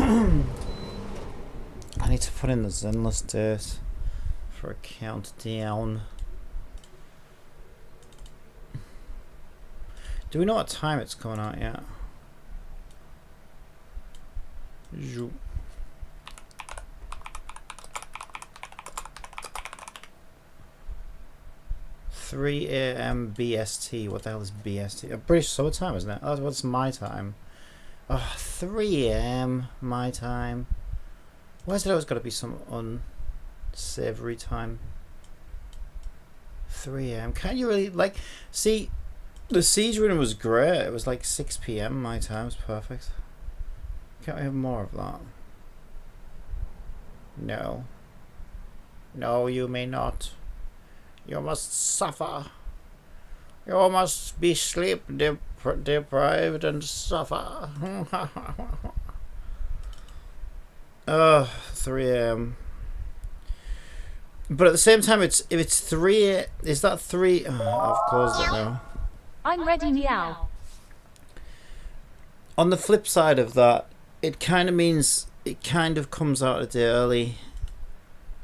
I need to put in the Zenless date for a countdown. Do we know what time it's coming out yet? 3 AM BST. What the hell is BST? British Summer Time, isn't it? Oh, what's my time? Oh, 3 AM my time. Why is it always got to be some unsavory time? 3 AM. Can't you really, like, see, the Siege Runner was great. It was like 6 PM my time. It's perfect. Can't we have more of that? No. No, you may not. You must suffer. You must be sleep deprived and suffer. 3 AM. But at the same time, if it's 3, is that 3? Oh, I've closed it now. I'm ready now. On the flip side of that, it kind of means it kind of comes out a day early.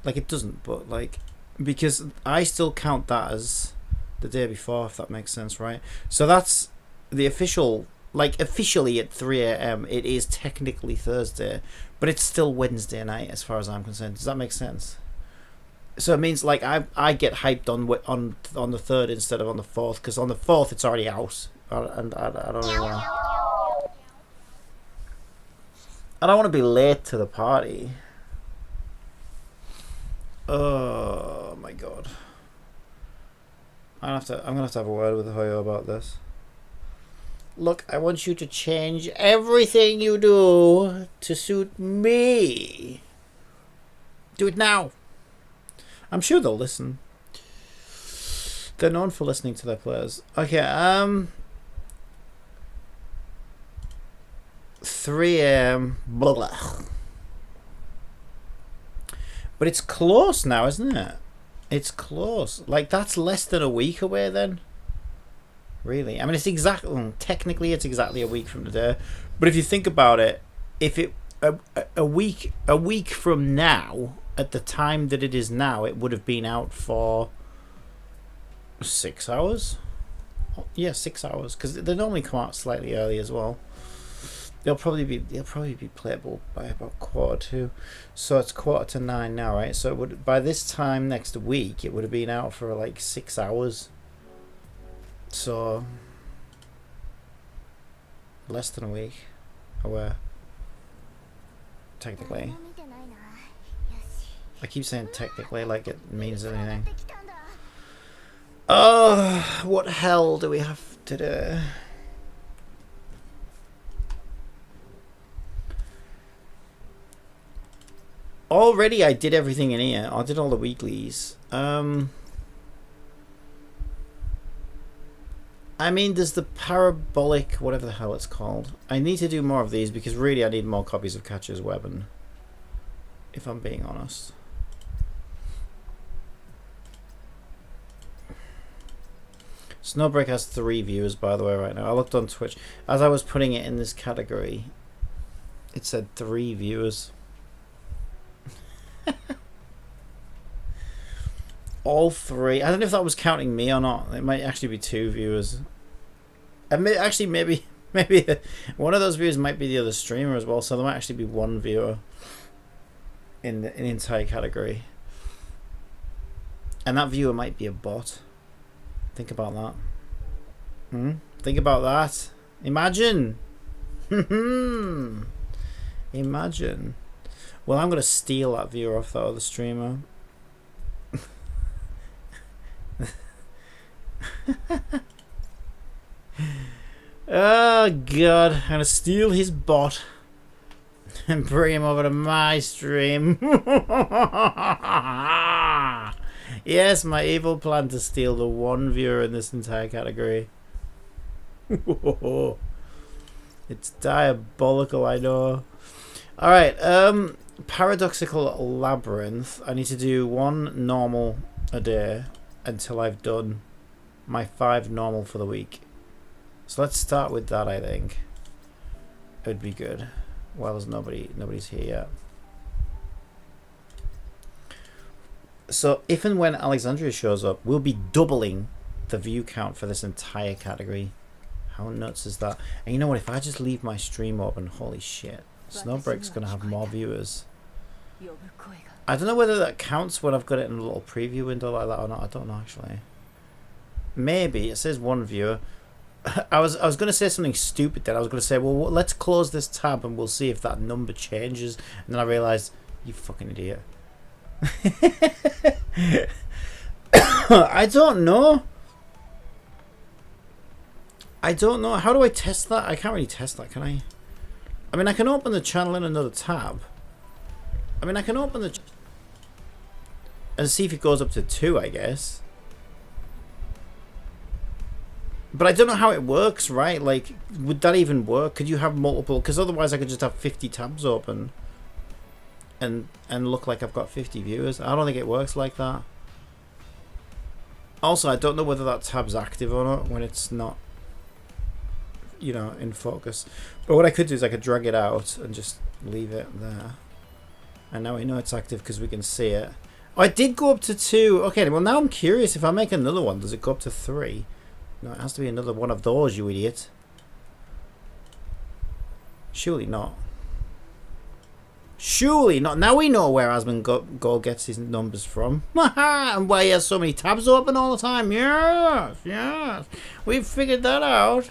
Like, it doesn't, but like, because I still count that as the day before, if that makes sense, right? So that's the official, like, officially at 3 AM, it is technically Thursday, but it's still Wednesday night as far as I'm concerned. Does that make sense? So it means, like, I get hyped on the 3rd instead of on the 4th, because on the 4th it's already out, and I don't know why. I don't want to be late to the party. Oh my god. I'm gonna have to have a word with Hoyo about this. Look, I want you to change everything you do to suit me. Do it now. I'm sure they'll listen. They're known for listening to their players. Okay, 3 AM. Blah blah. But it's close now, isn't it? It's close. Like, that's less than a week away then. Really? I mean, it's exactly, technically it's exactly a week from today. But if you think about it, if it a week from now, at the time that it is now, it would have been out for 6 hours. Yeah, 6 hours, because they normally come out slightly early as well. They'll probably be playable by about 8:45. So it's 8:45 now, right? So it would, by this time next week, it would have been out for like 6 hours. So less than a week away. Technically. I keep saying technically like it means anything. Oh, what hell do we have to do? Already I did everything in here. I did all the weeklies. I mean, there's the parabolic, whatever the hell it's called. I need to do more of these because really I need more copies of Catcher's Weapon, if I'm being honest. Snowbreak has 3 viewers, by the way, right now. I looked on Twitch. As I was putting it in this category, it said 3 viewers. All 3. I don't know if that was counting me or not. It might actually be 2 viewers. And actually, maybe one of those viewers might be the other streamer as well. So there might actually be 1 viewer in the entire category, and that viewer might be a bot. Think about that. Think about that. Imagine. Imagine. Well, I'm gonna steal that viewer off that other streamer. Oh god, I'm gonna steal his bot and bring him over to my stream. Yes, my evil plan to steal the 1 viewer in this entire category. It's diabolical, I know. Alright, Paradoxical Labyrinth. I need to do 1 normal a day until I've done my 5 normal for the week. So let's start with that, I think. It would be good. Well, there's nobody's here yet. So if and when Alexandria shows up, we'll be doubling the view count for this entire category. How nuts is that? And you know what? If I just leave my stream open, holy shit, Snowbreak's gonna have more viewers. I don't know whether that counts when I've got it in a little preview window like that or not. I don't know actually. Maybe it says 1 viewer. I was gonna say something stupid then. I was gonna say, well, let's close this tab and we'll see if that number changes. And then I realized, you fucking idiot. I don't know. I don't know. How do I test that? I can't really test that, can I? I mean, I can open the channel in another tab. I mean, I can open the and see if it goes up to 2, I guess. But I don't know how it works, right? Like, would that even work? Could you have multiple? Because otherwise I could just have 50 tabs open and look like I've got 50 viewers. I don't think it works like that. Also, I don't know whether that tab's active or not when it's not, you know, in focus. But what I could do is I could drag it out and just leave it there. And now we know it's active because we can see it. Oh, it did go up to 2. Okay, well now I'm curious. If I make another one, does it go up to 3? No, it has to be another one of those, you idiot. Surely not. Surely not. Now we know where Asmongold gets his numbers from. And why he has so many tabs open all the time. Yes, yes. We've figured that out.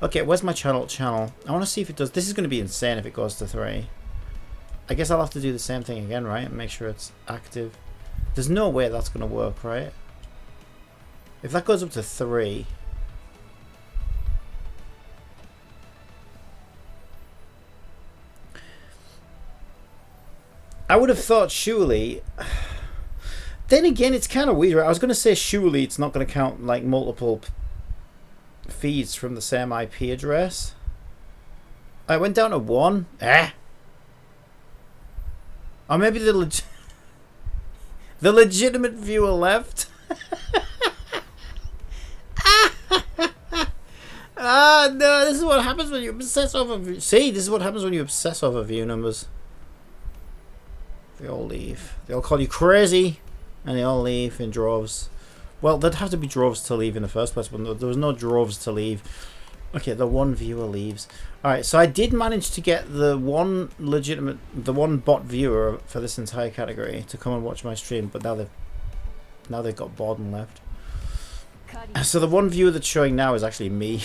Okay, where's my channel? I want to see if it does. This is going to be insane if it goes to 3. I guess I'll have to do the same thing again, right? And make sure it's active. There's no way that's going to work, right? If that goes up to 3... I would have thought surely... Then again, it's kind of weird, right? I was going to say surely it's not going to count like multiple feeds from the same IP address. I went down to 1. Or maybe the legitimate viewer left. Ah, no, this is what happens when you obsess over... See, this is what happens when you obsess over view numbers. They all leave. They all call you crazy, and they all leave in droves. Well, there'd have to be droves to leave in the first place, but there was no droves to leave. Okay, the 1 viewer leaves. Alright, so I did manage to get the one bot viewer for this entire category to come and watch my stream, but now they've got bored and left. So the 1 viewer that's showing now is actually me.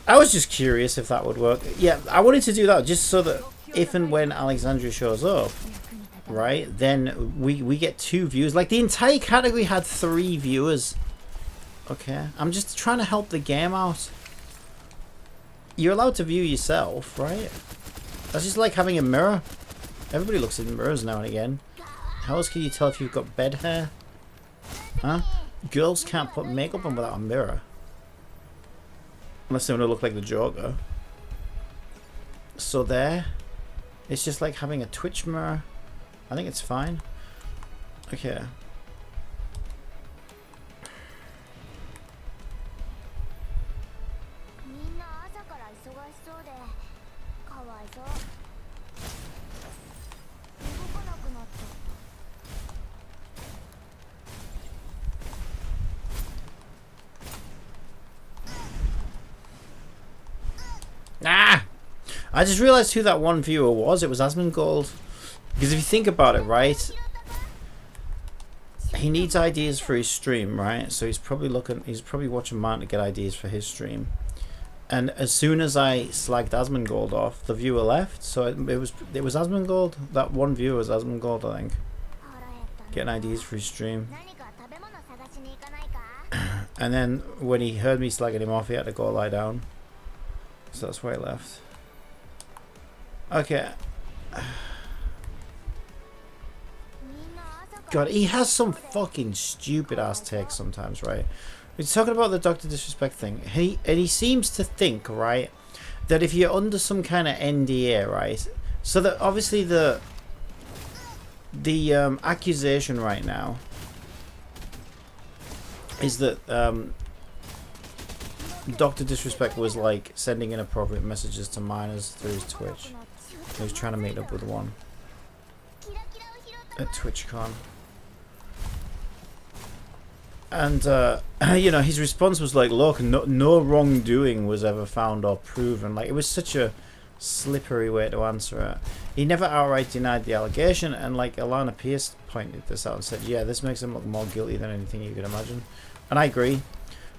I was just curious if that would work. Yeah, I wanted to do that just so that if and when Alexandria shows up, right, then we get 2 views. Like the entire category had 3 viewers. Okay, I'm just trying to help the game out. You're allowed to view yourself, right? That's just like having a mirror. Everybody looks in mirrors now and again. How else can you tell if you've got bed hair? Huh? Girls can't put makeup on without a mirror. Unless they want to look like the Joker. So there. It's just like having a Twitch mirror. I think it's fine. Okay. Ah! I just realized who that 1 viewer was. It was Asmongold. Because if you think about it, right? He needs ideas for his stream, right? So he's probably watching mine to get ideas for his stream. And as soon as I slagged Asmongold off, the viewer left. So it was Asmongold. That 1 viewer was Asmongold, I think. Getting ideas for his stream. And then when he heard me slagging him off, he had to go lie down. So that's why he left. Okay. God, he has some fucking stupid ass takes sometimes, right? He's talking about the Dr. Disrespect thing. He seems to think, right, that if you're under some kind of NDA, right, so that obviously the accusation right now is that Dr. Disrespect was like sending inappropriate messages to minors through his Twitch. He was trying to meet up with one at TwitchCon. And, you know, his response was like, look, no wrongdoing was ever found or proven. Like, it was such a slippery way to answer it. He never outright denied the allegation, and, like, Alana Pierce pointed this out and said, yeah, this makes him look more guilty than anything you could imagine. And I agree.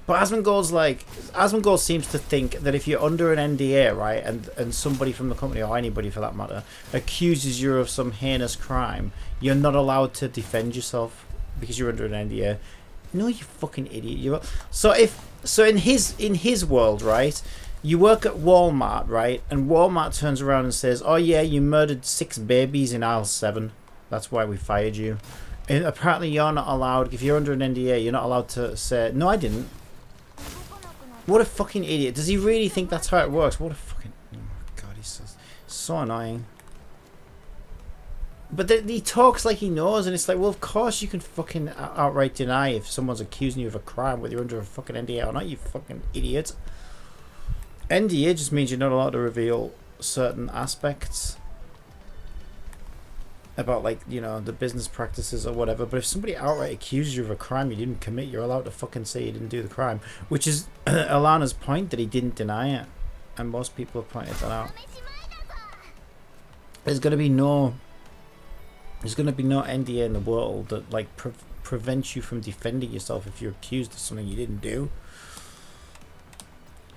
But Asmongold seems to think that if you're under an NDA, right, and somebody from the company, or anybody for that matter, accuses you of some heinous crime, you're not allowed to defend yourself because you're under an NDA. No, you fucking idiot. So in his world, right, you work at Walmart, right, and Walmart turns around and says, oh yeah, you murdered 6 babies in aisle 7. That's why we fired you. And apparently you're not allowed, if you're under an NDA, you're not allowed to say, no, I didn't. What a fucking idiot. Does he really think that's how it works? What a fucking... Oh my god, he's so annoying. But he talks like he knows, and it's like, well, of course you can fucking outright deny if someone's accusing you of a crime, whether you're under a fucking NDA or not, you fucking idiot. NDA just means you're not allowed to reveal certain aspects about, like, you know, the business practices or whatever. But if somebody outright accuses you of a crime you didn't commit, you're allowed to fucking say you didn't do the crime, which is Alana's point, that he didn't deny it, and most people have pointed that out. There's going to be no NDA in the world that, like, prevents you from defending yourself if you're accused of something you didn't do.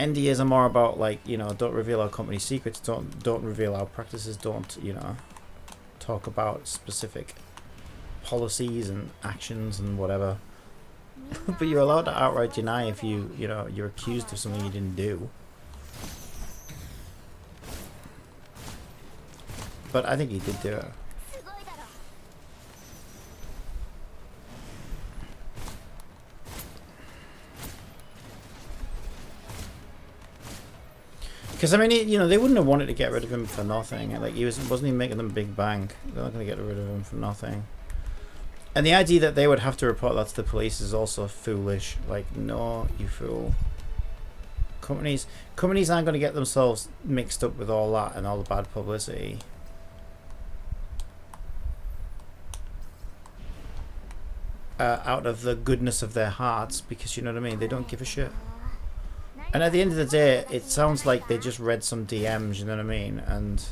NDAs are more about, like, you know, don't reveal our company secrets, don't reveal our practices, don't, you know, talk about specific policies and actions and whatever. But you're allowed to outright deny if you're accused of something you didn't do. But I think he did do it. Because, I mean, they wouldn't have wanted to get rid of him for nothing. Like, wasn't he making them big bank? They're not going to get rid of him for nothing. And the idea that they would have to report that to the police is also foolish. Like, no, you fool. Companies aren't going to get themselves mixed up with all that and all the bad publicity. Out of the goodness of their hearts, because, you know what I mean, they don't give a shit. And at the end of the day, it sounds like they just read some DMs, you know what I mean, and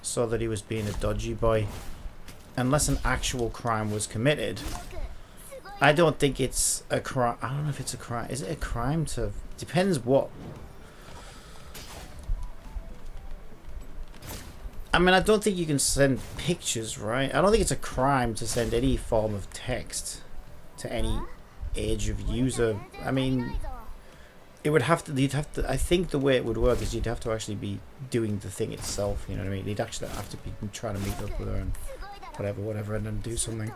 saw that he was being a dodgy boy. Unless an actual crime was committed, I don't think it's a crime. I don't know if it's a crime. Is it a crime to... Depends what... I mean, I don't think you can send pictures, right? I don't think it's a crime to send any form of text to any age of user. I mean... It would have to, I think the way it would work is you'd have to actually be doing the thing itself, you know what I mean? You'd actually have to be trying to meet up with her and whatever, and then do something.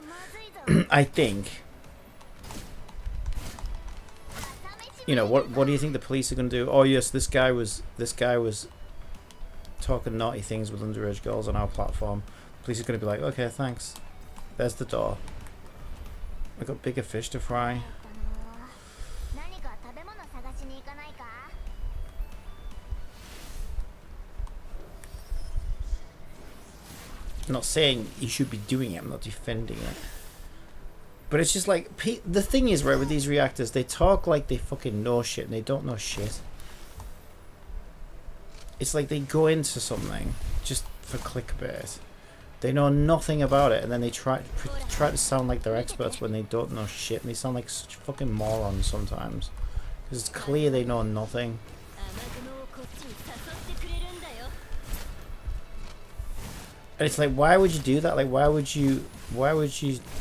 I think. You know, what do you think the police are going to do? Oh yes, this guy was talking naughty things with underage girls on our platform. Police are going to be like, okay, thanks. There's the door. I've got bigger fish to fry. I'm not saying you should be doing it, I'm not defending it. But it's just like, the thing is, right, with these reactors, they talk like they fucking know shit and they don't know shit. It's like they go into something just for clickbait. They know nothing about it, and then they try to sound like they're experts when they don't know shit, and they sound like such fucking morons sometimes. Because it's clear they know nothing. And it's like, why would you do that? Like, why would you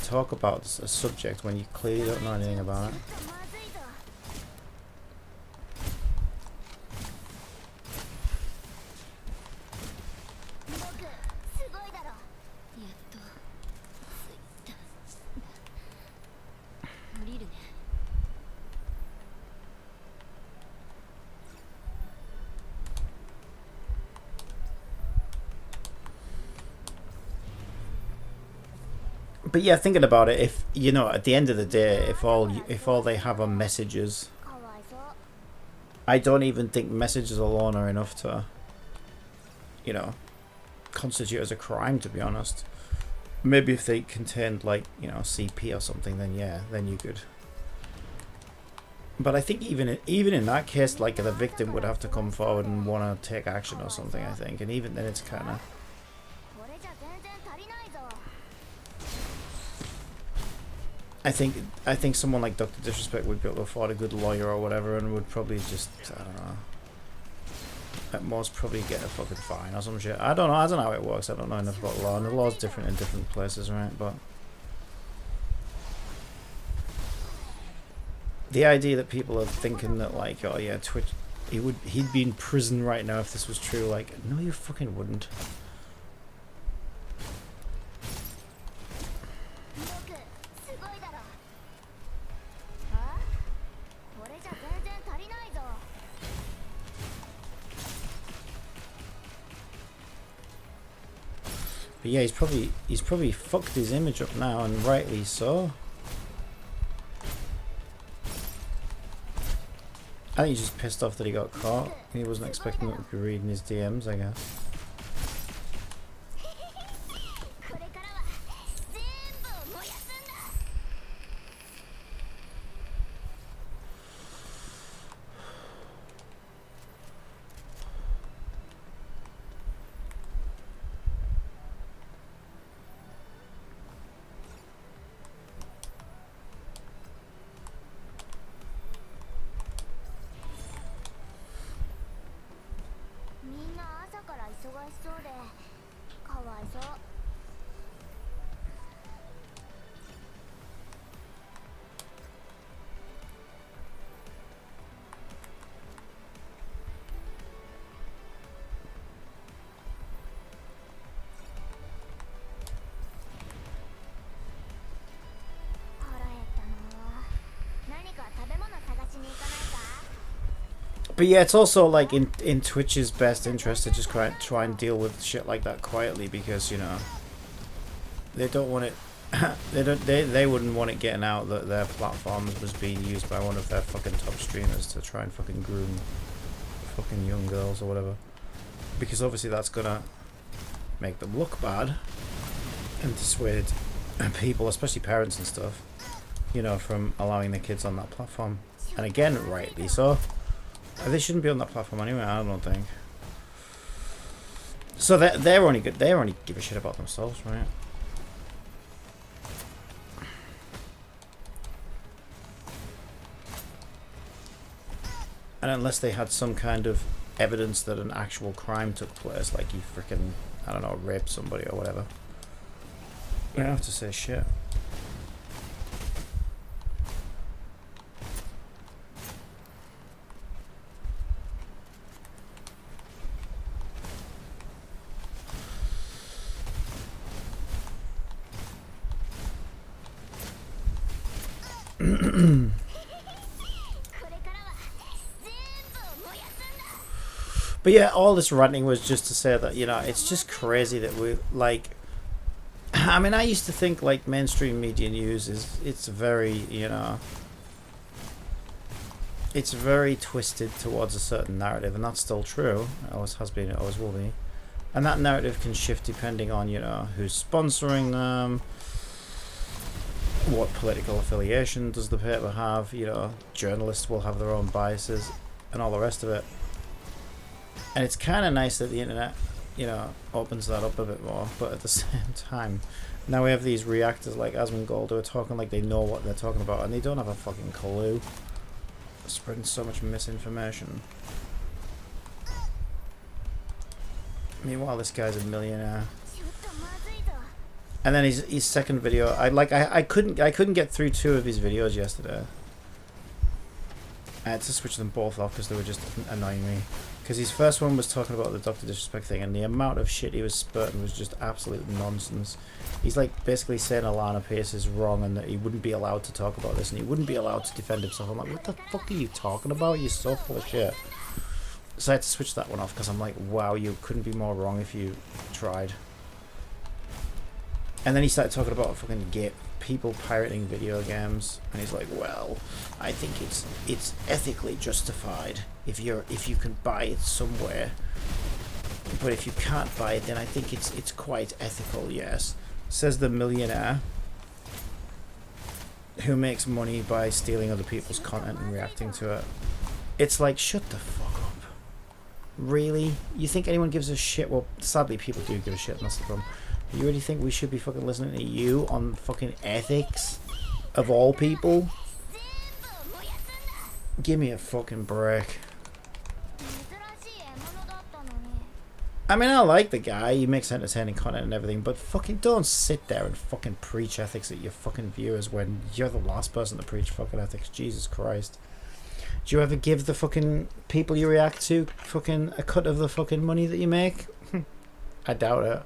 talk about a subject when you clearly don't know anything about it? But yeah, thinking about it, if at the end of the day, if all they have are messages, I don't even think messages alone are enough to, you know, constitute as a crime, to be honest. Maybe if they contained, like, you know, CP or something, then yeah, then you could. But I think even in that case, like, the victim would have to come forward and want to take action or something, I think. And even then it's kind of... I think someone like Dr. Disrespect would be able to afford a good lawyer or whatever, and would probably just, I don't know, at most probably get a fucking fine or some shit. I don't know how it works. I don't know enough about law, and the law's different in different places, right? But the idea that people are thinking that, like, oh yeah, Twitch, he'd be in prison right now if this was true, like, no, you fucking wouldn't. But yeah, he's probably fucked his image up now, and rightly so. I think he's just pissed off that he got caught. He wasn't expecting them to be reading his DMs, I guess. But yeah, it's also like in Twitch's best interest to just try and deal with shit like that quietly, because, you know, they don't want it. They wouldn't want it getting out that their platform was being used by one of their fucking top streamers to try and fucking groom fucking young girls or whatever, because obviously that's gonna make them look bad and dissuade people, especially parents and stuff, you know, from allowing their kids on that platform. And again, rightly so. They shouldn't be on that platform anyway, I don't think. So they're only good. They only give a shit about themselves, right? And unless they had some kind of evidence that an actual crime took place, like you freaking, I don't know, raped somebody or whatever, you don't have to say shit. But yeah, all this ranting was just to say that, you know, it's just crazy that we, like, I mean, I used to think, like, mainstream media news it's very, you know, it's very twisted towards a certain narrative, and that's still true. It always has been, it always will be. And that narrative can shift depending on, you know, who's sponsoring them, what political affiliation does the paper have, you know, journalists will have their own biases, and all the rest of it. And it's kind of nice that the internet, you know, opens that up a bit more, but at the same time, now we have these reactors like Asmongold who are talking like they know what they're talking about, and they don't have a fucking clue. Spreading so much misinformation. Meanwhile, this guy's a millionaire. And then his second video, I couldn't get through 2 of his videos yesterday. I had to switch them both off because they were just annoying me. Because his first one was talking about the Dr. Disrespect thing, and the amount of shit he was spurting was just absolute nonsense. He's like basically saying Alana Pierce is wrong and that he wouldn't be allowed to talk about this and he wouldn't be allowed to defend himself. I'm like, what the fuck are you talking about? You're so full of shit. So I had to switch that one off because I'm like, wow, you couldn't be more wrong if you tried. And then he started talking about fucking people pirating video games, and he's like, well, I think it's ethically justified if you can buy it somewhere, but if you can't buy it, then I think it's quite ethical. Yes, says the millionaire who makes money by stealing other people's content and reacting to it. It's like, shut the fuck up. Really? You think anyone gives a shit? Well, sadly, people do give a shit, and that's the problem. You really think we should be fucking listening to you on fucking ethics? Of all people? Give me a fucking break. I mean, I like the guy. He makes entertaining content and everything, but fucking don't sit there and fucking preach ethics at your fucking viewers when you're the last person to preach fucking ethics. Jesus Christ. Do you ever give the fucking people you react to fucking a cut of the fucking money that you make? I doubt it.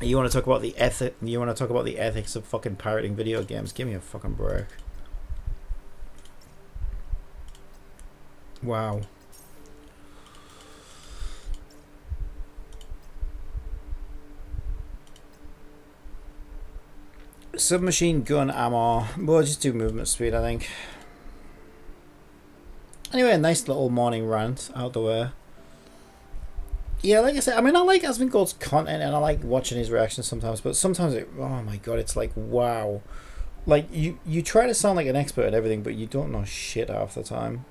You want to talk about the ethic? You want to talk about the ethics of fucking pirating video games? Give me a fucking break. Wow. Submachine gun ammo. We'll just do movement speed, I think. Anyway, a nice little morning rant out the way. Yeah, like I said, I mean, I like Asmongold's content and I like watching his reactions sometimes, but sometimes oh my god, it's like, wow. Like, you try to sound like an expert at everything, but you don't know shit half the time.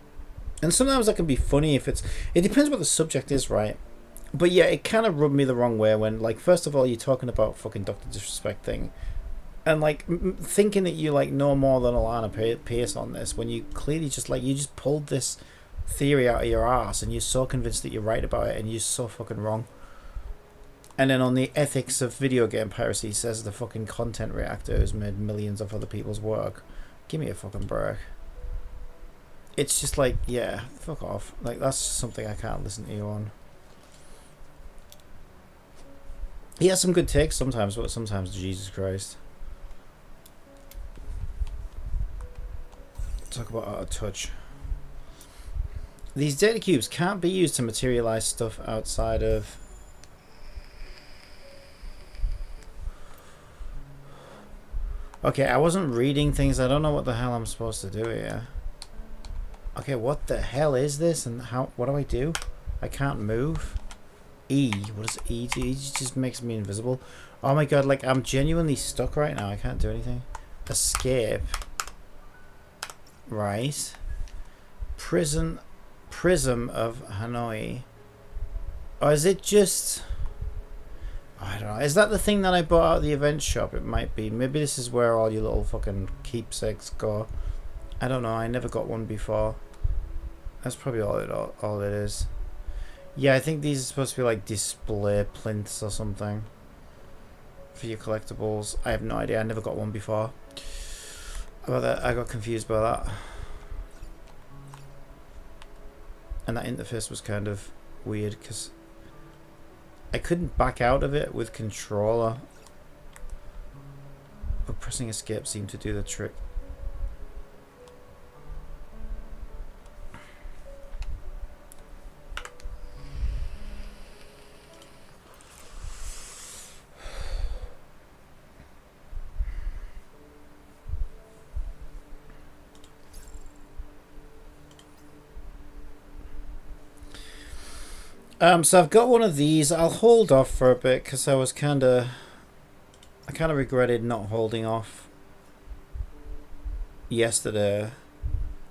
And sometimes that can be funny if it depends what the subject is, right? But yeah, it kind of rubbed me the wrong way when, like, first of all, you're talking about fucking Dr. Disrespect thing. And, like, thinking that you, like, know more than Alana Pierce on this when you clearly just, like, you just pulled this theory out of your ass and you're so convinced that you're right about it and you're so fucking wrong. And then on the ethics of video game piracy says the fucking content reactor who's made millions of other people's work. Give me a fucking break. It's just like, yeah, fuck off. Like, that's something I can't listen to you on. He has some good takes sometimes, but sometimes, Jesus Christ. Talk about out of touch. These data cubes can't be used to materialize stuff outside of... Okay, I wasn't reading things. I don't know what the hell I'm supposed to do here. Okay, what the hell is this? And how? What do I do? I can't move. E. What does E do? E just makes me invisible. Oh my god, like, I'm genuinely stuck right now. I can't do anything. Escape. Right. Prism of Hanoi. Or is it just... I don't know. Is that the thing that I bought out of the event shop? It might be. Maybe this is where all your little fucking keepsakes go. I don't know. I never got one before. That's probably all it is. Yeah, I think these are supposed to be like display plinths or something for your collectibles. I have no idea. I never got one before. About that, I got confused by that. And that interface was kind of weird because I couldn't back out of it with controller. But pressing escape seemed to do the trick. So I've got one of these. I'll hold off for a bit because I kind of regretted not holding off yesterday.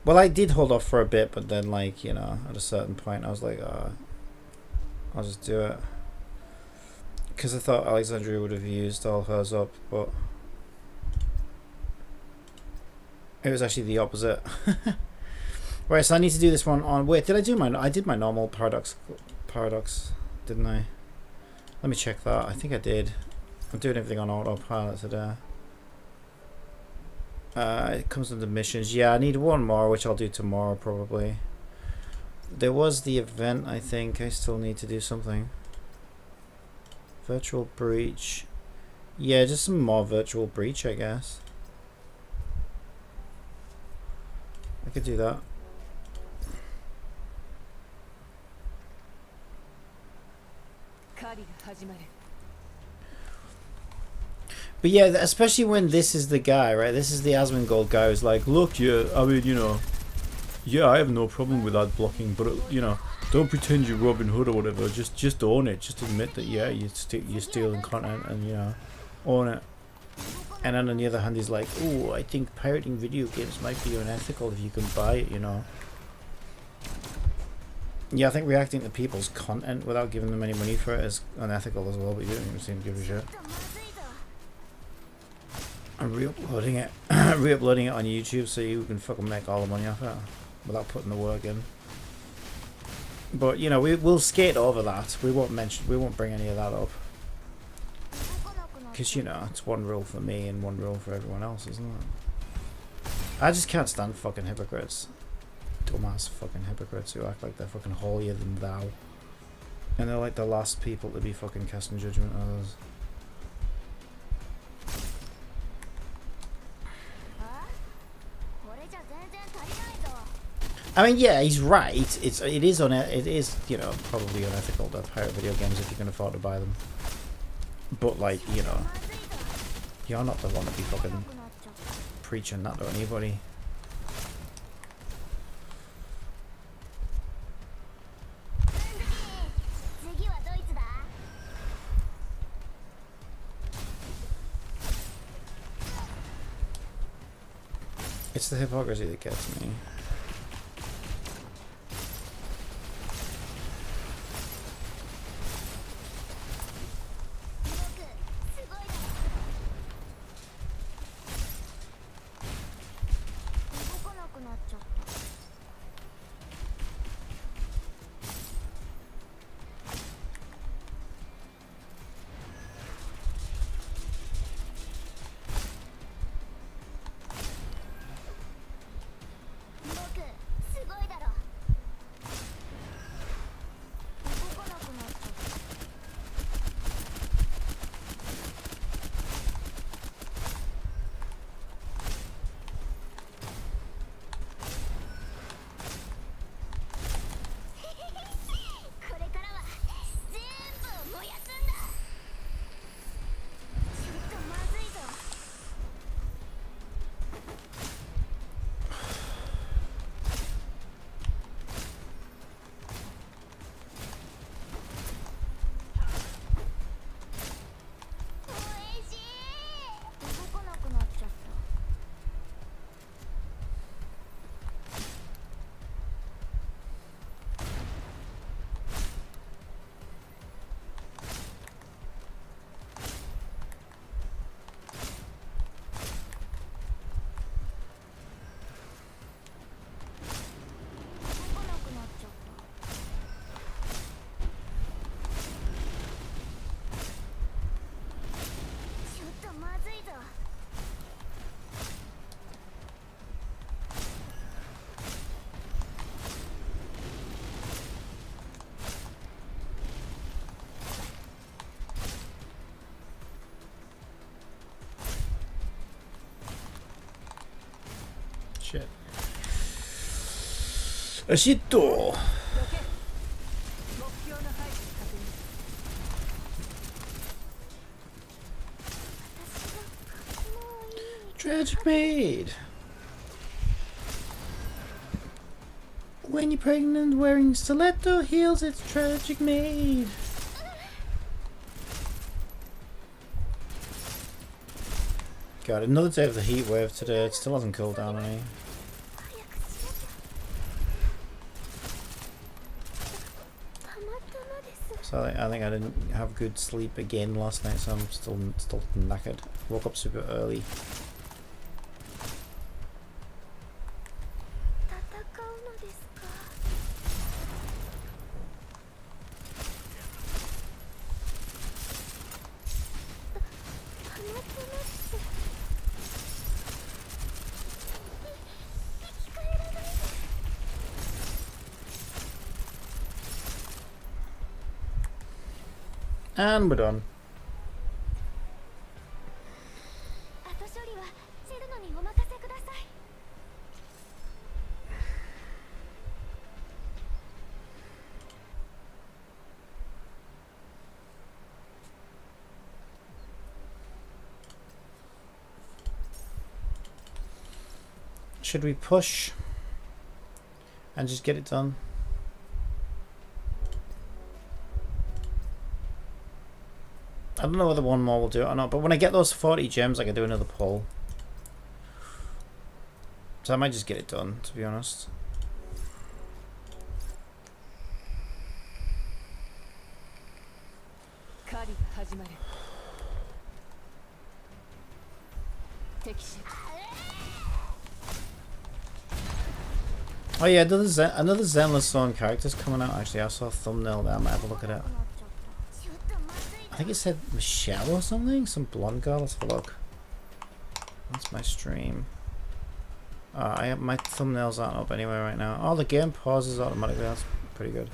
Well, I did hold off for a bit, but then, like, you know, at a certain point I was like, I'll just do it. Because I thought Alexandria would have used all hers up, but it was actually the opposite. Right, so I need to do this one on... Wait, did I do my... I did my normal paradox, didn't I? Let me check that. I think I did. I'm doing everything on autopilot today. It comes under missions. Yeah, I need one more, which I'll do tomorrow probably. There was the event, I think. I still need to do something. Virtual breach. Yeah, just some more virtual breach, I guess. I could do that. But yeah, especially when this is the guy, right? This is the Asmongold guy who's like, look, yeah, I mean, you know, yeah, I have no problem with ad blocking, but you know, don't pretend you're Robin Hood or whatever. Just own it. Just admit that, yeah, you're stealing content, and you know, own it. And then on the other hand, he's like, oh, I think pirating video games might be unethical if you can buy it, you know. Yeah, I think reacting to people's content without giving them any money for it is unethical as well, but you don't even seem to give a shit. And re-uploading it, re-uploading it on YouTube so you can fucking make all the money off it without putting the work in. But you know, we'll skate over that. We won't bring any of that up. Because you know, it's one rule for me and one rule for everyone else, isn't it? I just can't stand fucking hypocrites. Dumbass fucking hypocrites who act like they're fucking holier than thou. And they're like the last people to be fucking casting judgment on others. I mean, yeah, he's right. It is you know, probably unethical to pirate video games if you can afford to buy them. But like, you know, you're not the one to be fucking preaching that to anybody. It's the hypocrisy that gets me. Shit. Ashito! Tragic maid! When you're pregnant wearing stiletto heels, it's tragic maid! God, another day of the heat wave today. It still hasn't cooled down any. So I think I didn't have good sleep again last night, so I'm still knackered. Woke up super early. And we're done. Should we push and just get it done? I don't know whether one more will do it or not, but when I get those 40 gems, I can do another pull. So I might just get it done, to be honest. Oh yeah, another Zenless Zone character's coming out. Actually, I saw a thumbnail there. I might have a look at it. I think it said Michelle or something. Some blonde girl. Let's have a look. That's my stream. My thumbnails aren't up anyway right now. Oh, the game pauses automatically. That's pretty good.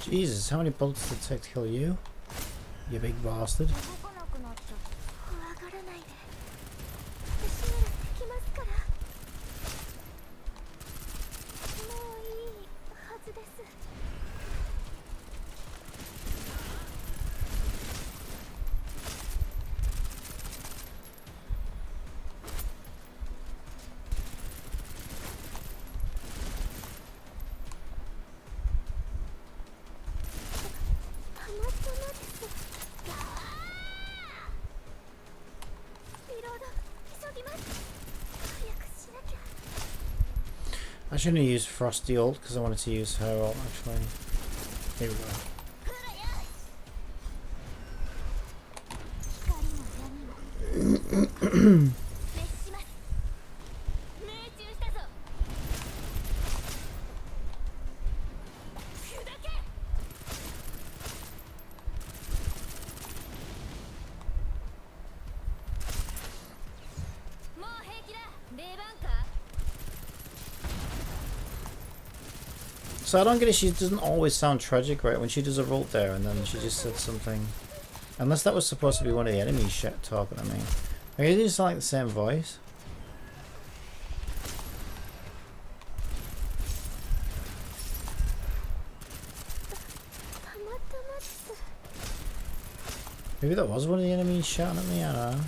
Jesus, how many bullets did it take to kill you? You big bastard. I shouldn't have used Frosty ult because I wanted to use her ult actually. Here we go. So I don't get it, she doesn't always sound tragic, right? When she does a ult there and then she just said something. Unless that was supposed to be one of the enemies talking to me. I mean, it just sound like the same voice. Maybe that was one of the enemies shouting at me, I don't know.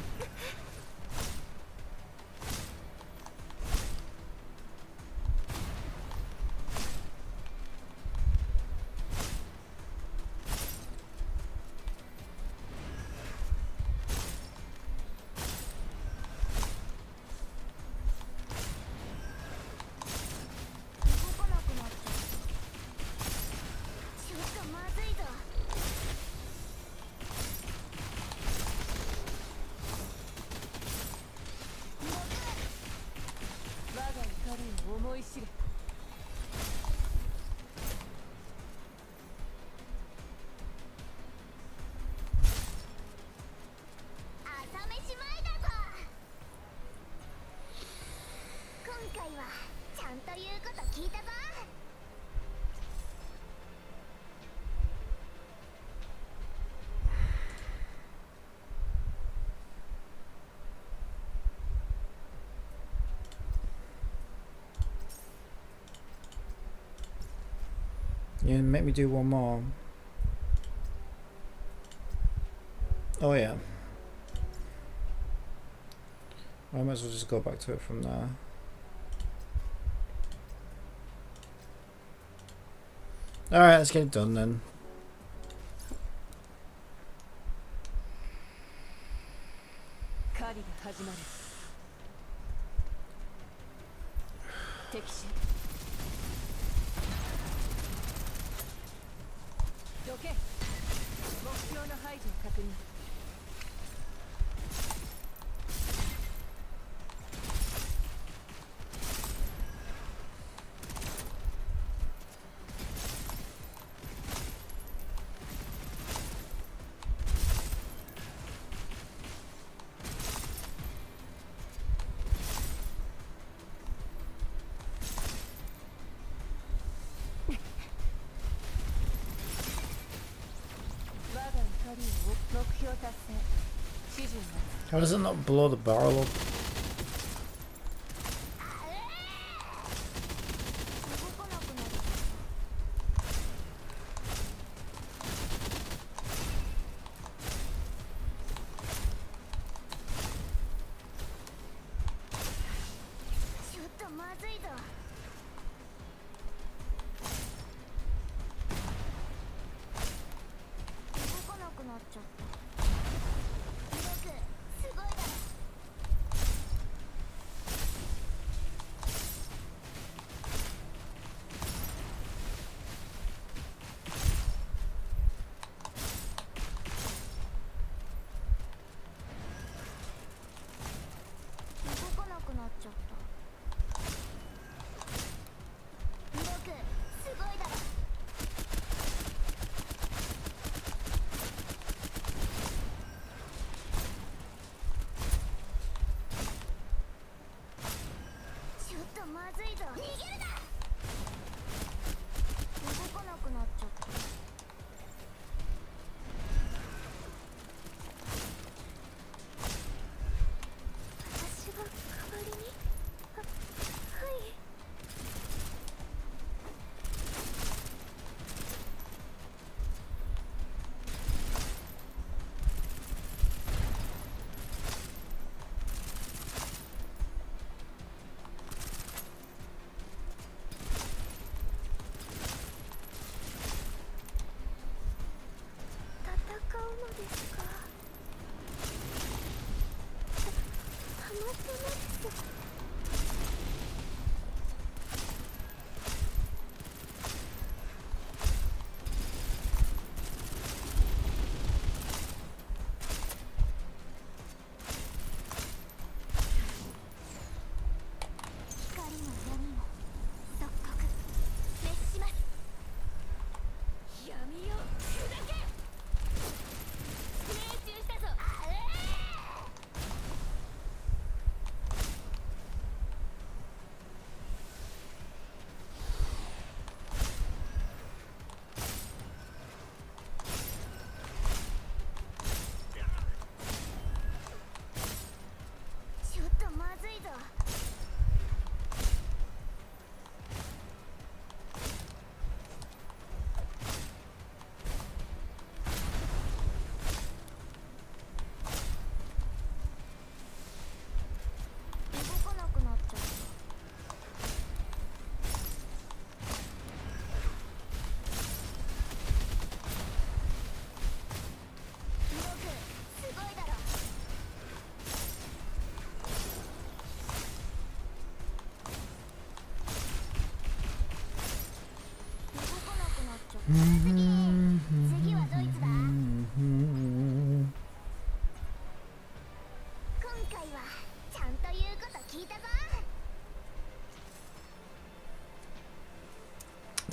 You make me do one more. Oh yeah. I might as well just go back to it from there. Alright, let's get it done then. How does it not blow the barrel up?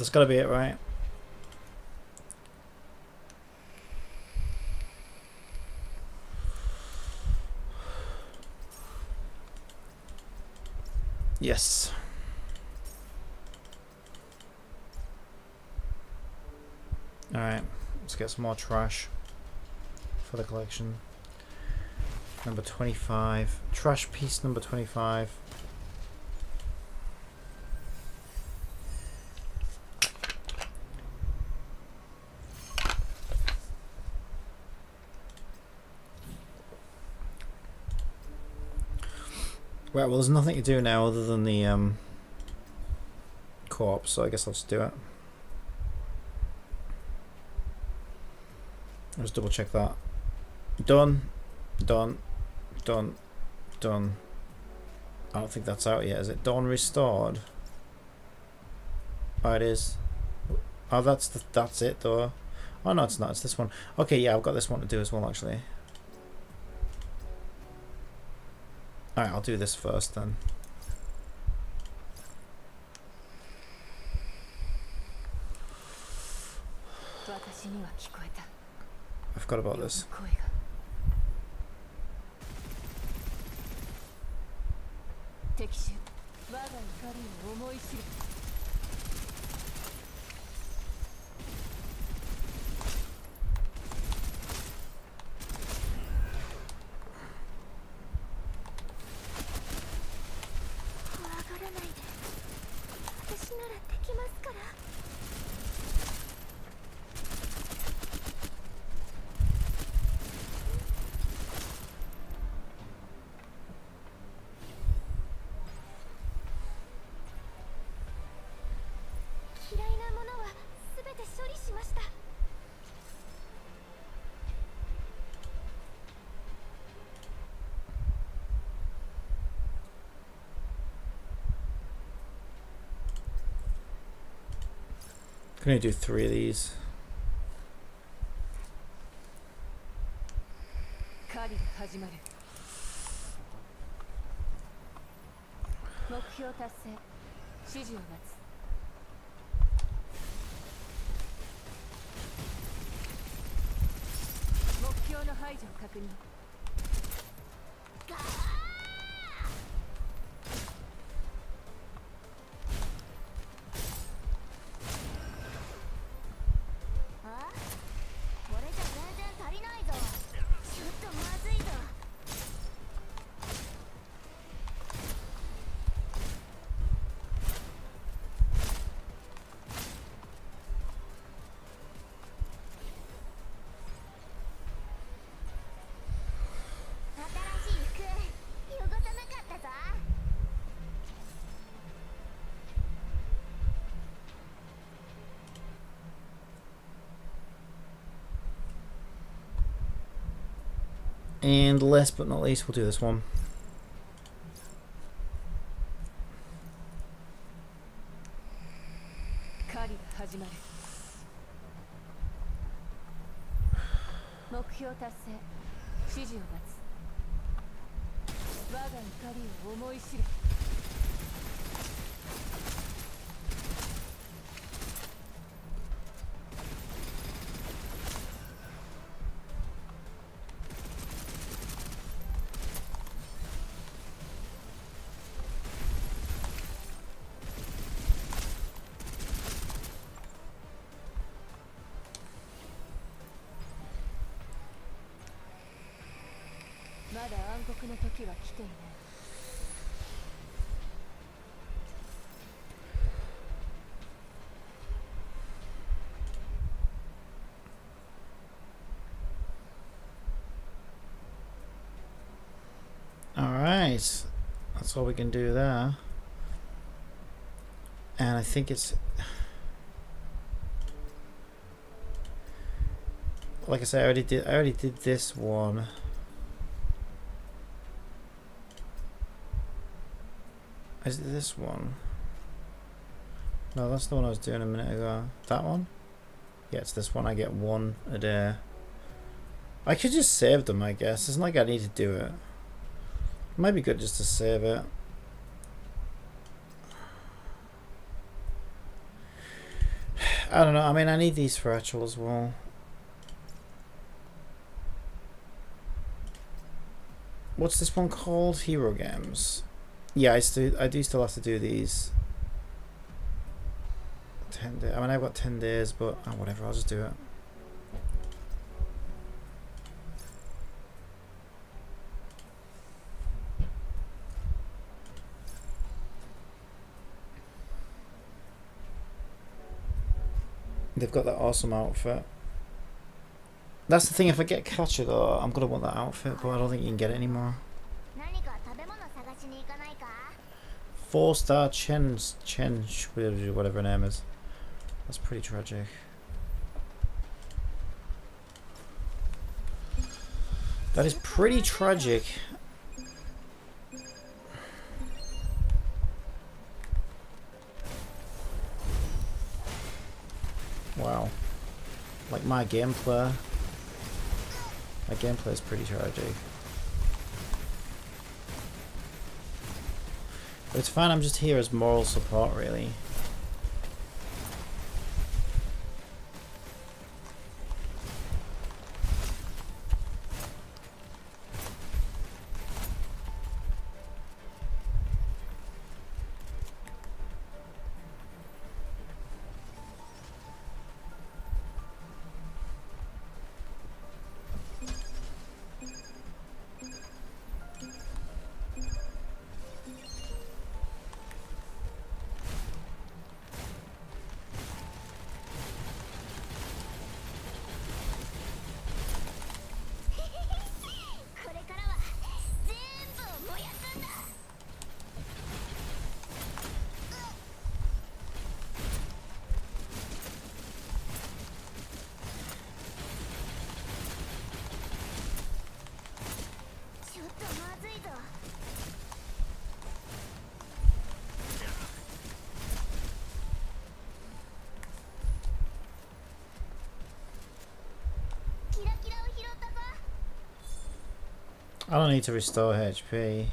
That's gotta be it, right? Yes. Alright, let's get some more trash for the collection. Number 25. Trash piece number 25. Right, well, there's nothing to do now other than the corpse, so I guess I'll just do it. I'll just double check that. Done. Done. Done. Done. I don't think that's out yet. Is it dawn restored? Oh, it is. Oh, that's it though. Oh no, it's not. It's this one. Okay, yeah, I've got this one to do as well, actually. All right, I'll do this first then. I forgot about this. Can I do 3 of these? And last but not least, we'll do this one. Alright, that's all we can do there. And I think it's, like I said, I already did this one. Is it this one? No, that's the one I was doing a minute ago. That one? Yeah, it's this one. I get 1 a day. I could just save them, I guess. It's not like I need to do it. It might be good just to save it. I don't know. I mean, I need these for actual as well. What's this one called? Hero Games. Yeah, I do still have to do these. 10 days. I mean, I've got 10 days, but oh, whatever. I'll just do it. They've got that awesome outfit. That's the thing, if I get Catcher though, I'm gonna want that outfit, but I don't think you can get it anymore. 4-star Chen, whatever her name is. That's pretty tragic. That is pretty tragic. Wow. Like my gameplay. My gameplay is pretty tragic. But it's fine, I'm just here as moral support, really. I don't need to restore HP.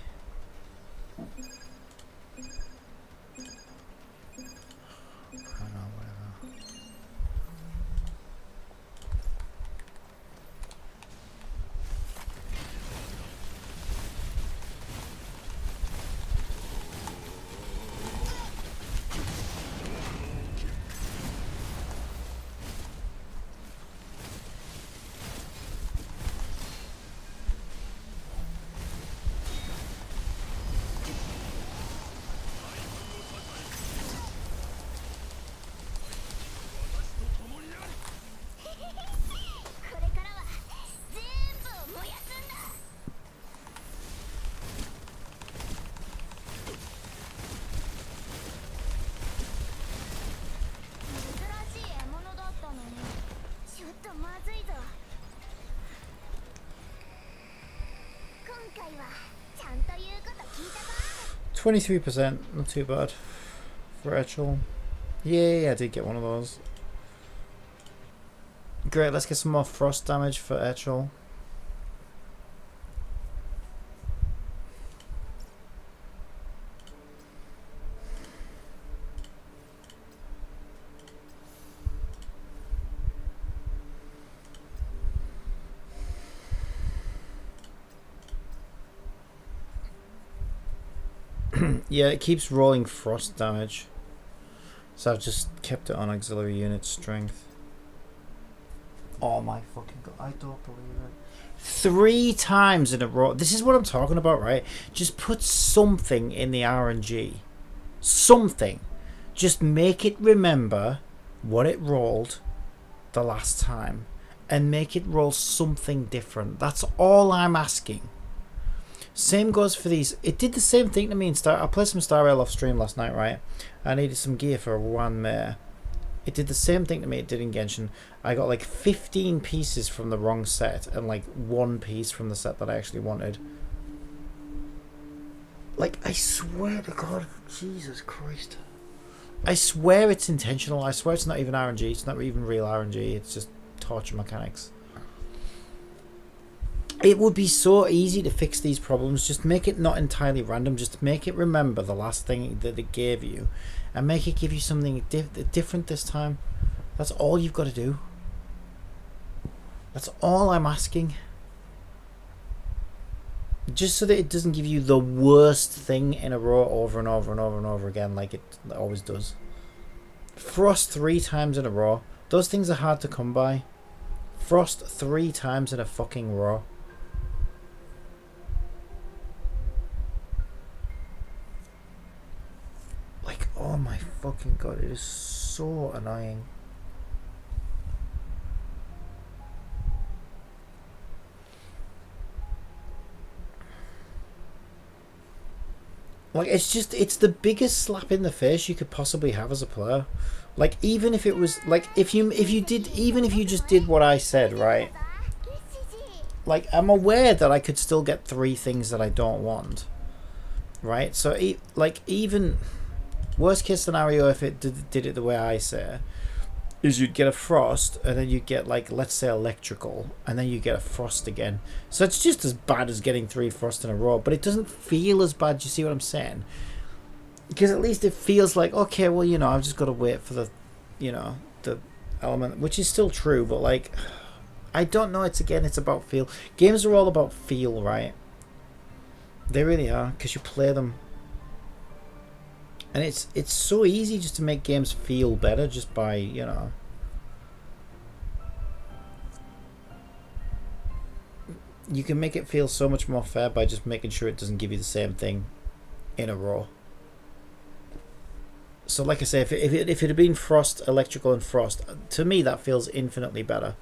%, not too bad for Etchel. Yay, I did get one of those. Great, let's get some more frost damage for Etchel. Yeah, it keeps rolling frost damage. So I've just kept it on auxiliary unit strength. Oh my fucking god, I don't believe it. 3 times in a row. This is what I'm talking about, right? Just put something in the RNG. Something. Just make it remember what it rolled the last time. And make it roll something different. That's all I'm asking. Same goes for these. It did the same thing to me in Star. I played some Star Rail off stream last night, right? I needed some gear for one mare. It did the same thing to me it did in Genshin. I got like 15 pieces from the wrong set and like 1 piece from the set that I actually wanted. Like, I swear to God, Jesus Christ. I swear it's intentional. I swear it's not even RNG. It's not even real RNG. It's just torture mechanics. It would be so easy to fix these problems. Just make it not entirely random. Just make it remember the last thing that it gave you. And make it give you something different this time. That's all you've got to do. That's all I'm asking. Just so that it doesn't give you the worst thing in a row over and over and over and over again like it always does. Frost 3 times in a row. Those things are hard to come by. Frost 3 times in a fucking row. Like, oh my fucking god, it is so annoying. Like, it's the biggest slap in the face you could possibly have as a player. Like, even if it was, like, if you just did what I said, right? Like, I'm aware that I could still get 3 things that I don't want. Right? So, like, even worst case scenario, if it did it the way I say, is you'd get a frost, and then you'd get, like, let's say electrical, and then you get a frost again. So it's just as bad as getting 3 frost in a row, but it doesn't feel as bad. You see what I'm saying? Because at least it feels like, okay, well, you know, I've just got to wait for the, you know, the element, which is still true, but, like, I don't know. It's about feel. Games are all about feel, right? They really are, because you play them. And it's so easy just to make games feel better just by, you know, you can make it feel so much more fair by just making sure it doesn't give you the same thing in a row. So like I say, if it had been frost, electrical and frost, to me that feels infinitely better.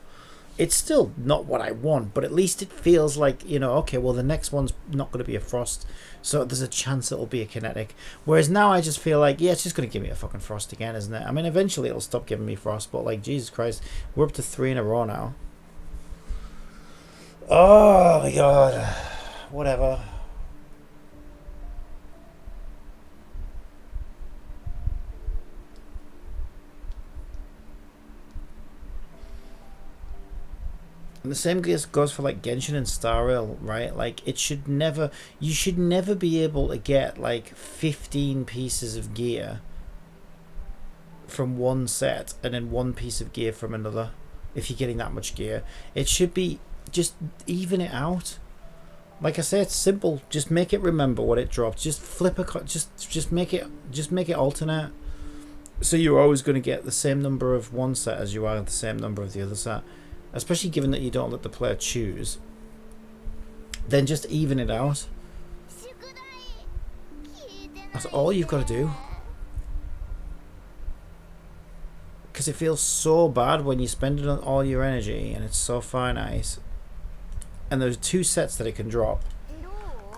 It's still not what I want, but at least it feels like, you know, okay, well, the next one's not going to be a frost, so there's a chance it'll be a kinetic. Whereas now I just feel like, yeah, it's just going to give me a fucking frost again, isn't it? I mean, eventually it'll stop giving me frost, but, like, Jesus Christ, we're up to 3 in a row now. Oh, my God. Whatever. And the same goes for, like, Genshin and Star Rail, right? Like, you should never be able to get, like, 15 pieces of gear from one set and then 1 piece of gear from another. If you're getting that much gear, it should be just even it out. Like I say, it's simple. Just make it remember what it drops. Just flip just make it alternate. So you're always going to get the same number of one set as you are the same number of the other set. Especially given that you don't let the player choose. Then just even it out. That's all you've got to do. Because it feels so bad when you spend it on all your energy and it's so finite. And there's 2 sets that it can drop.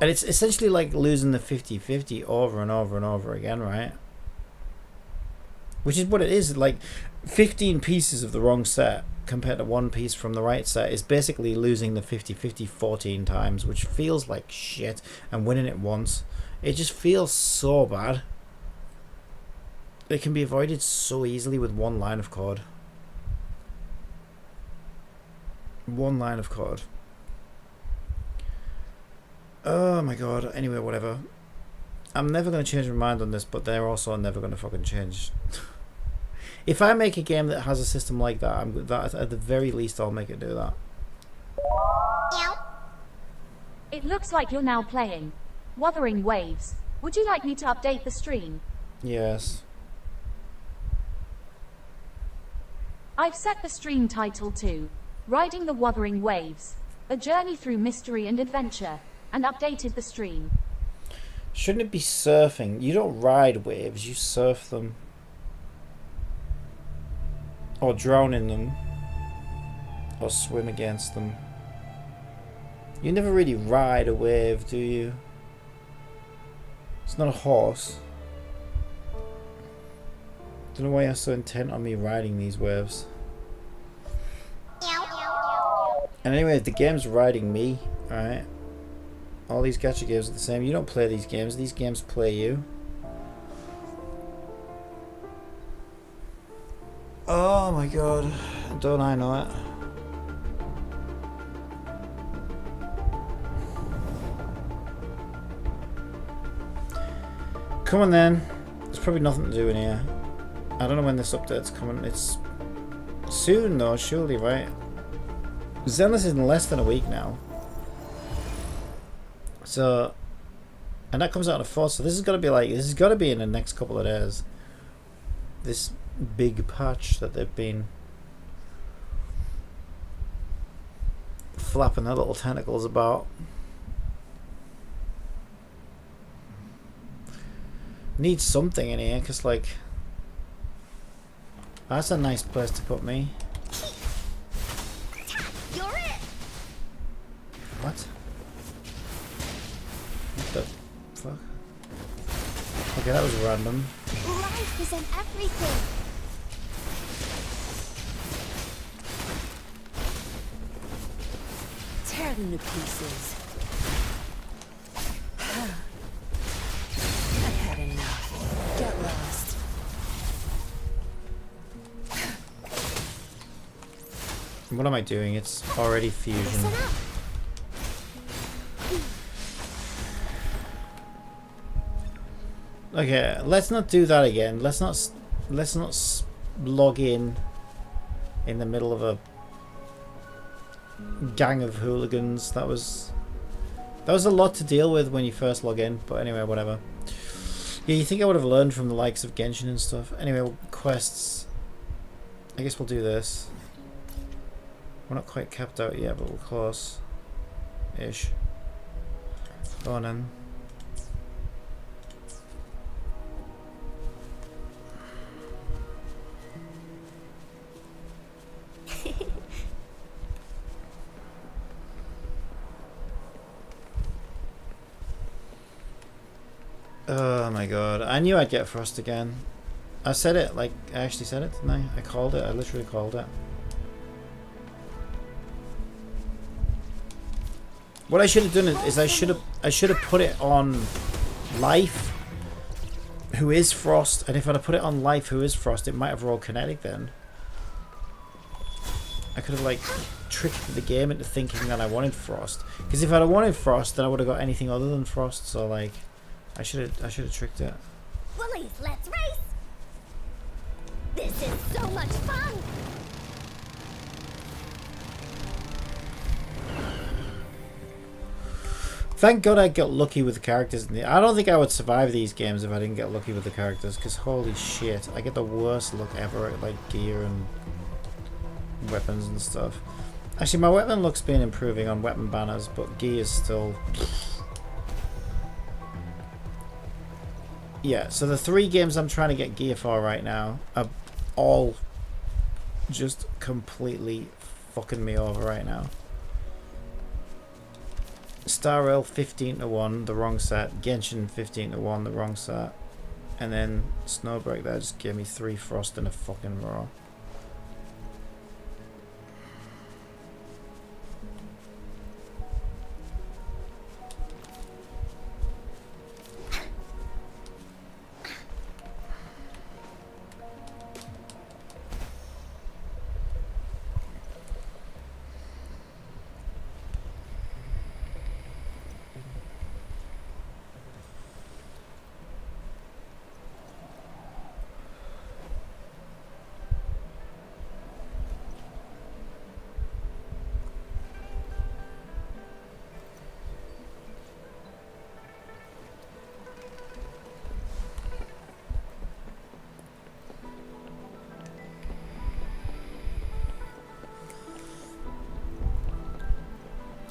And it's essentially like losing the 50-50 over and over and over again, right? Which is what it is. Like, 15 pieces of the wrong set compared to 1 piece from the right set is basically losing the 50-50 14 times, which feels like shit, and winning it once. It just feels so bad. It can be avoided so easily with 1 line of code. 1 line of code. Oh my God. Anyway, whatever. I'm never going to change my mind on this, but they're also never going to fucking change. If I make a game that has a system like that, at the very least I'll make it do that. It looks like you're now playing Wuthering Waves. Would you like me to update the stream? Yes. I've set the stream title to Riding the Wuthering Waves, a journey through mystery and adventure, and updated the stream. Shouldn't it be surfing? You don't ride waves, you surf them. Or drown in them. Or swim against them. You never really ride a wave, do you? It's not a horse. Don't know why you're so intent on me riding these waves. And anyway, the game's riding me, alright? All these gacha games are the same. You don't play these games play you. Oh my God, don't I know it? Come on then. There's probably nothing to do in here. I don't know when this update's coming. It's soon though, surely, right? Zenless is in less than a week now. So, and that comes out on the 4th, so this has got to be in the next couple of days. This big patch that they've been flapping their little tentacles about. Need something in here, because, like, that's a nice place to put me. What? What the fuck? Okay, that was random. Life is in everything. Tear them to pieces. I've had enough. Get lost. What am I doing? It's already fusion. Listen up. Okay, let's not do that again. Let's not log in the middle of a gang of hooligans. That was a lot to deal with when you first log in, but anyway, whatever. Yeah, you think I would have learned from the likes of Genshin and stuff. Anyway, quests. I guess we'll do this. We're not quite capped out yet, but we're close. Ish. Go on then. Oh my god, I knew I'd get Frost again. I said it, like, I actually said it, didn't I? I called it, I literally called it. What I should have done is I should have put it on Life, who is Frost, and if I'd have put it on Life, who is Frost, it might have rolled kinetic then. I could have, like, tricked the game into thinking that I wanted Frost. Because if I'd have wanted Frost, then I would have got anything other than Frost, so, like, I should have tricked it. Woolies, let's race. This is so much fun. Thank God I got lucky with the characters. I don't think I would survive these games if I didn't get lucky with the characters, because holy shit, I get the worst luck ever at, like, gear and weapons and stuff. Actually, my weapon luck's been improving on weapon banners, but gear is still... Yeah, so the 3 games I'm trying to get gear for right now are all just completely fucking me over right now. Star Rail 15-1, the wrong set. Genshin 15-1, the wrong set. And then Snowbreak there just gave me 3 Frost in a fucking row.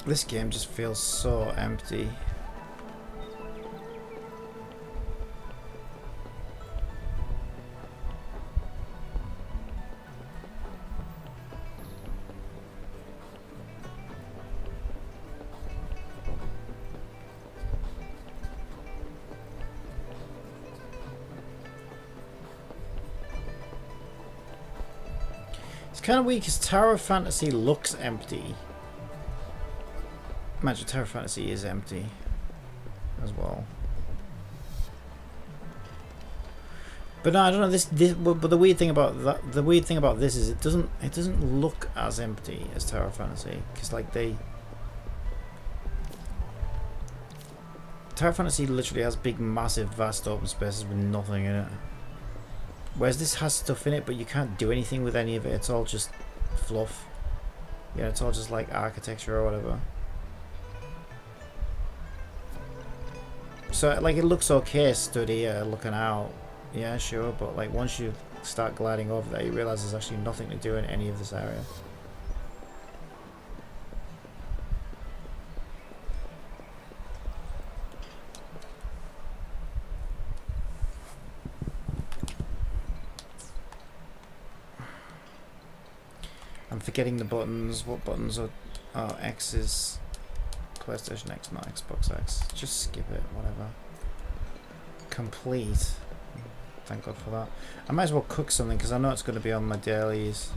This game just feels so empty. It's kind of weak because Tower of Fantasy looks empty. Imagine Tower of Fantasy is empty as well. But no, I don't know. This but the weird thing about this is it doesn't look as empty as Tower of Fantasy, because like Tower of Fantasy literally has big, massive, vast open spaces with nothing in it. Whereas this has stuff in it, but you can't do anything with any of it. It's all just fluff. Yeah, it's all just like architecture or whatever. So like it looks okay stood here looking out, yeah sure, but like once you start gliding over there you realise there's actually nothing to do in any of this area. I'm forgetting the buttons. What buttons are... Oh, X is PlayStation X, not Xbox X. Just skip it, whatever. complete. Thank God for that. I might as well cook something because I know it's going to be on my dailies.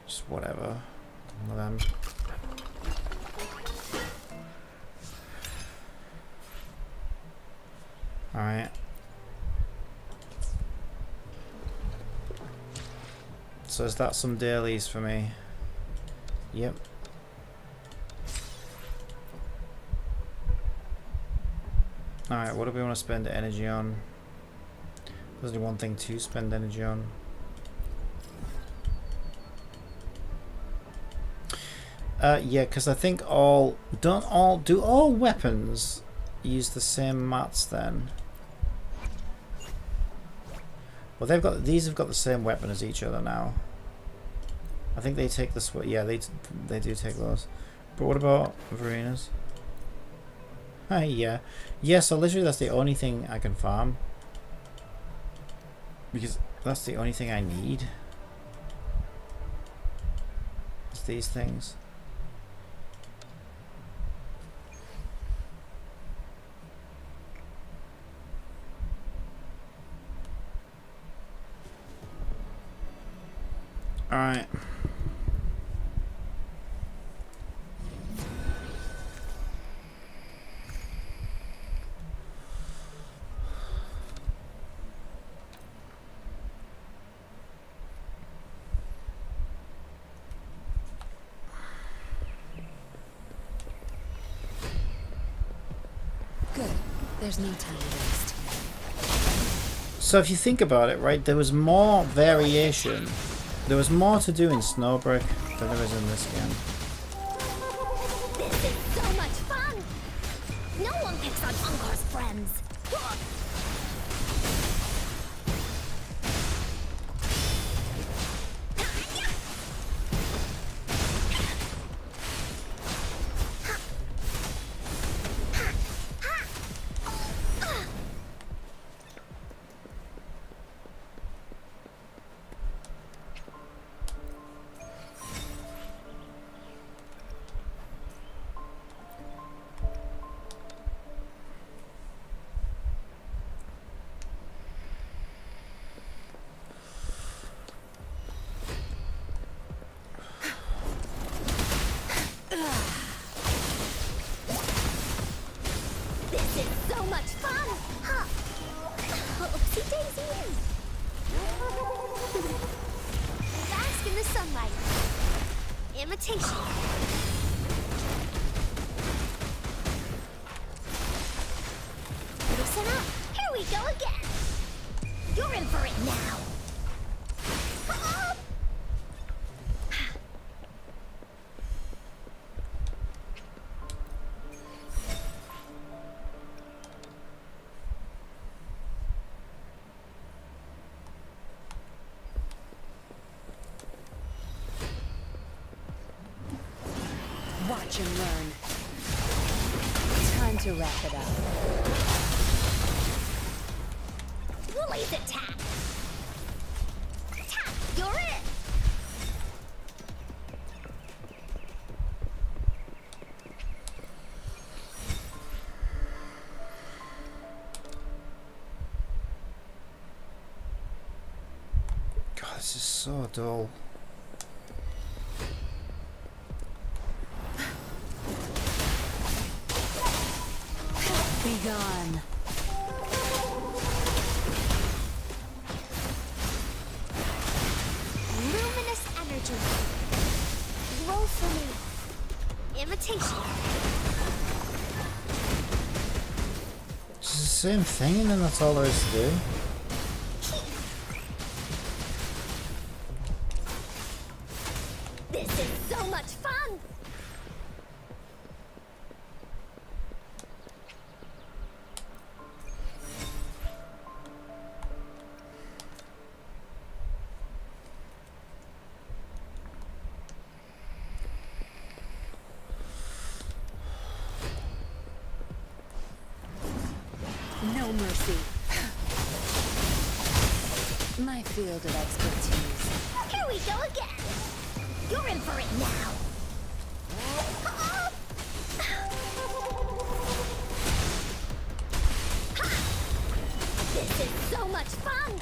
Just whatever. One of them. Alright. So is that some dailies for me? Yep. Alright, what do we want to spend energy on? There's only one thing to spend energy on. Yeah, because I think do all weapons use the same mats then? Well, these have got the same weapon as each other now. I think they take this. Yeah, they do take those. But what about Verena's? Yeah. So literally that's the only thing I can farm. Because that's the only thing I need. It's these things. Alright. Good. There's no time to waste. So if you think about it, right, there was more variation. There was more to do in Snowbrick than there is in this game. This is so much fun! No one picks on Ungar's friends. This is so much fun! Huh. Oopsie daisy! Bask in the sunlight. Imitation. Listen up. Here we go again. You're in for it now. Watch and learn. Time to wrap it up. Blaze attack. Attack. You're it. God, this is so dull. Be gone. Luminous energy. Roll for me. Imitation. It's the same thing and then that's all there is to do. This is so much fun! No mercy. My field of expertise. Here we go again! You're in for it now! so much fun!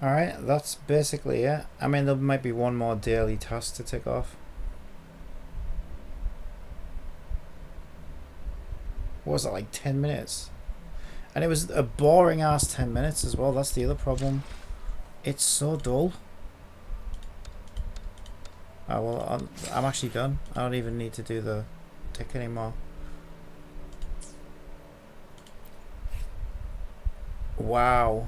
Alright, that's basically it. I mean, there might be one more daily task to tick off. What was it, like 10 minutes? And it was a boring ass 10 minutes as well. That's the other problem. It's so dull. Oh well, I'm actually done. I don't even need to do the tick anymore. Wow.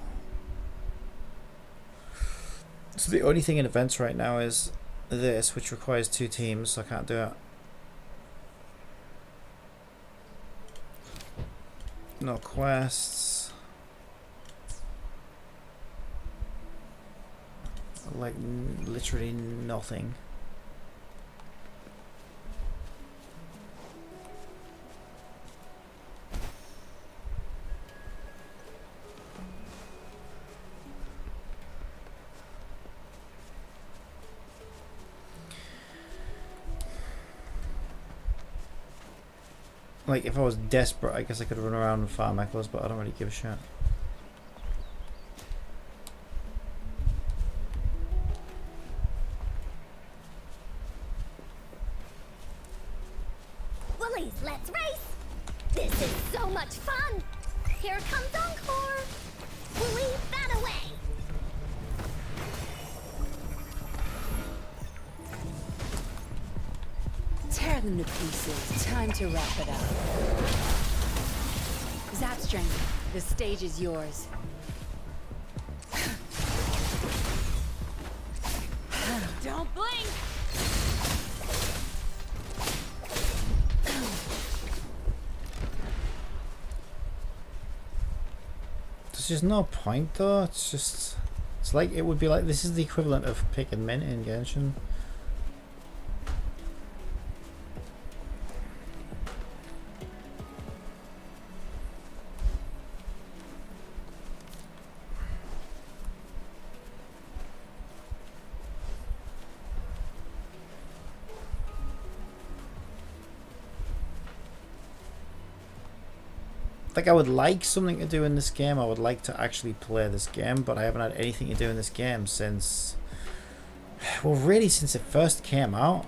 So the only thing in events right now is this, which requires 2 teams, so I can't do it. No quests. Like literally nothing. Like, if I was desperate, I guess I could run around and farm echoes, but I don't really give a shit. Woolies, let's race! This is so much fun! Here comes Encore! We'll leave that away! Tear them to pieces. Time to wrap it up. Zapstring, the stage is yours. Don't blink! There's just no point though. It's just, it's like, it would be like, this is the equivalent of pick and mint in Genshin. Like, I would like something to do in this game. I would like to actually play this game, but I haven't had anything to do in this game since, well, really since it first came out.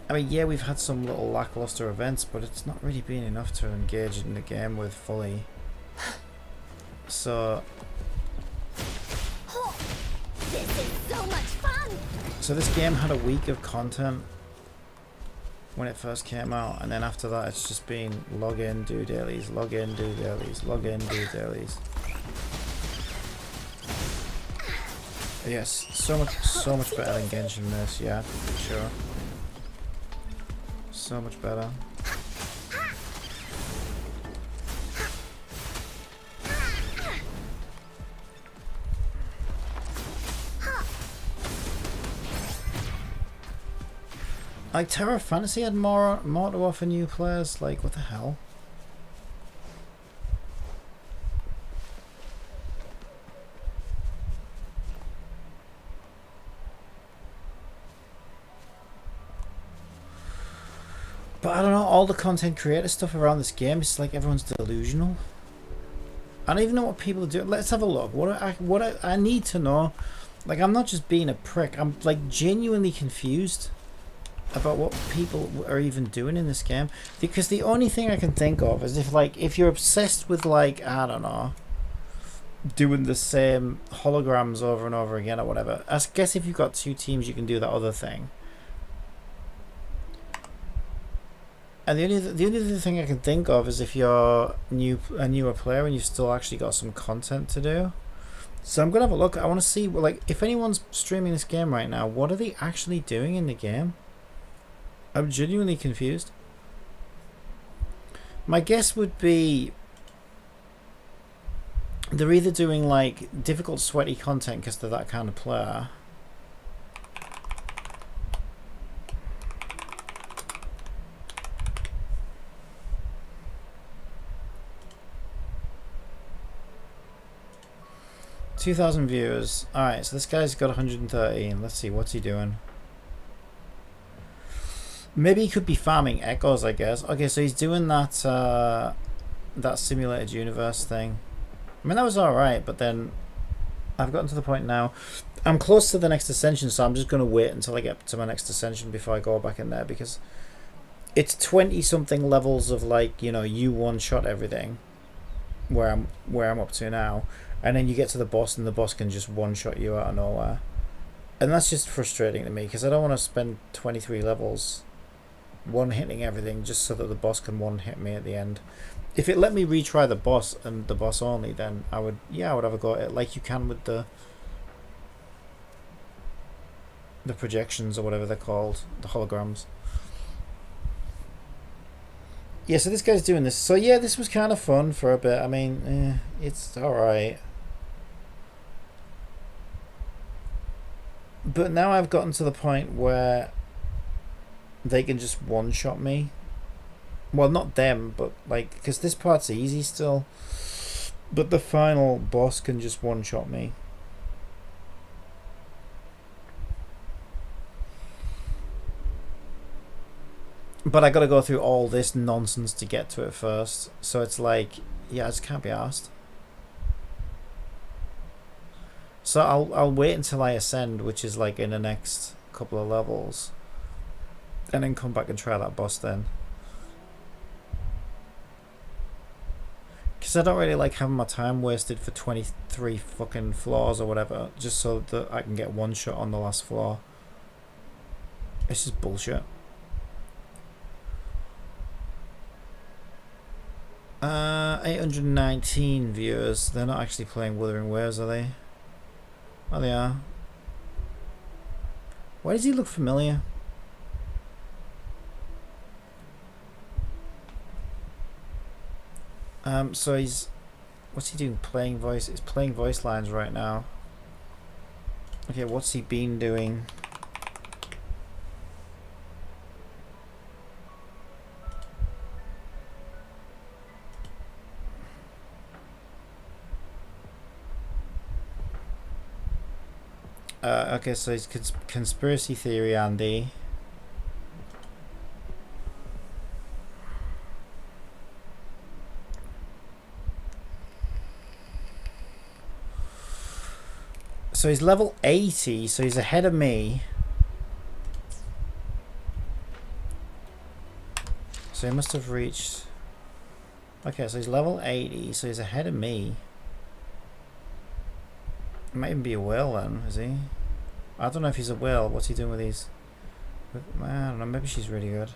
I mean, yeah, we've had some little lackluster events, but it's not really been enough to engage in the game with fully. So, This is so much fun! so this game had a week of content when it first came out, and then after that it's just been log in, do dailies, log in, do dailies, log in, do dailies. Yes, so much better than Genshin this, yeah, for sure. So much better. Like, Terra Fantasy had more to offer new players. Like, what the hell? But I don't know, all the content creator stuff around this game, it's like everyone's delusional. I don't even know what people do. Let's have a look. What I need to know. Like, I'm not just being a prick. I'm like genuinely confused about what people are even doing in this game, because the only thing I can think of is if you're obsessed with, like, I don't know, doing the same holograms over and over again or whatever. I guess if you've got 2 teams you can do that other thing. And the only other thing I can think of is if you're a newer player and you've still actually got some content to do. So I'm gonna have a look. I want to see, like, if anyone's streaming this game right now, what are they actually doing in the game? I'm genuinely confused. My guess would be they're either doing, like, difficult, sweaty content because they're that kind of player, 2,000 viewers. Alright, so this guy's got 113. Let's see, what's he doing? Maybe he could be farming echoes, I guess. Okay, so he's doing that that simulated universe thing. I mean, that was alright, but then I've gotten to the point now. I'm close to the next ascension, so I'm just going to wait until I get to my next ascension before I go back in there, because it's 20-something levels of, like, you know, you one-shot everything where I'm up to now, and then you get to the boss and the boss can just one-shot you out of nowhere. And that's just frustrating to me, because I don't want to spend 23 levels one-hitting everything just so that the boss can one-hit me at the end. If it let me retry the boss and the boss only, then I would have a go at it, like you can with the projections or whatever they're called, the holograms. Yeah, so this guy's doing this. So yeah, this was kind of fun for a bit. I mean, it's alright. But now I've gotten to the point where they can just one-shot me. Well, not them, but like, because this part's easy still. But the final boss can just one-shot me. But I gotta go through all this nonsense to get to it first. So it's like, yeah, I just can't be arsed. So I'll wait until I ascend, which is like in the next couple of levels. And then come back and try that boss then. Because I don't really like having my time wasted for 23 fucking floors or whatever, just so that I can get one shot on the last floor. It's just bullshit. 819 viewers. They're not actually playing Wuthering Waves, are they? Oh, they are. Why does he look familiar? So he's... What's he doing? Playing voice... He's playing voice lines right now. Okay, what's he been doing? Okay, so he's conspiracy theory Andy. So he's level 80, so he's ahead of me. So he must have reached... Okay, so he's level 80, so he's ahead of me. He might even be a whale then, is he? I don't know if he's a whale. What's he doing with these? I don't know, maybe she's really good.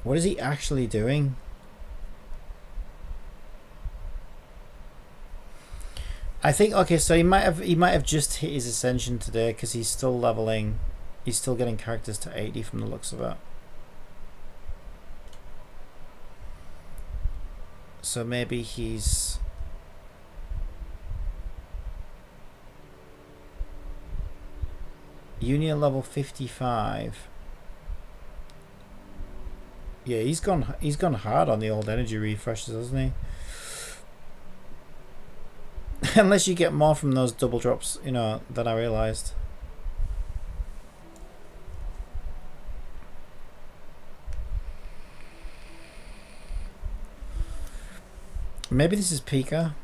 What is he actually doing? I think, okay, so he might have just hit his ascension today because he's still leveling. He's still getting characters to 80 from the looks of it. So maybe he's... Union level 55. Yeah, he's gone hard on the old energy refreshes, hasn't he? Unless you get more from those double drops, you know, than I realized. Maybe this is Pika.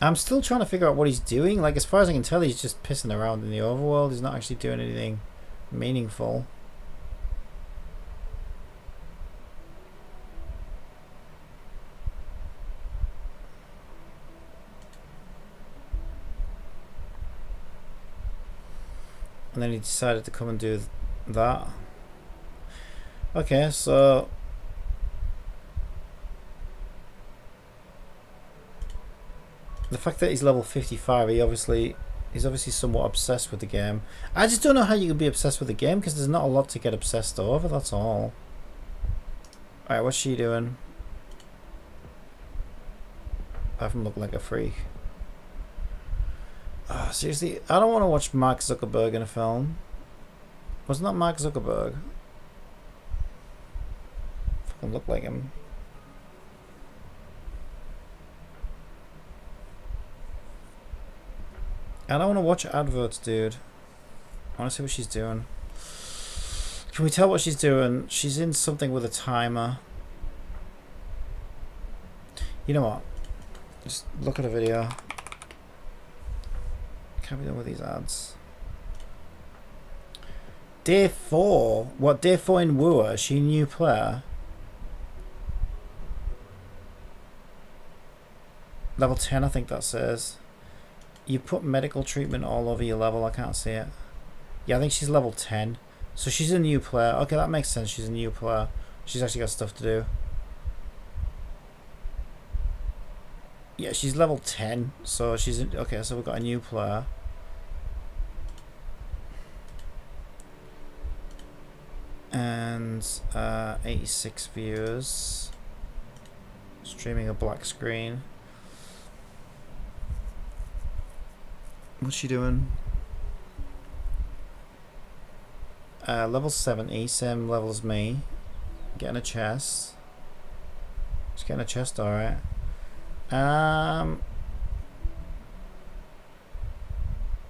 I'm still trying to figure out what he's doing. Like, as far as I can tell, he's just pissing around in the overworld. He's not actually doing anything meaningful. And then he decided to come and do that. Okay, so... The fact that he's level 55, he's obviously somewhat obsessed with the game. I just don't know how you can be obsessed with the game, because there's not a lot to get obsessed over, that's all. Alright, what's she doing? Have him look like a freak. Oh, seriously, I don't want to watch Mark Zuckerberg in a film. Wasn't that Mark Zuckerberg? Fucking look like him. I don't want to watch adverts, dude. I want to see what she's doing. Can we tell what she's doing? She's in something with a timer. You know what? Just look at a video. Can't be done with these ads. Day 4? What, day 4 in Wooer? Is she a new player? Level 10, I think that says. You put medical treatment all over your level. I can't see it. Yeah, I think she's level 10. So she's a new player. Okay, that makes sense. She's a new player. She's actually got stuff to do. Yeah, she's level 10. So she's in, okay, so we've got a new player. And 86 viewers. Streaming a black screen. What's she doing? Level 70, same level as me. Getting a chest. Just getting a chest, alright.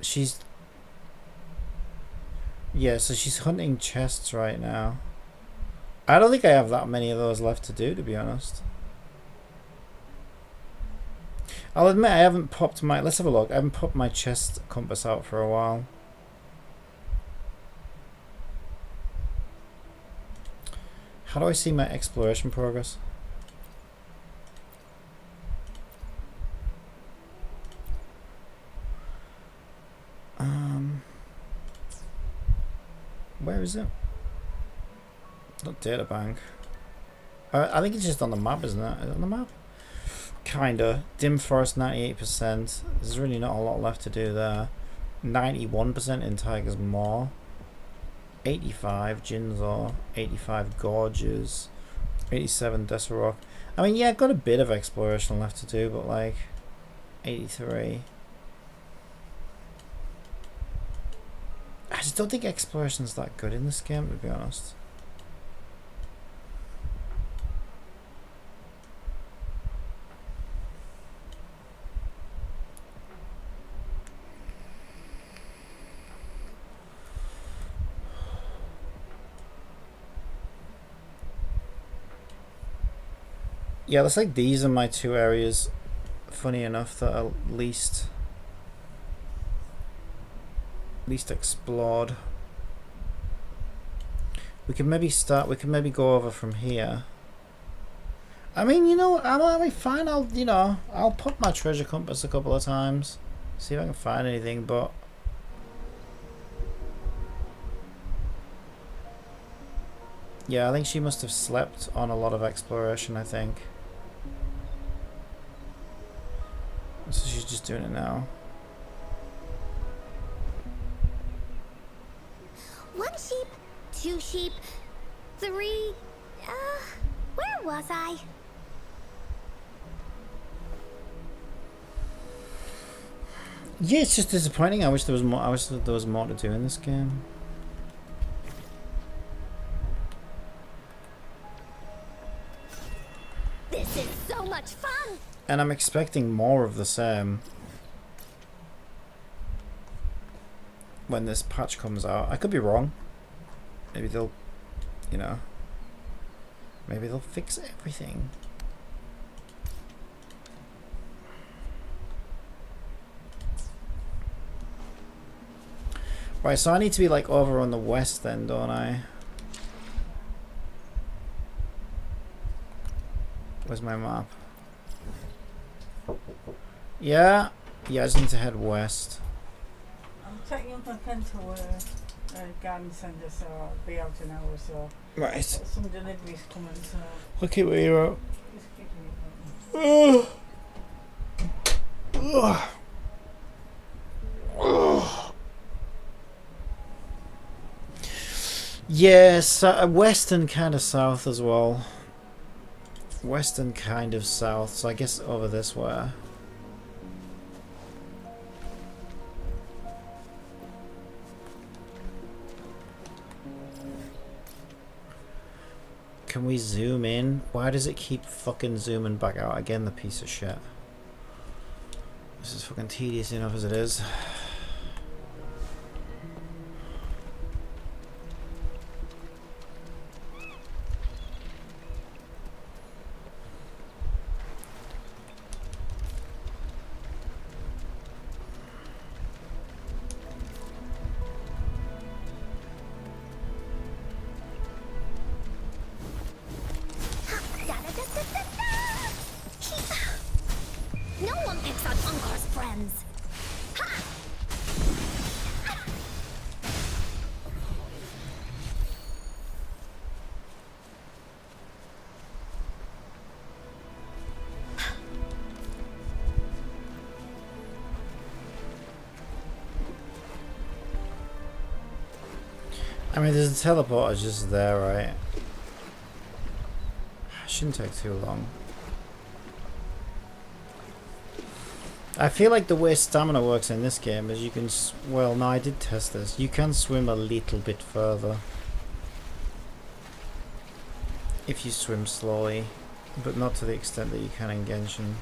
She's... Yeah, so she's hunting chests right now. I don't think I have that many of those left to do, to be honest. I'll admit I haven't popped my... Let's have a look. I haven't popped my chest compass out for a while. How do I see my exploration progress? Where is it? Not data bank. I think it's just on the map, isn't it? Is it on the map? Kinda. Dim Forest 98%. There's really not a lot left to do there. 91% in Tiger's Maw. 85 Jinzor. 85 Gorges. 87 Deserok. I mean, yeah, I've got a bit of exploration left to do, but like 83. I just don't think exploration's that good in this game, to be honest. Yeah, looks like these are my two areas, funny enough, that are least explored. We can maybe start, we can maybe go over from here. I mean, you know, I'll be fine. I'll pop my treasure compass a couple of times, see if I can find anything, but yeah, I think she must have slept on a lot of exploration, I think. So she's just doing it now. One sheep, two sheep, three... where was I? Yeah, it's just disappointing. I wish there was more. I wish that there was more to do in this game. This is so much fun! And I'm expecting more of the same when this patch comes out. I could be wrong. Maybe they'll, you know, maybe they'll fix everything. Right, so I need to be like over on the west then, don't I? Where's my map? Yeah, I just need to head west. I'm taking up a pen to garden centre, so I'll be out an hour or so. Right. Some deliveries coming, so Okay, where you're at. just keep me Yes, west and kind of south as well. West and kind of south, so I guess over this way. Can we zoom in? Why does it keep fucking zooming back out again, the piece of shit? This is fucking tedious enough as it is. No one picks on Uncor's friends. Ha! I mean, there's a teleporter just there, right? Shouldn't take too long. I feel like the way stamina works in this game is you can... Well, no, I did test this. You can swim a little bit further. If you swim slowly. But not to the extent that you can in Genshin.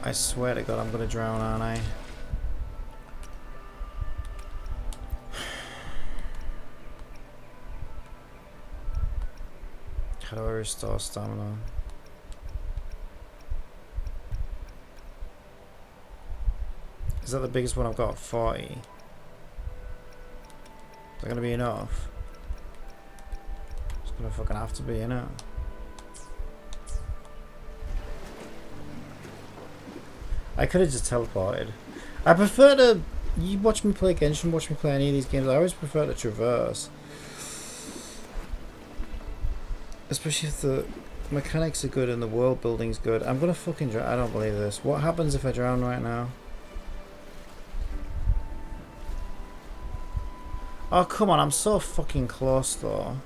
I swear to God, I'm gonna drown, aren't I? How do I restore stamina? Is that the biggest one I've got? 40. Is that gonna be enough? It's gonna fucking have to be, innit? I could have just teleported. I prefer to... You watch me play Genshin, watch me play any of these games. I always prefer to traverse. Especially if the mechanics are good and the world building's good. I'm gonna fucking drown. I don't believe this. What happens if I drown right now? Oh, come on. I'm so fucking close, though.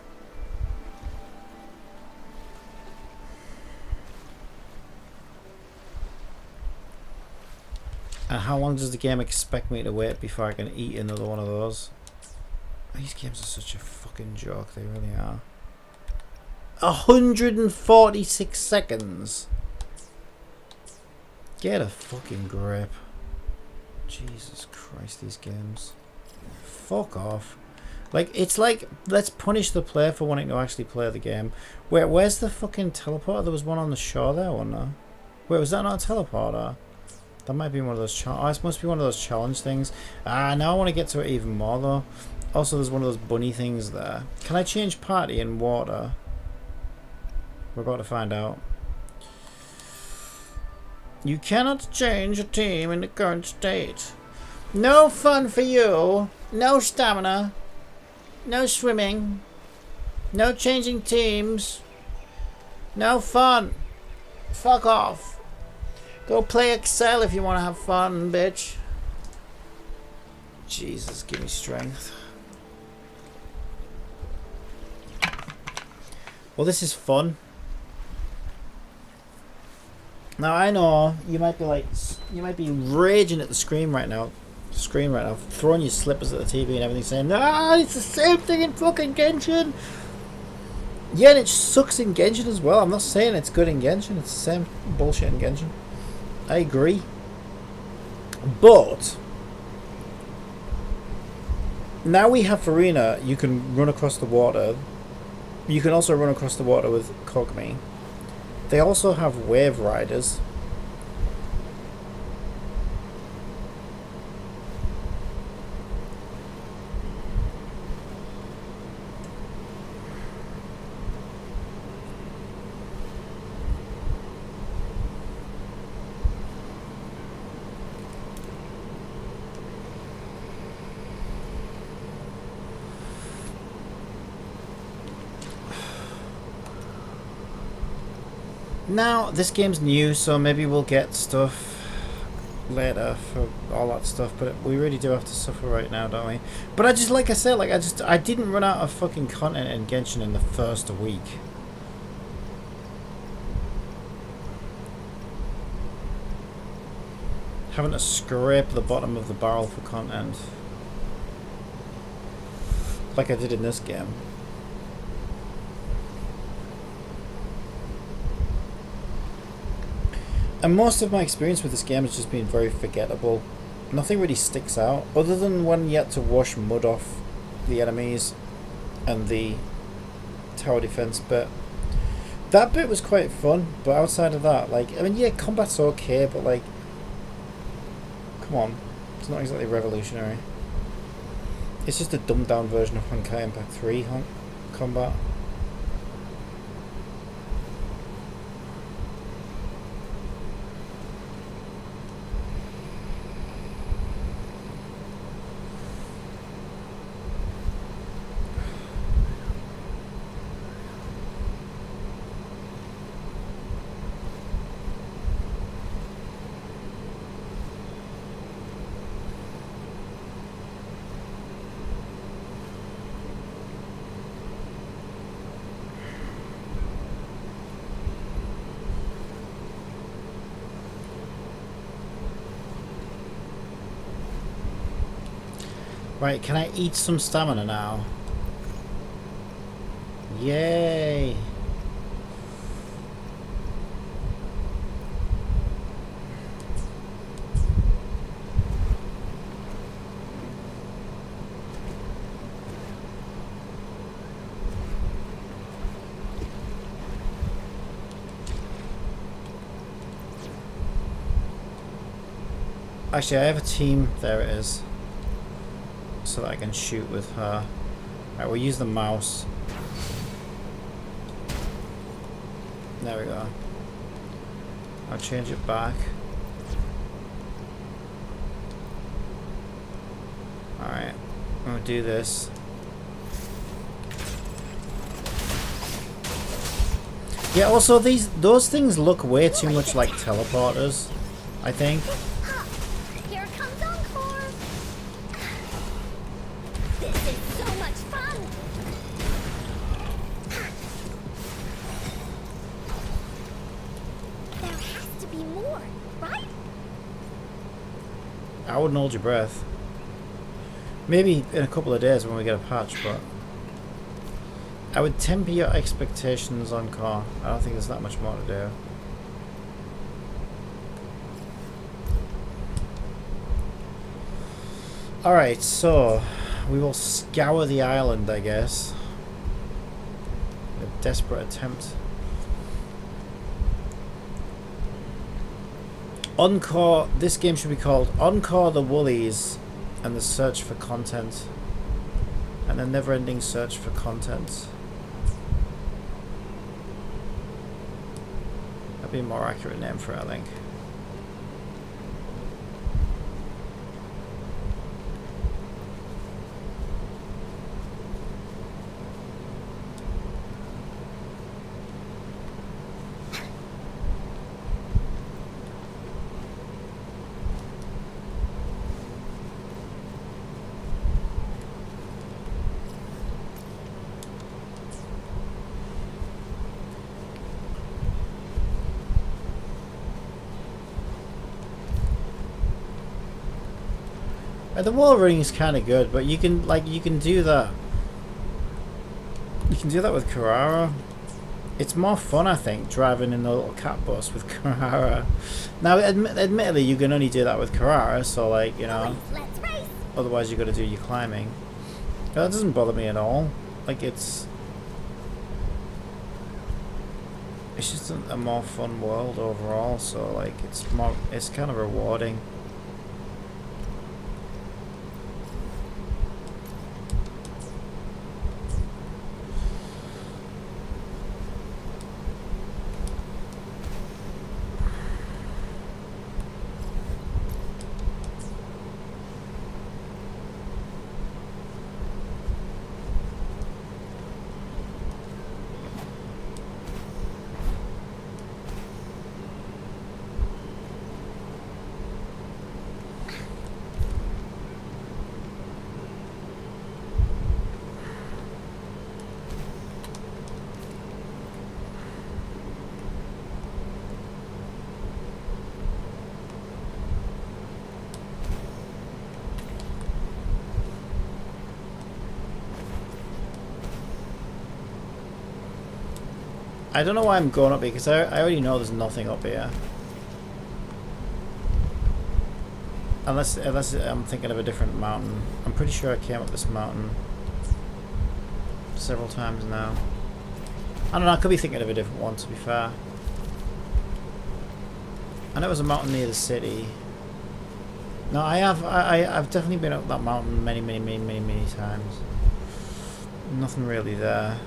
And how long does the game expect me to wait before I can eat another one of those? These games are such a fucking joke, they really are. 146 seconds! Get a fucking grip. Jesus Christ, these games. Fuck off. Like, it's like, let's punish the player for wanting to actually play the game. Wait, where's the fucking teleporter? There was one on the shore there, wasn't there? Wait, was that not a teleporter? That might be one of those it must be one of those challenge things. Ah, now I want to get to it even more though. Also, there's one of those bunny things there. Can I change party in water? We're about to find out. You cannot change a team in the current state. No fun for you. No stamina. No swimming. No changing teams. No fun. Fuck off. Go play Excel if you want to have fun, bitch. Jesus, give me strength. Well, this is fun. Now, I know you might be like, you might be raging at the screen right now, throwing your slippers at the TV and everything, saying, "Ah, it's the same thing in fucking Genshin." Yeah, and it sucks in Genshin as well. I'm not saying it's good in Genshin. It's the same bullshit in Genshin. I agree. But now we have Farina, you can run across the water. You can also run across the water with Copium. They also have wave riders. now this game's new, so maybe we'll get stuff later for all that stuff, but we really do have to suffer right now, don't we? But I just, like I said, like I didn't run out of fucking content in Genshin in the first week. Having to scrape the bottom of the barrel for content like I did in this game. And most of my experience with this game has just been very forgettable. Nothing really sticks out, other than when you had to wash mud off the enemies and the tower defense bit. That bit was quite fun, but outside of that, like, I mean, yeah, combat's okay, but like, come on, it's not exactly revolutionary. It's just a dumbed down version of Genshin Impact 3 combat. Right, can I eat some stamina now? Yay! Actually, I have a team. There it is. So that I can shoot with her. Alright, we'll use the mouse. There we go. I'll change it back. Alright, I'm gonna do this. Yeah, also those things look way too much like teleporters, I think. Here comes Encore. This is so much fun. There has to be more, right? I wouldn't hold your breath. Maybe in a couple of days when we get a patch, but I would temper your expectations on car. I don't think there's that much more to do. Alright, so we will scour the island, I guess. A desperate attempt. Encore, this game should be called Encore the Woolies and the Search for Content. And the never-ending search for content. That'd be a more accurate name for it, I think. The wall running is kind of good, but you can do that. You can do that with Carrara. It's more fun, I think, driving in the little cat bus with Carrara. Now, admittedly, you can only do that with Carrara, so like, you know, Let's race. otherwise you got to do your climbing. That doesn't bother me at all. Like it's just a more fun world overall. So like, it's kind of rewarding. I don't know why I'm going up here, because I already know there's nothing up here. Unless I'm thinking of a different mountain. I'm pretty sure I came up this mountain several times now. I don't know, I could be thinking of a different one, to be fair. I know it was a mountain near the city. No, I've definitely been up that mountain many times. Nothing really there.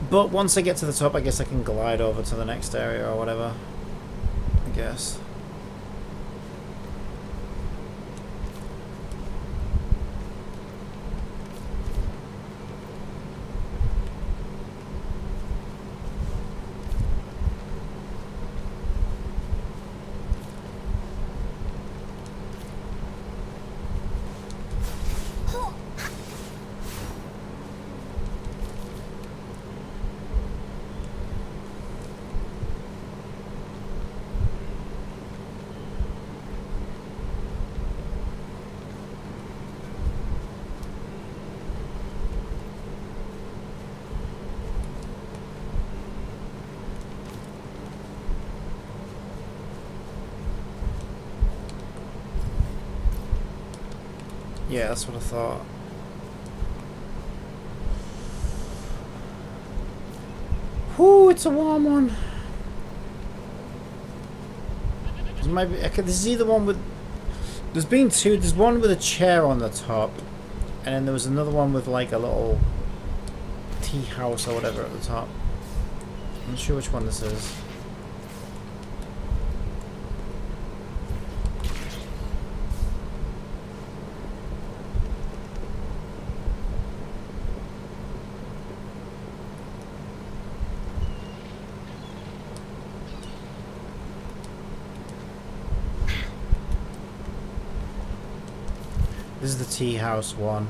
But once I get to the top, I guess I can glide over to the next area or whatever. I guess. Yeah, that's what I thought. Whoo, it's a warm one. Okay, this is either one with... There's been two. There's one with a chair on the top. And then there was another one with like a little tea house or whatever at the top. I'm not sure which one this is. This is the tea house one.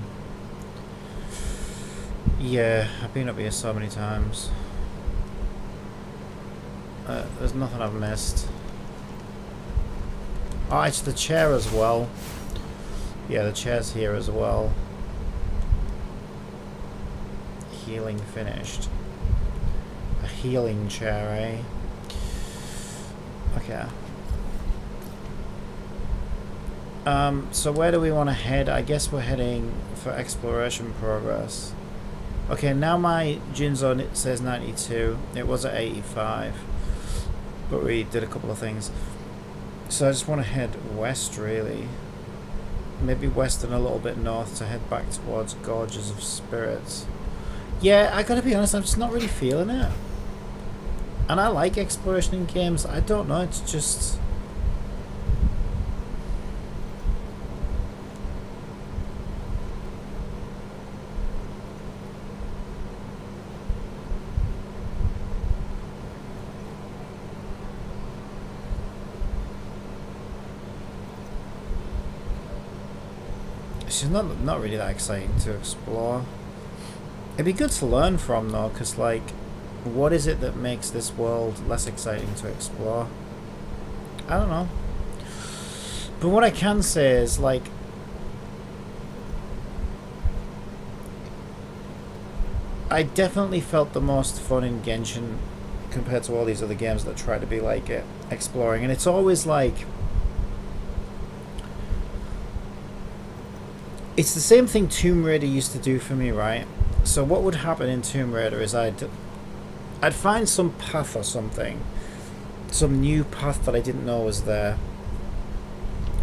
Yeah, I've been up here so many times. There's nothing I've missed. Oh, it's the chair as well. Yeah, the chair's here as well. Healing finished. A healing chair, eh? Okay. So where do we want to head? I guess we're heading for exploration progress. Okay, now my Jin zone, it says 92. It was at 85. But we did a couple of things. So I just want to head west, really. Maybe west and a little bit north to head back towards Gorges of Spirits. Yeah, I gotta be honest, I'm just not really feeling it. And I like exploration in games. I don't know, it's just... It's not really that exciting to explore. It'd be good to learn from though, because like, what is it that makes this world less exciting to explore? I don't know. But what I can say is like, I definitely felt the most fun in Genshin compared to all these other games that try to be like it, exploring, and it's always like, it's the same thing Tomb Raider used to do for me, right? So what would happen in Tomb Raider is I'd find some path or something, some new path that I didn't know was there.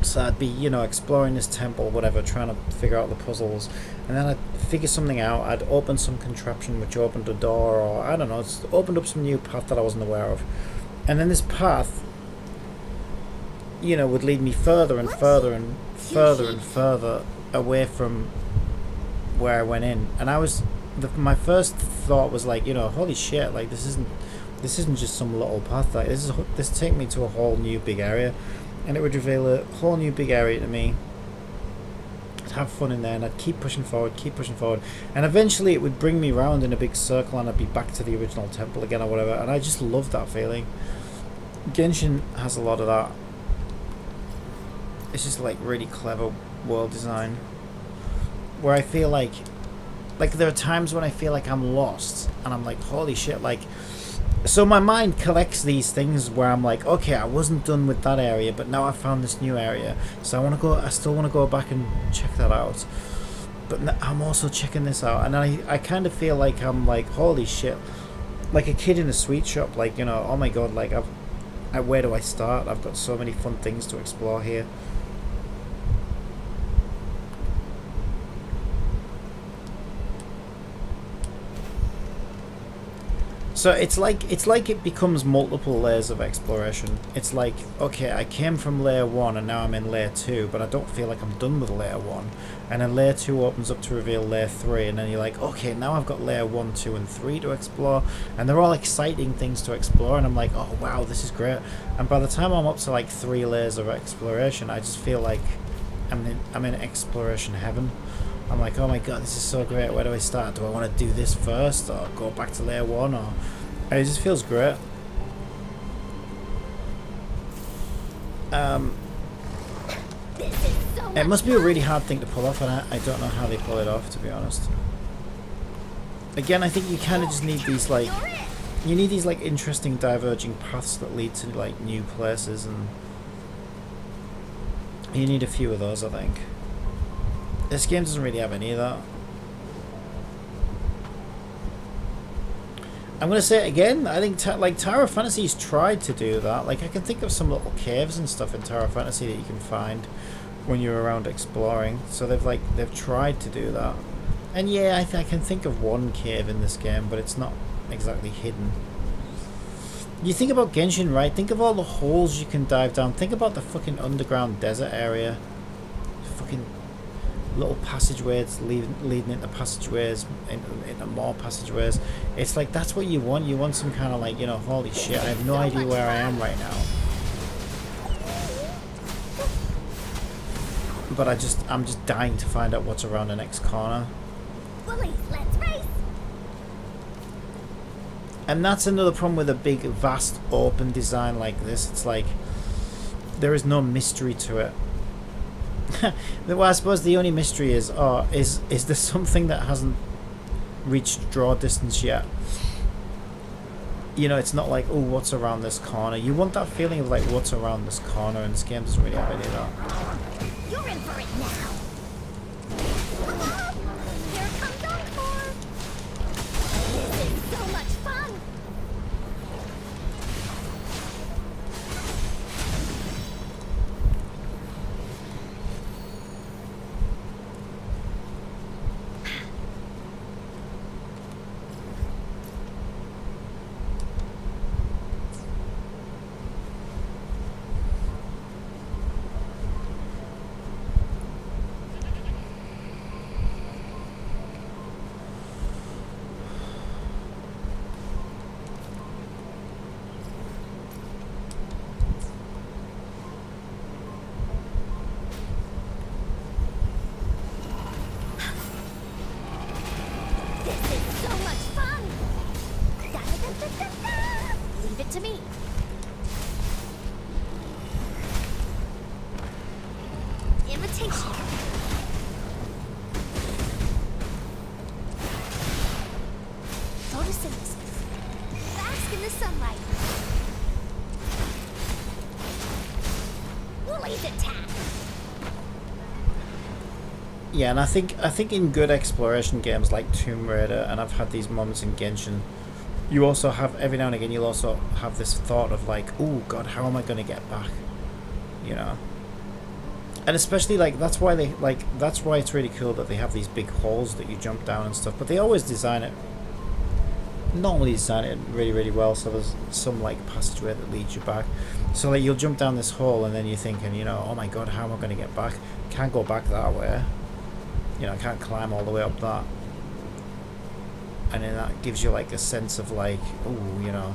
So I'd be, you know, exploring this temple, whatever, trying to figure out the puzzles, and then I'd figure something out. I'd open some contraption which opened a door, or I don't know, it's opened up some new path that I wasn't aware of. And then this path, you know, would lead me further and further and further and further away from where I went in. And I was my first thought was like, you know, holy shit, like this isn't just some little path, like this take me to a whole new big area, and it would reveal a whole new big area to me. I'd have fun in there, and I'd keep pushing forward, and eventually it would bring me round in a big circle, and I'd be back to the original temple again or whatever. And I just loved that feeling. Genshin has a lot of that. It's just like really clever world design. Where I feel like there are times when I feel like I'm lost and I'm like, holy shit, like, so my mind collects these things where I'm like, okay, I wasn't done with that area, but now I found this new area, so I still want to go back and check that out, but I'm also checking this out, and I kind of feel like I'm like, holy shit, like a kid in a sweet shop, like, you know, oh my god, like where do I start? I've got so many fun things to explore here. So it's like it becomes multiple layers of exploration. It's like, okay, I came from layer 1 and now I'm in layer 2, but I don't feel like I'm done with layer 1. And then layer 2 opens up to reveal layer 3, and then you're like, okay, now I've got layer 1, 2, and 3 to explore, and they're all exciting things to explore, and I'm like, oh wow, this is great. And by the time I'm up to like 3 layers of exploration, I just feel like I'm in exploration heaven. I'm like, oh my god, this is so great, where do I start? Do I want to do this first, or go back to layer 1, or... And it just feels great. This is so It must much be a really hard thing to pull off, and I don't know how they pull it off, to be honest. Again, I think you kind of just need these, like... You need these, like, interesting diverging paths that lead to, like, new places, and... You need a few of those, I think. This game doesn't really have any of that. I'm going to say it again, I think like Tower of Fantasy's tried to do that. Like, I can think of some little caves and stuff in Tower of Fantasy that you can find when you're around exploring. So they've tried to do that. And yeah, I can think of one cave in this game, but it's not exactly hidden. You think about Genshin, right? Think of all the holes you can dive down. Think about the fucking underground desert area. Fucking little passageways leading into passageways, into more passageways. It's like, that's what you want. You want some kind of like, you know, holy shit, I have no idea where I am right now. But I'm just dying to find out what's around the next corner. Bullies, let's race. And that's another problem with a big, vast, open design like this. It's like, there is no mystery to it. Well, I suppose the only mystery is, is there something that hasn't reached draw distance yet? You know, it's not like, oh, what's around this corner? You want that feeling of like, what's around this corner, and this game doesn't really have any of that. You're in for it now. Here comes Encore. This is so much fun. Leave it to me. Imitation. Photosynthesis. Bask in the sunlight. Woolly's attack. Yeah, and I think in good exploration games like Tomb Raider, and I've had these moments in Genshin, you also have, every now and again, you'll also have this thought of like, oh god, how am I going to get back? You know? And especially like, that's why it's really cool that they have these big holes that you jump down and stuff, but they always normally design it really, really well, so there's some like passageway that leads you back. So like, you'll jump down this hole and then you're thinking, you know, oh my god, how am I going to get back? Can't go back that way. You know, I can't climb all the way up that. And then that gives you like a sense of like, oh, you know,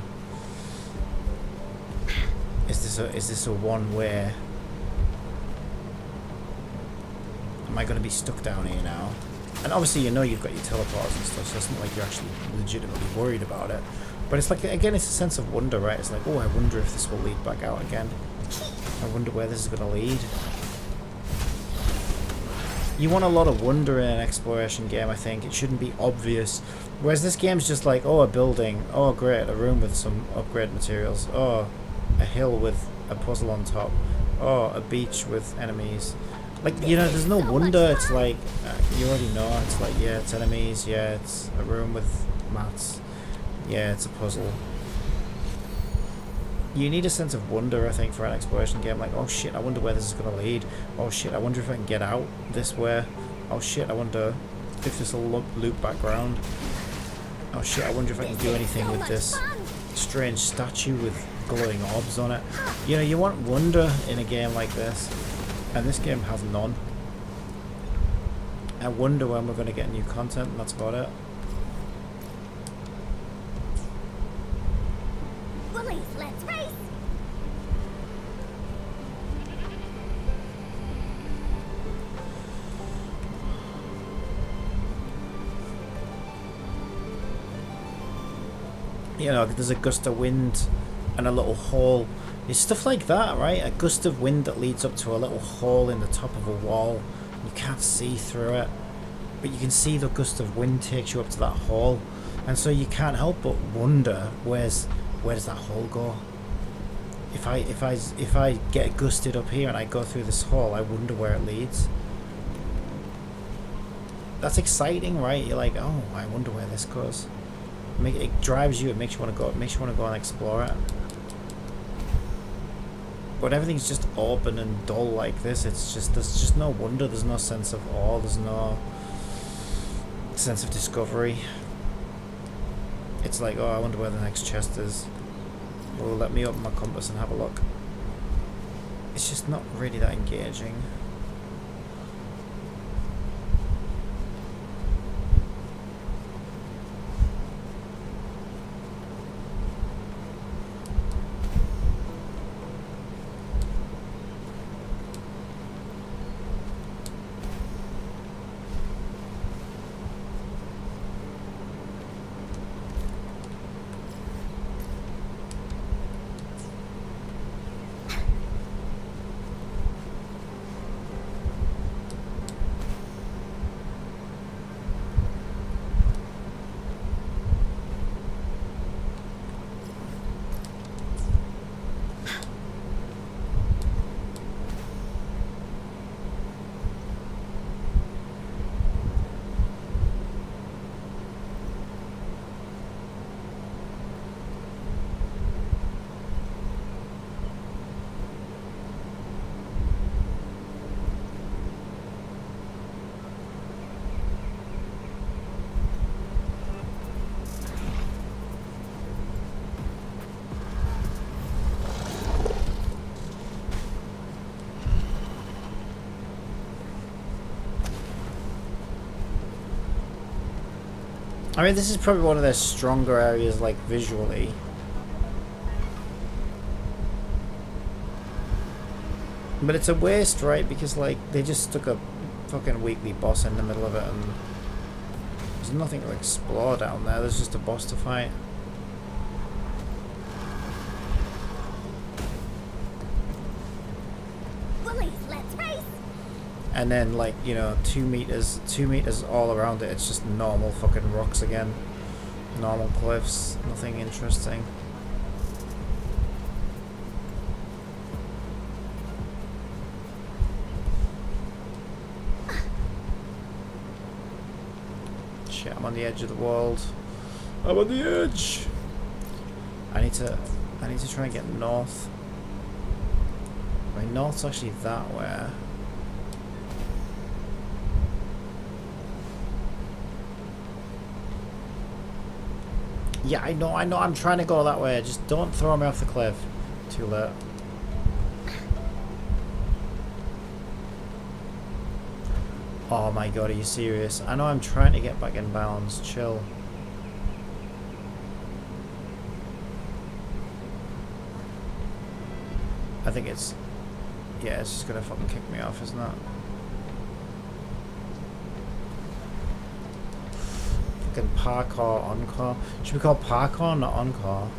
is this a one way? Am I going to be stuck down here now? And obviously, you know, you've got your teleports and stuff, so it's not like you're actually legitimately worried about it. But it's like, again, it's a sense of wonder, right? It's like, oh, I wonder if this will lead back out again. I wonder where this is going to lead. You want a lot of wonder in an exploration game, I think. It shouldn't be obvious. Whereas this game's just like, oh, a building. Oh, great, a room with some upgrade materials. Oh, a hill with a puzzle on top. Oh, a beach with enemies. Like, you know, there's no wonder. It's like, you already know. It's like, yeah, it's enemies. Yeah, it's a room with mats. Yeah, it's a puzzle. You need a sense of wonder, I think, for an exploration game. Like, oh shit, I wonder where this is going to lead. Oh shit, I wonder if I can get out this way. Oh shit, I wonder if this will loop background. Oh shit, I wonder if I can do anything with this strange statue with glowing orbs on it. You know, you want wonder in a game like this. And this game has none. I wonder when we're going to get new content, and that's about it. Bullies, let's race! You know, there's a gust of wind and a little hole. It's stuff like that, right? A gust of wind that leads up to a little hole in the top of a wall. You can't see through it, but you can see the gust of wind takes you up to that hole, and so you can't help but wonder where does that hole go? If I get gusted up here and I go through this hole, I wonder where it leads. That's exciting, right? You're like, oh, I wonder where this goes. It drives you. It makes you want to go. It makes you want to go and explore it. But everything's just open and dull like this. It's just, there's just no wonder. There's no sense of awe. There's no sense of discovery. It's like, oh, I wonder where the next chest is. Well, let me open my compass and have a look. It's just not really that engaging. I mean, this is probably one of their stronger areas, like, visually. But it's a waste, right? Because, like, they just stuck a fucking weekly boss in the middle of it, and there's nothing to explore down there. There's just a boss to fight. Bullies, let's race! And then, like, you know, 2 meters all around it, it's just normal fucking rocks again. Normal cliffs, nothing interesting. Shit, I'm on the edge of the world. I'm on the edge! I need to try and get north. I mean, north's actually that way. Yeah, I know, I'm trying to go that way. Just don't throw me off the cliff. Too late. Oh my god, are you serious? I know I'm trying to get back in bounds. Chill. I think it's... yeah, it's just gonna fucking kick me off, isn't it? Fucking parkour, encore. Should we call parkour, not encore?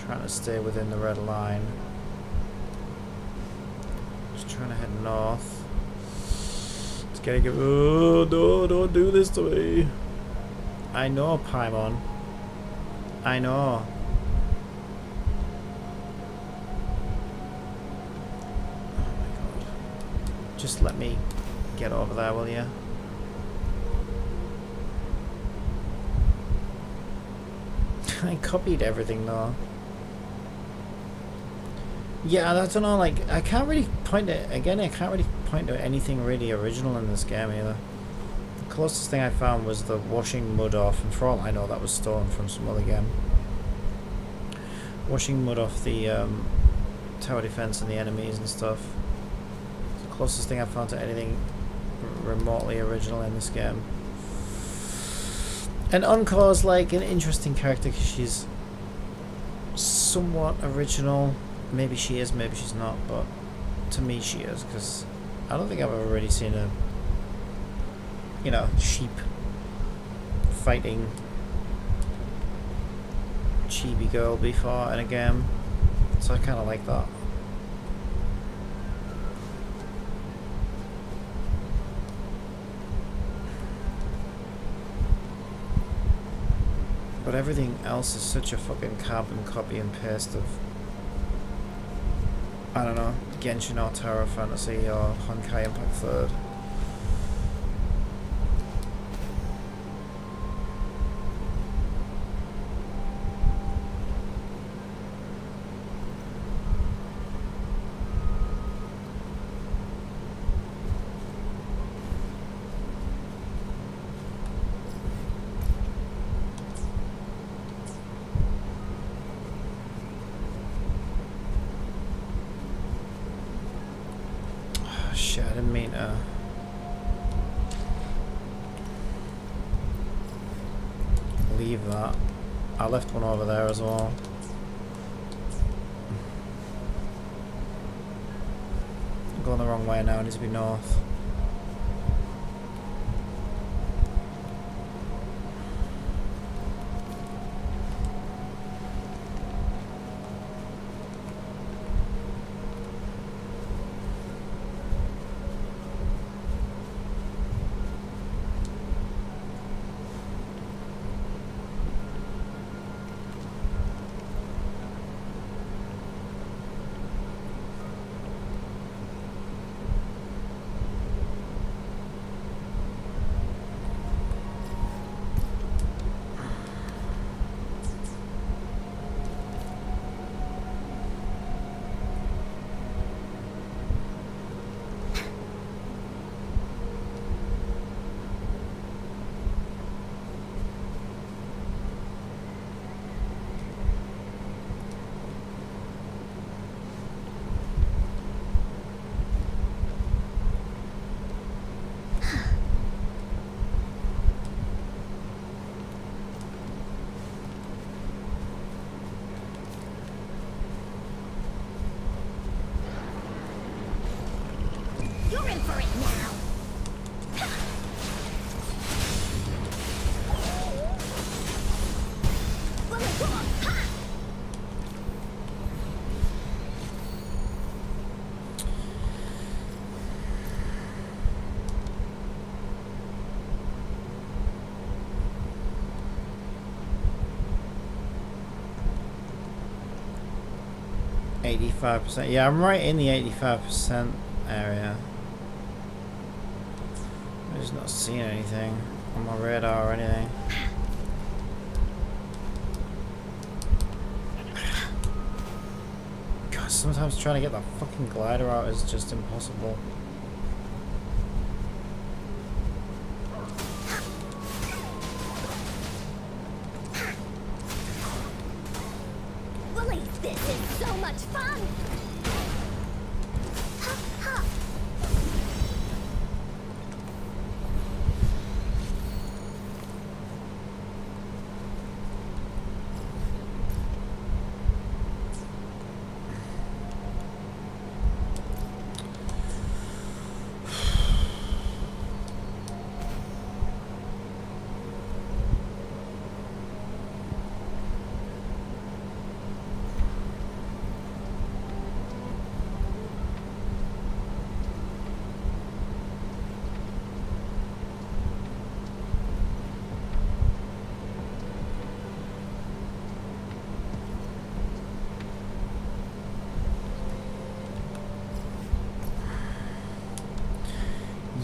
Trying to stay within the red line. Just trying to head north. It's gonna get. Oh no! Don't do this to me. I know, Paimon. I know. Oh my god. Just let me get over there, will you? I copied everything though. Yeah, I don't know, like, I can't really point to, again, I can't really point to anything really original in this game either. The closest thing I found was the washing mud off, and for all I know that was stolen from some other game. Washing mud off the tower defense and the enemies and stuff. It's the closest thing I found to anything remotely original in this game. And Encore's like an interesting character because she's somewhat original. Maybe she is, maybe she's not, but to me she is, because I don't think I've ever really seen a, you know, sheep fighting chibi girl before in a game, so I kind of like that. But everything else is such a fucking carbon copy and paste of, I don't know, Genshin or Terra Fantasy or Honkai Impact 3rd. Shit, I didn't mean to. Leave that. I left one over there as well. I'm going the wrong way now, I need to be north. You're in for it now. Ha! 85%. Yeah, I'm right in the 85% area. I'm just not seeing anything on my radar or anything. God, sometimes trying to get that fucking glider out is just impossible. Willie, this is so much fun! Ha, ha.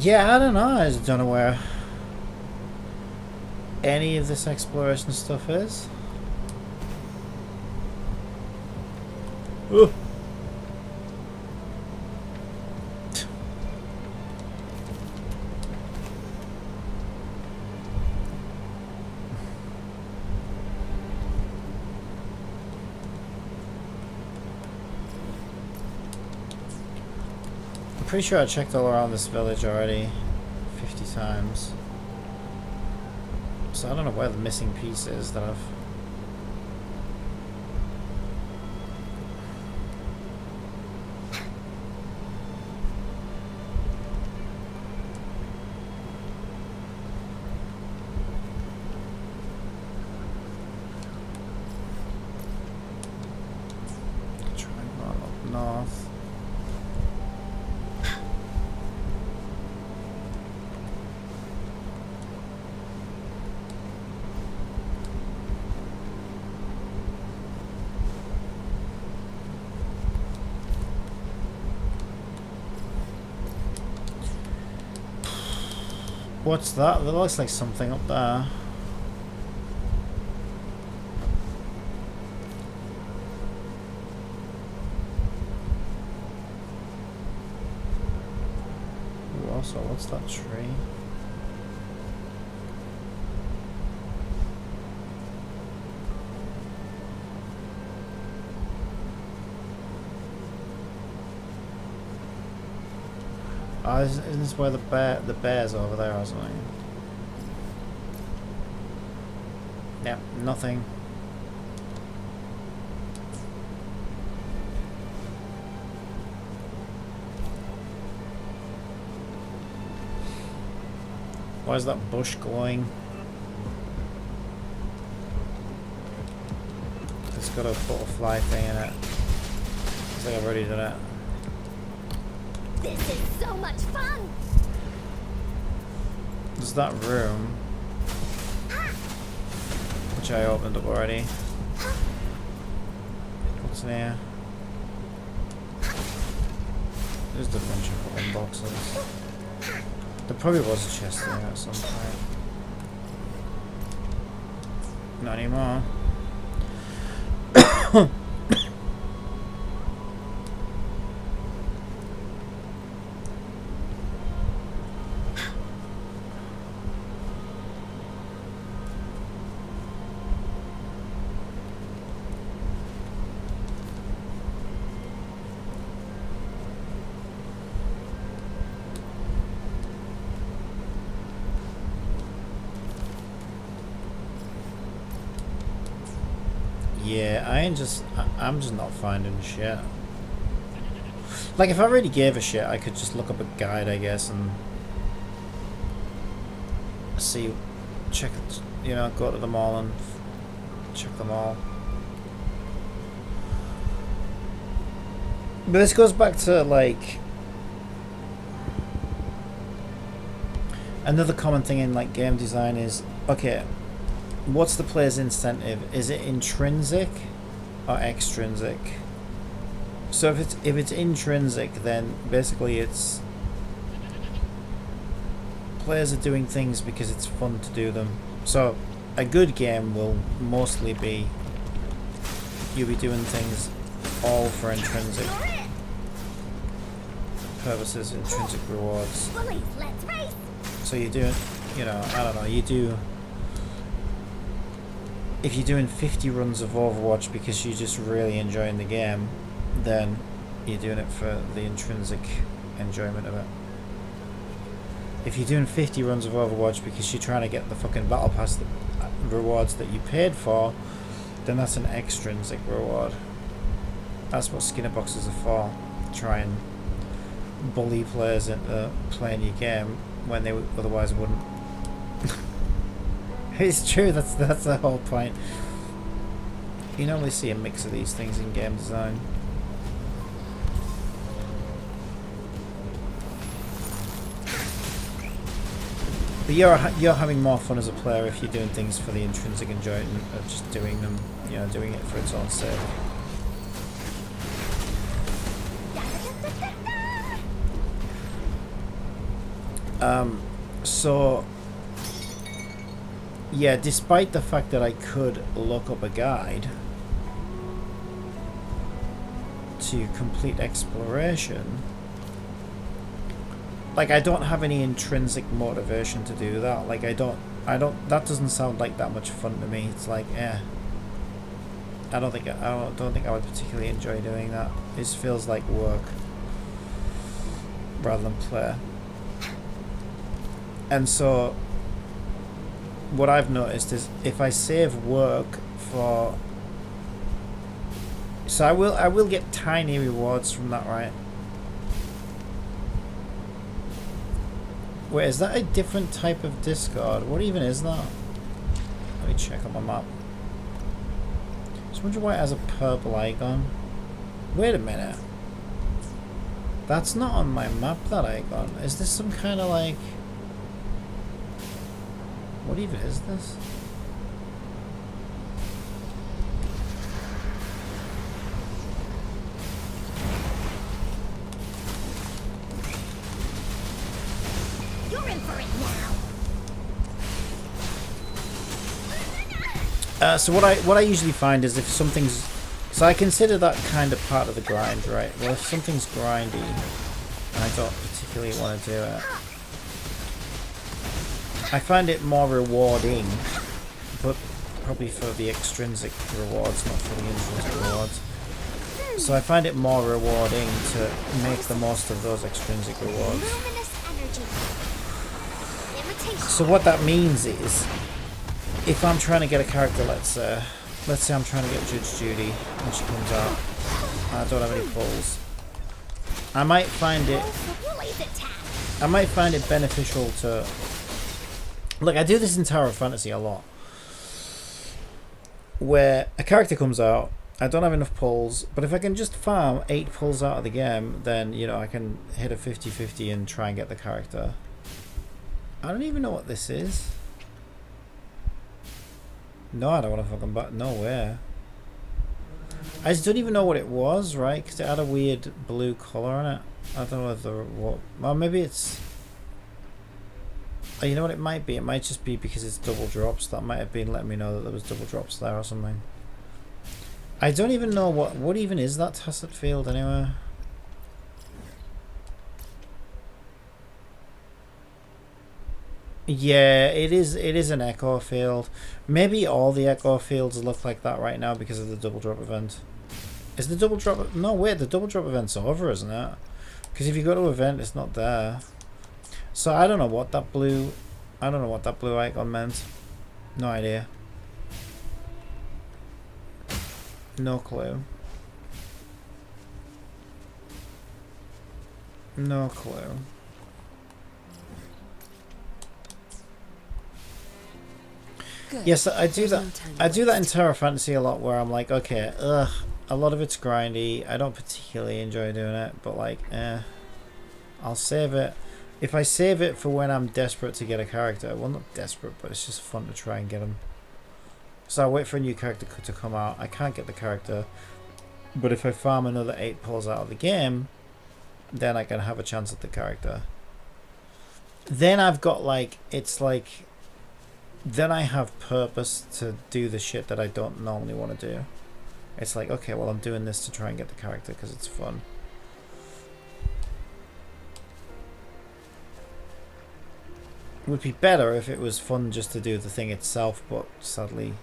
Yeah, I don't know. I just don't know where any of this exploration stuff is. Ooh. I'm pretty sure I checked all around this village already 50 times. So I don't know where the missing piece is that I've... Try and run up north. What's that? That looks like something up there. Ooh, also, what's that tree? Oh, isn't this where the bear's over there or something? Yeah, nothing. Why is that bush glowing? It's got a butterfly thing in it. Looks like I've already done it. This is so much fun! There's that room, which I opened up already. What's in here? There's a bunch of fucking boxes. There probably was a chest there at some point. Not anymore. Yeah, I'm just not finding shit. Like, if I really gave a shit, I could just look up a guide, I guess, and see, check, you know, go to them all and check them all. But this goes back to, like, another common thing in, like, game design is, okay, what's the player's incentive? Is it intrinsic or extrinsic? So if it's intrinsic, then basically it's players are doing things because it's fun to do them. So a good game will mostly be you'll be doing things all for intrinsic purposes, intrinsic rewards. Bullies, let's race! So you do, you know, I don't know, you do. If you're doing 50 runs of Overwatch because you're just really enjoying the game, then you're doing it for the intrinsic enjoyment of it. If you're doing 50 runs of Overwatch because you're trying to get the fucking Battle Pass rewards that you paid for, then that's an extrinsic reward. That's what Skinner boxes are for. Try and bully players into playing your game when they otherwise wouldn't. It's true, that's the whole point. You normally see a mix of these things in game design. But you're having more fun as a player if you're doing things for the intrinsic enjoyment of just doing them, you know, doing it for its own sake. So yeah, despite the fact that I could look up a guide to complete exploration, like I don't have any intrinsic motivation to do that. Like I don't that doesn't sound like that much fun to me. It's like, I don't think I would particularly enjoy doing that. This feels like work rather than play. And so what I've noticed is if I save work for, so I will get tiny rewards from that, right? Wait, is that a different type of Discord? What even is that? Let me check on my map. Just wonder why it has a purple icon. Wait a minute. That's not on my map, that icon. Is this some kind of like... What even is this? You're in for it now. So what I usually find is if something's... So I consider that kind of part of the grind, right? Well, if something's grindy and I don't particularly want to do it, I find it more rewarding, but probably for the extrinsic rewards, not for the intrinsic rewards. So I find it more rewarding to make the most of those extrinsic rewards. Luminous energy. Imitation. So what that means is, if I'm trying to get a character, let's say I'm trying to get Judge Judy when she comes out, and I don't have any pulls, I might find it beneficial to... Look, I do this in Tower of Fantasy a lot, where a character comes out, I don't have enough pulls, but if I can just farm 8 pulls out of the game, then, you know, I can hit a 50-50 and try and get the character. I don't even know what this is. No, I don't want to fucking back. No way. I just don't even know what it was, right? Because it had a weird blue colour on it. I don't know whether what... Well, maybe it's... Oh, you know what it might be? It might just be because it's double drops. That might have been letting me know that there was double drops there or something. I don't even know what even is that tacit field anyway. Yeah, it is an echo field. Maybe all the echo fields look like that right now because of the double drop event. Is the double drop... No, wait, the double drop event's over, isn't it? Because if you go to event, it's not there. So I don't know what that blue... I don't know what that blue icon meant. No idea. No clue. No clue. Good. Yes, I do There's that. no time I to do that in waste. Terra Fantasy a lot, where I'm like, okay, a lot of it's grindy. I don't particularly enjoy doing it, but like, I'll save it. If I save it for when I'm desperate to get a character, well, not desperate, but it's just fun to try and get them. So I wait for a new character to come out. I can't get the character, but if I farm another 8 pulls out of the game, then I can have a chance at the character. Then I've got like, it's like, then I have purpose to do the shit that I don't normally want to do. It's like, okay, well, I'm doing this to try and get the character because it's fun. It would be better if it was fun just to do the thing itself, but sadly,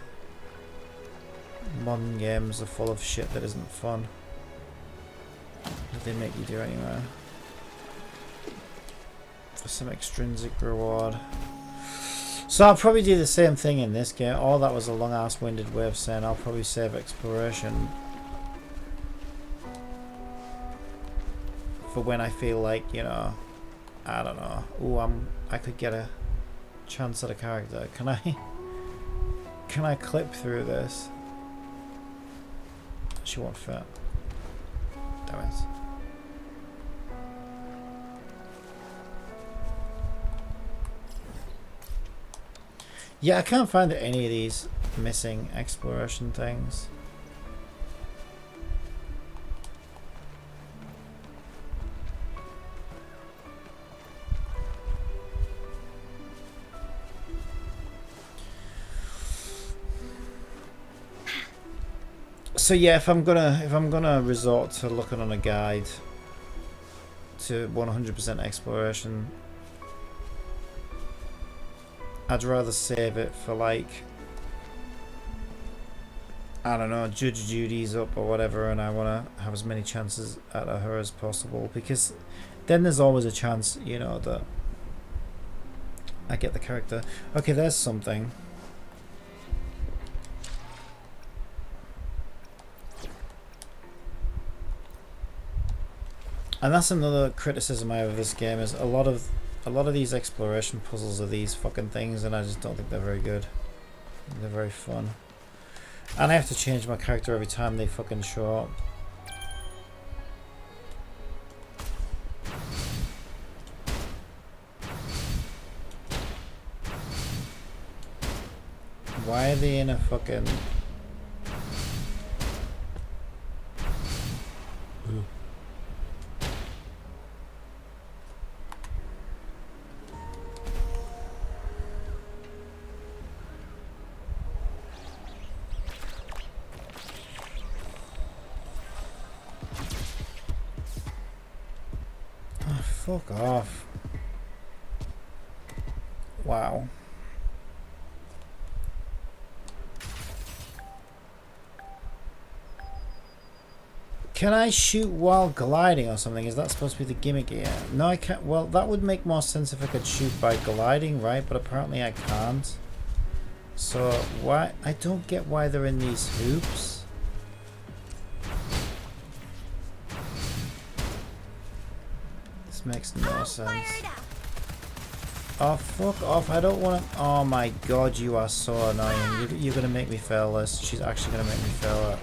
modern games are full of shit that isn't fun. That they make you do anyway. For some extrinsic reward. So I'll probably do the same thing in this game. Oh, that was a long-ass winded way of saying I'll probably save exploration for when I feel like, you know, I don't know. Ooh, I could get a chance at a character. Can I clip through this? She won't fit. Damn it. Yeah, I can't find any of these missing exploration things. So yeah, if I'm gonna resort to looking on a guide to 100% exploration, I'd rather save it for like, I don't know, Judge Judy's up or whatever, and I want to have as many chances at her as possible, because then there's always a chance, you know, that I get the character. Okay, there's something. And that's another criticism I have of this game, is a lot of these exploration puzzles are these fucking things, and I just don't think they're very good. They're very fun. And I have to change my character every time they fucking show up. Why are they in a fucking... Fuck off. Wow. Can I shoot while gliding or something? Is that supposed to be the gimmick here? No, I can't. Well, that would make more sense if I could shoot by gliding, right? But apparently I can't. So why? I don't get why they're in these hoops. Makes no sense. Oh, fuck off. I don't want to... Oh my god, you are so annoying. You're going to make me fail this. She's actually going to make me fail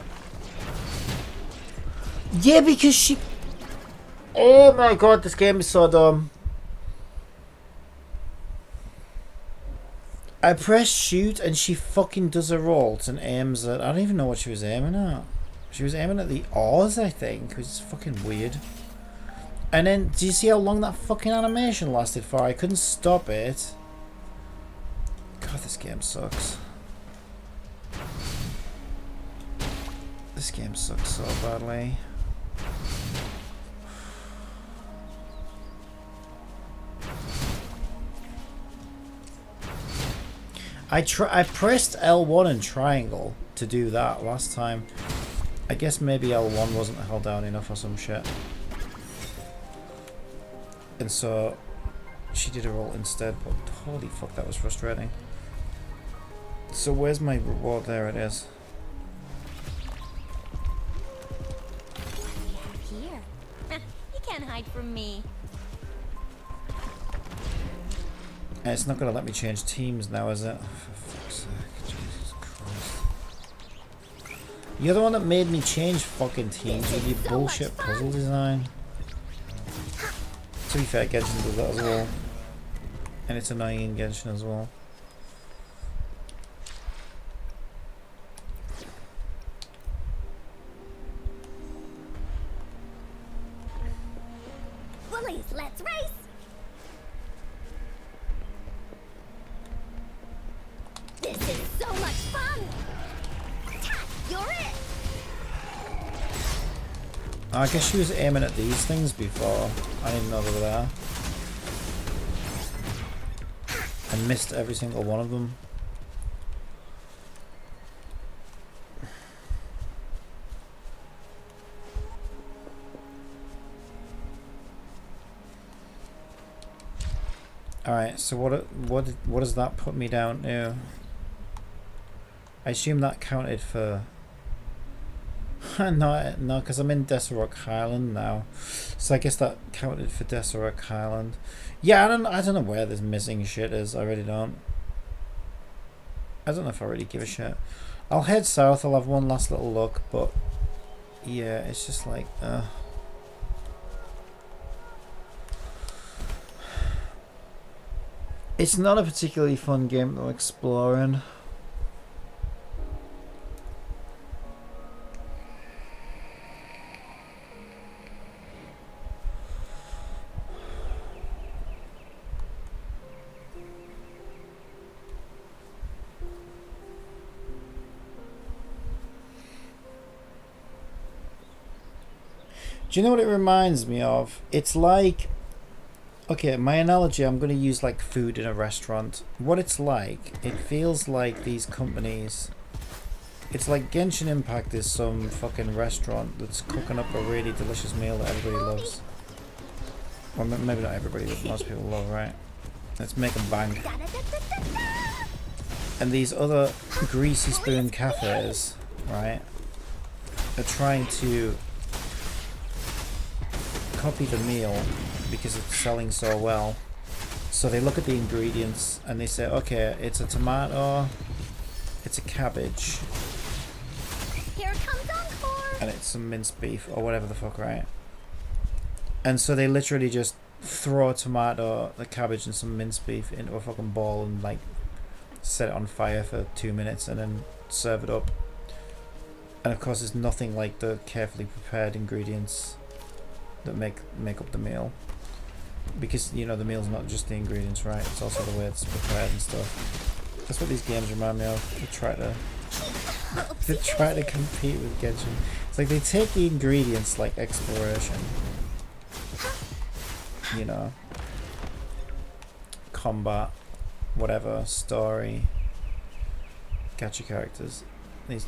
it. Yeah, because she... Oh my god, this game is so dumb. I press shoot and she fucking does a roll and aims at... I don't even know what she was aiming at. She was aiming at the oars, I think, which is fucking weird. And then, do you see how long that fucking animation lasted for? I couldn't stop it. God, this game sucks. This game sucks so badly. I pressed L1 and triangle to do that last time. I guess maybe L1 wasn't held down enough or some shit. And so she did a roll instead, but holy fuck, that was frustrating. So where's my reward? There it is. Here. You can't hide from me. And it's not going to let me change teams now, is it? For fuck's sake, Jesus Christ. You're the one that made me change fucking teams with your bullshit puzzle design. To be fair, Genshin does that as well. And it's annoying in Genshin as well. Bullies, let's race! This is so much fun! You're it! I guess she was aiming at these things before. I didn't know they were there. I missed every single one of them. Alright, so what does that put me down to? I assume that counted for... no, because I'm in Deserok Highland now, so I guess that counted for Deserok Highland. Yeah, I don't know where this missing shit is. I really don't. I don't know if I really give a shit. I'll head south. I'll have one last little look, but yeah, it's just like, it's not a particularly fun game to explore in. Do you know what it reminds me of? It's like, okay, my analogy, I'm going to use like food in a restaurant. What it's like, it feels like these companies, it's like Genshin Impact is some fucking restaurant that's cooking up a really delicious meal that everybody loves. Or maybe not everybody, but most people love, right? Let's make them bang. And these other greasy spoon cafes, right, are trying to copy the meal because it's selling so well. So they look at the ingredients and they say, okay, it's a tomato, it's a cabbage, Here comes Encore. and it's some minced beef or whatever the fuck, right? And so they literally just throw a tomato, the cabbage, and some minced beef into a fucking bowl and like set it on fire for 2 minutes and then serve it up. And of course, there's nothing like the carefully prepared ingredients that make up the meal, because you know the meal's not just the ingredients, right? It's also the way it's prepared and stuff. That's what these games remind me of. They try to compete with Genshin. It's like they take the ingredients like exploration, you know, combat, whatever, story, gacha characters. They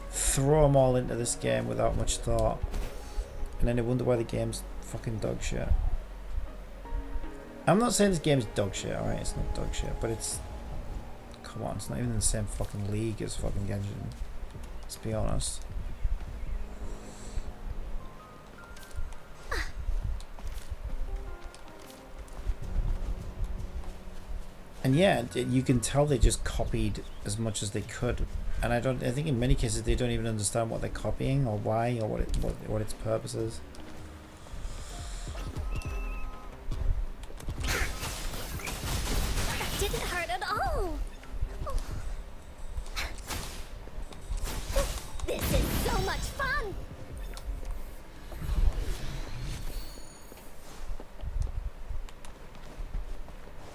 throw them all into this game without much thought, and then they wonder why the game's fucking dog shit. I'm not saying this game's dog shit, alright? It's not dog shit, but it's... Come on, it's not even in the same fucking league as fucking Genshin. Let's be honest. And yeah, you can tell they just copied as much as they could, and I think in many cases they don't even understand what they're copying or why or what its purpose is. That didn't hurt at all. This is so much fun.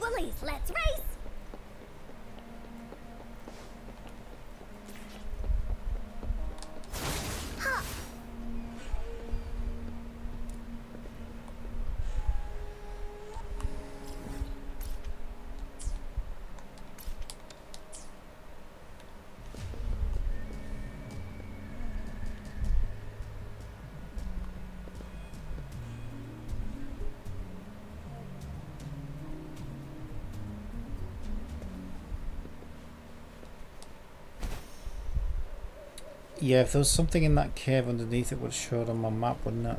Woolies, let's race. Ha. Yeah, if there was something in that cave underneath, it would have showed on my map, wouldn't it?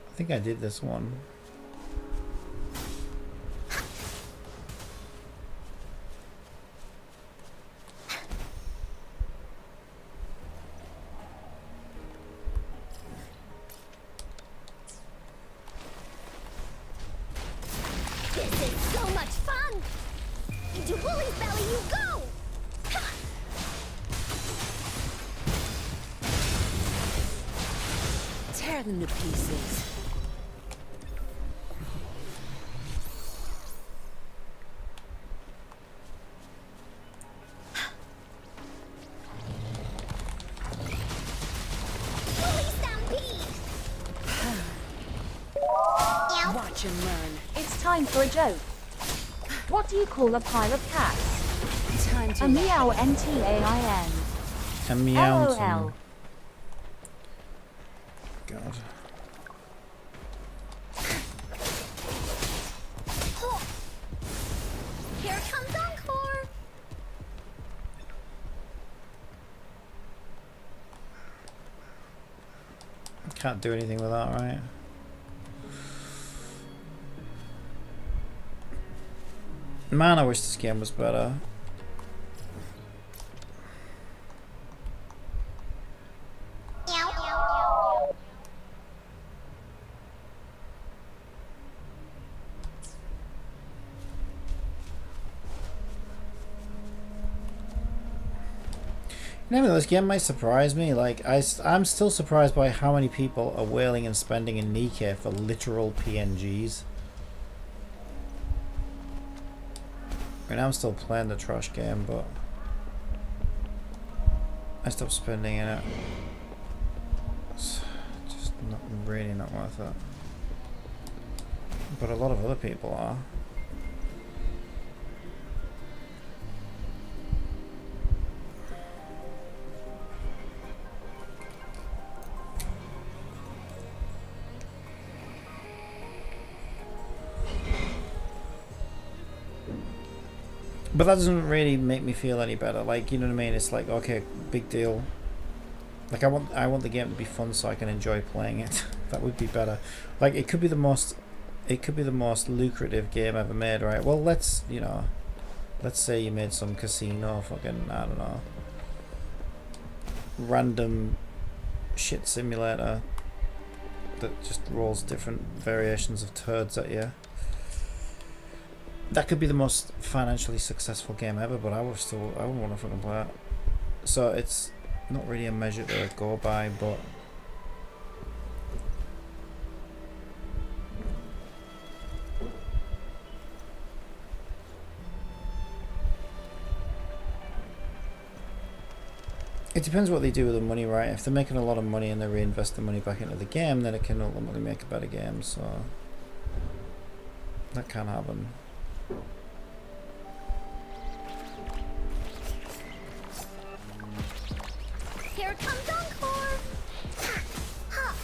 I think I did this one. This is so much fun. Into Woolie's belly you go. Ha. Tear them to pieces. Woolly stampede. Watch and learn. It's time for a joke. What do you call a pile of cats? Time to A meow NTAIN. A meow. LOL. God. Here comes Encore. Can't do anything with that, right? Man, I wish this game was better. Never know, this game might surprise me. Like, I'm still surprised by how many people are wailing and spending in Nikkei for literal PNGs. I mean, I'm still playing the trash game, but I stopped spending in it. It's just not really not worth it. But a lot of other people are. But that doesn't really make me feel any better. Like, you know what I mean? It's like, okay, big deal. Like, I want the game to be fun so I can enjoy playing it. That would be better. Like, it could be the most lucrative game ever made, right? Well, let's say you made some casino fucking, I don't know, random shit simulator that just rolls different variations of turds at you. That could be the most financially successful game ever, but I wouldn't want to fucking play it. So it's not really a measure to go by, but it depends what they do with the money, right? If they're making a lot of money and they reinvest the money back into the game, then it can ultimately make a better game, so that can happen. Here comes Encore! Ha! Ha!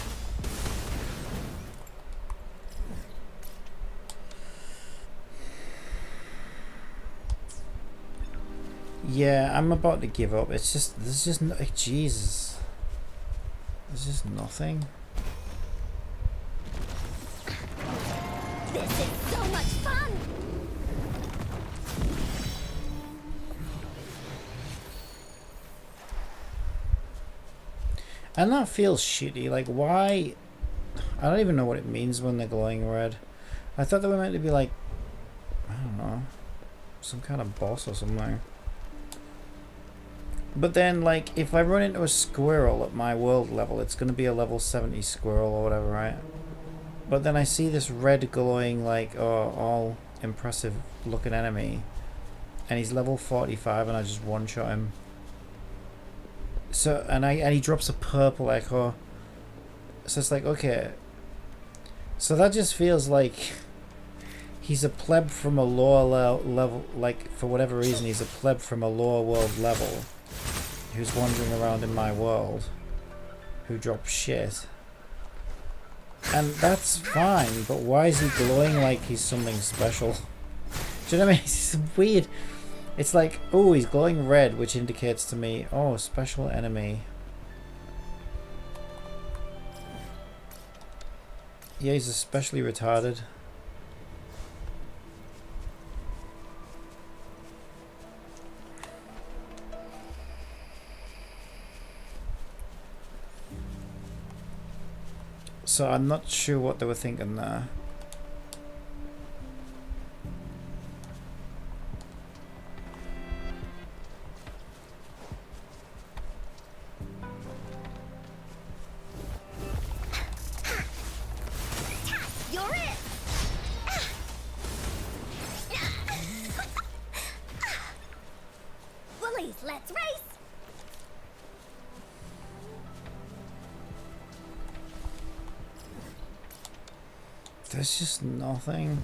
Yeah, I'm about to give up. It's just, there's just no, Jesus. There's just nothing. This is so much fun! And that feels shitty. Like, why? I don't even know what it means when they're glowing red. I thought they were meant to be like, I don't know, some kind of boss or something. But then, like, if I run into a squirrel at my world level, it's going to be a level 70 squirrel or whatever, right? But then I see this red glowing, like, all impressive looking enemy, and he's level 45 and I just one-shot him. So, and he drops a purple echo. So it's like, okay. So that just feels like he's a pleb from a lower level, like, for whatever reason, he's a pleb from a lower world level who's wandering around in my world, who drops shit. And that's fine, but why is he glowing like he's something special? Do you know what I mean? It's weird. It's like, oh, he's glowing red, which indicates to me, oh, special enemy. Yeah, he's especially retarded. So I'm not sure what they were thinking there. You're it! Bullies, let's race! There's just nothing.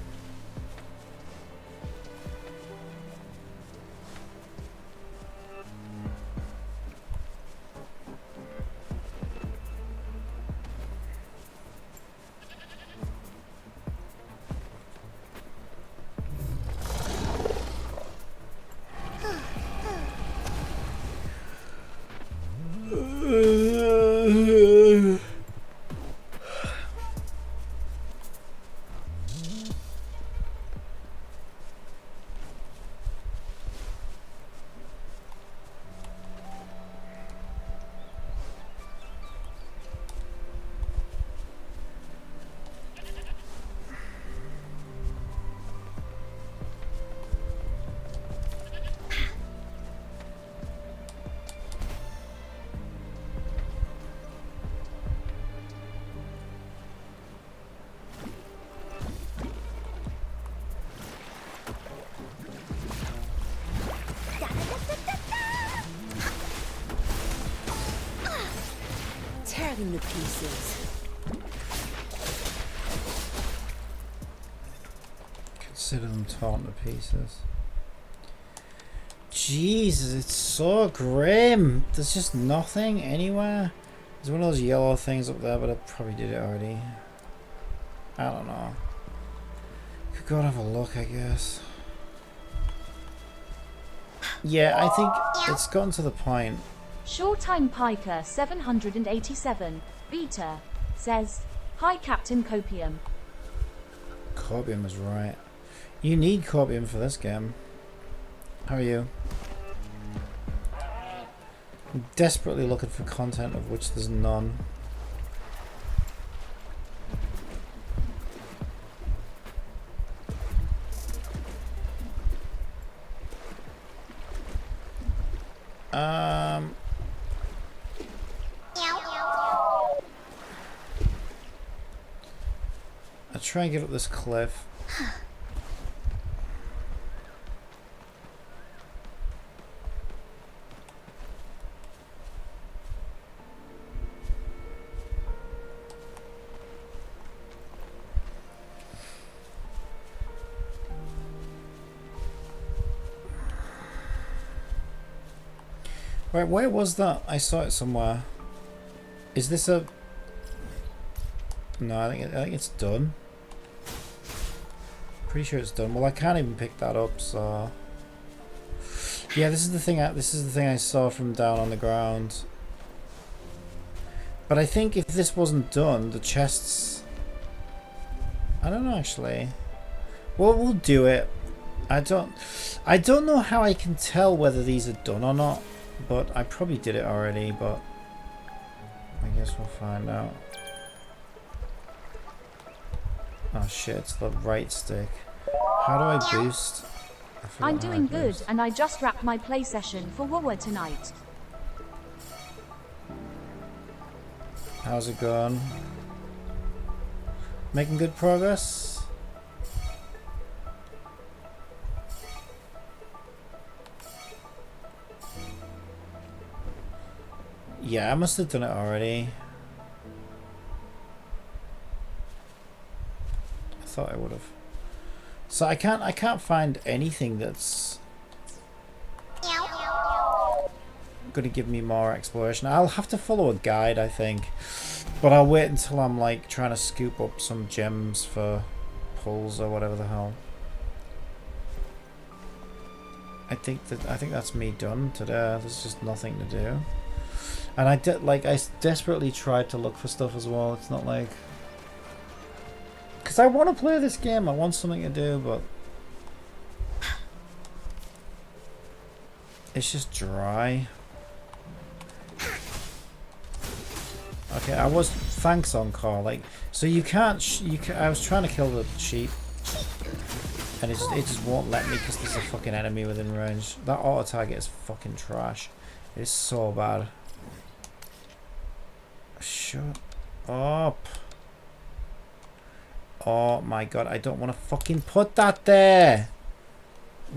them to pieces. Consider them torn to pieces. Jesus, it's so grim. There's just nothing anywhere. There's one of those yellow things up there, but I probably did it already. I don't know. Could go and have a look, I guess. Yeah, I think it's gotten to the point. Short-time Piker 787 Beta says, "Hi Captain Copium." Copium is right. You need Copium for this game. How are you? I'm desperately looking for content of which there's none. I'll try and get up this cliff. Right, where was that? I saw it somewhere. Is this a... No, I think it's done. Pretty sure it's done. Well, I can't even pick that up, so... Yeah, this is the thing I saw from down on the ground. But I think if this wasn't done, the chests... I don't know, actually. Well, we'll do it. I don't know how I can tell whether these are done or not. But I probably did it already, but I guess we'll find out. Oh shit, it's the right stick. How do I boost? I'm doing good, and I just wrapped my play session for WoW tonight. How's it going? Making good progress? Yeah, I must have done it already. I thought I would have. So I can't find anything that's gonna give me more exploration. I'll have to follow a guide, I think. But I'll wait until I'm like trying to scoop up some gems for pulls or whatever the hell. I think that's me done today. There's just nothing to do. And I desperately tried to look for stuff as well. It's not like... Because I want to play this game. I want something to do, but... It's just dry. Okay, I was... Thanks, Encore. Like, so you can't... I was trying to kill the sheep. And it just won't let me because there's a fucking enemy within range. That auto-target is fucking trash. It is so bad. Shut up. Oh my god, I don't want to fucking put that there.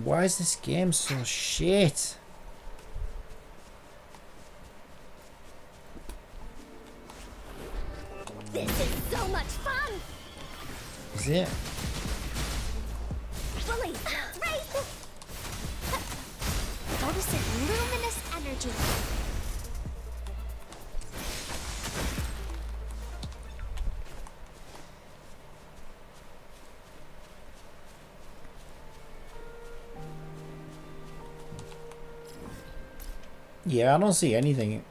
Why is this game so shit? This is so much fun! Is it? Release! Race! Noticing luminous energy. Yeah, I don't see anything.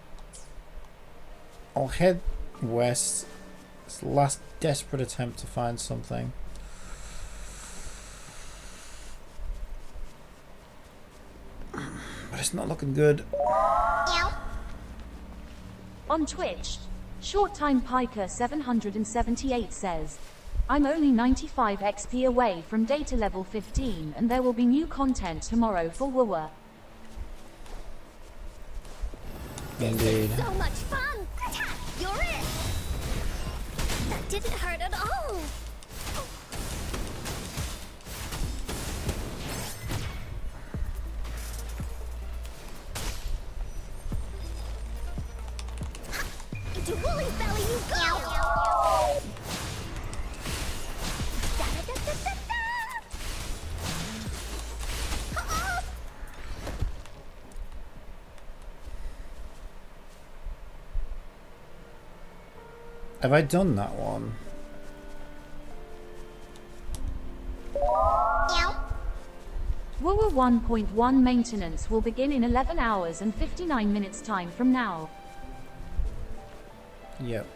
I'll head west. It's the last desperate attempt to find something. But it's not looking good. On Twitch, Short-Time Piker 778 says, "I'm only 95 XP away from data level 15 and there will be new content tomorrow for WoW." Indeed. So much fun! You're it! That didn't hurt at all! To Woolly's belly you go! Da-da-da-da-da-da! Ah! Have I done that one? WoW 1.1 maintenance will begin in 11 hours and 59 minutes time from now. Yep.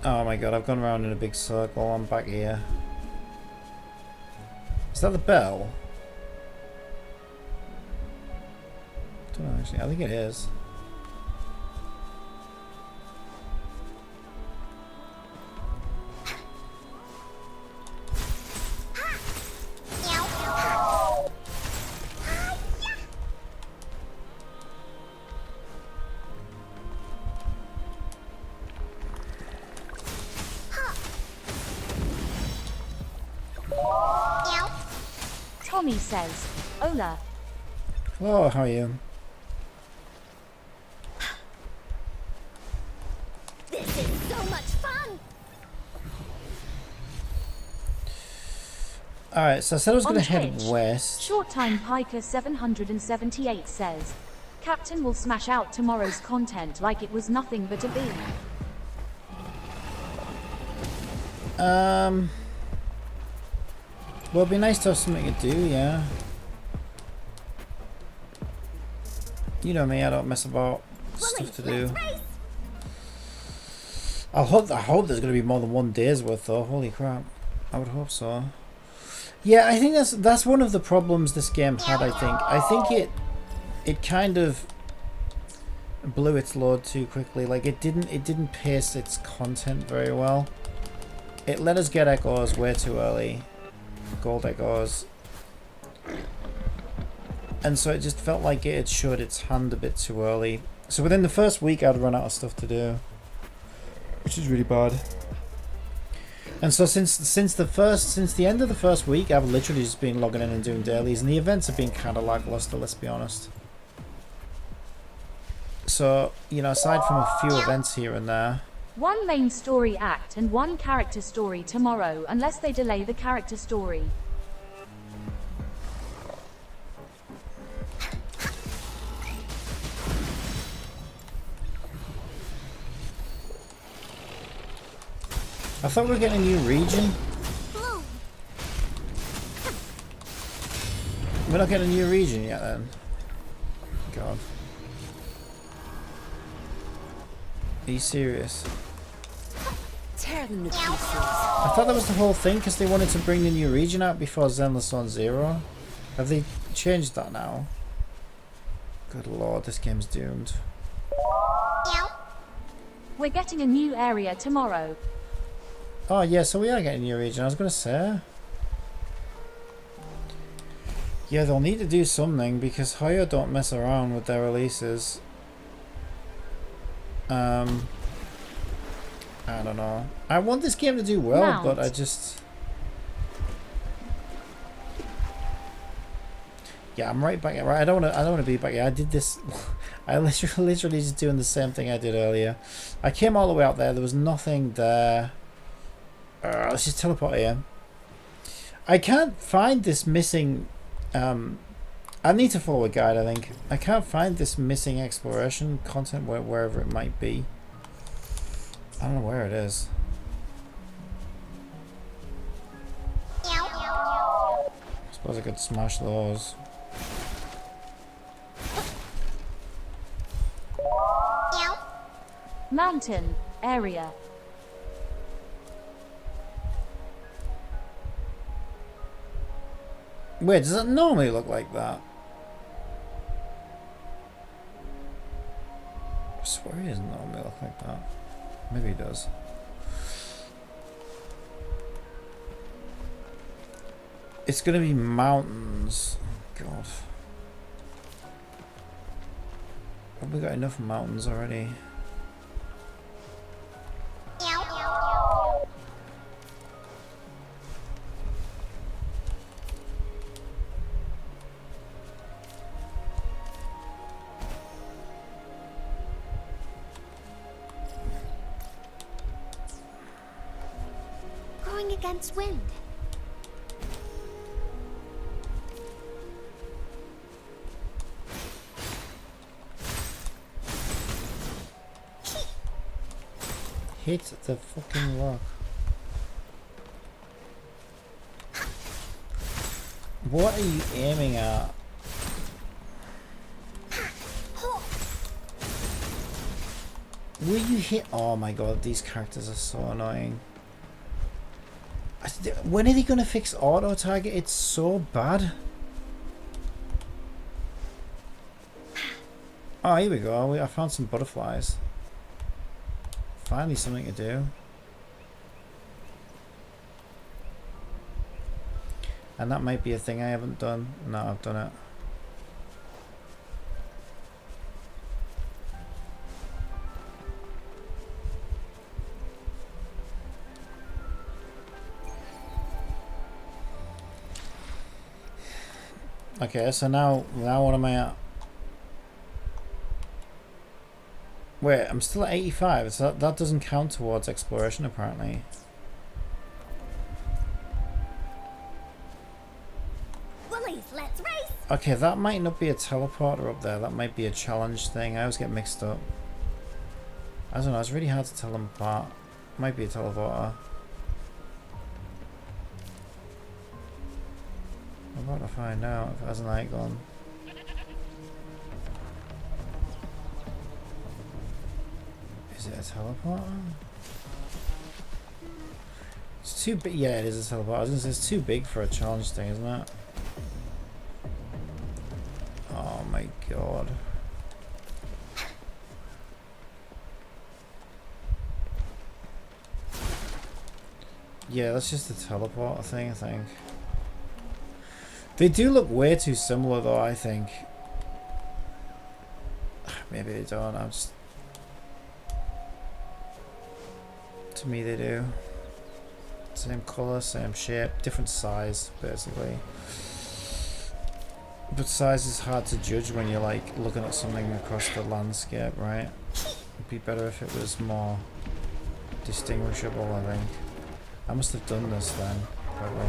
Oh my god, I've gone around in a big circle. I'm back here. Is that the bell? I don't know actually. I think it is. Tommy says, Hola. Oh, how are you? This is so much fun! Alright, so I said I was On going to head Twitch, west. Short Time Piker 778 says, Captain will smash out tomorrow's content like it was nothing but a bean. Well, it'd be nice to have something to do, yeah. You know me, I don't mess about. Stuff to do. I hope there's going to be more than one day's worth, though. Holy crap! I would hope so. Yeah, I think that's one of the problems this game had. I think it kind of blew its load too quickly. Like it didn't pace its content very well. It let us get echoes way too early. Gold echoes. And so it just felt like it had showed its hand a bit too early. So within the first week I'd run out of stuff to do, which is really bad. And so since the end of the first week, I've literally just been logging in and doing dailies, and the events have been kind of lackluster, let's be honest. So, you know, aside from a few events here and there. One main story act and one character story tomorrow unless they delay the character story. I thought we were getting a new region. We're not getting a new region yet then. God. Are you serious? Tear them to pieces. I thought that was the whole thing because they wanted to bring the new region out before Zenless Zone Zero. Have they changed that now? Good lord, this game's doomed. We're getting a new area tomorrow. Oh yeah, so we are getting a new region. I was going to say. Yeah, they'll need to do something because Hoyo don't mess around with their releases. I don't know. I want this game to do well, but I just... Yeah, I'm right back. Right, I don't want to be back here. I did this. I literally just doing the same thing I did earlier. I came all the way out there. There was nothing there. Let's just teleport here. I can't find this missing. I need to follow a guide. I think I can't find this missing exploration content wherever it might be. I don't know where it is. I suppose I could smash those. Mountain area. Wait, does it normally look like that? I swear it doesn't normally look like that. Maybe it does. It's gonna be mountains. God. Have we got enough mountains already? against wind. Hit the fucking rock. What are you aiming at? Will you hit? Oh my god, these characters are so annoying. When are they gonna fix auto target? It's so bad. Oh, here we go. I found some butterflies. Finally something to do. And that might be a thing I haven't done. No, I've done it. Okay, so now what am I at? Wait, I'm still at 85, so that doesn't count towards exploration apparently. Woolies, let's race! Okay, that might not be a teleporter up there, that might be a challenge thing. I always get mixed up. I don't know, it's really hard to tell them apart. Might be a teleporter. I'm about to find out if it has an icon. Is it a teleporter? It's too big. Yeah, it is a teleporter. I was gonna say it's too big for a challenge thing, isn't it? Oh my god. Yeah, that's just a teleporter thing, I think. They do look way too similar though, I think. Maybe they don't, I'm just... To me they do. Same colour, same shape, different size, basically. But size is hard to judge when you're like looking at something across the landscape, right? It'd be better if it was more distinguishable, I think. I must have done this then, probably.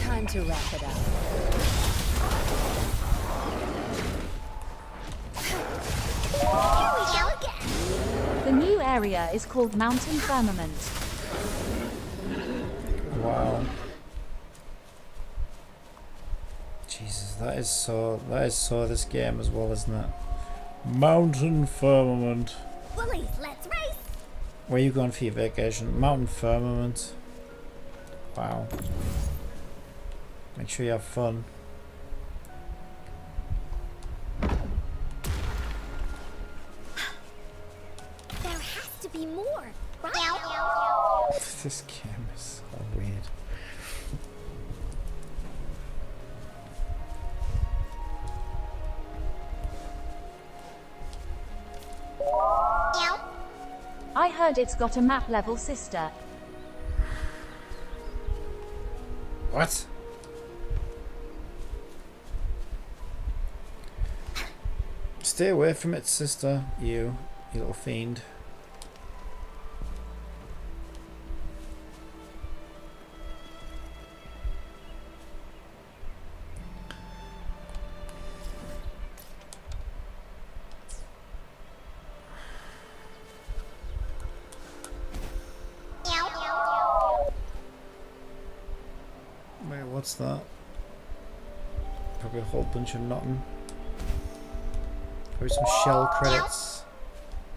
Time to wrap it up. Here we go again. The new area is called Mountain Firmament. Wow. Jesus, that is so this game as well, isn't it? Mountain Firmament. Woolies, let's race. Where are you going for your vacation? Mountain Firmament. Wow. Make sure you have fun. There has to be more, right? This game is so weird. I heard it's got a map level sister. What? Stay away from it, sister. You little fiend. Wait, what's that? Probably a whole bunch of nothing. Probably some shell credits.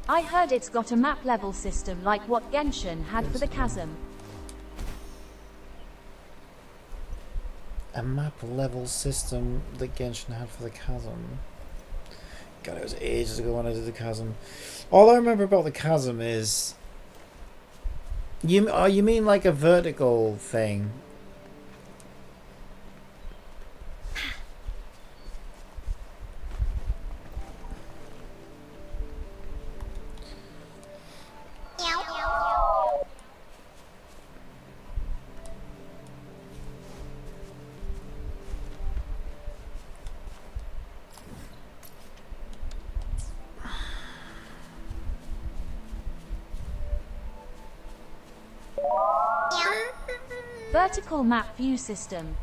I heard it's got a map level system like what Genshin had for the chasm. A map level system that Genshin had for the chasm. God, it was ages ago when I did the chasm. All I remember about the chasm is... You mean like a vertical thing? Vertical map view system.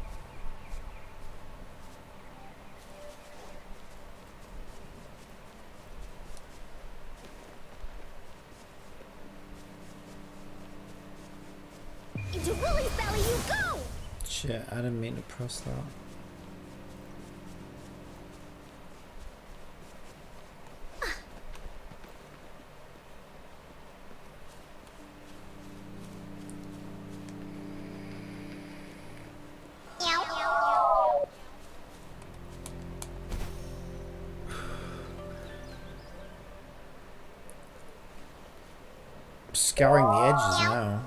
Into Willie's belly you go! Shit, I didn't mean to press that. Scouring the edges now.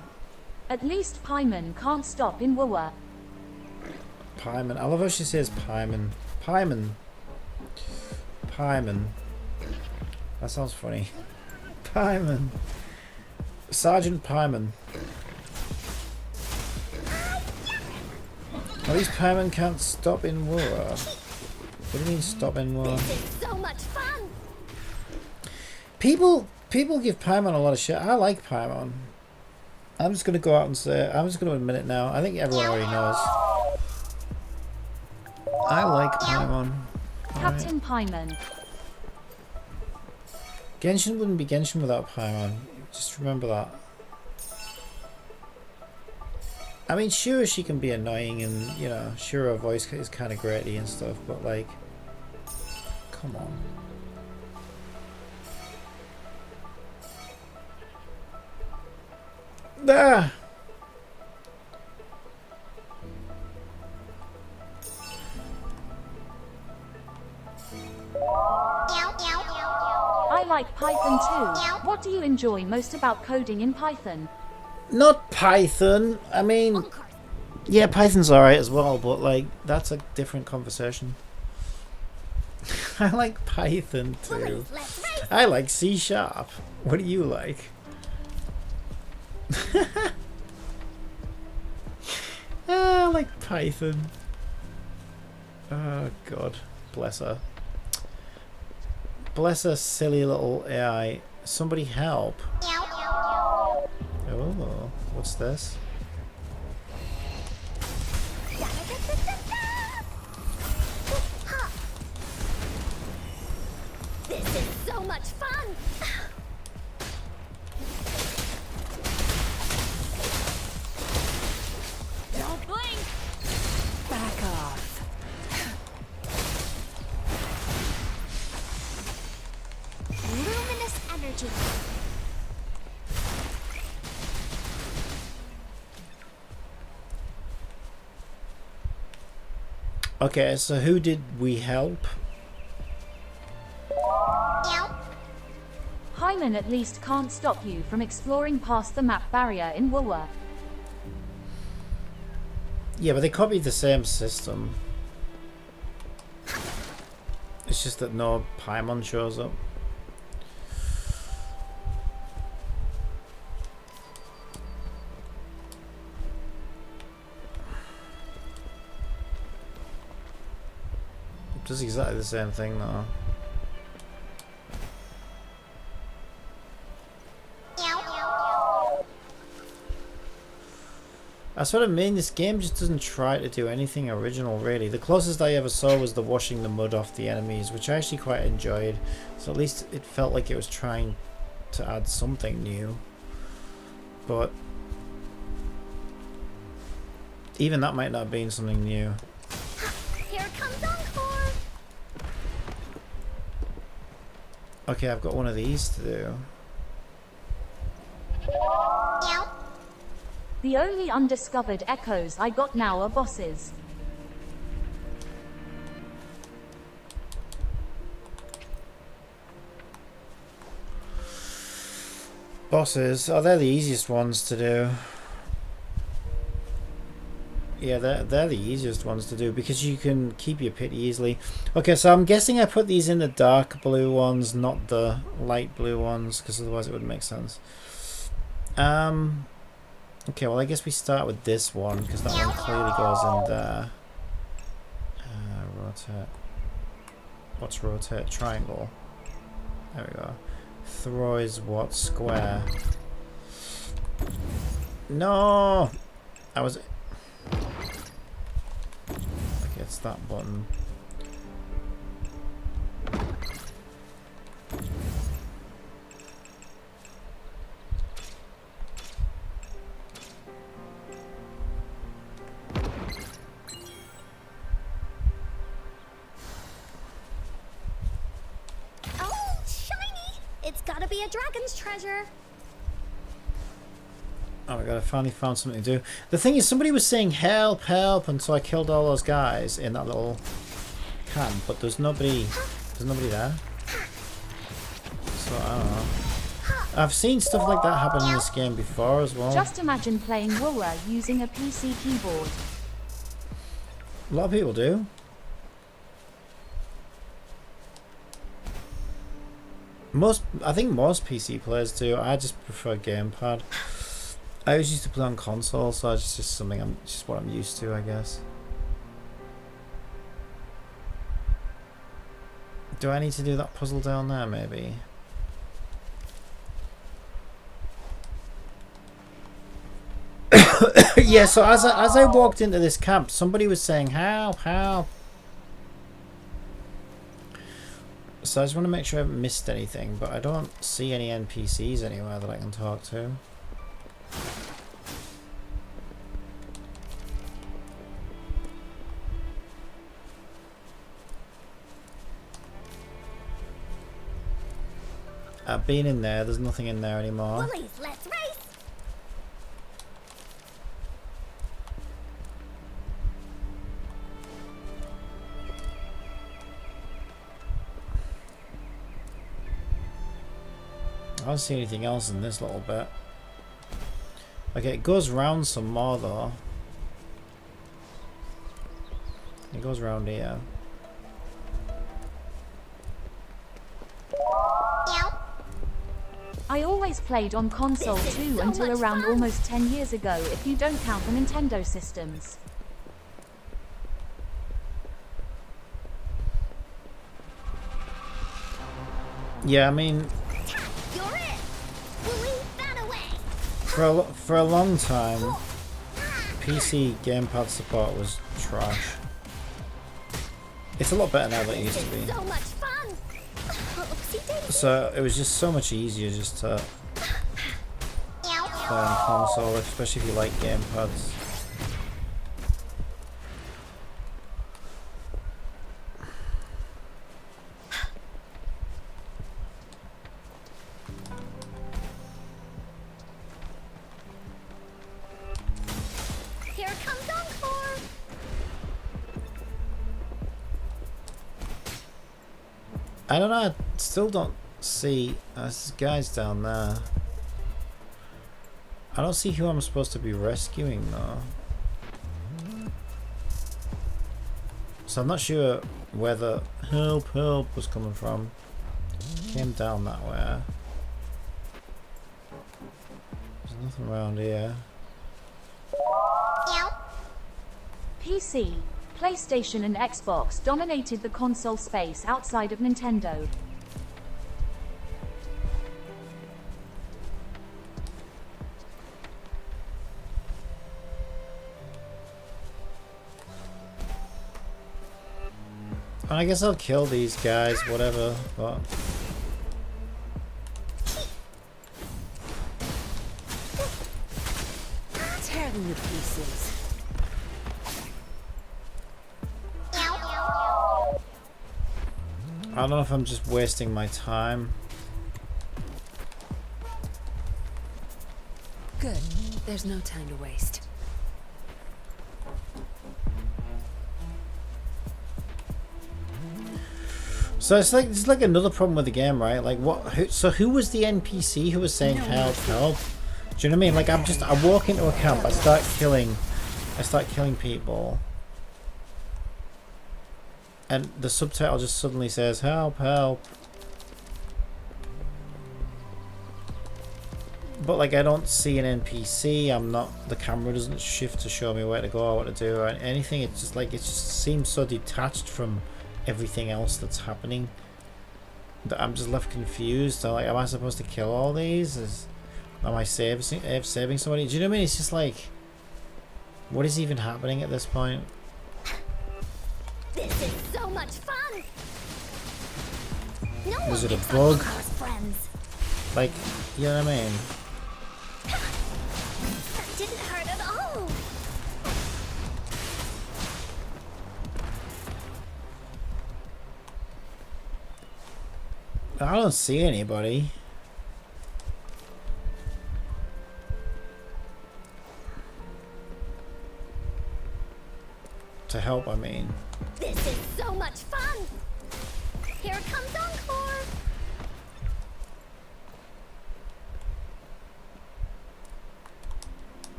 At least Paimon can't stop in Woowa. Paimon. I love how she says Paimon. Paimon. Paimon. That sounds funny. Paimon. Sergeant Paimon. At least Paimon can't stop in Woowa. What do you mean stop in Woowa? This is so much fun! People give Paimon a lot of shit. I like Paimon. I'm just gonna go out and say, I'm just gonna admit it now. I think everyone already knows. I like Paimon. Captain Paimon. Genshin wouldn't be Genshin without Paimon. Just remember that. I mean, sure, she can be annoying and, you know, sure, her voice is kind of grating and stuff, but, like, come on. Ah! I like Python too. What do you enjoy most about coding in Python? Not Python. I mean, yeah, Python's alright as well, but like that's a different conversation. I like Python too. I like C#. What do you like? I like Python. Oh god, bless her. Bless her silly little AI. Somebody help. Oh, what's this? This is so much fun! Don't blink! Back off. Luminous energy. Okay, so who did we help? Hyman at least can't stop you from exploring past the map barrier in Woowa. Yeah, but they copied the same system. It's just that no Paimon shows up. It does exactly the same thing though. That's what I mean, this game just doesn't try to do anything original really. The closest I ever saw was the washing the mud off the enemies, which I actually quite enjoyed. So at least it felt like it was trying to add something new. But even that might not have been something new. Here comes Encore! Okay, I've got one of these to do. The only undiscovered echoes I got now are bosses. Bosses, oh, they're the easiest ones to do. Yeah, they're the easiest ones to do because you can keep your pit easily. Okay, so I'm guessing I put these in the dark blue ones, not the light blue ones, because otherwise it wouldn't make sense. Okay, well I guess we start with this one because that one clearly goes in there. Rotate. What's rotate? Triangle. There we go. Throw is what? Square. No! I was... it's that button. Oh, shiny! It's gotta be a dragon's treasure. Oh my god, I finally found something to do. The thing is, somebody was saying help, help, and so I killed all those guys in that little camp, but there's nobody there. So, I don't know. I've seen stuff like that happen in this game before as well. Just imagine playing WoW using a PC keyboard. A lot of people do. I think most PC players do. I just prefer gamepad. I always used to play on console, so it's just something just what I'm used to, I guess. Do I need to do that puzzle down there, maybe? Yeah, so as I walked into this camp, somebody was saying, help, help. So I just want to make sure I haven't missed anything, but I don't see any NPCs anywhere that I can talk to. I've been in there, there's nothing in there anymore. Woolies, let's race! I don't see anything else in this little bit. Okay, it goes round some more though. It goes round here. I always played on console too until around almost 10 years ago if you don't count the Nintendo systems. Yeah, I mean, You're it! We'll leave that away! for a long time, PC gamepad support was trash. It's a lot better now than it used to be. So much fun! Oopsie-daisy. So it was just so much easier just to play on console, especially if you like gamepads. Here comes Encore! I don't know, I still don't see this guy's down there. I don't see who I'm supposed to be rescuing though. So I'm not sure where the help was coming from. Came down that way. There's nothing around here. PC, PlayStation and Xbox dominated the console space outside of Nintendo. And I guess I'll kill these guys, whatever, but Tear them to pieces. I don't know if I'm just wasting my time. Good. There's no time to waste. So it's like another problem with the game, right? Like who was the NPC who was saying help, help? Do you know what I mean? Like I walk into a camp, I start killing people. And the subtitle just suddenly says help, help. But like I don't see an NPC, the camera doesn't shift to show me where to go or what to do or anything. It's just like it just seems so detached from everything else that's happening that I'm just left confused. So like, am I supposed to kill all these? Am I saving somebody? Do you know what I mean? It's just like, what is even happening at this point? Was it a It's bug? Onkar's friends. Like, you know what I mean? That didn't hurt at all. I don't see anybody. To help, I mean. This is so much fun. Here comes Encore.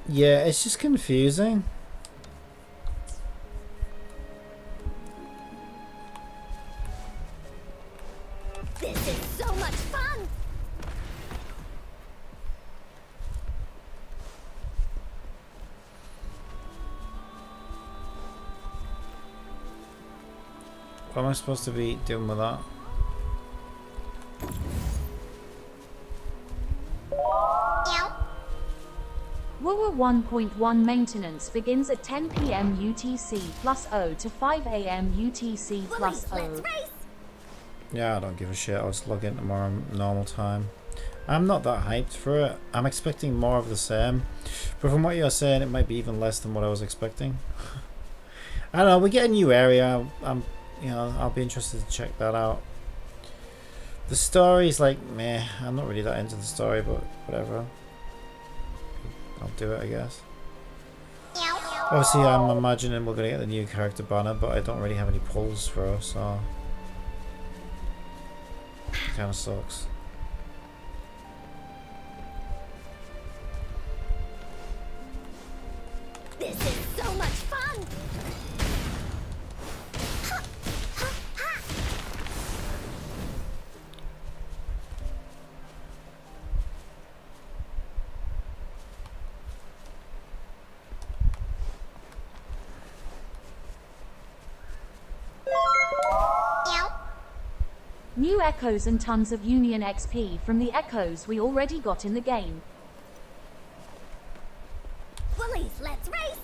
Yeah, it's just confusing. This is so much fun. What am I supposed to be doing with that? WoW 1.1 maintenance begins at 10 PM UTC plus O to 5 AM UTC plus Let's O. race. Yeah, I don't give a shit. I'll just log in tomorrow normal time. I'm not that hyped for it. I'm expecting more of the same. But from what you're saying, it might be even less than what I was expecting. I don't know, we get a new area. I'll be interested to check that out. The story's like, meh. I'm not really that into the story, but whatever. I'll do it, I guess. Obviously, I'm imagining we're gonna get the new character banner, but I don't really have any pulls for her, so it kind of sucks. This is so much fun. Ha, ha, ha. New echoes and tons of Union XP from the echoes we already got in the game. Bullies, let's race.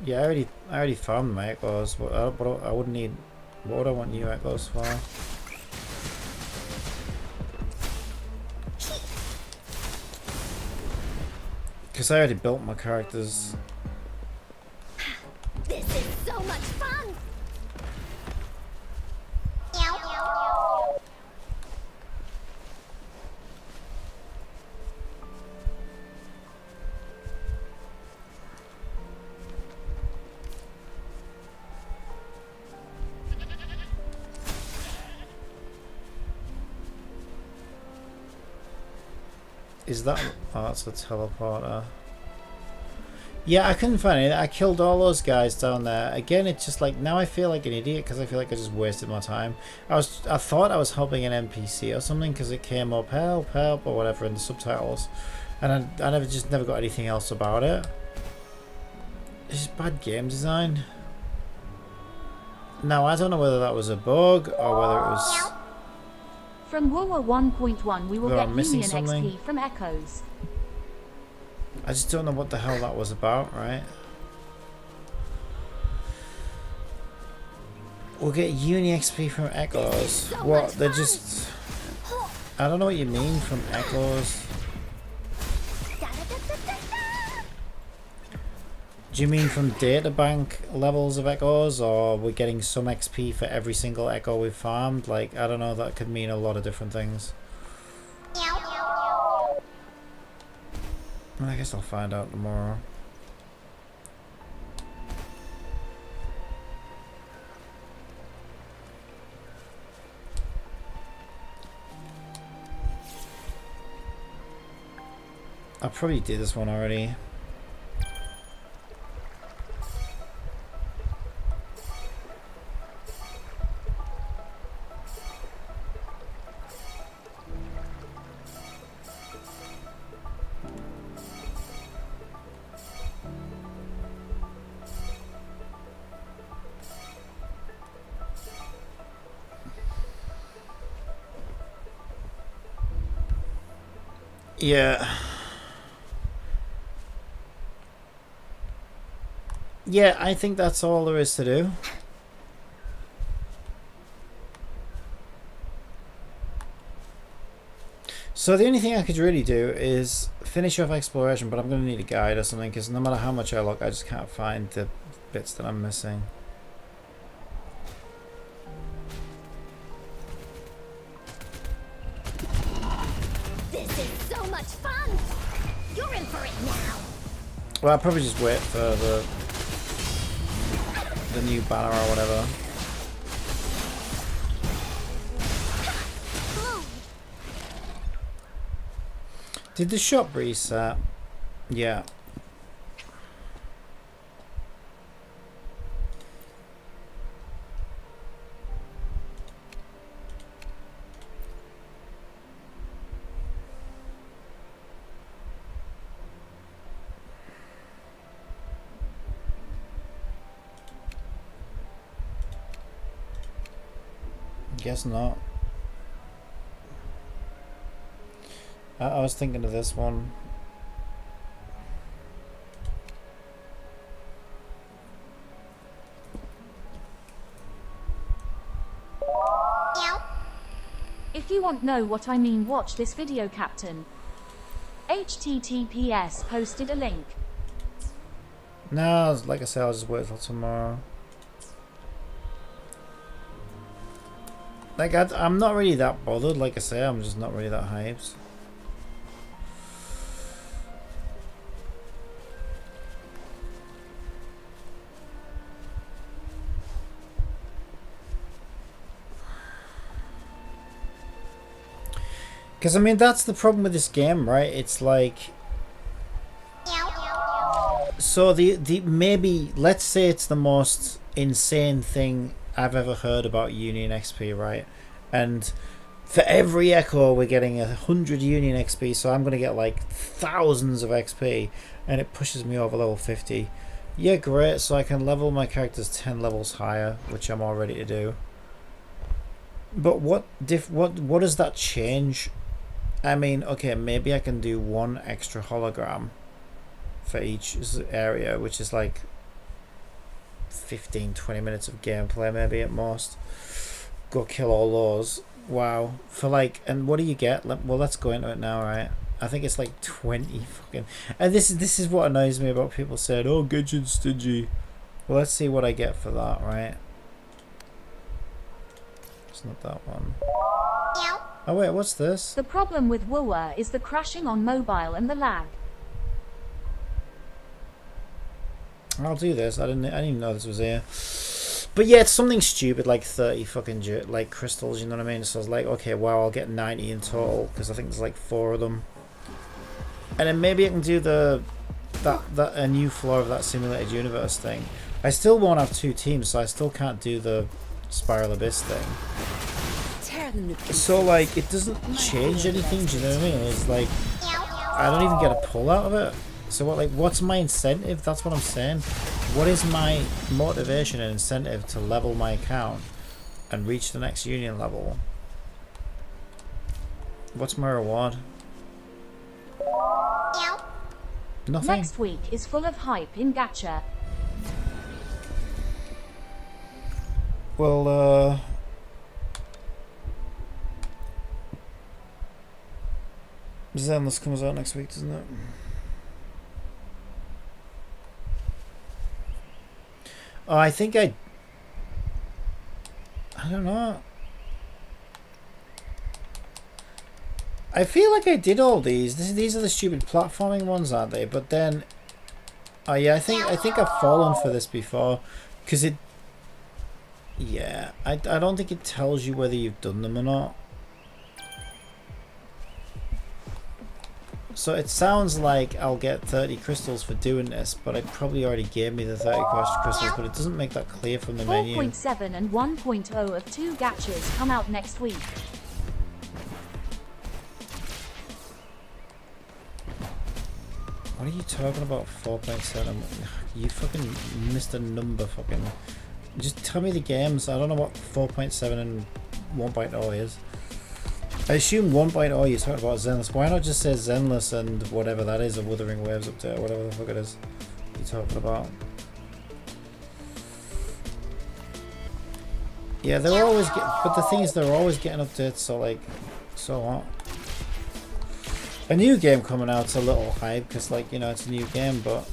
Yeah, I already found my echoes, but I wouldn't need. What would I want new echoes for? Because I already built my characters. This is so much fun. Is that? Oh, that's a teleporter. Yeah, I couldn't find it. I killed all those guys down there. Again, it's just like, now I feel like an idiot because I feel like I just wasted my time. I thought I was helping an NPC or something because it came up, help, help, or whatever in the subtitles. And I never got anything else about it. It's just bad game design. Now, I don't know whether that was a bug or whether it was... From WoW 1.1 we will Whether get I'm missing Union something. XP from echoes. I just don't know what the hell that was about, right? We'll get Uni XP from Echoes. What? They're just... I don't know what you mean from Echoes. Do you mean from databank levels of Echoes, or we're getting some XP for every single Echo we've farmed? Like, I don't know, that could mean a lot of different things. Well, I guess I'll find out tomorrow. I probably did this one already. Yeah. Yeah, I think that's all there is to do. So the only thing I could really do is finish off exploration, but I'm going to need a guide or something, because no matter how much I look, I just can't find the bits that I'm missing. This is so much fun! You're in for it now! Well, I'll probably just wait for the new banner or whatever. Did the shop reset? Yeah. Guess not. I was thinking of this one. If you want know what I mean, watch this video, Captain. HTTPS posted a link. No, like I said, I'll just wait till tomorrow. Like, I'm not really that bothered, like I say, I'm just not really that hyped. Because, I mean, that's the problem with this game, right? It's like... So, the maybe, let's say it's the most insane thing I've ever heard about Union XP, right? And for every echo, we're getting 100 Union XP, so I'm going to get, like, thousands of XP, and it pushes me over level 50. Yeah, great, so I can level my characters 10 levels higher, which I'm all ready to do. But what does that change? I mean, okay, maybe I can do one extra hologram for each area, which is like 15-20 minutes of gameplay maybe at most. Go kill all those. Wow. For like, and what do you get? Well, let's go into it now, right? I think it's like 20 fucking... And this is what annoys me about people saying, oh, Genshin's stingy. Well, let's see what I get for that, right? It's not that one. Oh wait, what's this? The problem with WoW is the crashing on mobile and the lag. I'll do this. I didn't even know this was here. But yeah, it's something stupid like 30 fucking like crystals. You know what I mean? So I was like, okay, wow, I'll get 90 in total because I think there's like 4 of them. And then maybe I can do a new floor of that simulated universe thing. I still won't have 2 teams, so I still can't do the Spiral Abyss thing. So like, it doesn't change anything. Do you know what I mean? It's like, I don't even get a pull out of it. So what, like, what's my incentive? That's what I'm saying. What is my motivation and incentive to level my account and reach the next union level? What's my reward? Nothing. Next week is full of hype in gacha. Well, Zenless comes out next week, doesn't it? Oh, I think I don't know. I feel like I did all these. These are the stupid platforming ones, aren't they? But then, oh yeah, I think I've fallen for this before, because it. Yeah, I don't think it tells you whether you've done them or not. So it sounds like I'll get 30 crystals for doing this, but it probably already gave me the 30 crystals, but it doesn't make that clear from the menu. 4.7 and 1.0 of 2 gachas come out next week. What are you talking about, 4.7? You fucking missed a number, fucking. Just tell me the games. I don't know what 4.7 and 1.0 is. I assume 1.0 you're talking about Zenless. Why not just say Zenless and whatever that is, a Wuthering Waves update, or whatever the fuck it is you're talking about? Yeah, they're always but the thing is they're always getting updates, so like, so what? A new game coming out's a little hype, because like, you know, it's a new game, but...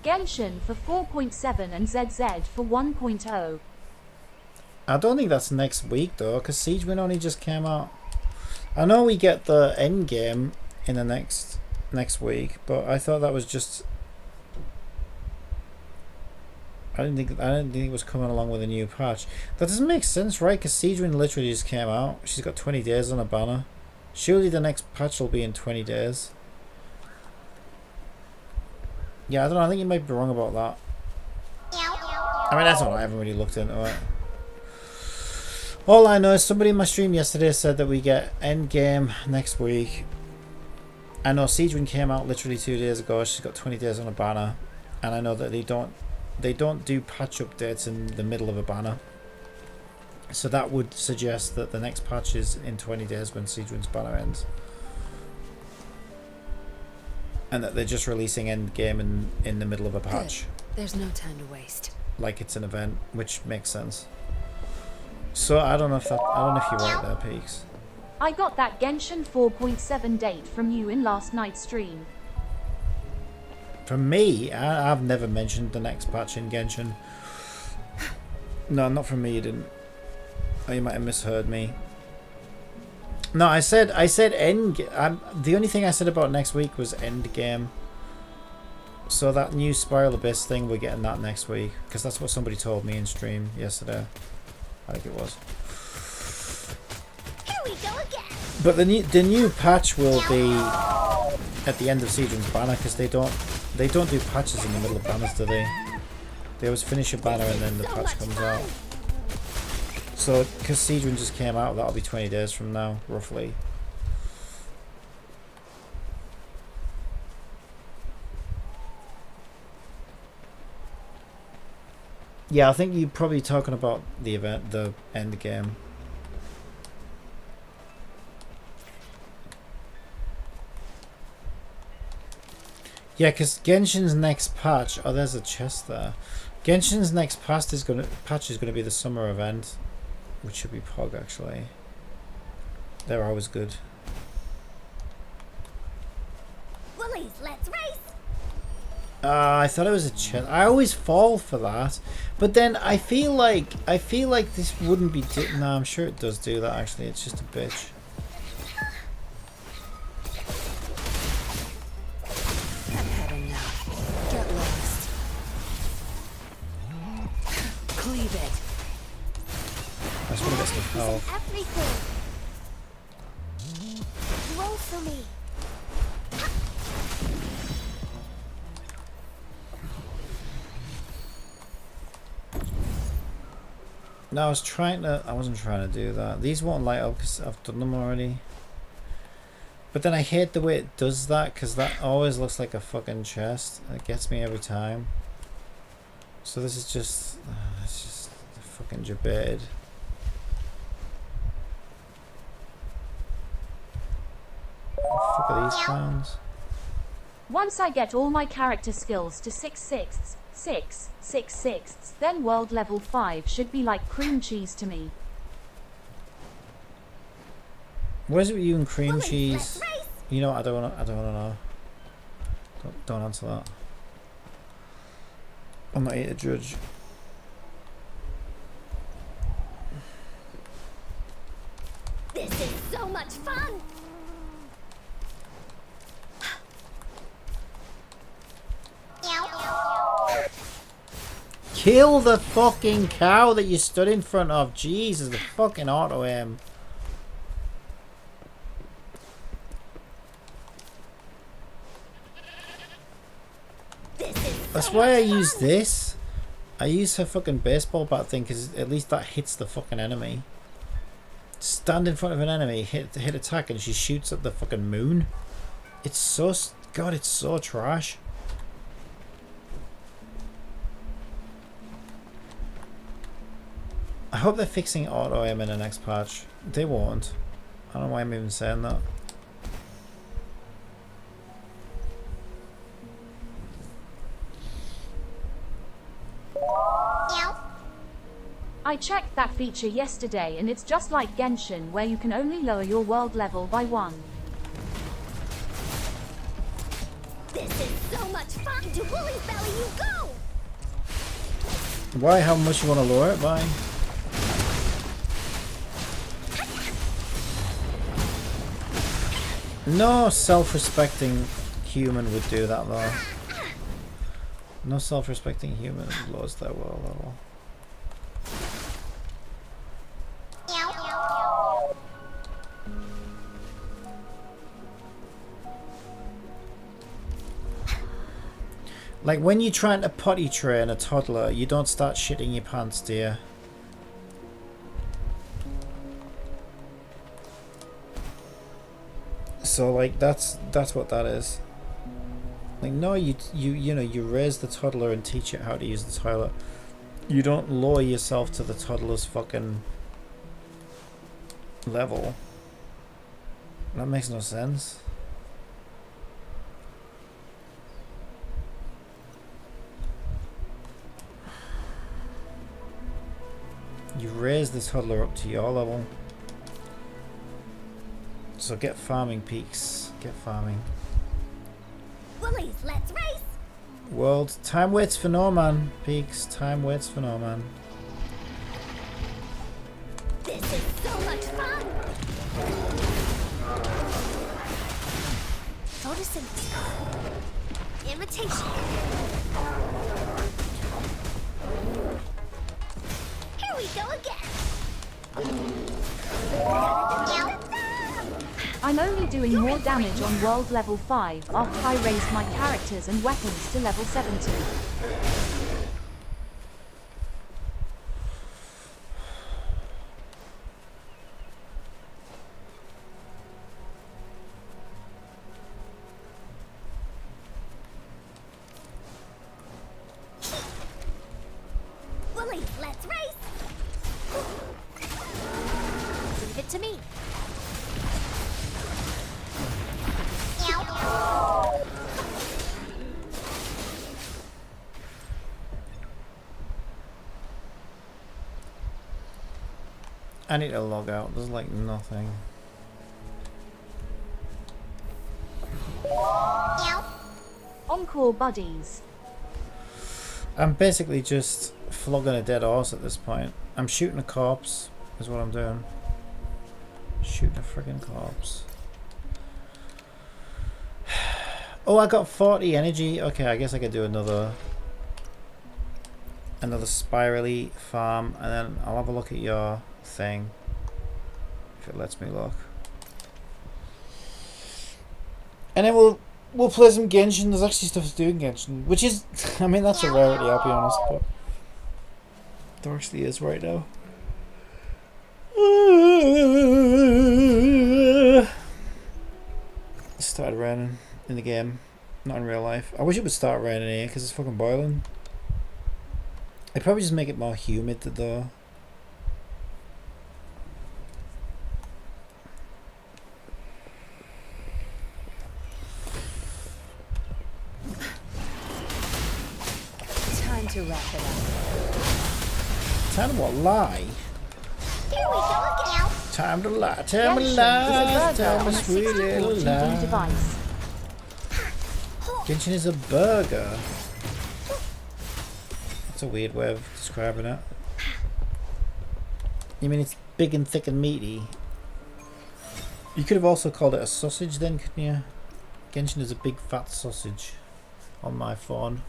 Genshin for 4.7 and ZZ for 1.0. I don't think that's next week though, because Siegewind only just came out. I know we get the end game in the next week, but I thought that was just... I didn't think it was coming along with a new patch. That doesn't make sense, right? Because Siegewind literally just came out. She's got 20 days on a banner. Surely the next patch will be in 20 days. Yeah, I don't know. I think you might be wrong about that. I mean, that's all. I haven't really looked into it. All I know is somebody in my stream yesterday said that we get endgame next week. I know Siegewind came out literally 2 days ago. She's got 20 days on a banner, and I know that they don't do patch updates in the middle of a banner. So that would suggest that the next patch is in 20 days when Siegewind's banner ends. And that they're just releasing endgame in the middle of a patch. Good. There's no time to waste. Like it's an event, which makes sense. So I don't know if you're right there, Peaks. I got that Genshin 4.7 date from you in last night's stream. From me, I've never mentioned the next patch in Genshin. No, not from me, you didn't. Oh, you might have misheard me. No, I said end. The only thing I said about next week was end game. So that new Spiral Abyss thing, we're getting that next week, because that's what somebody told me in stream yesterday. I think it was. Here we go again. But the new patch will be at the end of Siegewind's banner, because they don't do patches in the middle of banners, do they? They always finish a banner and then the patch comes out. So, because Siegewind just came out, that'll be 20 days from now, roughly. Yeah, I think you're probably talking about the event, the end game. Yeah, because Genshin's next patch... Oh, there's a chest there. Genshin's next patch is gonna be the summer event, which should be Pog, actually. They're always good. Woolies, let's race. I thought it was a chest. I always fall for that, but then I feel like this wouldn't be. No, I'm sure it does do that. Actually, it's just a bitch. I've had enough. Get lost. Cleave it. I just want to get some health. Everything. Roll for me. No, I wasn't trying to do that. These won't light up because I've done them already. But then I hate the way it does that, because that always looks like a fucking chest. It gets me every time. So this is just... it's just fucking debated. What the fuck are these clowns? Once I get all my character skills to 6/6, then world level 5 should be like cream cheese to me. What is it with you and cream cheese? You know, I don't wanna know. Don't answer that. I'm not here to judge. This is so much fun. Kill the fucking cow that you stood in front of. Jesus, the fucking auto aim. That's why I use this. I use her fucking baseball bat thing, because at least that hits the fucking enemy. Stand in front of an enemy, hit attack, and she shoots at the fucking moon. It's so... God, it's so trash. hope they're fixing auto aim in the next patch. They won't. I don't know why I'm even saying that. I checked that feature yesterday and it's just like Genshin where you can only lower your world level by 1. This is so much fun! To Woolly's belly you go! Why? How much you want to lower it by? No self-respecting human would do that though. No self-respecting human lowers their world level. Like when you're trying to potty train a toddler, you don't start shitting your pants, do you? So like that's what that is. Like no, you know you raise the toddler and teach it how to use the toilet. You don't lower yourself to the toddler's fucking level. That makes no sense. You raise the toddler up to your level. So get farming, Peaks. Get farming. Woolies, let's race! World. Time waits for no man, Peaks. Time waits for no man. This is so much fun! Photosynthesis. Imitation. Here we go again! I'm only doing more damage on world level 5 after I raised my characters and weapons to level 70. Woolies, let's race! Leave it to me. I need to log out. There's like nothing. Encore buddies. I'm basically just flogging a dead horse at this point. I'm shooting a corpse, is what I'm doing. Shooting a friggin' corpse. Oh, I got 40 energy. Okay, I guess I could do another spirally farm, and then I'll have a look at your thing if it lets me look. And then we'll play some Genshin. There's actually stuff to do in Genshin, which is, I mean, that's a rarity, I'll be honest, but there actually is right now. It started raining in the game, not in real life. I wish it would start raining here because it's fucking boiling. It'd probably just make it more humid though. Time to wrap it up. Time to what? Lie? Here we go again! Time to lie. Tell me Genshin lies. is a burger Tell on me a sweet 64 little 2D lies. device. Genshin is a burger. That's a weird way of describing it. You mean it's big and thick and meaty? You could have also called it a sausage then, couldn't you? Genshin is a big fat sausage on my phone.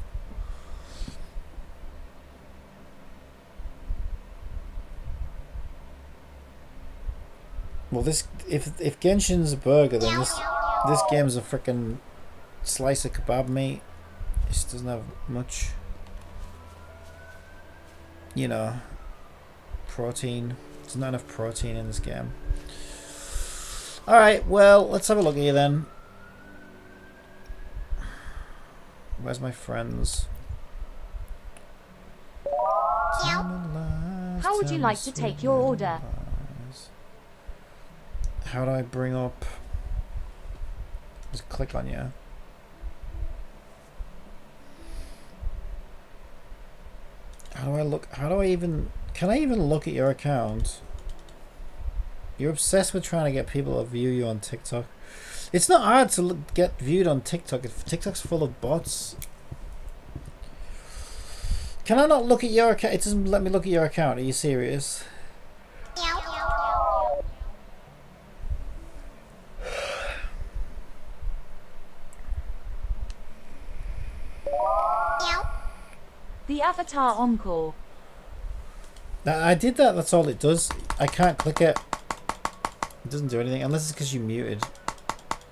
Well, this if Genshin's a burger, then this game's a frickin' slice of kebab meat. It just doesn't have much, you know, protein. There's not enough protein in this game. Alright, well, let's have a look at you then. Where's my friends? How would you like to take your order? How do I bring up? Just click on you. How do I look? How do I even? Can I even look at your account? You're obsessed with trying to get people to view you on TikTok. It's not hard to get viewed on TikTok. If TikTok's full of bots. Can I not look at your account? It doesn't let me look at your account. Are you serious? The avatar encore. I did that. That's all it does. I can't click it. It doesn't do anything unless it's because you muted.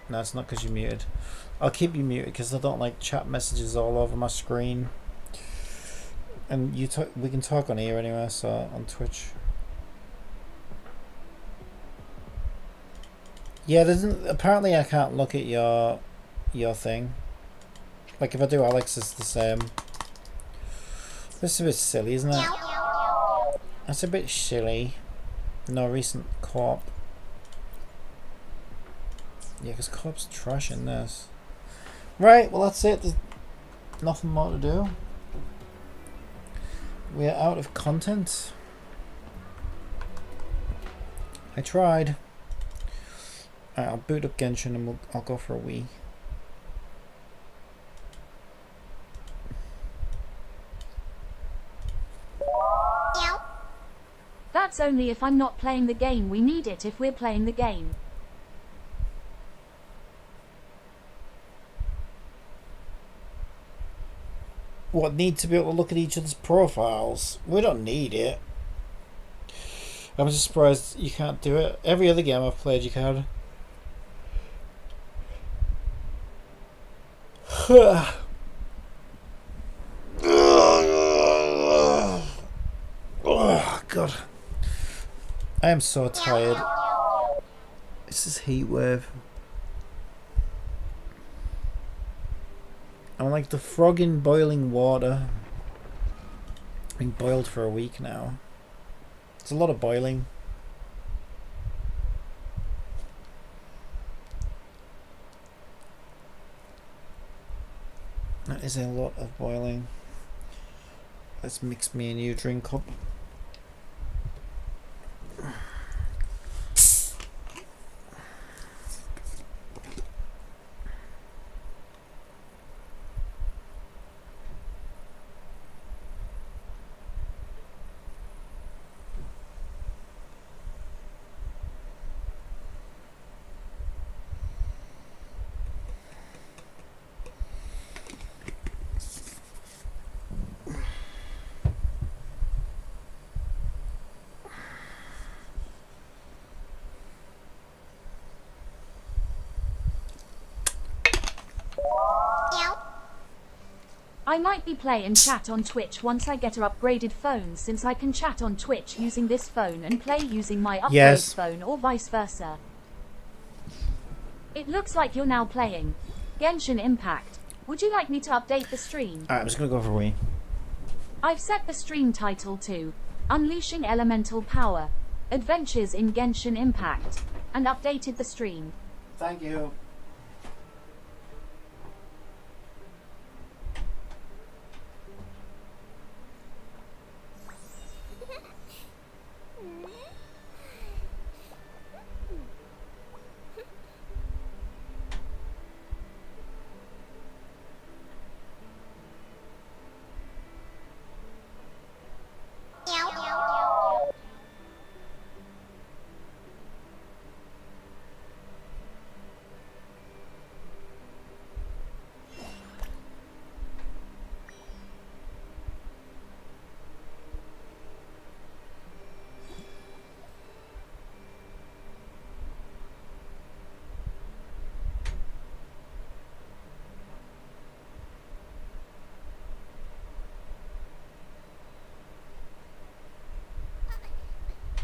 No, it's not because you muted. I'll keep you muted because I don't like chat messages all over my screen. And we can talk on here anyway, so on Twitch. Yeah, apparently I can't look at your thing. Like if I do Alex, it's the same. This is a bit silly, isn't it? That's a bit silly. No recent co-op. Yeah, because co-op's trash in this. Right, well that's it. There's nothing more to do. We're out of content. I tried. Alright, I'll boot up Genshin and I'll go for a wee. That's only if I'm not playing the game. We need it if we're playing the game. What, need to be able to look at each other's profiles? We don't need it. I'm just surprised you can't do it. Every other game I've played you can. Oh god. I am so tired. It's this heat wave. I'm like the frog in boiling water. Being boiled for a week now. It's a lot of boiling. That is a lot of boiling. Let's mix me a new drink up. I might be playing chat on Twitch once I get a upgraded phone, since I can chat on Twitch using this phone and play using my upgrade phone, or vice versa. It looks like you're now playing Genshin Impact. Would you like me to update the stream? Alright, I'm just gonna go for a wee. I've set the stream title to Unleashing Elemental Power, Adventures in Genshin Impact, and updated the stream. Thank you.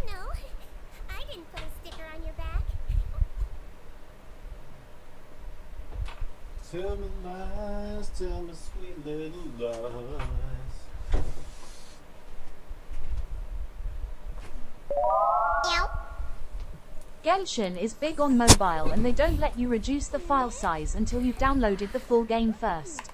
No, I didn't put a sticker on your back. Tell me lies, tell me sweet little lies. Genshin is big on mobile and they don't let you reduce the file size until you've downloaded the full game first.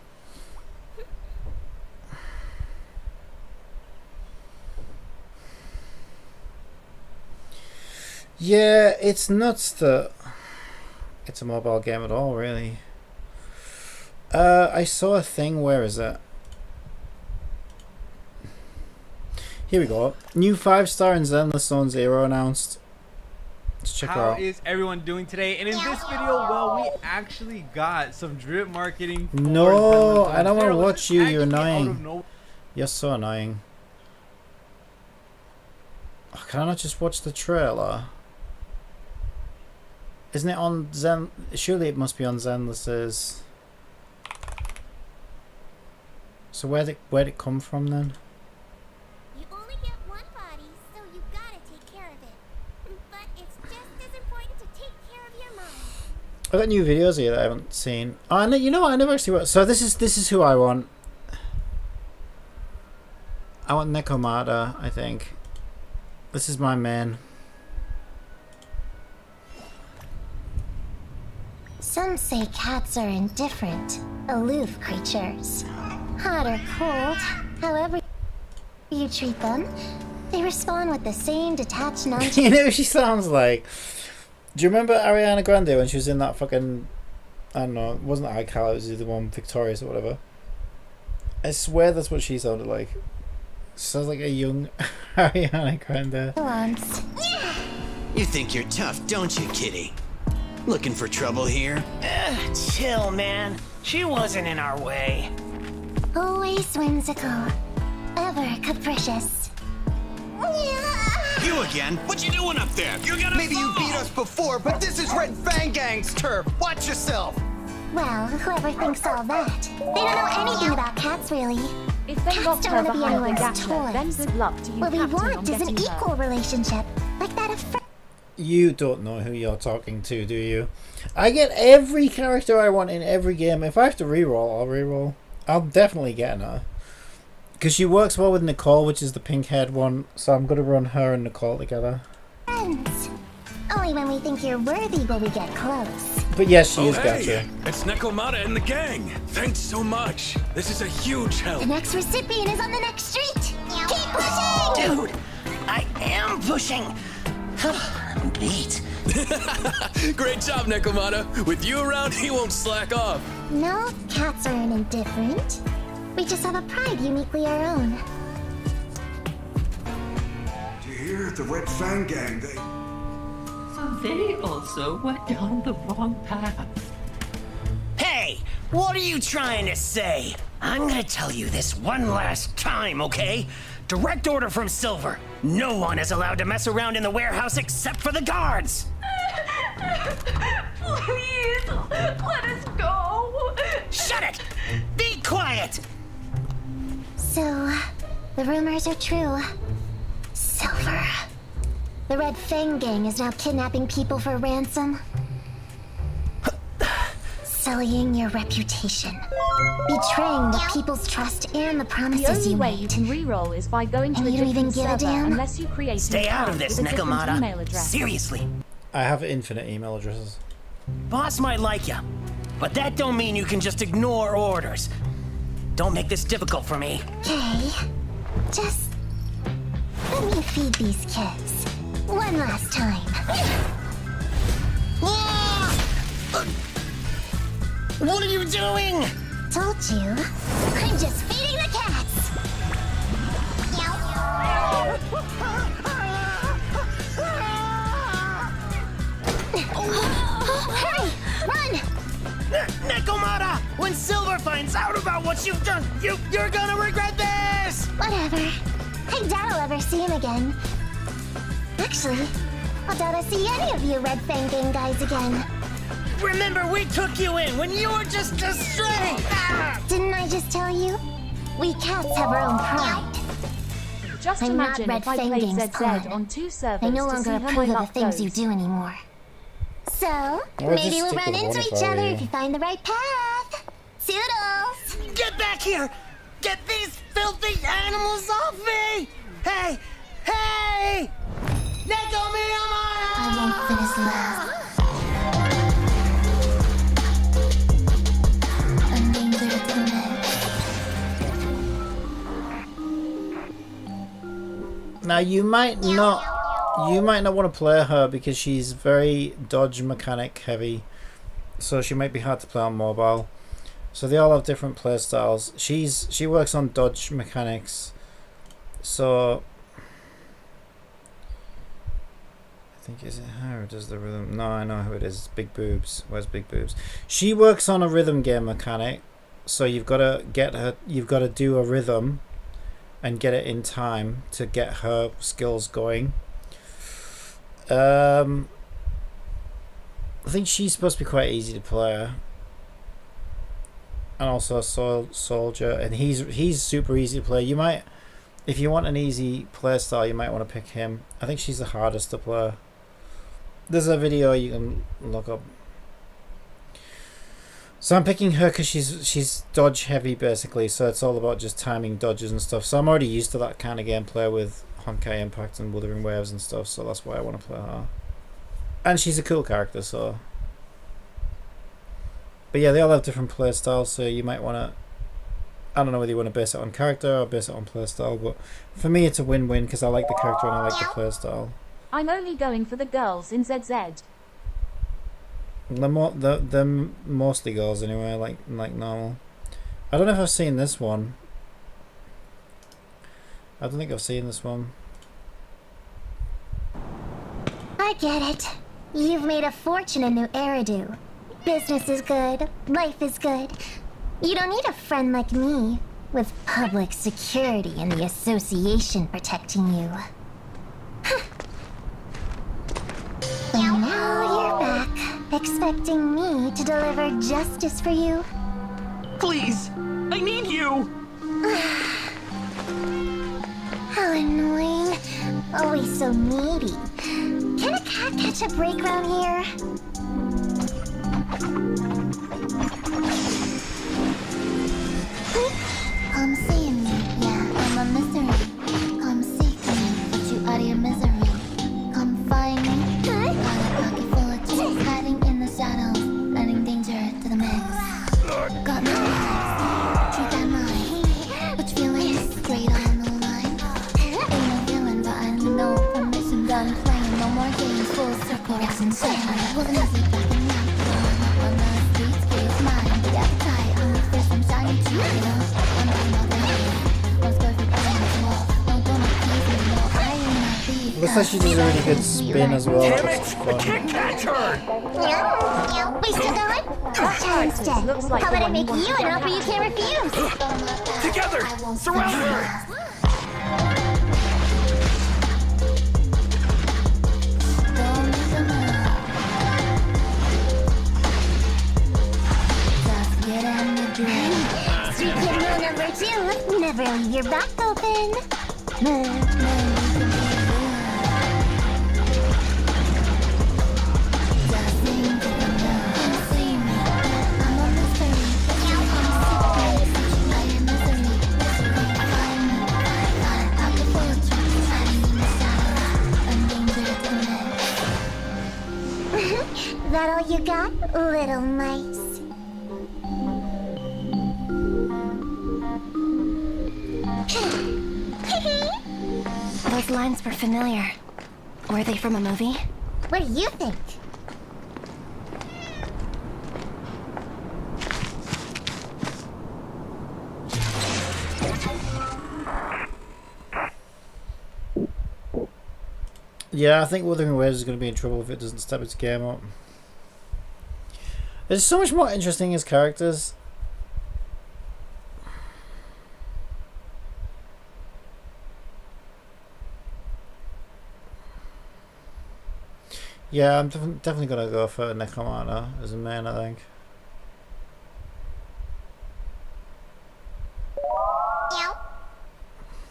Yeah, it's nuts that it's a mobile game at all, really. I saw a thing, where is it? Here we go. New 5-star in Zenless Zone Zero announced. Let's check her How out. is everyone doing today? And in this video, well, we actually got some drip marketing. For No, Zenless I don't want to Zero. watch you. You're Actually out of annoying. nowhere. You're so annoying. Oh, can I not just watch the trailer? Isn't it on Zen? Surely it must be on Zenless's. So where'd it come from then? You only get one body, so you gotta take care of it. But it's just as important to take care of your mind. I've got new videos here that I haven't seen. Oh, no, you know what? I never actually watched. So this is who I want. I want Nekomata, I think. This is my man. Some say cats are indifferent, aloof creatures. Hot or cold, however you treat them, they respond with the same detached non- You know what she sounds like? Do you remember Ariana Grande when she was in that fucking... I don't know, it wasn't iCal, it was the one Victorious or whatever. I swear that's what she sounded like. Sounds like a young Ariana Grande. Once. You think you're tough, don't you, kitty? Looking for trouble here? Chill, man. She wasn't in our way. Always whimsical, ever capricious. You again? What you doing up there? You're gonna Maybe you beat us before, but this is Red Fang Gang's turf. Watch yourself. Well, whoever thinks all that, they don't know anything about cats, really. If they Cats locked don't her wanna be behind the anyone's gacha, then toys. good luck to you, What we Captain, on want is an getting her. equal relationship, like that of friends. You don't know who you're talking to, do you? I get every character I want in every game. If I have to reroll, I'll reroll. I'm definitely getting her. Because she works well with Nicole, which is the pink-haired one. So I'm going to run her and Nicole together. Only when we think you're worthy will we get close. But yes, she is hey, gacha. it's Nekomata and the gang. Thanks so much. This is a huge help. The next recipient is on the next street. Keep pushing! Dude, I am pushing. I'm beat. Great job, Nekomata. With you around, he won't slack off. No, cats aren't indifferent. We just have a pride uniquely our own. Do you hear? The Red Fang Gang, they... So they also went down the wrong path. Hey, what are you trying to say? I'm gonna tell you this one last time, okay? Direct order from Silver. No one is allowed to mess around in the warehouse except for the guards. Please, let us go. Shut it! Be quiet! So, the rumors are true. Silver. The Red Fang Gang is now kidnapping people for ransom. Sullying your reputation. Betraying the people's trust and the The promises only you way you made. can reroll is by going to And a you don't even different give a server damn? unless you create Stay an out of account this, with a different email Nekomata. address. Seriously. I have infinite email addresses. Boss might like you, but that don't mean you can just ignore orders. Don't make this difficult for me. Okay. Just let me feed these kids. One last time. What are you doing? Told you. I'm just feeding the cats. Hurry! Run! Nekomata! When Silver finds out about what you've done, you're gonna regret this! Whatever. I doubt I'll ever see him again. Actually, I doubt I'll see any of you Red Fang Gang guys again. Remember, we took you in when you were just a stray! Didn't I just tell you? We cats have our own pride. Just I'm not imagine Red if I Fang played Gang's ZZ pawn. on 2 servers I no to see longer how my approve of the luck things you goes. do anymore. So, I'll maybe just we'll stick run with into one if each I were other you. if you find the right path. Toodles! Get back here! Get these filthy animals off me! Hey! Hey! I Nekomata! won't finish last. Endangered to the next. Now you might not want to play her because she's very dodge mechanic heavy, so she might be hard to play on mobile. So they all have different play styles. She works on dodge mechanics, so I think, is it her or does the rhythm? No, I know who it is. It's Big Boobs. Where's Big Boobs? She works on a rhythm game mechanic, so you've got to get her. You've got to do a rhythm and get it in time to get her skills going. I think she's supposed to be quite easy to play, and also a soldier, and he's super easy to play. You might, if you want an easy play style, you might want to pick him. I think she's the hardest to play. There's a video you can look up. So I'm picking her because she's dodge heavy basically, so it's all about just timing dodges and stuff. So I'm already used to that kind of gameplay with Honkai Impact and Wuthering Waves and stuff, so that's why I want to play her. And she's a cool character, so. But yeah, they all have different play styles, so you might want to, I don't know whether you want to base it on character or base it on play style, but for me it's a win-win because I like the character and I like the play style. I'm only going for the girls in ZZ. They're mostly girls anyway, like normal. I don't know if I've seen this one. I don't think I've seen this one. I get it. You've made a fortune in New Eridu. Business is good, life is good. You don't need a friend like me, with public security and the association protecting you. And now you're back, expecting me to deliver justice for you? Please, I need you! How annoying. Always so needy. Can a cat catch a break round here? Come see me, yeah, I'm a misery. Come seek me, get you out of your misery. Come find me, got a pocket full of cheese, hiding in the shadows, adding danger to the mix. Got no lies, treat that mine. Which feelings, straight on the line. Ain't no feeling, but I need no permission. Done playing, no more games, full circle, it's insane. Wasn't easy back in that, growing up on the streets, it's mine. The appetite, I'm the first, I'm shiny too, you know. I'm doing all the hate, once perfect, I'm small. No, don't appease me, no, I am not beef. Looks like she does a really good spin as well. Damn it! I can't catch her! We still going? Try instead. Looks like How the about I one make you you want an to offer you can't refuse? Together! Surround her! Don't make a move. Just get on the drill. Street kid rule number 2. Never leave your back open. Move, move, you can be good. Just sing to the love. Come see me. I'm a mystery. Come seek me. I am misery. Find me. Got a pocket full of trees, hiding in the shadows. Endangered to live. That all you got, little mice? Those lines were familiar. Were they from a movie? What do you think? Yeah, I think Wuthering Waves is going to be in trouble if it doesn't step its game up. There's so much more interesting as characters. Yeah, I'm definitely going to go for Nekomata as a main, I think.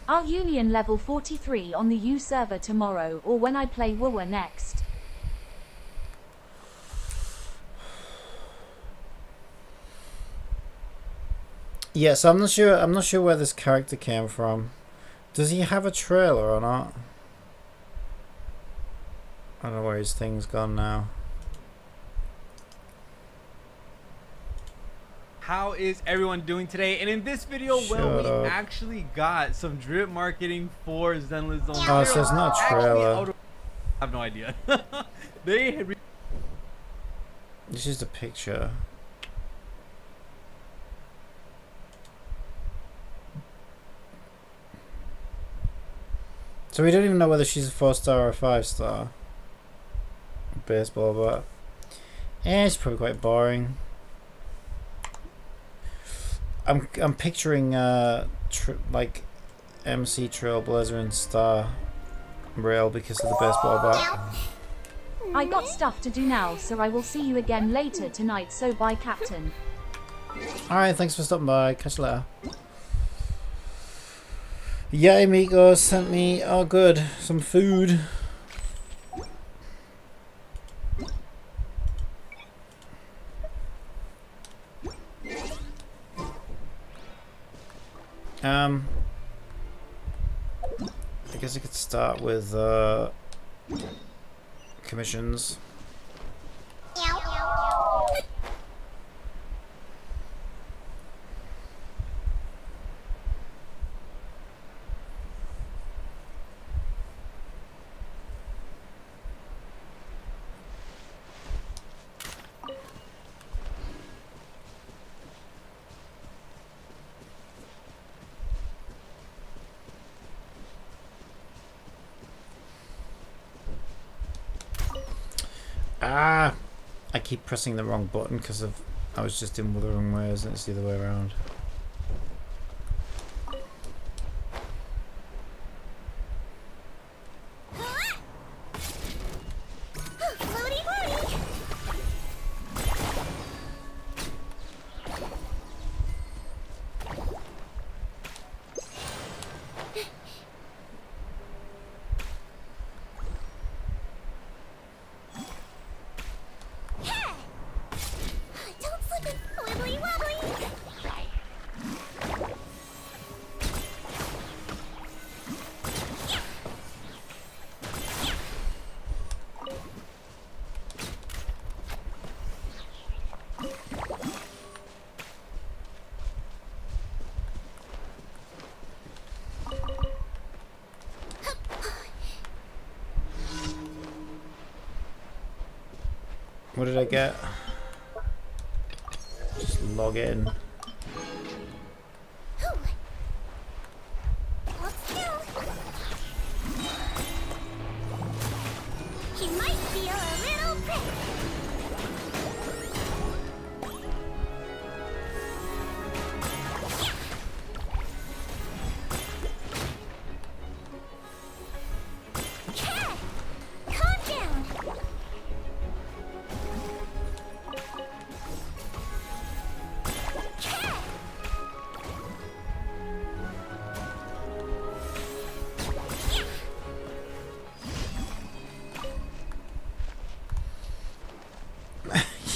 I'll Union level 43 on the U server tomorrow or when I play WoW next. Yeah, so I'm not sure where this character came from. Does he have a trailer or not? I don't know where his thing's gone now. How is everyone doing today? And in this video, well, we actually got some drip marketing for Zenless Zone. Oh, so it's not a trailer. I have no idea. They had It's just a picture. So we don't even know whether she's a 4-star or a 5-star. Baseball, but yeah, it's probably quite boring. I'm picturing like MC Trailblazer and Star Rail because of the baseball bat. I got stuff to do now, so I will see you again later tonight, so bye, Captain. Alright, thanks for stopping by. Catch you later. Yeah, amigos sent me, oh good, some food. I guess I could start with commissions. Ah! I keep pressing the wrong button because I was just in with the wrong ways and it's the other way around. What did I get? Just log in. He might feel a little prick. Calm down.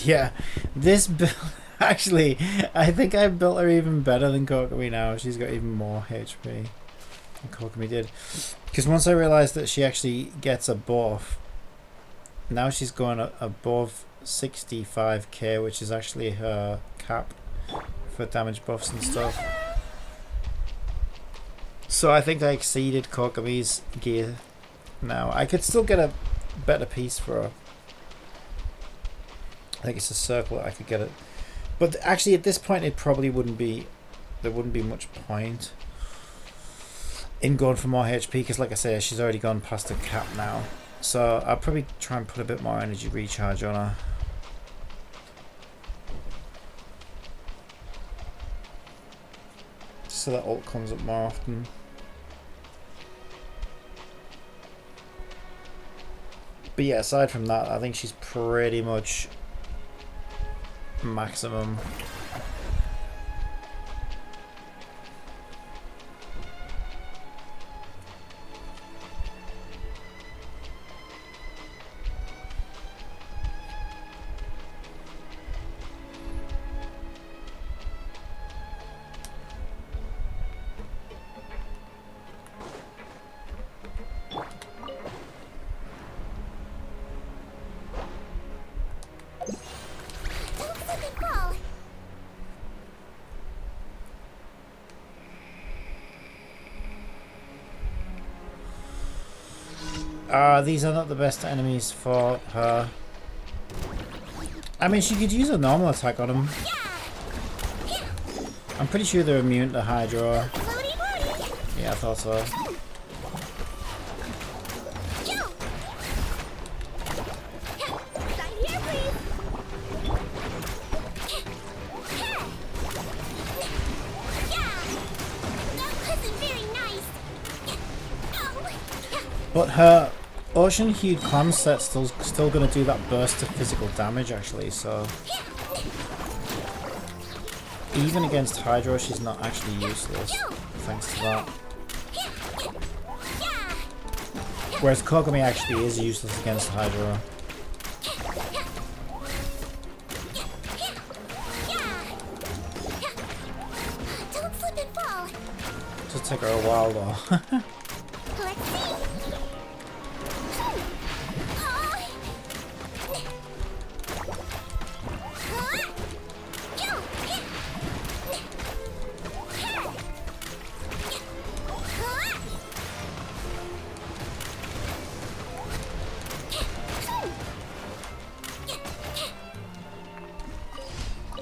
Yeah, this build, actually, I think I built her even better than Kokomi now. She's got even more HP than Kokomi did. Because once I realized that she actually gets a buff, now she's going above 65k, which is actually her cap for damage buffs and stuff. So I think I exceeded Kokomi's gear now. I could still get a better piece for her. I think it's a circle. I could get it, but actually at this point it probably wouldn't be. There wouldn't be much point in going for more HP because, like I say, she's already gone past the cap now. So I'll probably try and put a bit more energy recharge on her. So that ult comes up more often. But yeah, aside from that, I think she's pretty much maximum. These are not the best enemies for her. I mean, she could use a normal attack on them. I'm pretty sure they're immune to Hydro. Yeah, I thought so. But her ocean hued clam set's still gonna do that burst of physical damage actually, so even against Hydro she's not actually useless, thanks to that. Whereas Kogami actually is useless against Hydro. Just take her a while though.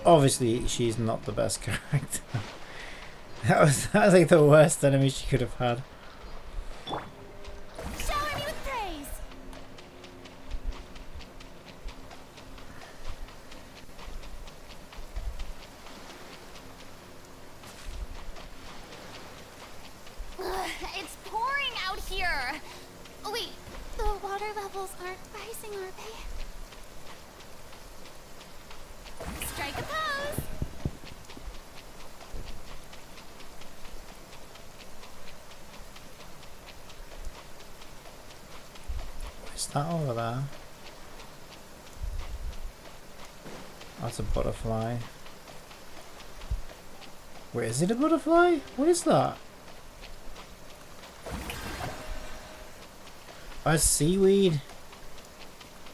Obviously, she's not the best character. that was like the worst enemy she could have had. Shower me with praise. It's pouring out here. Oh, wait, the water levels aren't rising, are they? Strike a pose! What's that over there? That's a butterfly. Wait, is it a butterfly? What is that? Oh, it's seaweed.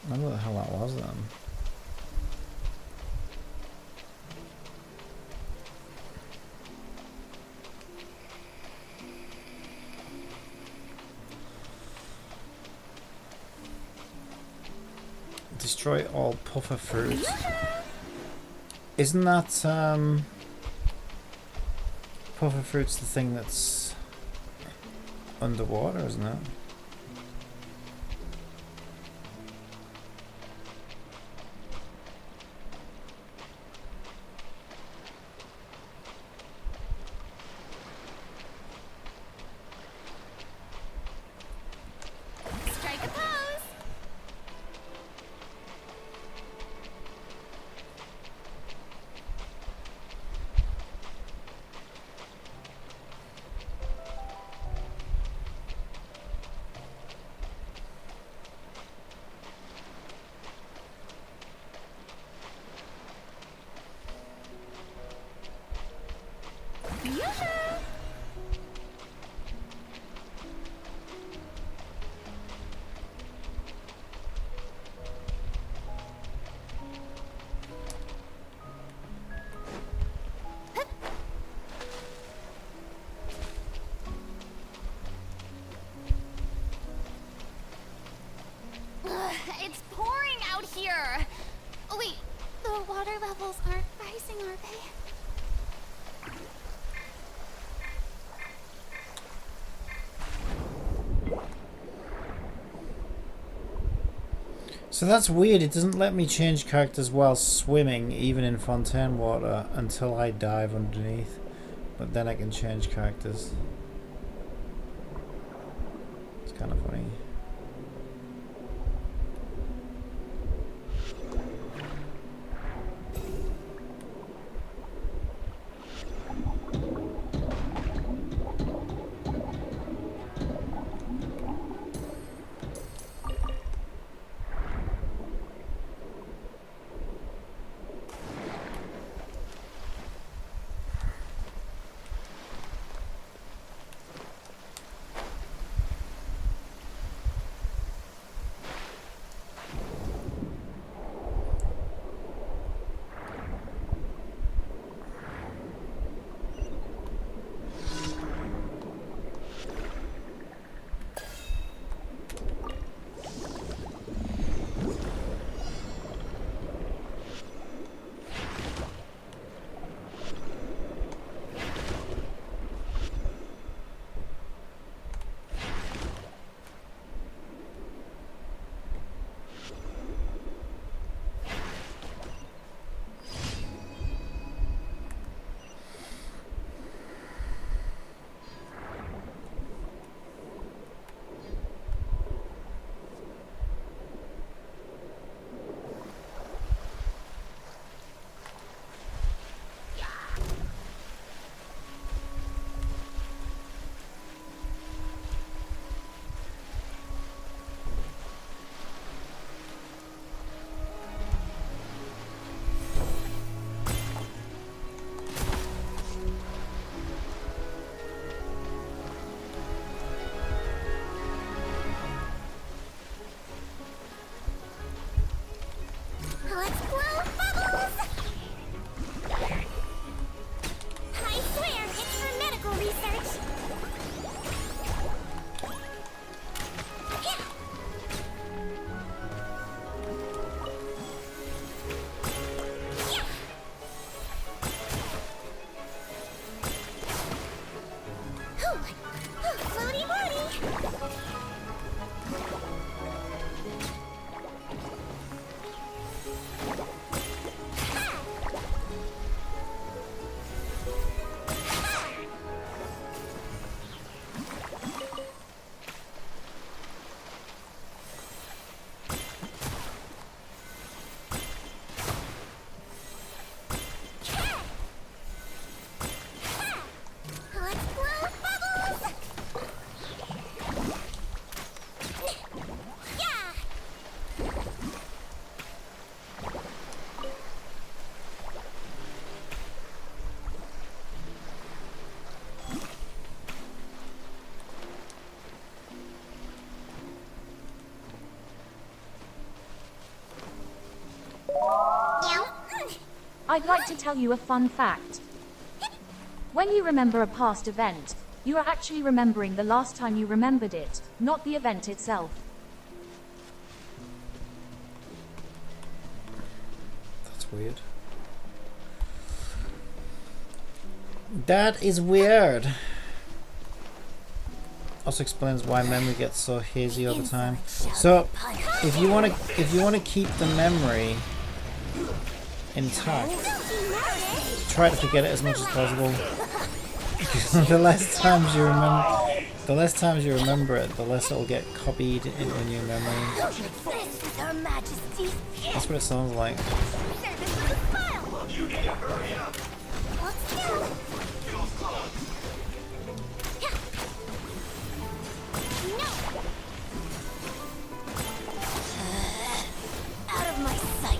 I wonder what the hell that was then. Destroy all puffer fruits. Isn't that puffer fruits the thing that's underwater, isn't it? Strike a pose! It's pouring out here. Oh, wait, the water levels aren't rising, are they? So that's weird, it doesn't let me change characters while swimming, even in fontaine water, until I dive underneath. But then I can change characters. It's kind of funny. I'd like to tell you a fun fact. When you remember a past event, you are actually remembering the last time you remembered it, not the event itself. That's weird. That is weird. Also explains why memory gets so hazy all the time. So, if you want to keep the memory intact, try to forget it as much as possible. the less times you remember it, the less it'll get copied into a new memory. That's what it sounds like. Out of my sight.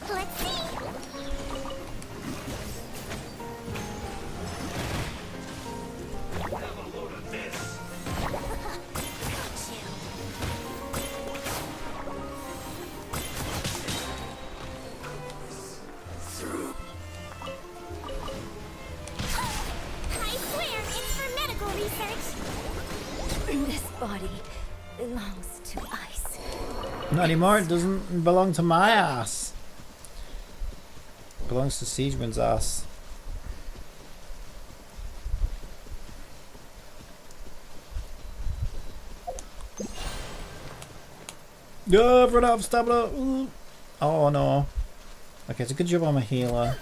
Let's see. This body belongs to ice. Not anymore, it doesn't belong to my ass. It belongs to Siegeman's ass. No, I've run out of stamina. Ooh. Oh no. Okay, it's a good job I'm a healer.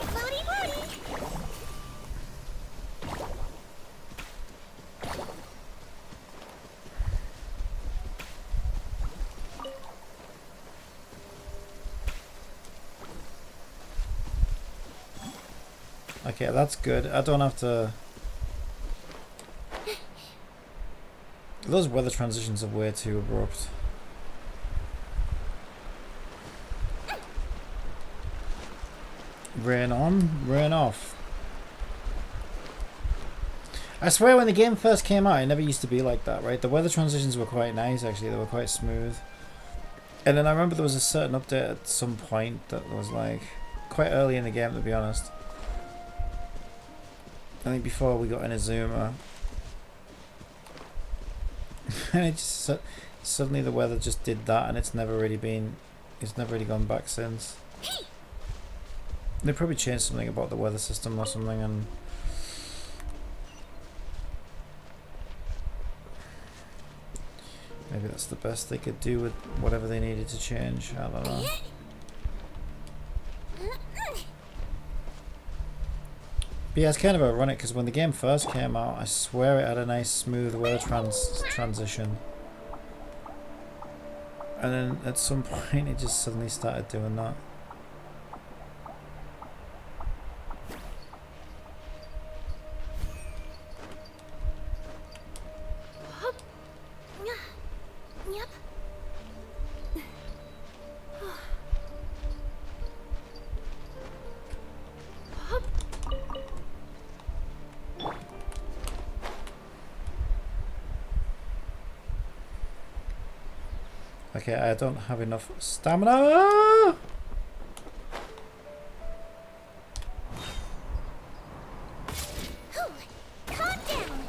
Okay, that's good. I don't have to... Those weather transitions are way too abrupt. Rain on, rain off. I swear when the game first came out, it never used to be like that, right? The weather transitions were quite nice, actually. They were quite smooth. And then I remember there was a certain update at some point that was like... quite early in the game, to be honest. I think before we got Inazuma. And it just... Suddenly the weather just did that, and it's never really been... It's never really gone back since. They probably changed something about the weather system or something, and maybe that's the best they could do with whatever they needed to change. I don't know. But yeah, it's kind of ironic because when the game first came out, I swear it had a nice smooth weather transition, and then at some point it just suddenly started doing that. Okay, I don't have enough stamina.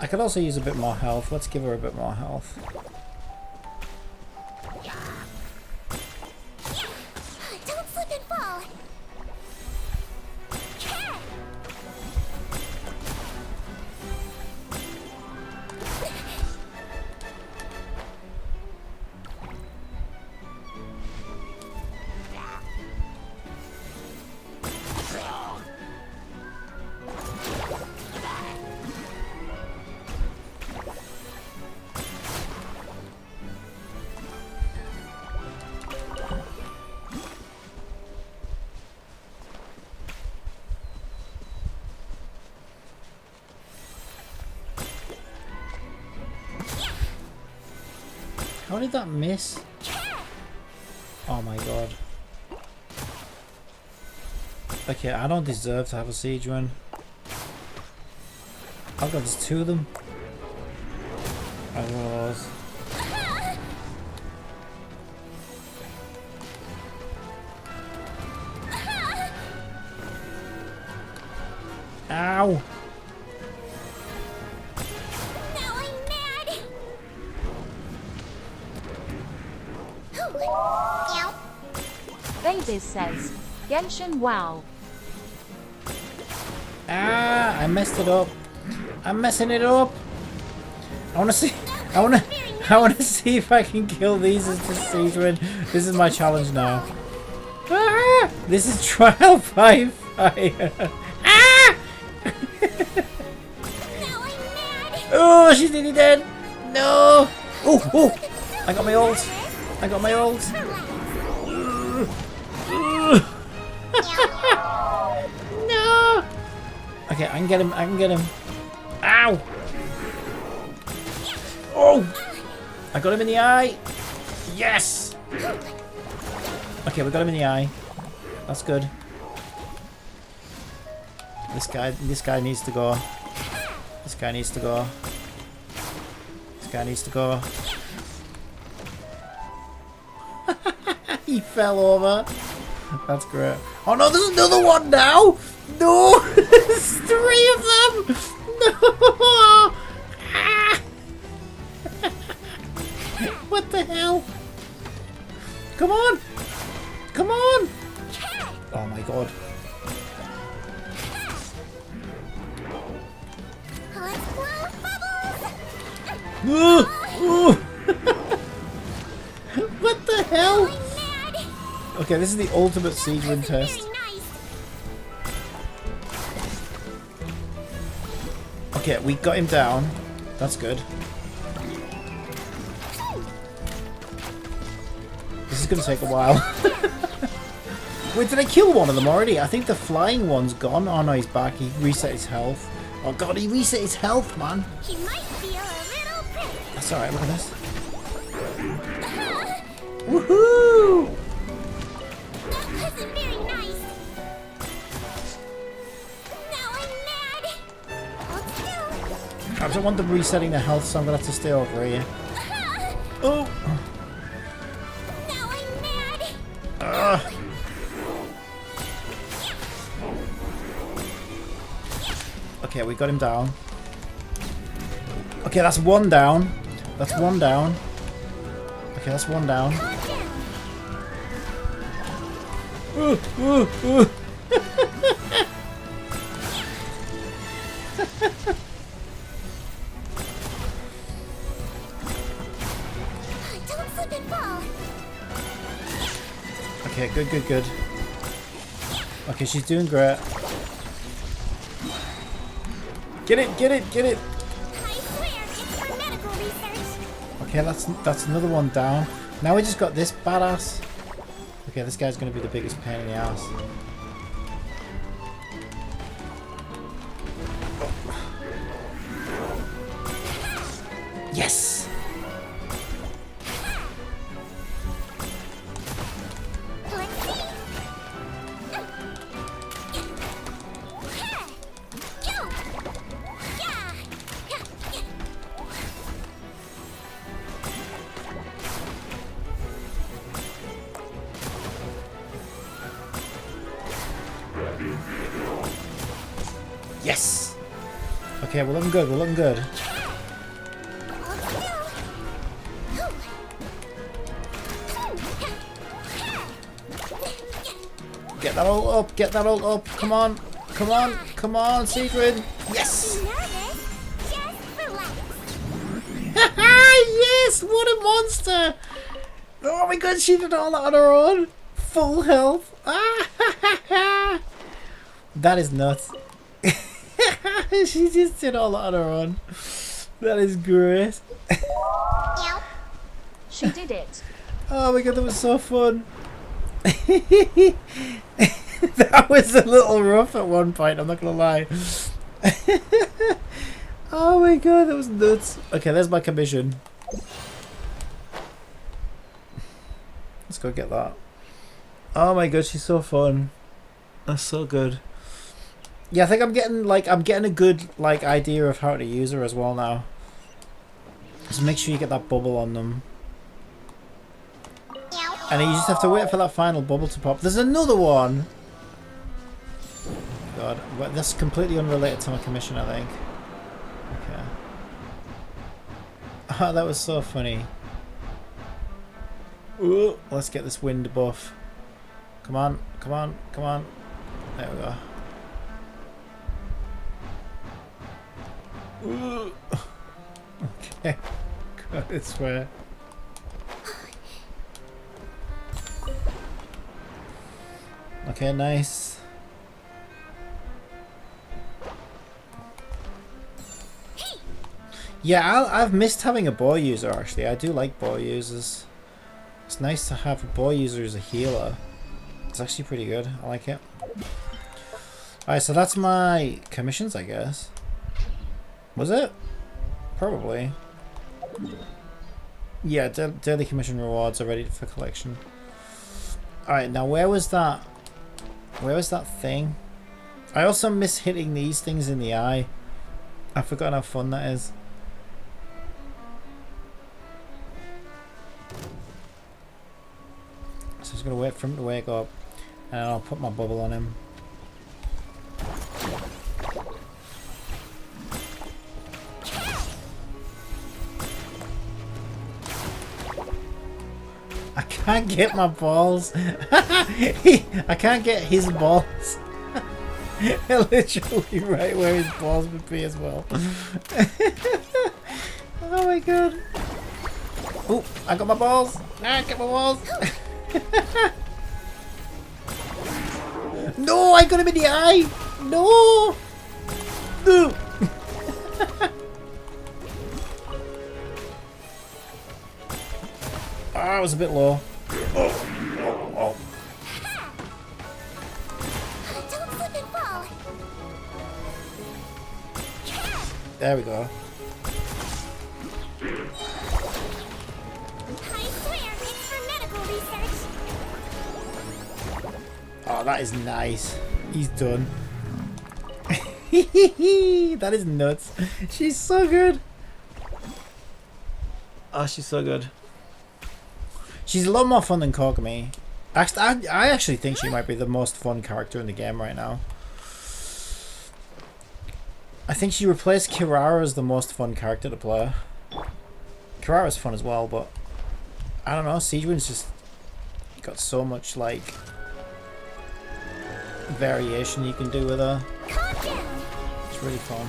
I could also use a bit more health. Let's give her a bit more health. Don't slip and fall. How did that miss? Oh my god. Okay, I don't deserve to have a siege run. Oh god, there's two of them. I was one of those. Ow! Now I'm mad. Ow. Babies says, Genshin wow. Ah, I messed it up. I'm messing it up. I wanna see I wanna see if I can kill these as the siege win. This is my challenge now. Ah, this is trial by fire. Ah! Oh, she's nearly dead. No. Oh, oh. I got my ult. I got my ult. No. Okay, I can get him. I can get him. Ow. Oh. I got him in the eye. Yes. Okay, we got him in the eye. That's good. This guy needs to go. This guy needs to go. This guy needs to go. He fell over. That's great. Oh no, there's another one now! No! There's 3 of them! No! Ah! What the hell? Come on! Come on! Oh my god. What the hell? Okay, this is the ultimate siege win test. Okay, we got him down. That's good. This is gonna take a while. Wait, did I kill one of them already? I think the flying one's gone. Oh no, he's back. He reset his health. Oh god, he reset his health, man. He might feel a little pretty. That's alright, look at this. Woohoo! That wasn't very nice. Now I'm mad. I don't want them resetting their health, so I'm gonna have to stay over here. Oh! Now I'm mad. Okay, we got him down. Okay, that's one down. That's one down. Okay, that's one down. Don't slip and fall. Okay, good, good, good. Okay, she's doing great. Get it, get it, get it! I swear it's for medical research. Okay, that's another one down. Now we just got this badass. Okay, this guy's gonna be the biggest pain in the ass. Yes! Let's see. Yes! Okay, we're looking good, we're looking good. Get that all up, get that all up. Come on, come on, come on, Secret. Yes! Yes! What a monster! Oh my god, she did all that on her own. Full health. That is nuts. She just did all that on her own. That is great. She did it. Oh my god, that was so fun. That was a little rough at one point, I'm not gonna lie. Oh my god, that was nuts. Okay, there's my commission. Let's go get that. Oh my god, she's so fun. That's so good. Yeah, I think I'm getting a good idea of how to use her as well now. Just make sure you get that bubble on them. And you just have to wait for that final bubble to pop. There's another one! God, well, that's completely unrelated to my commission, I think. Okay. Oh, that was so funny. Ooh, let's get this wind buff. Come on, come on, come on. There we go. Ooh. Okay. God, I swear. Okay, nice. Yeah, I've missed having a bow user actually. I do like bow users. It's nice to have a bow user as a healer. It's actually pretty good. I like it. Alright, so that's my commissions, I guess. Was it? Probably. Yeah, daily commission rewards are ready for collection. Alright, now where was that? Where was that thing? I also miss hitting these things in the eye. I've forgotten how fun that is. So I'm just going to wait for him to wake up. And I'll put my bubble on him. I can't get my balls. I can't get his balls. Literally right where his balls would be as well. Oh my god. Oh, I got my balls. Ah, get my balls. No, I got him in the eye. No. No. Ah, I was a bit low. Oh. Don't slip and fall. There we go. I swear it's for medical research. Oh, that is nice. He's done. That is nuts. She's so good. Oh, she's so good. She's a lot more fun than Kogami. Actually, I actually think she might be the most fun character in the game right now. I think she replaced Kirara as the most fun character to play. Kirara's fun as well, but I don't know. Siegewin's just got so much like variation you can do with her. It's really fun.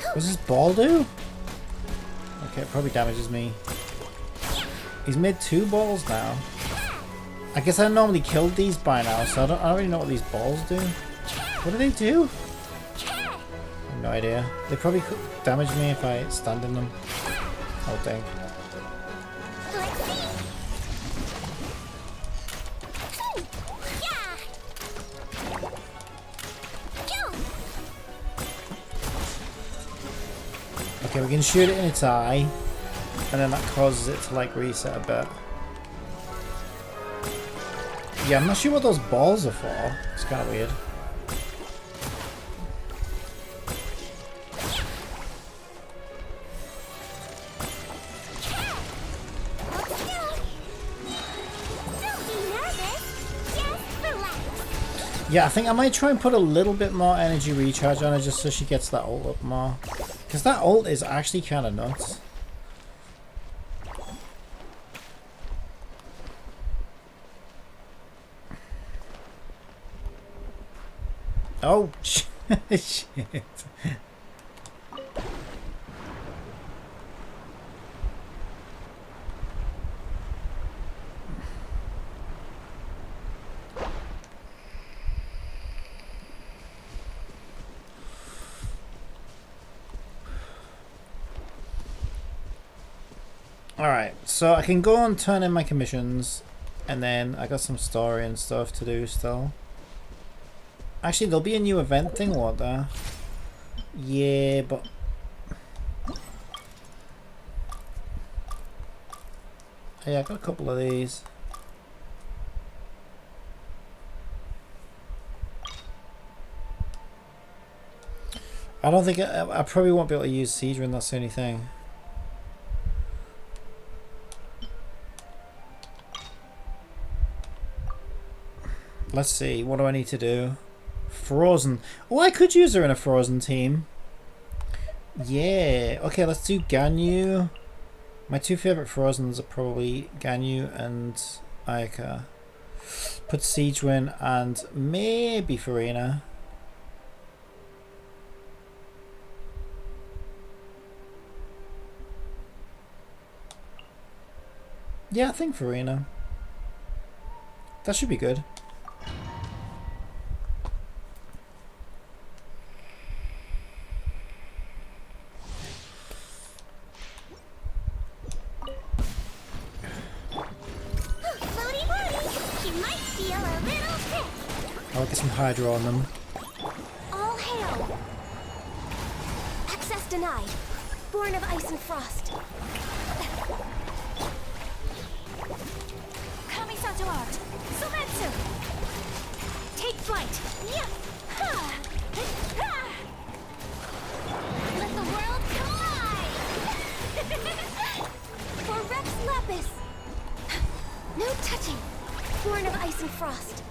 What does this ball do? Okay, it probably damages me. He's made 2 balls now. I guess I normally killed these by now, so I don't really know what these balls do. What do they do? I have no idea. They probably could damage me if I stand in them. Oh dang. Okay, we can shoot it in its eye, and then that causes it to like reset a bit. Yeah, I'm not sure what those balls are for. It's kind of weird. Yeah, I think I might try and put a little bit more energy recharge on her just so she gets that ult up more. Because that ult is actually kind of nuts. Oh, shit. Alright, so I can go and turn in my commissions, and then I got some story and stuff to do still. Actually, there'll be a new event thing, won't there? Yeah, but... Yeah, I got a couple of these. I don't think... I probably won't be able to use Siege when that's the only thing. Let's see, what do I need to do? Frozen. Oh, I could use her in a Frozen team. Yeah. Okay, let's do Ganyu. My two favorite Frozens are probably Ganyu and Ayaka. Put Siegewin and maybe Farina. Yeah, I think Farina. That should be good. I'll get some Hydro on them. All hail! Access denied. Born of ice and frost. Kamisato art. Sometsu! Take flight! Yeah! Ha! Ha! Let the world collide! For Rex Lapis! No touching! Born of ice and frost.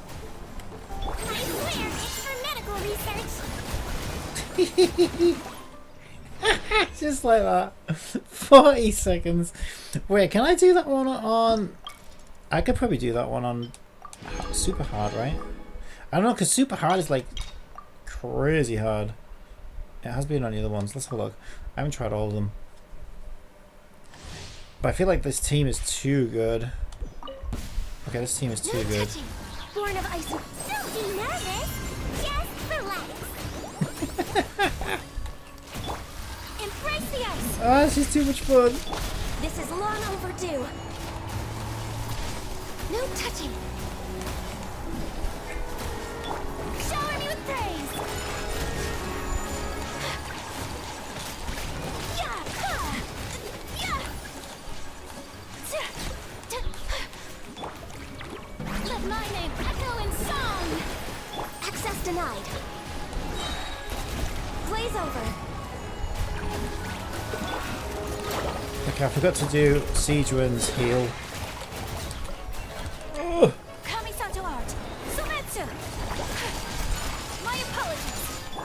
I swear it's for medical research. Just like that. 40 seconds. Wait, can I do that one on... I could probably do that one on super hard, right? I don't know, because super hard is like crazy hard. It has been on the other ones. Let's have a look. I haven't tried all of them. But I feel like this team is too good. Okay, this team is too good. Born of ice. Don't be nervous. Just relax. Embrace the ice. Ah, this is too much fun. This is long overdue. No touching. Shower me with praise. Yeah. Yeah. Let my name echo in song. Access denied. Blaze over. Okay, I forgot to do Siegewin's heal. Oh. Kamisato art. Sometsu. My apologies.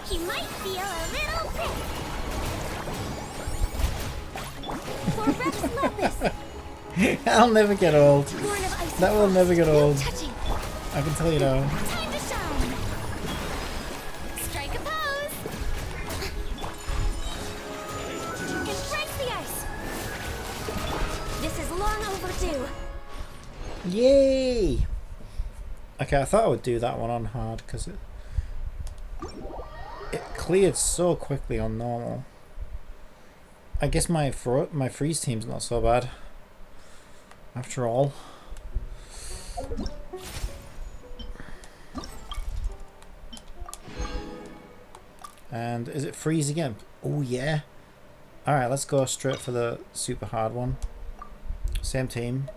He might feel a little bit. For Rex Lapis. I'll never get old. That will never get old. Touching. I can tell you now. Time to shine. Strike a pose. Embrace the ice. This is long overdue. Yay! Okay, I thought I would do that one on hard because it cleared so quickly on normal. I guess my freeze team's not so bad after all. And is it freeze again? Oh yeah. Alright, let's go straight for the super hard one. Same team.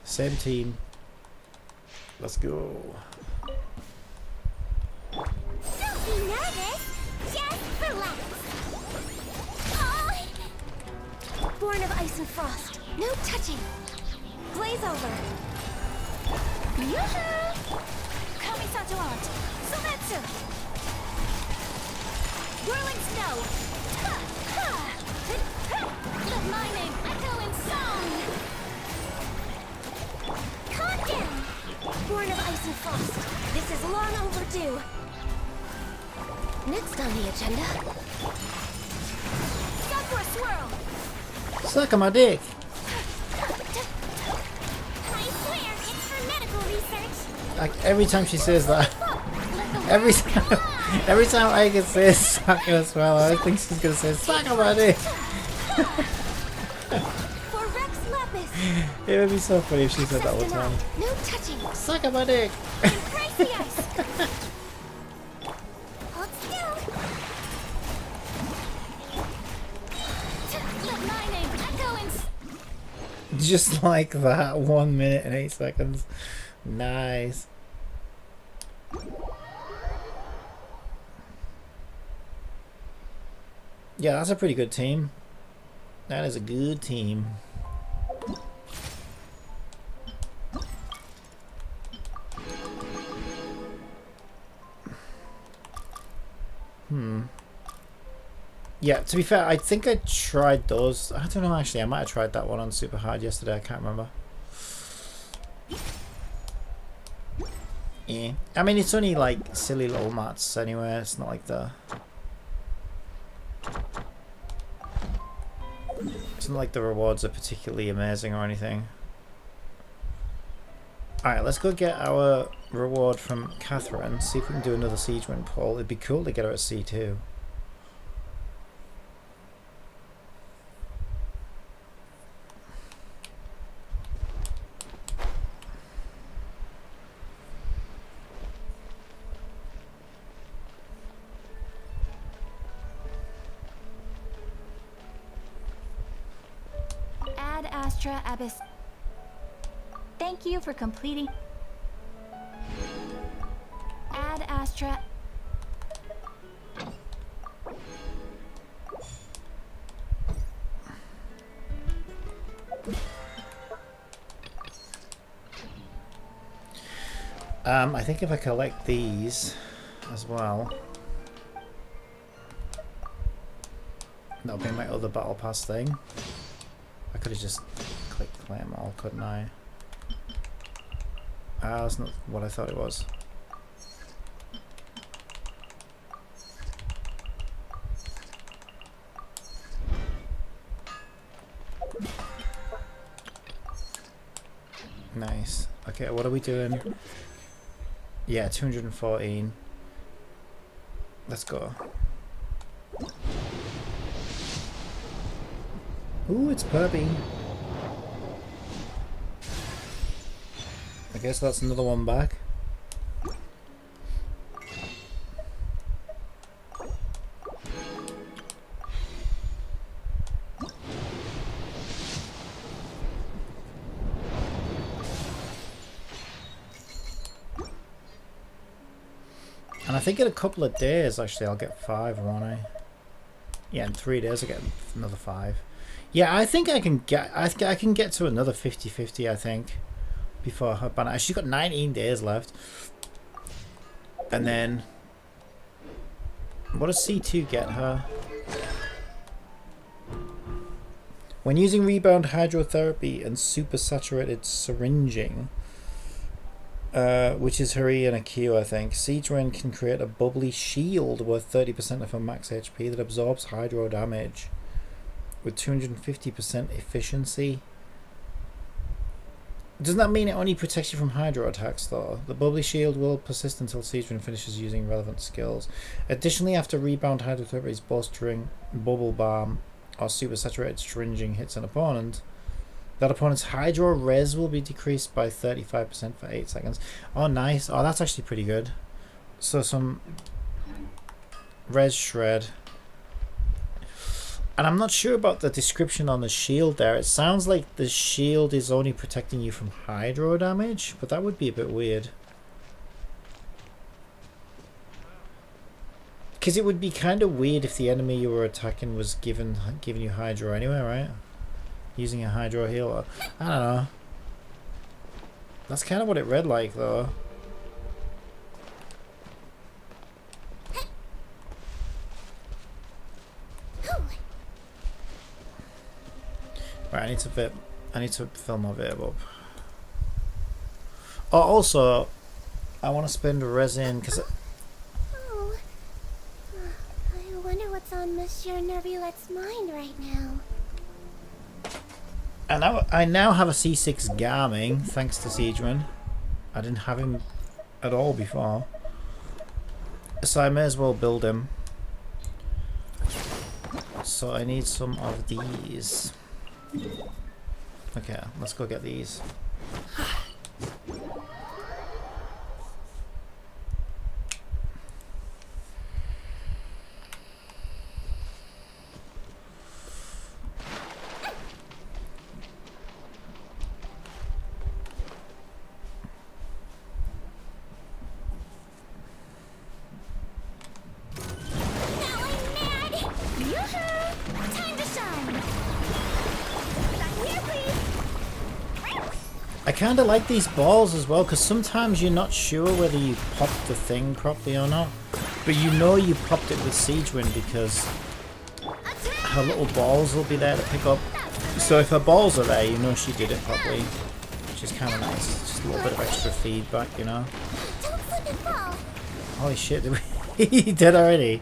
Same team. Let's go. Don't be nervous. Just relax. Oh. Born of ice and frost. No touching. Glaze over. Yoo-hoo! Kamisato art. Sometsu. Whirling snow. Ha! Ha! Ha! Let my name echo in song. Calm down. Born of ice and frost. This is long overdue. Next on the agenda. Sakura swirl. Suck on my dick. I swear it's for medical research. Like every time she says that, every time I can say suck on a swallow, I think she's gonna say suck on my dick. For Rex Lapis. It would be so funny if she said that all the time. No touching. Suck on my dick. Embrace the ice. Hold still. Let my name echo in. Just like that. 1 minute and 8 seconds. Nice. Yeah, that's a pretty good team. That is a good team. Yeah, to be fair, I think I tried those. I don't know, actually. I might have tried that one on super hard yesterday. I can't remember. Yeah. I mean, it's only like silly little mats anyway. It's not like the... It's not like the rewards are particularly amazing or anything. Alright, let's go get our reward from Catherine. See if we can do another Siege Wind pull. It'd be cool to get her at C2. Ad Astra Abyss. Thank you for completing. Ad Astra. I think if I collect these as well, that'll be my other battle pass thing. I could have just clicked claim all, couldn't I? Ah, that's not what I thought it was. Nice. Okay, what are we doing? Yeah, 214. Let's go. Ooh, it's Perby. I guess that's another one back. And I think in a couple of days, actually, I'll get 5, won't I? Yeah, in 3 days I get another 5. Yeah, I think I can get. I can get to another 50-50. I think before her ban. She's got 19 days left, and then what does C2 get her? When using rebound hydrotherapy and super saturated syringing, which is her E and a Q, I think, Siegewin can create a bubbly shield worth 30% of her max HP that absorbs hydro damage with 250% efficiency. Doesn't that mean it only protects you from hydro attacks though? The bubbly shield will persist until Siegewin finishes using relevant skills. Additionally, after rebound hydrotherapy's bolstering, bubble balm, or super saturated syringing hits an opponent, that opponent's hydro res will be decreased by 35% for 8 seconds. Oh, nice. Oh, that's actually pretty good. So some res shred. And I'm not sure about the description on the shield there. It sounds like the shield is only protecting you from hydro damage, but that would be a bit weird. Because it would be kind of weird if the enemy you were attacking was giving you hydro anyway, right? Using a hydro healer. I don't know. That's kind of what it read like, though. Right, I need to fill my vape up. Oh, also, I want to spend resin because. Oh, I wonder what's on Monsieur Nervulet's mind right now. And I now have a C6 Garming, thanks to Siegeman. I didn't have him at all before. So I may as well build him. So I need some of these. Okay, let's go get these. I kind of like these balls as well, because sometimes you're not sure whether you popped the thing properly or not, but you know you popped it with Siege Wind because her little balls will be there to pick up. So if her balls are there, you know she did it properly, which is kind of nice. Just a little bit of extra feedback, you know. Holy shit, did we he did already.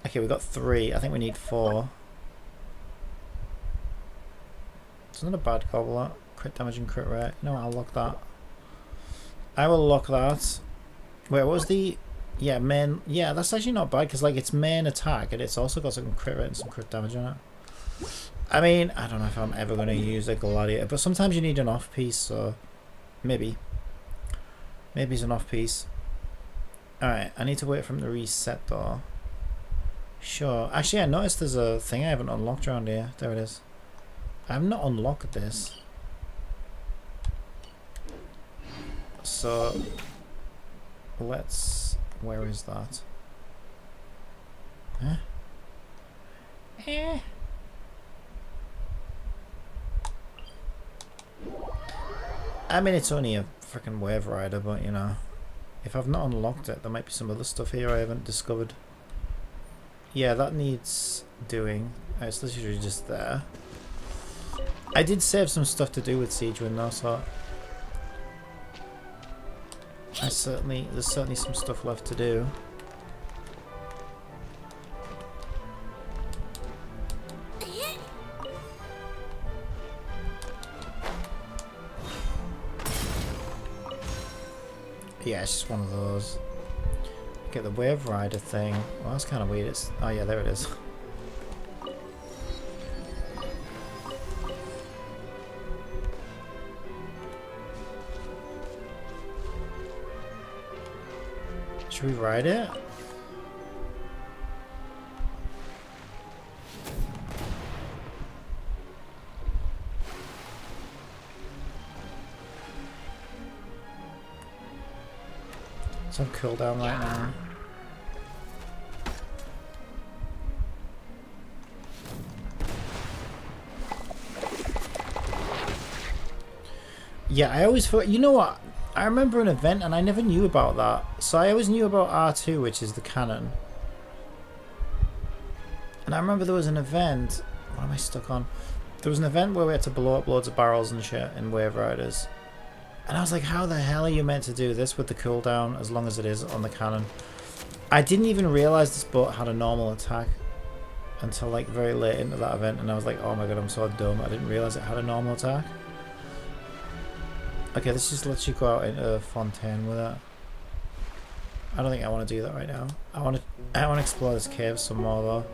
Okay, we got 3. I think we need 4. It's not a bad gobble, crit damage and crit rate. You know what, I'll lock that. I will lock that. Wait, what was the... Yeah, main... Yeah, that's actually not bad, because like it's main attack, and it's also got some crit rate and some crit damage on it. I mean, I don't know if I'm ever going to use a gladiator, but sometimes you need an off-piece, so... Maybe. Maybe it's an off-piece. Alright, I need to wait for him to reset, though. Sure. Actually, I noticed there's a thing I haven't unlocked around here. There it is. I've not unlocked this. So let's... Where is that? Huh? I mean, it's only a freaking Wave Rider, but you know, if I've not unlocked it, there might be some other stuff here I haven't discovered. Yeah, that needs doing. It's literally just there. I did save some stuff to do with Siege Wind though, so there's certainly some stuff left to do. Yeah, it's just one of those. Get the Wave Rider thing. Well, that's kind of weird. It's, oh yeah, there it is. Should we ride it? It's on cooldown right now. Yeah, I always thought, you know what? I remember an event and I never knew about that. So I always knew about R2, which is the cannon. And I remember there was an event. What am I stuck on? There was an event where we had to blow up loads of barrels and shit in Wave Riders. And I was like, how the hell are you meant to do this with the cooldown as long as it is on the cannon? I didn't even realize this boat had a normal attack until like very late into that event. And I was like, oh my god, I'm so dumb. I didn't realize it had a normal attack. Okay, this just lets you go out into Fontaine with it. I don't think I want to do that right now. I want to explore this cave some more though.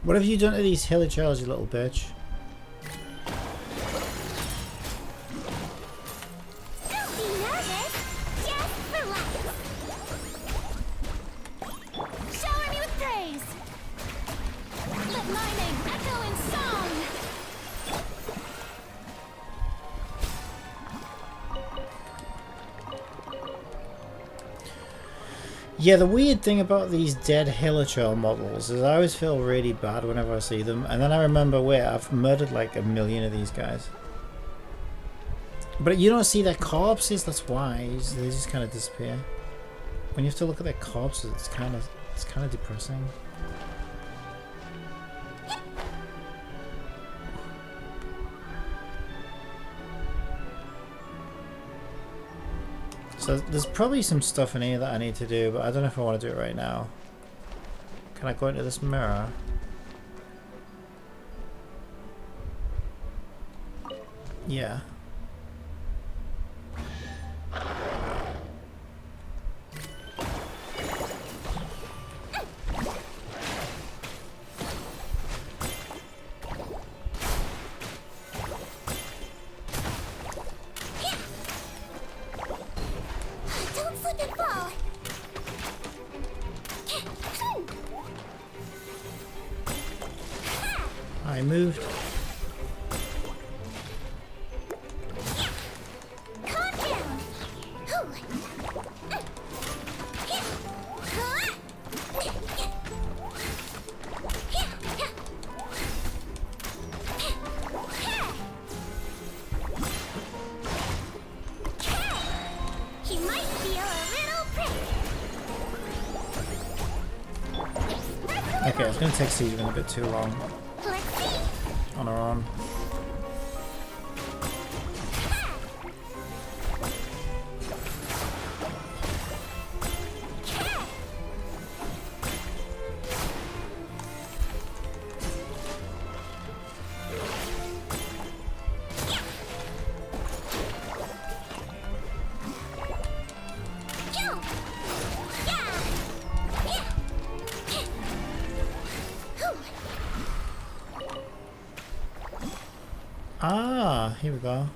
What have you done to these hilly trails, you little bitch? Don't be nervous. Just relax. Shower me with praise. Let my name echo in song. Yeah, the weird thing about these dead Hilichurl models is I always feel really bad whenever I see them, and then I remember, wait, I've murdered like 1,000,000 of these guys. But you don't see their corpses, that's why. They just kind of disappear. When you have to look at their corpses, it's kind of depressing. So there's probably some stuff in here that I need to do, but I don't know if I want to do it right now. Can I go into this mirror? Yeah. I moved. He might feel a little prick. Okay, it's going to take Siege a bit too long. On our own. Ah, here we go.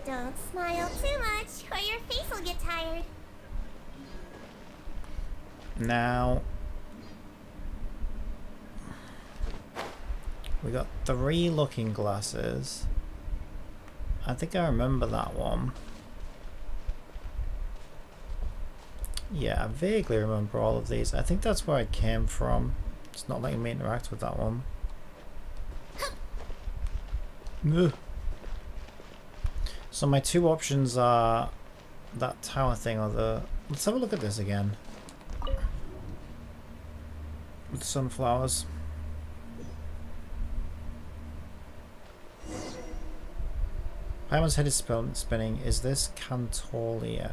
Don't smile too much, or your face will get tired. Now we got 3 looking glasses. I think I remember that one. Yeah, I vaguely remember all of these. I think that's where I came from. It's not letting me interact with that one. Ugh. So my 2 options are that tower thing or the... Let's have a look at this again. With sunflowers. Paimon's head is spinning. Is this Cantolia?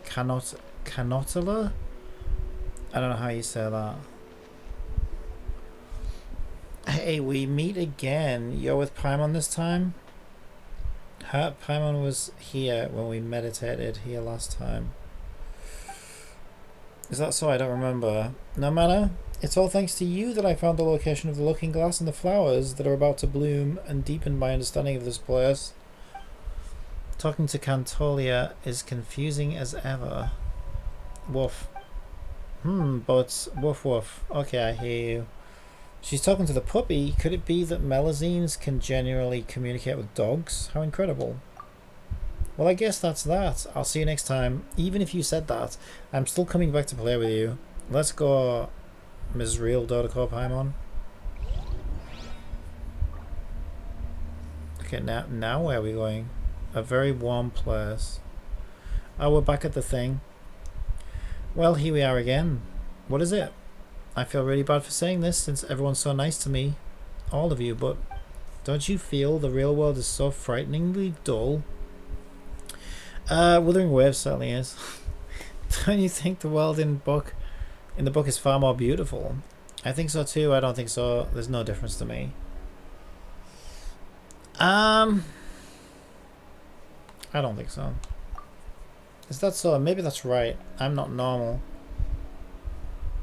Canotula? I don't know how you say that. Hey, we meet again. You're with Paimon this time? Paimon was here when we meditated here last time. Is that so? I don't remember. No matter. It's all thanks to you that I found the location of the looking glass and the flowers that are about to bloom and deepen my understanding of this place. Talking to Cantolia is confusing as ever. Woof. But woof woof. Okay, I hear you. She's talking to the puppy. Could it be that Melazines can genuinely communicate with dogs? How incredible. Well, I guess that's that. I'll see you next time. Even if you said that, I'm still coming back to play with you. Let's go, Ms. Real Dodecor Paimon. Okay, now where are we going? A very warm place. Oh, we're back at the thing. Well, here we are again. What is it? I feel really bad for saying this since everyone's so nice to me. All of you, but don't you feel the real world is so frighteningly dull? Wuthering Waves certainly is. Don't you think the world in the book is far more beautiful? I think so too. I don't think so. There's no difference to me. I don't think so. Is that so? Maybe that's right. I'm not normal.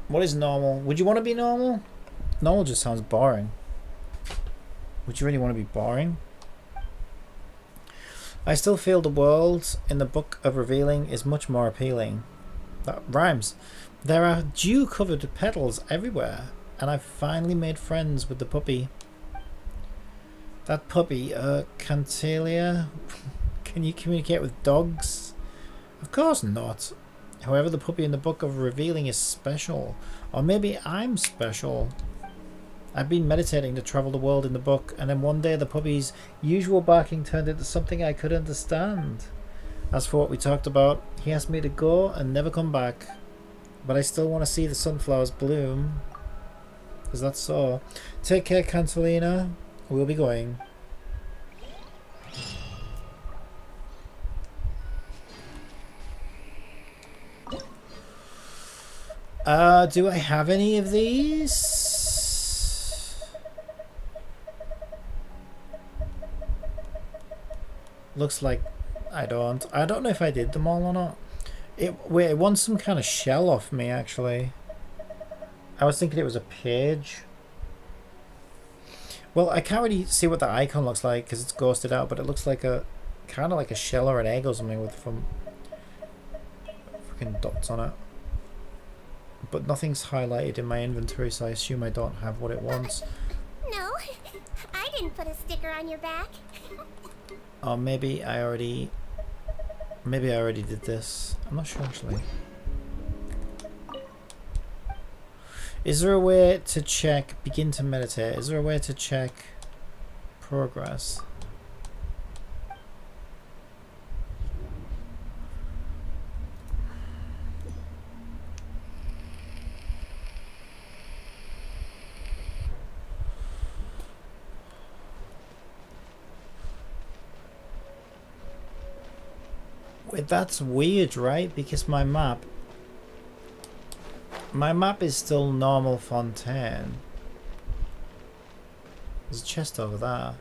What is normal? Would you want to be normal? Normal just sounds boring. Would you really want to be boring? I still feel the world in the Book of Revealing is much more appealing. That rhymes. There are dew-covered petals everywhere, and I've finally made friends with the puppy. That puppy, Cantelia, can you communicate with dogs? Of course not. However, the puppy in the Book of Revealing is special. Or maybe I'm special. I've been meditating to travel the world in the book, and then one day the puppy's usual barking turned into something I could understand. As for what we talked about, he asked me to go and never come back. But I still want to see the sunflowers bloom. Is that so? Take care, Cantalina. We'll be going. Do I have any of these? Looks like I don't. I don't know if I did them all or not. Wait, it wants some kind of shell off me, actually. I was thinking it was a page. Well, I can't really see what the icon looks like because it's ghosted out, but it looks like a kind of like a shell or an egg or something with some freaking dots on it. But nothing's highlighted in my inventory, so I assume I don't have what it wants. No, I didn't put a sticker on your back. Or maybe I already did this. I'm not sure actually. Is there a way to check begin to meditate? Is there a way to check progress? Wait, that's weird, right? Because my map is still normal Fontaine. There's a chest over there.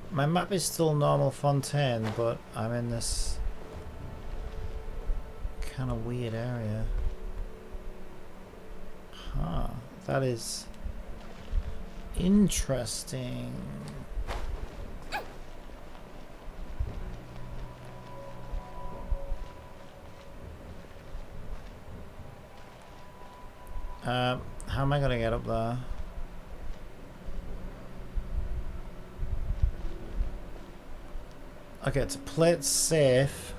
My map is still normal Fontaine, but I'm in this kind of weird area. Huh, that is interesting. How am I gonna get up there? Okay, to play it safe,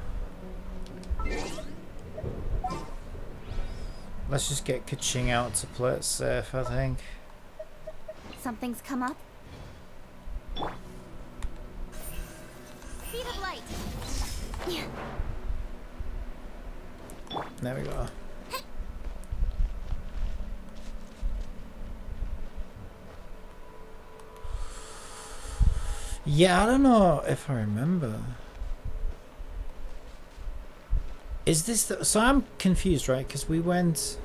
let's just get Kaching out to play it safe, I think. Something's come up. Speed of light. There we go. Yeah, I don't know if I remember. Is this the... So I'm confused, right? Because we went...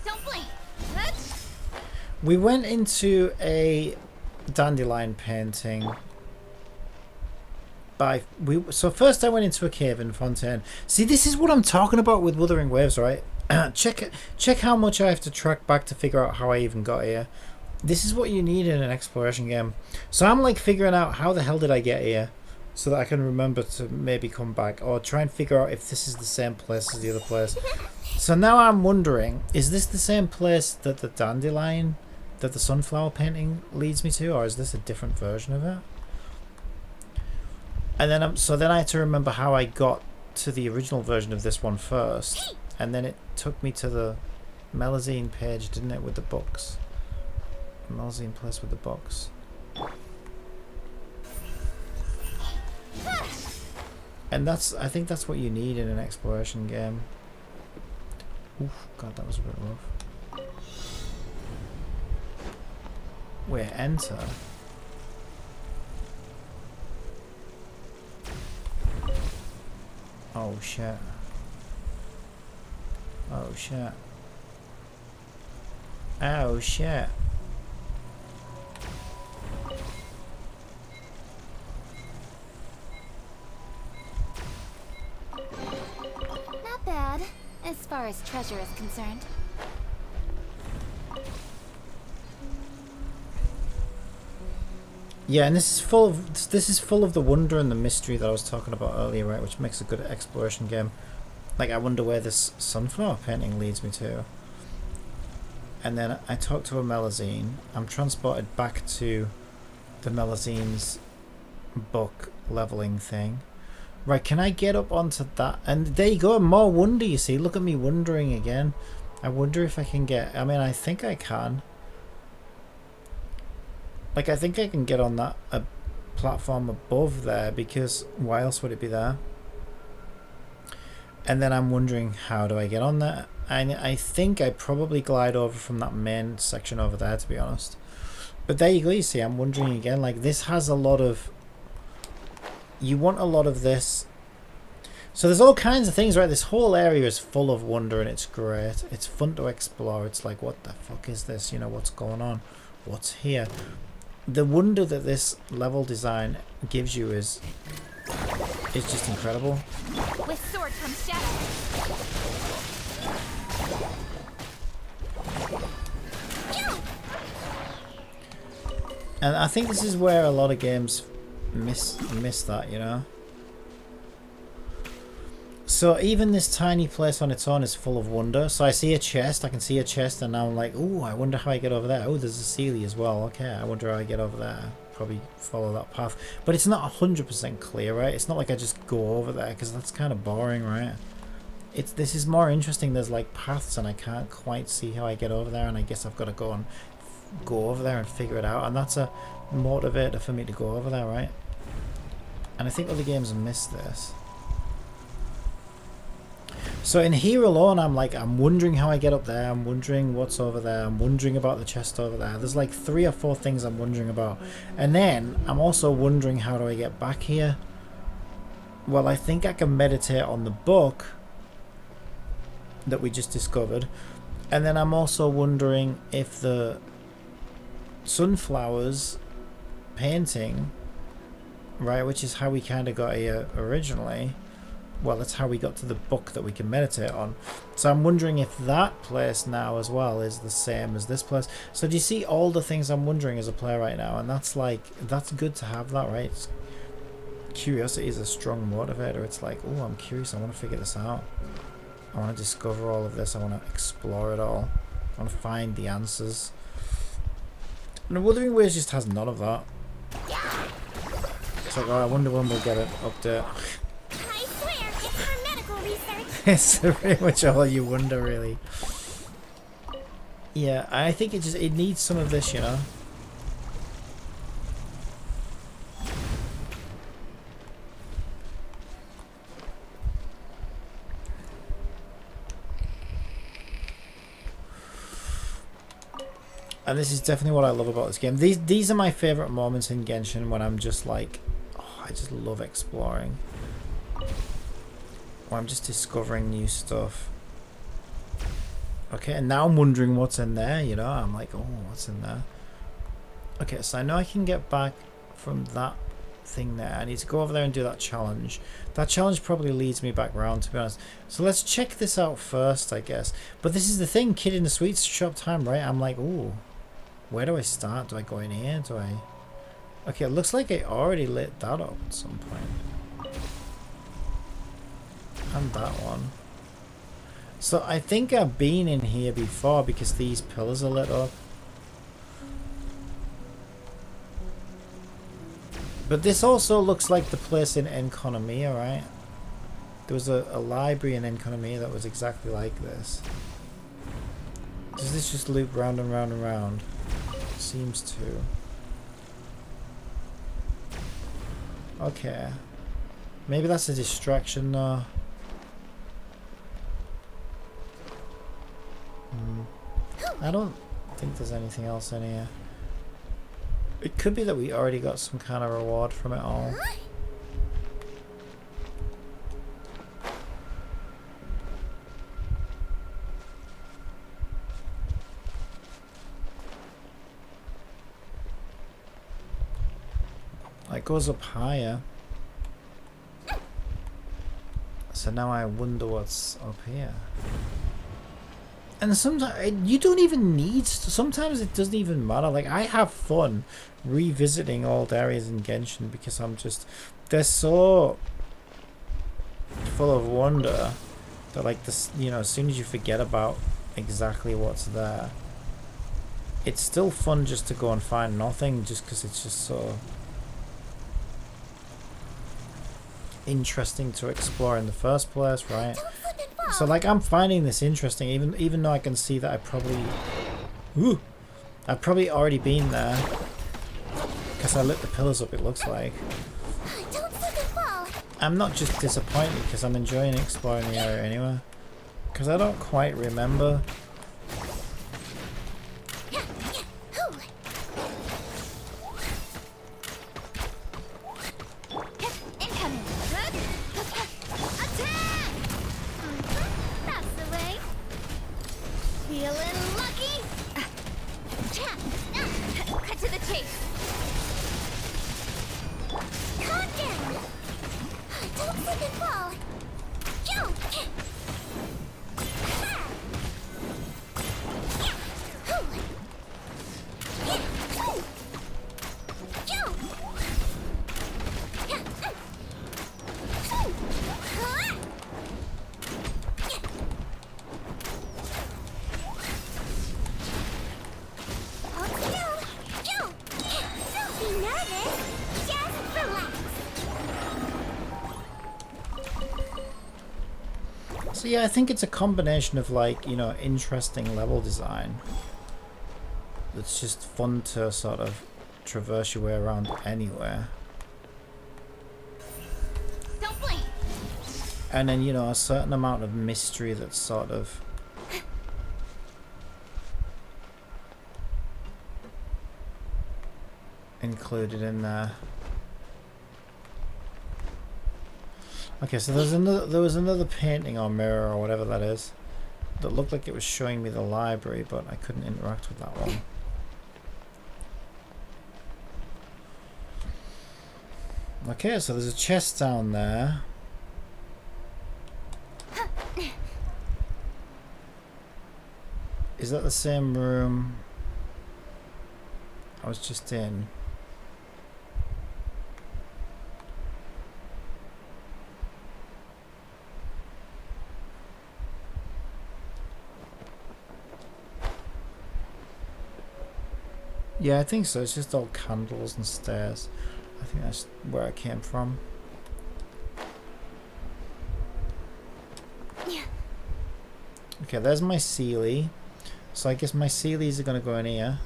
Don't blink. We went into a dandelion painting. So first I went into a cave in Fontaine. See, this is what I'm talking about with Wuthering Waves, right? Check how much I have to track back to figure out how I even got here. This is what you need in an exploration game. So I'm like figuring out how the hell did I get here so that I can remember to maybe come back or try and figure out if this is the same place as the other place. So now I'm wondering, is this the same place that the dandelion, that the sunflower painting leads me to, or is this a different version of it? And then then I had to remember how I got to the original version of this one first. And then it took me to the Melazine page, didn't it, with the books? Melazine place with the books. And I think that's what you need in an exploration game. Oof, God, that was a bit rough. Wait, enter? Oh shit. Oh shit. Oh shit. Not bad, as far as treasure is concerned. Yeah, and this is full of the wonder and the mystery that I was talking about earlier, right? Which makes a good exploration game. Like, I wonder where this sunflower painting leads me to. And then I talk to a Melazine. I'm transported back to the Melusine's book leveling thing. Right, can I get up onto that? And there you go, more wonder, you see. Look at me wondering again. I wonder if I can get... I mean, I think I can. Like, I think I can get on that platform above there, because why else would it be there? And then I'm wondering, how do I get on there? And I think I probably glide over from that main section over there, to be honest. But there you go, you see, I'm wondering again, like, this has a lot of... You want a lot of this. So there's all kinds of things, right? This whole area is full of wonder and it's great. It's fun to explore. It's like, what the fuck is this? You know, what's going on? What's here? The wonder that this level design gives you is just incredible. With sword comes shadow. And I think this is where a lot of games miss that, you know. So even this tiny place on its own is full of wonder. So I see a chest, I can see a chest, and now I'm like, ooh, I wonder how I get over there. Oh, there's a Sealy as well. Okay, I wonder how I get over there. Probably follow that path. But it's not 100% clear, right? It's not like I just go over there, because that's kind of boring, right? This is more interesting. There's like paths and I can't quite see how I get over there, and I guess I've got to go over there and figure it out, and that's a motivator for me to go over there, right? And I think other games miss this. So in here alone, I'm wondering how I get up there, I'm wondering what's over there, I'm wondering about the chest over there. There's like 3 or 4 things I'm wondering about. And then I'm also wondering, how do I get back here? Well, I think I can meditate on the book that we just discovered. And then I'm also wondering if the sunflowers painting, right, which is how we kind of got here originally, well, that's how we got to the book that we can meditate on. So I'm wondering if that place now as well is the same as this place. So do you see all the things I'm wondering as a player right now? And that's like, that's good to have that, right? Curiosity is a strong motivator. It's like, oh, I'm curious, I want to figure this out. I want to discover all of this, I want to explore it all. I want to find the answers. And Wuthering Waves just has none of that. It's like, oh, I wonder when we'll get an update. I swear, it's for medical research. It's pretty much all you wonder, really. Yeah, I think it needs some of this, you know. And this is definitely what I love about this game. These are my favourite moments in Genshin, when I'm just like, oh, I just love exploring. Or I'm just discovering new stuff. Okay, and now I'm wondering what's in there, you know. I'm like, oh, what's in there? Okay, so I know I can get back from that thing there. I need to go over there and do that challenge. That challenge probably leads me back round, to be honest. So let's check this out first, I guess. But this is the thing, Kid in the Sweet Shop time, right? I'm like, ooh. Where do I start? Do I go in here? Do I... Okay, it looks like I already lit that up at some point. And that one. So I think I've been in here before because these pillars are lit up. But this also looks like the place in Enconomia, right? There was a library in Enconomia that was exactly like this. Does this just loop round and round and round? Seems to. Okay. Maybe that's a distraction though. I don't think there's anything else in here. It could be that we already got some kind of reward from it all. It goes up higher. So now I wonder what's up here. And sometimes you don't even need to, sometimes it doesn't even matter. Like, I have fun revisiting old areas in Genshin because they're so full of wonder that, like, this, you know, as soon as you forget about exactly what's there, it's still fun just to go and find nothing, just because it's just so interesting to explore in the first place, right? So like I'm finding this interesting, even though I can see that I've probably already been there because I lit the pillars up, it looks like. I'm not just disappointed because I'm enjoying exploring the area anyway, because I don't quite remember. So yeah, I think it's a combination of like, you know, interesting level design that's just fun to sort of traverse your way around anywhere. And then, you know, a certain amount of mystery that's sort of included in there. Okay, so there was another painting or mirror or whatever that is that looked like it was showing me the library, but I couldn't interact with that one. Okay, so there's a chest down there. Is that the same room I was just in? Yeah, I think so. It's just all candles and stairs. I think that's where I came from. Yeah. Okay, there's my Sealy. So I guess my Sealies are going to go in here.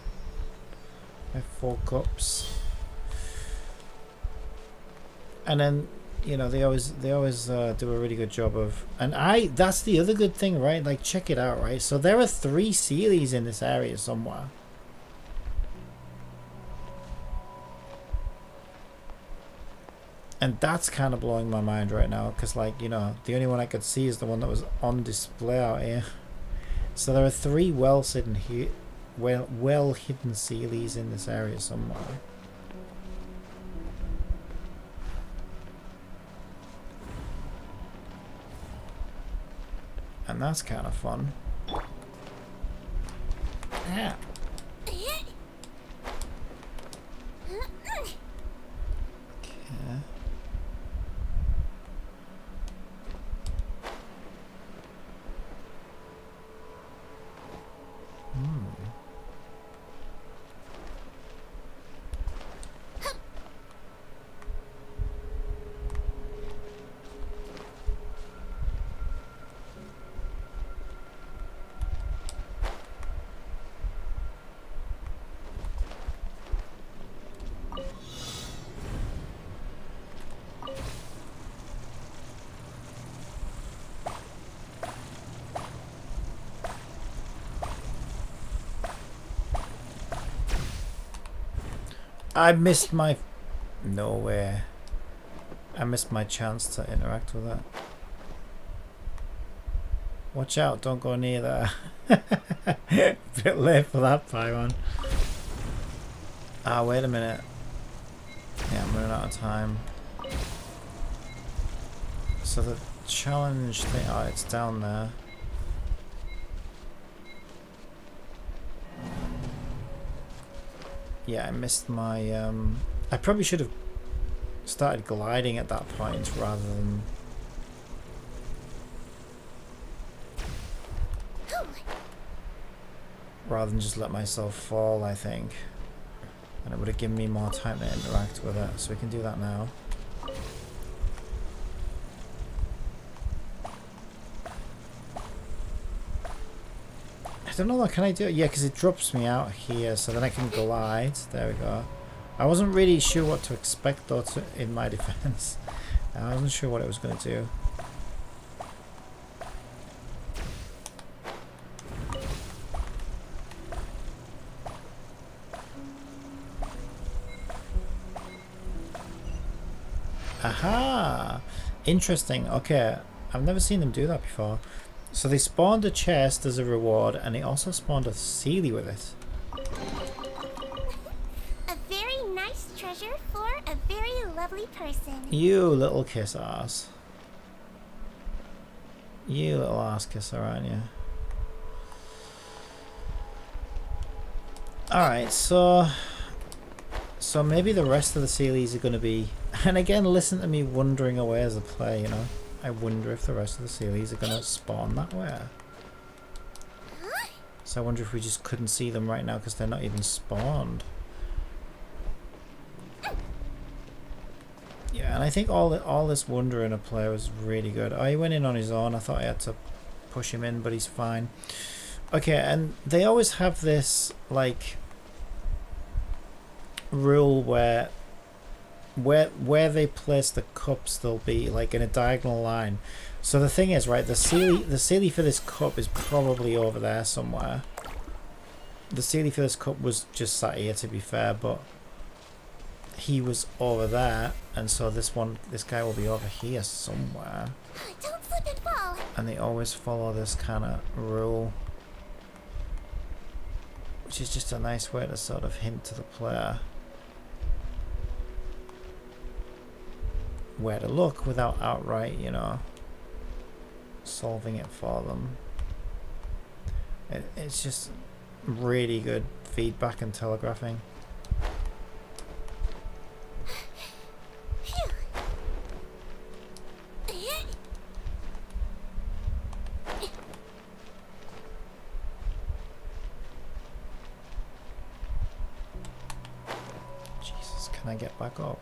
I have 4 cups. And then, you know, they always do a really good job of... And that's the other good thing, right? Like, check it out, right? So there are 3 Sealies in this area somewhere. And that's kind of blowing my mind right now, because, like, you know, the only one I could see is the one that was on display out here. So there are 3 well-hidden Sealies in this area somewhere. And that's kind of fun. Yeah. Okay. I missed my... No way. I missed my chance to interact with that. Watch out, don't go near there. Bit late for that, Pyron. Ah, wait a minute. Yeah, I'm running out of time. So the challenge thing... Oh, it's down there. Yeah, I missed my, I probably should have started gliding at that point rather than... rather than just let myself fall, I think. And it would have given me more time to interact with it. So we can do that now. I don't know, what can I do? Yeah, because it drops me out here, so then I can glide. There we go. I wasn't really sure what to expect, though, in my defense. I wasn't sure what it was going to do. Aha! Interesting. Okay, I've never seen them do that before. So they spawned a chest as a reward, and they also spawned a Sealy with it. A very nice treasure for a very lovely person. You little kiss ass. You little ass kisser, aren't you? Alright, so maybe the rest of the Sealies are going to be... And again, listen to me wandering away as a player, you know? I wonder if the rest of the Sealies are going to spawn that way. So I wonder if we just couldn't see them right now because they're not even spawned. Yeah, and I think all this wandering a player was really good. Oh, he went in on his own. I thought I had to push him in, but he's fine. Okay, and they always have this, like, rule where they place the cups, they'll be like in a diagonal line. So the thing is, right, the Sealy for this cup is probably over there somewhere. The Sealy for this cup was just sat here, to be fair, but he was over there, and so this guy will be over here somewhere. Don't slip and fall. And they always follow this kind of rule, which is just a nice way to sort of hint to the player where to look without outright, you know, solving it for them. It's just really good feedback and telegraphing. Jesus, can I get back up?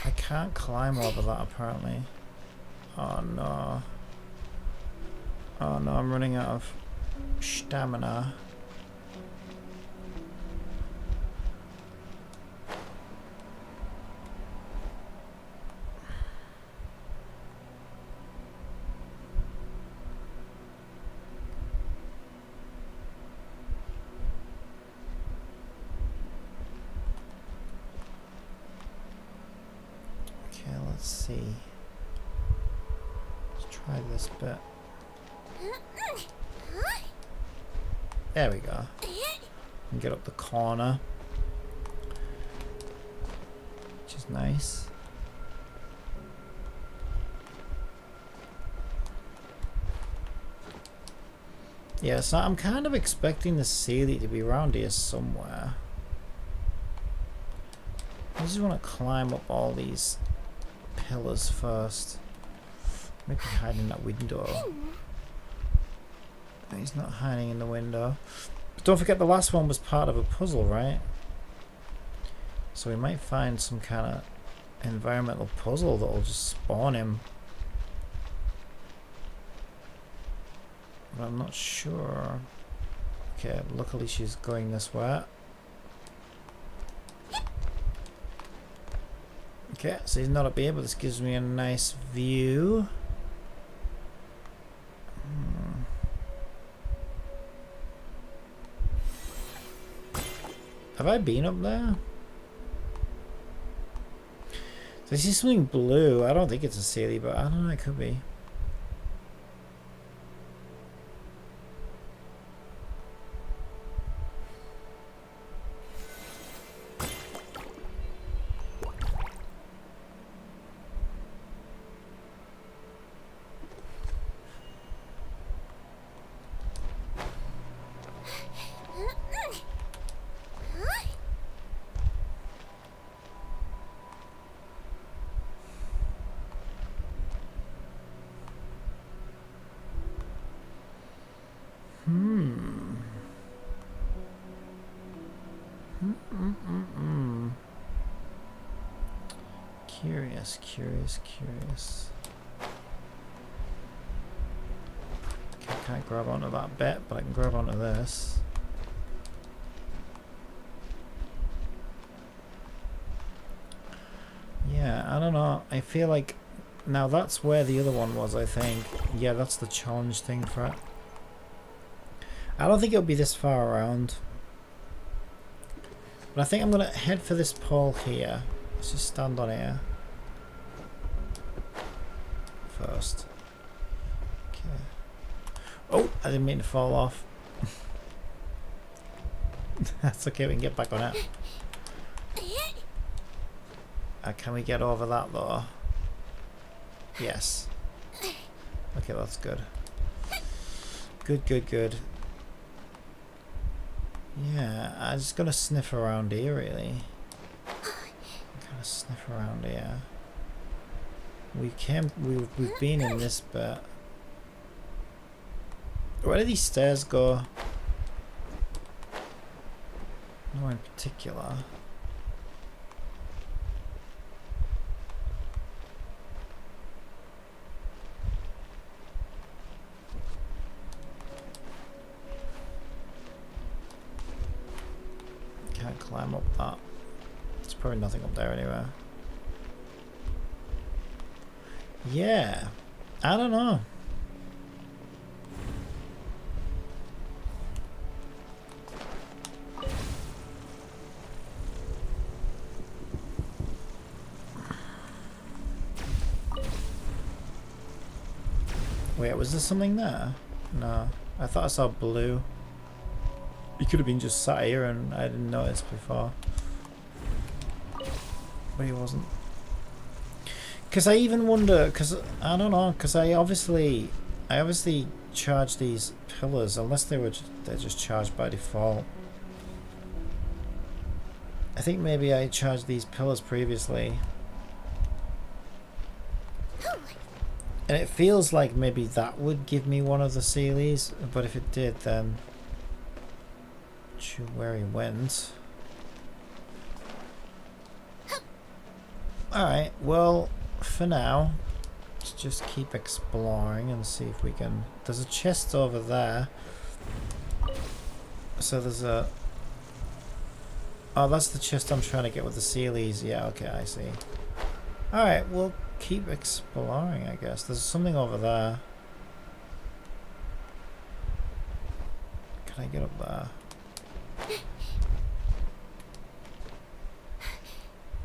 I can't climb over that apparently. Oh no. Oh no, I'm running out of stamina. Let's see. Let's try this bit. There we go. And get up the corner, which is nice. Yeah, so I'm kind of expecting the Sealy to be around here somewhere. I just want to climb up all these pillars first. Maybe hide in that window. He's not hiding in the window. But don't forget the last one was part of a puzzle, right? So we might find some kind of environmental puzzle that will just spawn him. But I'm not sure. Okay, luckily she's going this way. Okay, so he's not up here, but this gives me a nice view. Have I been up there? So I see something blue. I don't think it's a Sealy, but I don't know, it could be. Curious. Okay, I can't grab onto that bit, but I can grab onto this. Yeah, I don't know. I feel like now that's where the other one was, I think. Yeah, that's the challenge thing for it. I don't think it'll be this far around. But I think I'm going to head for this pole here. Let's just stand on here. First. Okay. Oh, I didn't mean to fall off. That's okay, we can get back on it. Can we get over that though? Yes. Okay, that's good. Good. Yeah, I'm just gonna sniff around here really. Kind of sniff around here. We've been in this bit. Where do these stairs go? No in particular. Can't climb up that. There's probably nothing up there anyway. Yeah, I don't know. Wait, was there something there? No, I thought I saw blue. He could have been just sat here and I didn't notice before. But he wasn't. Because I even wonder, because I don't know, because I obviously charge these pillars unless they're just charged by default. I think maybe I charged these pillars previously. And it feels like maybe that would give me one of the Sealies, but if it did, then shoot where he went. Alright, well, for now, let's just keep exploring and see if we can... There's a chest over there. So there's a... Oh, that's the chest I'm trying to get with the Sealies. Yeah, okay, I see. Alright, we'll keep exploring, I guess. There's something over there. Can I get up there?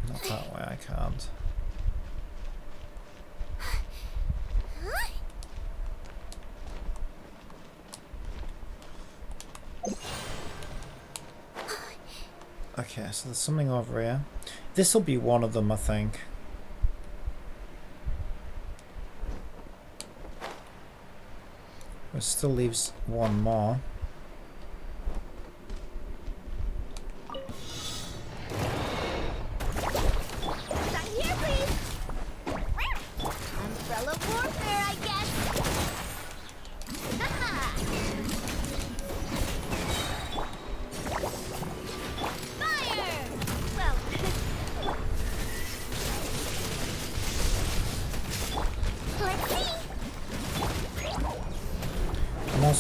Not that way, I can't. Okay, so there's something over here. This will be one of them, I think. It still leaves one more.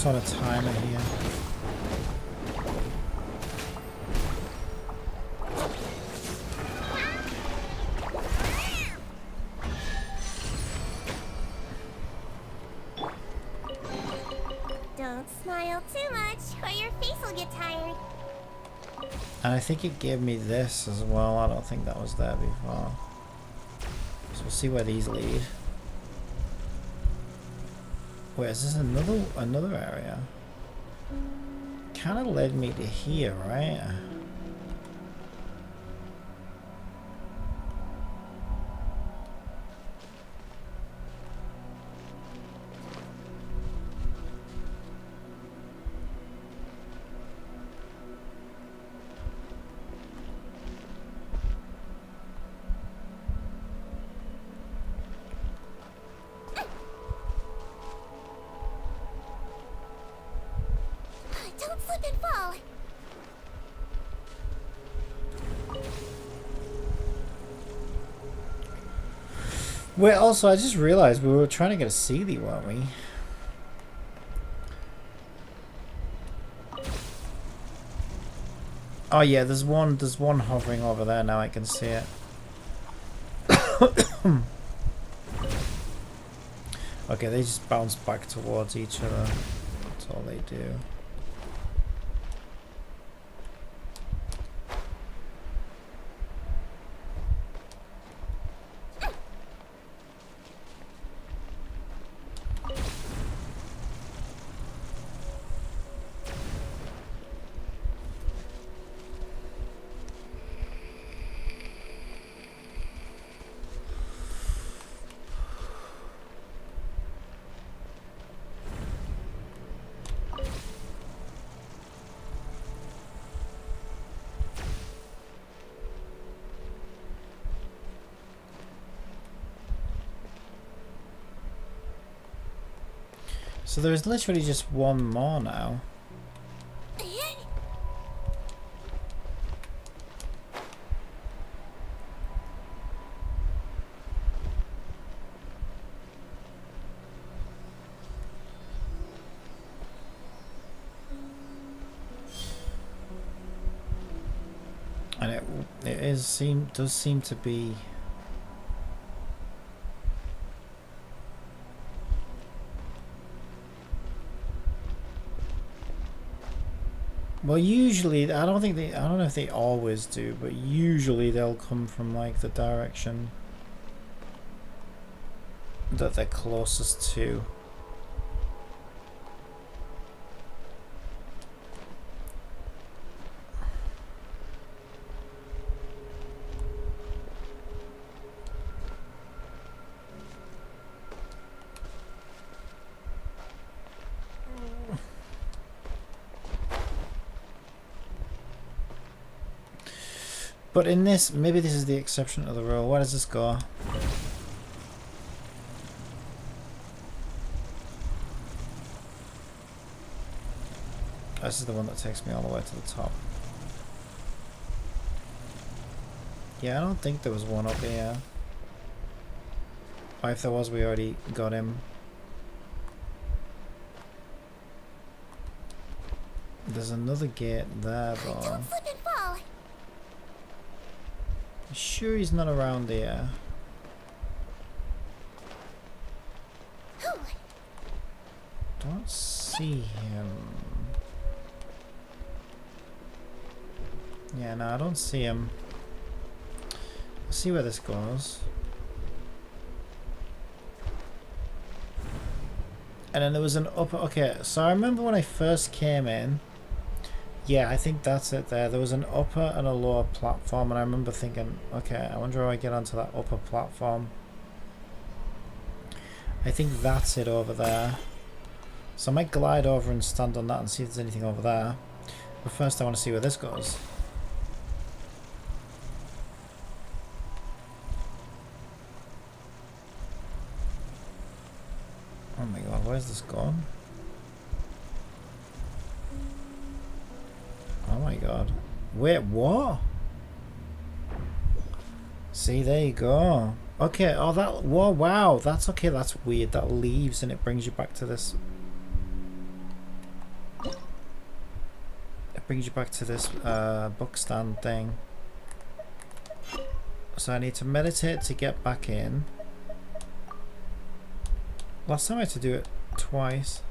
On a timer here. Don't smile too much, or your face will get tired. And I think it gave me this as well. I don't think that was there before. So we'll see where these lead. Wait, is this another area? Kind of led me to here, right? Wait, also, I just realized we were trying to get a Sealy, weren't we? Oh yeah, there's one hovering over there now, I can see it. Okay, they just bounce back towards each other. That's all they do. So there's literally just one more now. And it does seem to be. Well, usually, I don't know if they always do, but usually they'll come from like the direction that they're closest to. But in this, maybe this is the exception to the rule. Where does this go? This is the one that takes me all the way to the top. Yeah, I don't think there was one up here. Or if there was, we already got him. There's another gate there though. Don't slip and fall. I'm sure he's not around here. Don't see him. Yeah, no, I don't see him. Let's see where this goes. And then there was an upper. Okay, so I remember when I first came in. Yeah, I think that's it there. There was an upper and a lower platform, and I remember thinking, okay, I wonder how I get onto that upper platform. I think that's it over there. So I might glide over and stand on that and see if there's anything over there. But first I want to see where this goes. Oh my god, where's this gone? Oh my god. Wait, what? See, there you go. Okay, oh that, whoa, wow, that's okay, that's weird. That leaves and it brings you back to this. It brings you back to this book stand thing. So I need to meditate to get back in. Last time I had to do it twice.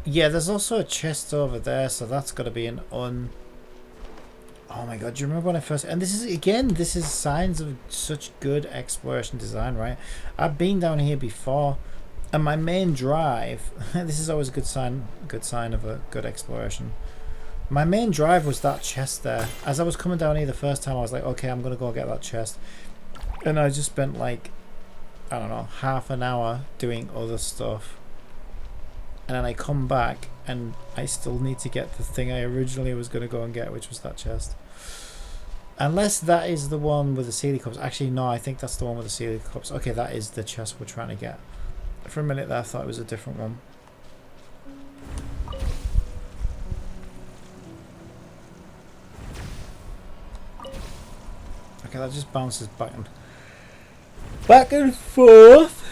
Yeah, there's also a chest over there, so that's got to be an un... Oh my god, do you remember when I first... And this is, again, this is signs of such good exploration design, right? I've been down here before, and my main drive... This is always a good sign of a good exploration. My main drive was that chest there. As I was coming down here the first time, I was like, okay, I'm going to go get that chest. And I just spent like, I don't know, half an hour doing other stuff. And then I come back and I still need to get the thing I originally was going to go and get, which was that chest. Unless that is the one with the Sealy cups. Actually, no, I think that's the one with the Sealy cups. Okay, that is the chest we're trying to get. For a minute there, I thought it was a different one. Okay, that just bounces back and forth.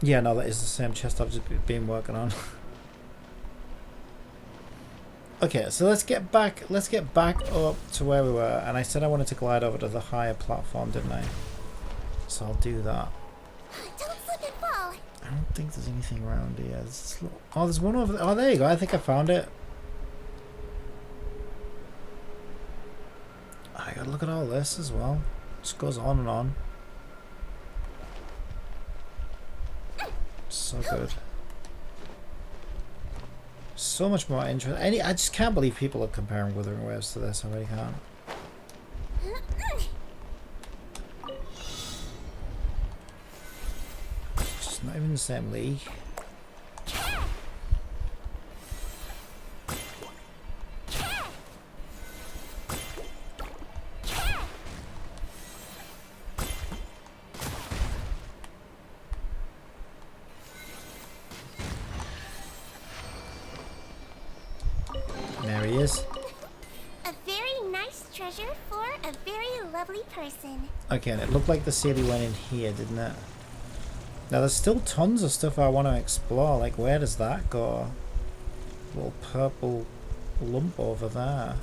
Yeah, no, that is the same chest I've just been working on. Okay, so let's get back up to where we were, and I said I wanted to glide over to the higher platform, didn't I? So I'll do that. Don't slip and fall. I don't think there's anything around here. Oh, there's one over there. Oh, there you go. I think I found it. I gotta look at all this as well. Just goes on and on. So good. So much more interest. I just can't believe people are comparing Wuthering Waves to this. I really can't. It's not even the same league. There he is. A very nice treasure for a very lovely person. Okay, and it looked like the city went in here, didn't it? Now there's still tons of stuff I want to explore. Like, where does that go? Little purple lump over there.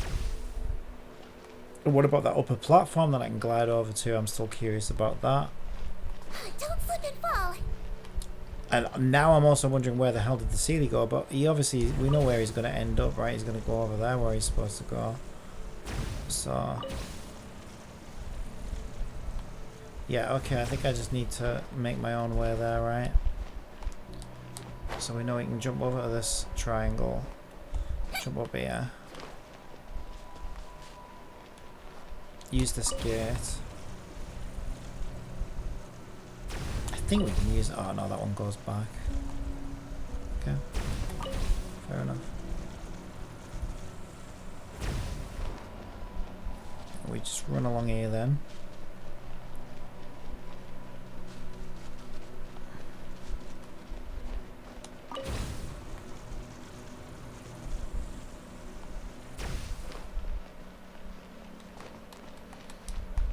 And what about that upper platform that I can glide over to? I'm still curious about that. Don't slip and fall. And now I'm also wondering where the hell did the Sealy go, but he obviously, we know where he's going to end up, right? He's going to go over there where he's supposed to go. So, yeah, okay, I think I just need to make my own way there, right? So we know we can jump over to this triangle, jump up here, use this gate. I think we can use. Oh no, that one goes back. Okay, fair enough. We just run along here then.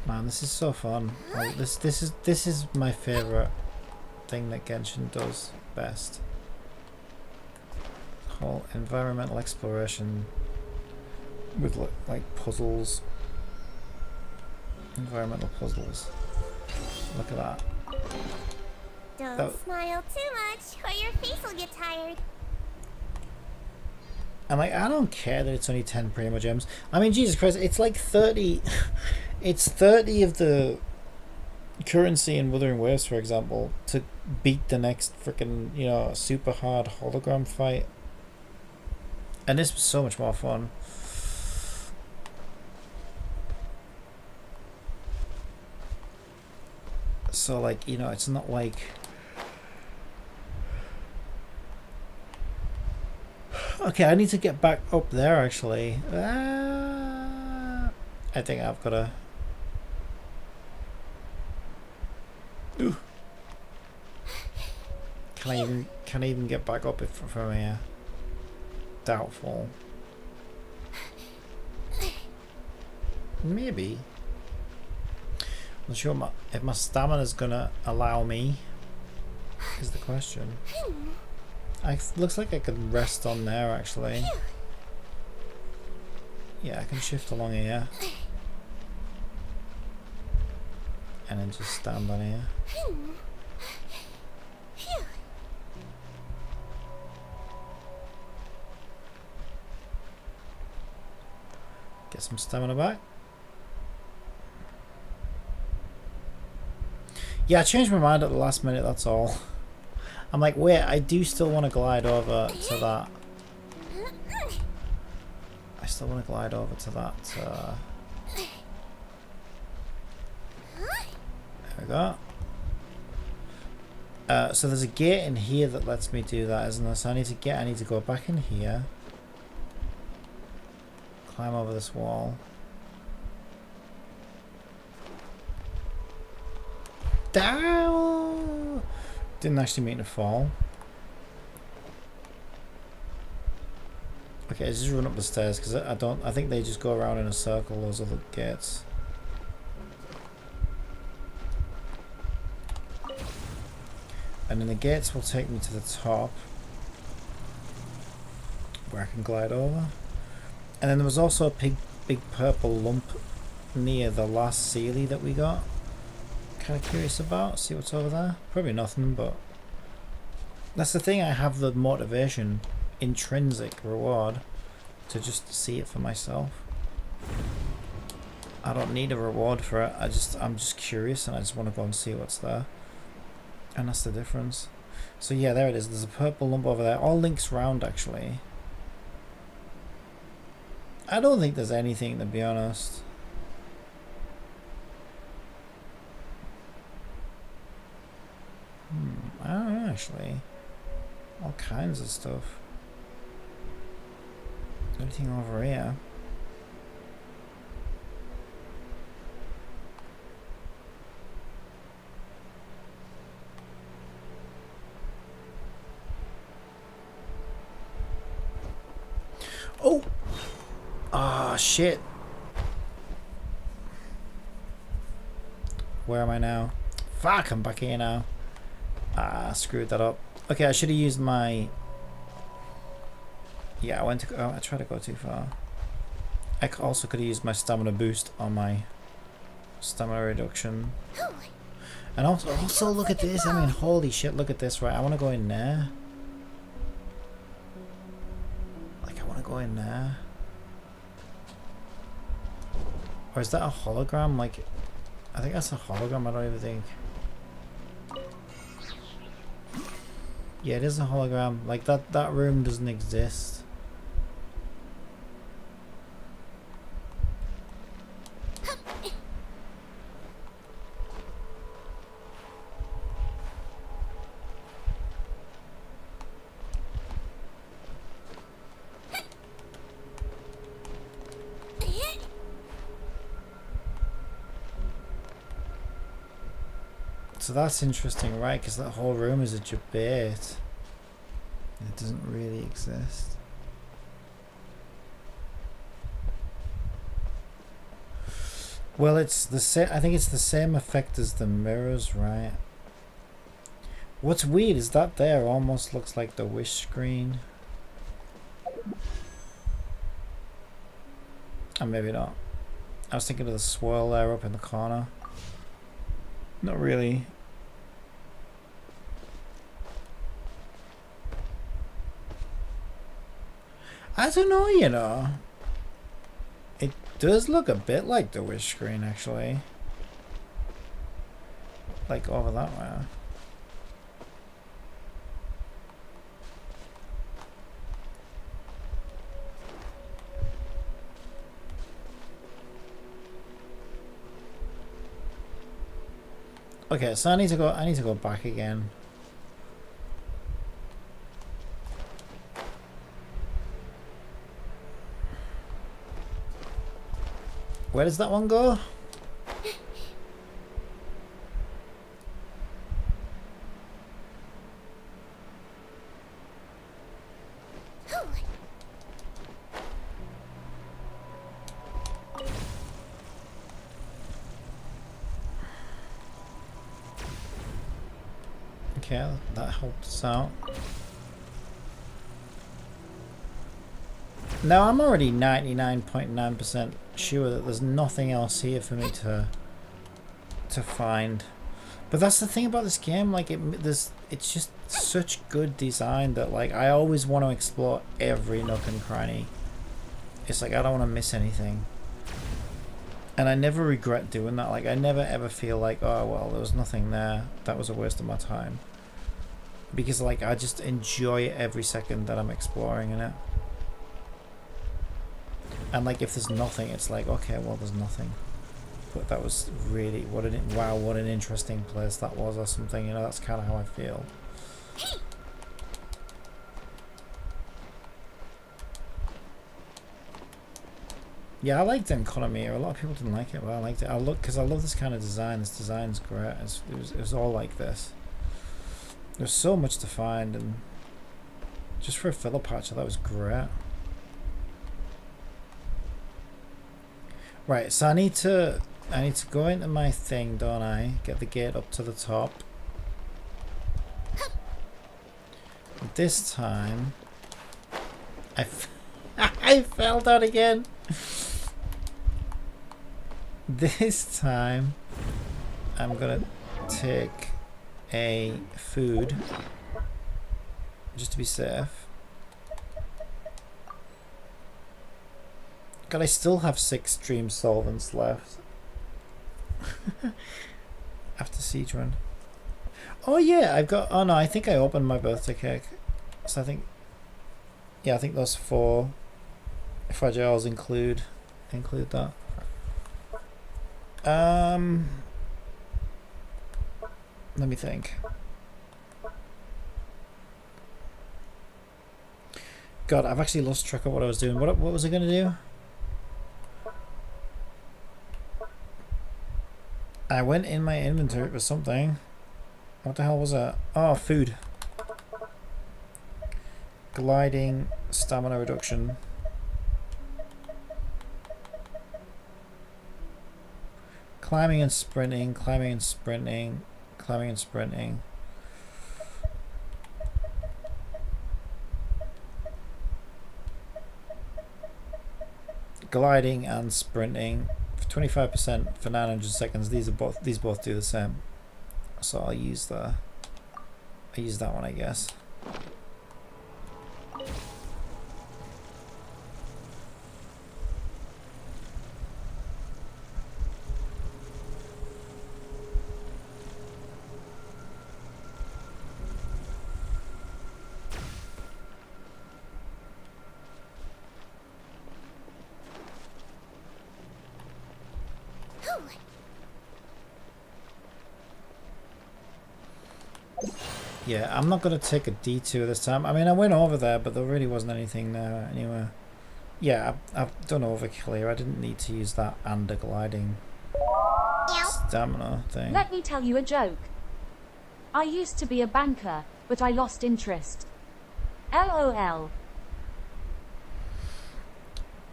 Man, this is so fun. Like, this is my favorite thing that Genshin does best. Whole environmental exploration with like puzzles, environmental puzzles. Look at that. Don't smile too much, or your face will get tired. And like, I don't care that it's only 10 Primo Gems. I mean, Jesus Christ, it's like 30. It's 30 of the currency in Wuthering Waves, for example, to beat the next freaking, you know, super hard hologram fight. And this was so much more fun. So, like, you know, it's not like... Okay, I need to get back up there, actually. I think I've got to... Ooh. Can I even get back up from here? Doubtful. Maybe. I'm not sure if my stamina's gonna allow me. Is the question. Looks like I can rest on there actually. Yeah, I can shift along here. And then just stand on here. Get some stamina back. Yeah, I changed my mind at the last minute, that's all. I'm like, wait, I do still want to glide over to that. I still want to glide over to that. There we go. So there's a gate in here that lets me do that, isn't there? So I need to go back in here. climb over this wall. Down! Didn't actually mean to fall. Okay, let's just run up the stairs because I think they just go around in a circle, those other gates. And then the gates will take me to the top where I can glide over. And then there was also a big purple lump near the last Sealy that we got. Kind of curious about, see what's over there. Probably nothing, but that's the thing, I have the motivation, intrinsic reward, to just see it for myself. I don't need a reward for it, I'm just curious and I just want to go and see what's there. And that's the difference. So yeah, there it is, there's a purple lump over there, all links round actually. I don't think there's anything, to be honest. I don't know actually. All kinds of stuff. Anything over here? Oh! Ah, shit. Where am I now? Fuck, I'm back here now. Ah, screwed that up. Okay, I should have used my... Yeah, I tried to go too far. I also could have used my stamina boost on my stamina reduction. And also look at this. I mean, holy shit, look at this, right? I want to go in there. Like, I want to go in there. Or is that a hologram? Like, I think that's a hologram, I don't even think. Yeah, it is a hologram. Like, that room doesn't exist. So that's interesting, right? Because that whole room is a debate. It doesn't really exist. Well, it's the same. I think it's the same effect as the mirrors, right? What's weird is that there almost looks like the wish screen. Or maybe not. I was thinking of the swirl there up in the corner. Not really. I don't know, you know. It does look a bit like the wish screen, actually. Like over that way. Okay, so I need to go back again. Where does that one go? Okay, that helped us out. Now I'm already 99.9% sure that there's nothing else here for me to find. But that's the thing about this game, like it's just such good design that like I always want to explore every nook and cranny. It's like I don't want to miss anything. And I never regret doing that. Like I never ever feel like, oh well, there was nothing there. That was a waste of my time. Because like I just enjoy every second that I'm exploring in it. And like if there's nothing, it's like, okay, well there's nothing. But that was really, what an interesting place that was or something, you know, that's kind of how I feel. Yeah, I liked Economy. A lot of people didn't like it, but I liked it. Because I love this kind of design. This design's great. It was all like this. There's so much to find, and just for a filler patch, that was great. Right, so I need to go into my thing, don't I? Get the gate up to the top. This time, I fell down again. This time, I'm gonna take a food just to be safe. God, I still have 6 dream solvents left after siege run. Oh yeah, I've got. Oh no, I think I opened my birthday cake. So I think, yeah, I think those 4 fragiles include that. Let me think. God, I've actually lost track of what I was doing. What was I gonna do? I went in my inventory for something. What the hell was that? Oh, food. Gliding, stamina reduction. Climbing and sprinting, climbing and sprinting, climbing and sprinting. Gliding and sprinting. 25% for 900 seconds. These both do the same. So I'll use that one, I guess. Yeah, I'm not going to take a detour this time. I mean, I went over there, but there really wasn't anything there anyway. Yeah, I've done overkill here. I didn't need to use that and a gliding stamina thing. Let me tell you a joke. I used to be a banker, but I lost interest. LOL.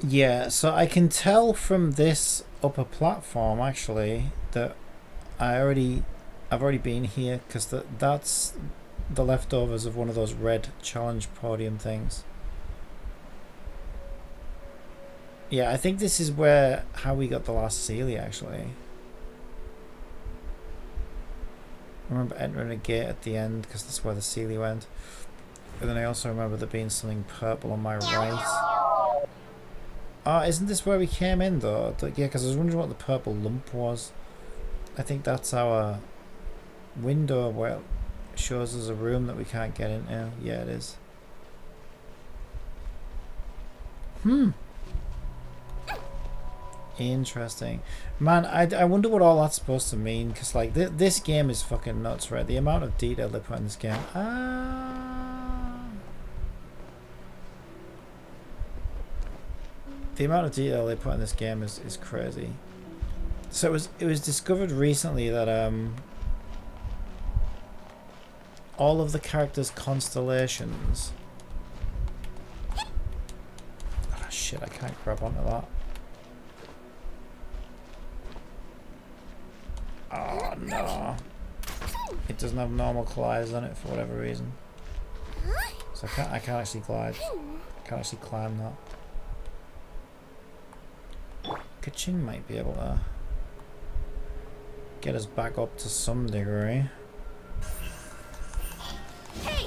Yeah, so I can tell from this upper platform actually that I've already been here, because that's the leftovers of one of those red challenge podium things. Yeah, I think this is how we got the last Celia actually. I remember entering a gate at the end because that's where the Celia went. And then I also remember there being something purple on my right. Oh, isn't this where we came in though? Yeah, because I was wondering what the purple lump was. I think that's our window where it shows us a room that we can't get into. Yeah, it is. Interesting. Man, I wonder what all that's supposed to mean, because like this game is fucking nuts, right? The amount of detail they put in this game. The amount of detail they put in this game is crazy. So it was discovered recently that all of the characters' constellations. Oh shit, I can't grab onto that. Oh no. It doesn't have normal colliders on it for whatever reason. So I can't actually glide. I can't actually climb that. Kaching might be able to get us back up to some degree. Hey!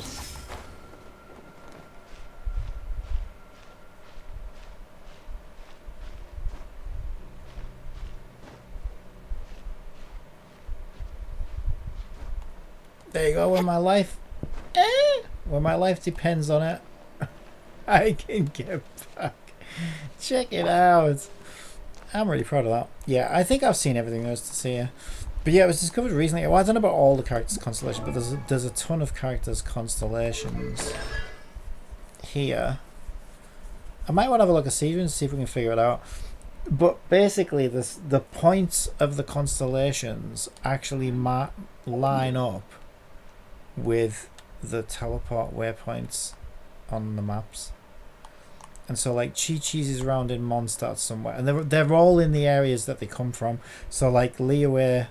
There you go. When my life depends on it, I can get back. Check it out. I'm really proud of that. Yeah, I think I've seen everything there is to see here. But yeah, it was discovered recently. Well, I don't know about all the characters' constellations, but there's a ton of characters' constellations here. I might want to have a look at Siege and see if we can figure it out. But basically, the points of the constellations actually line up with the teleport waypoints on the maps. And so like Chi-Chi's is around in Mondstadt somewhere, and they're all in the areas that they come from. So like Liyue,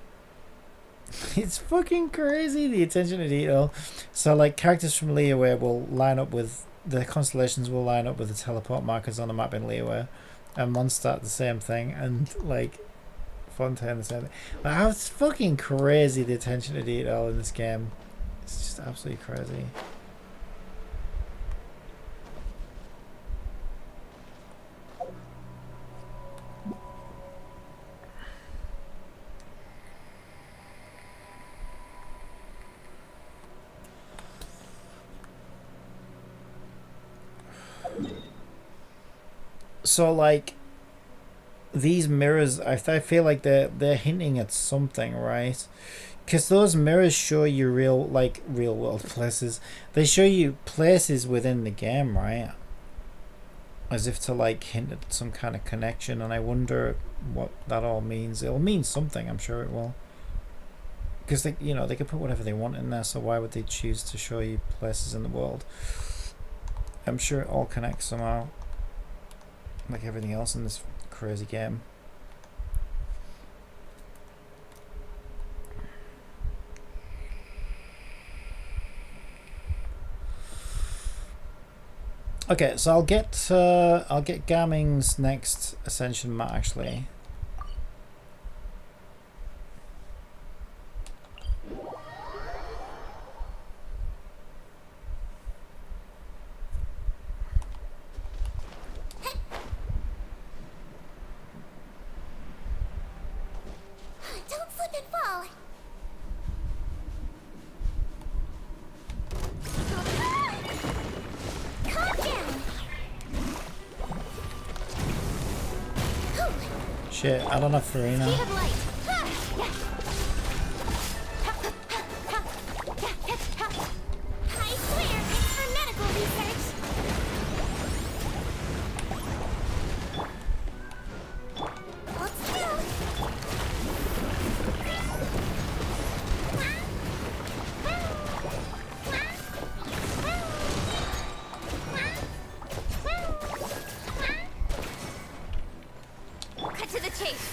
it's fucking crazy, the attention to detail. So like characters from Liyue will line up with the constellations, will line up with the teleport markers on the map in Liyue, and Mondstadt the same thing, and like Fontaine the same thing. Like, it's fucking crazy, the attention to detail in this game. It's just absolutely crazy. So like these mirrors, I feel like they're hinting at something, right? Because those mirrors show you real world places. They show you places within the game, right? As if to like hint at some kind of connection, and I wonder what that all means. It'll mean something, I'm sure it will. Because they, you know, they can put whatever they want in there, so why would they choose to show you places in the world? I'm sure it all connects somehow, like everything else in this crazy game. Okay, so I'll get Gaming's next Ascension mat actually. Don't slip and fall. Calm down. Shit, I don't have Farina. Speed of light. I swear, it's for medical research. Hold still. Cut to the chase.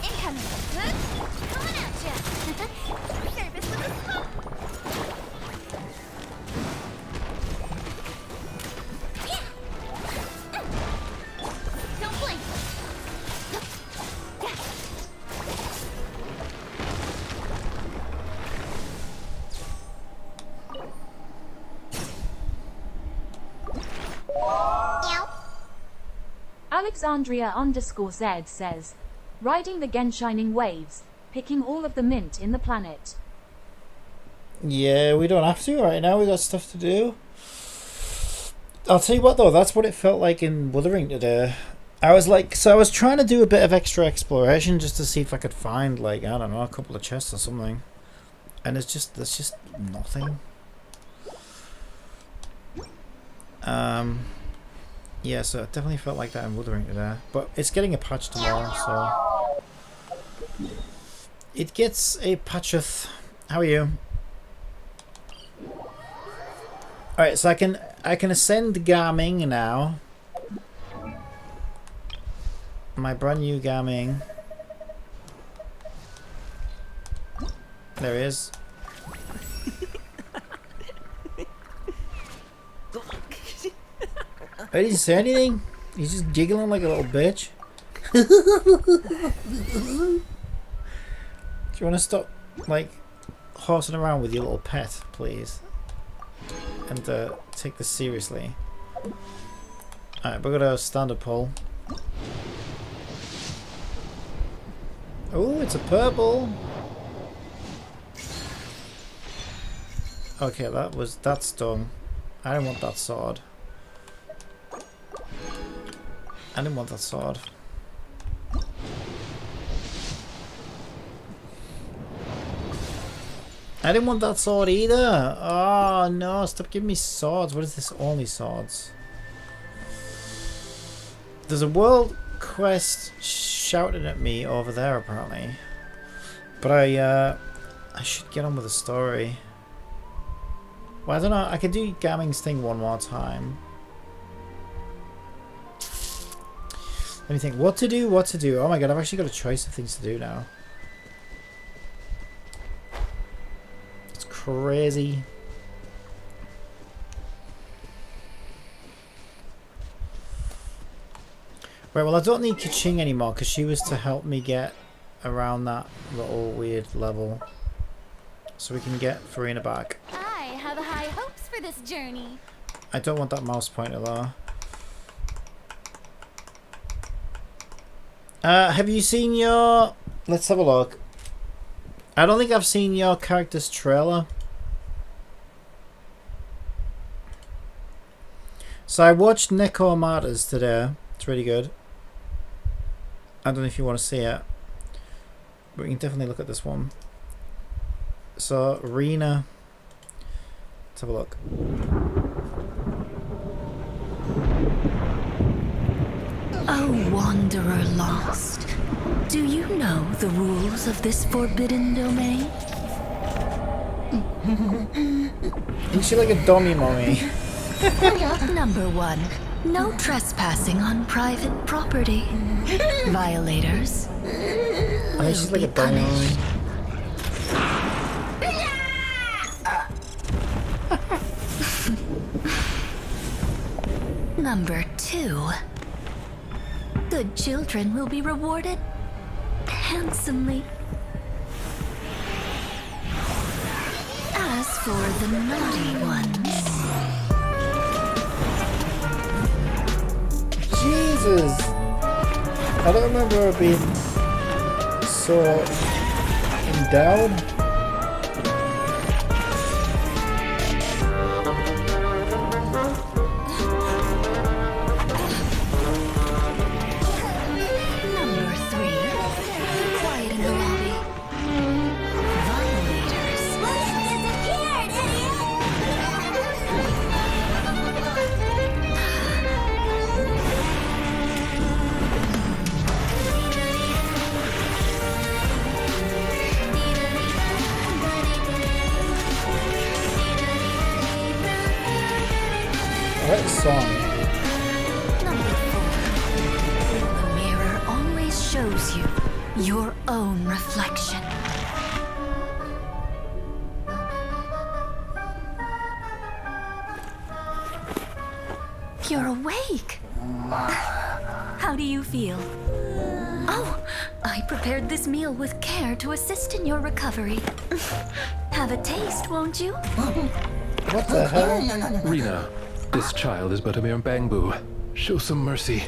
Incoming. Coming at ya. Service with a smoke. Yeah. Don't blink. Alexandria_Z says, riding the Genshining waves, picking all of the mint in the planet. Yeah, we don't have to right now. We got stuff to do. I'll tell you what though, that's what it felt like in Wuthering today. I was trying to do a bit of extra exploration just to see if I could find, like, I don't know, a couple of chests or something. And there's just nothing. Yeah, so it definitely felt like that in Wuthering today. But it's getting a patch tomorrow, so it gets a patcheth. How are you? Alright, so I can ascend Gaming now. My brand new Gaming. There he is. I didn't say anything. He's just giggling like a little bitch. Do you want to stop, like, horsing around with your little pet, please? And take this seriously. Alright, we're gonna standard pull. Oh, it's a purple. Okay, that stung. I didn't want that sword. I didn't want that sword. I didn't want that sword either. Oh no, stop giving me swords. What is this? Only swords. There's a world quest shouting at me over there apparently, but I should get on with the story. Well, I don't know. I could do Gaming's thing one more time. Let me think. What to do? What to do? Oh my god! I've actually got a choice of things to do now. It's crazy. Right, well I don't need Kaching anymore because she was to help me get around that little weird level. So we can get Farina back. I have high hopes for this journey. I don't want that mouse pointer though. Have you seen your... Let's have a look. I don't think I've seen your character's trailer. So I watched Neko Matters today. It's really good. I don't know if you want to see it, but we can definitely look at this one. So Rena, let's have a look. Oh, wanderer lost, do you know the rules of this forbidden domain? Isn't she like a dummy mommy? Number 1, no trespassing on private property. Violators. I think she's like a dummy mommy. Number 2, good children will be rewarded handsomely. As for the naughty ones... Jesus! I don't remember her being so endowed. Number 3, quiet in the lobby. Violators. Disappeared, idiot! What song? Number 4, the mirror always shows you your own reflection. You're awake. How do you feel? Oh, I prepared this meal with care to assist in your recovery. Have a taste, won't you? What the hell? Rena, this child is but a mere bangbu. Show some mercy.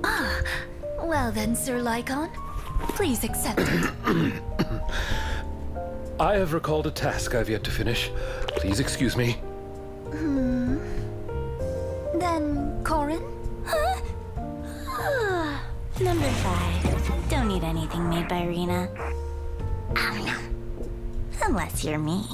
Ah, well then, Sir Lycon, please accept it. I have recalled a task I've yet to finish. Please excuse me. Then, Corin? Number 5. Don't eat anything made by Rena. Unless you're me.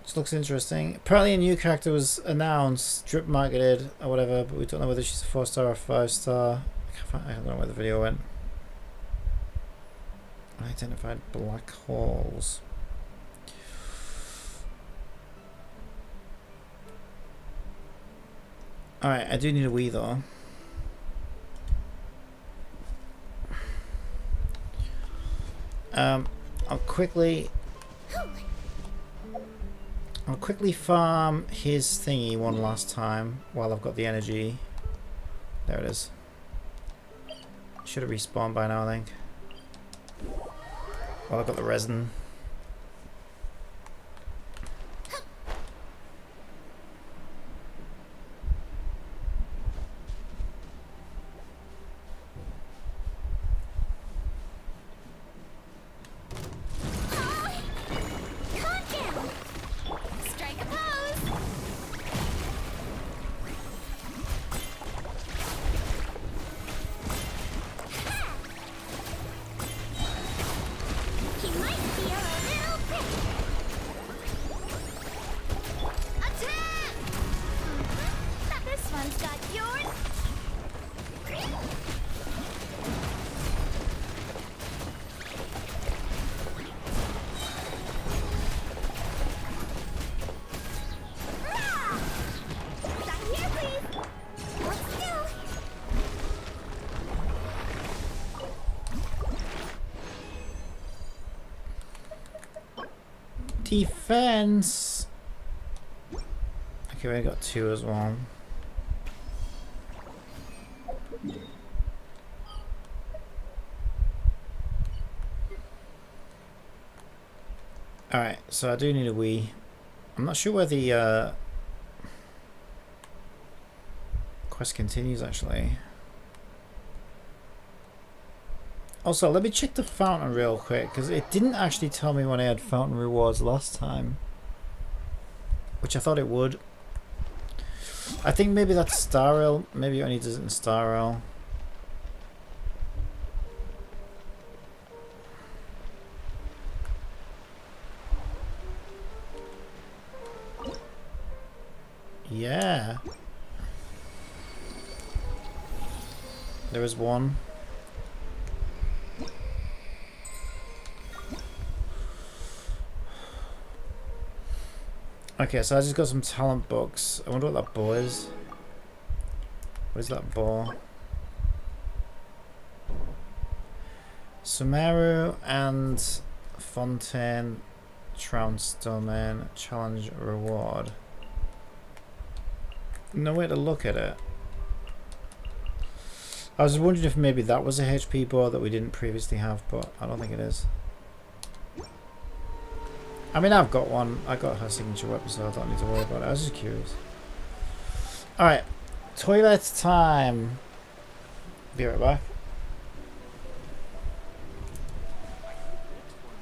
This looks interesting. Apparently a new character was announced, drip marketed or whatever, but we don't know whether she's a 4-star or 5-star. I don't know where the video went. Identified black holes. Alright, I do need a Wii though. I'll quickly farm his thingy one last time while I've got the energy. There it is. Should have respawned by now, I think. Well, I've got the resin. He might be a Defense. Okay, we got 2 as well. Alright, so I do need a Wii. I'm not sure where the quest continues actually. Also, let me check the fountain real quick, because it didn't actually tell me when I had fountain rewards last time, which I thought it would. I think maybe that's Star Rail. Maybe it only does it in Star Rail. Yeah. There is one. Okay, so I just got some talent books. I wonder what that bow is. What is that bow? Sumeru and Fontaine Trounce Domain Challenge Reward. No way to look at it. I was wondering if maybe that was a HP bow that we didn't previously have, but I don't think it is. I mean, I've got one. I got her signature weapon, so I don't need to worry about it. I was just curious. Alright. Toilet time. Be right back.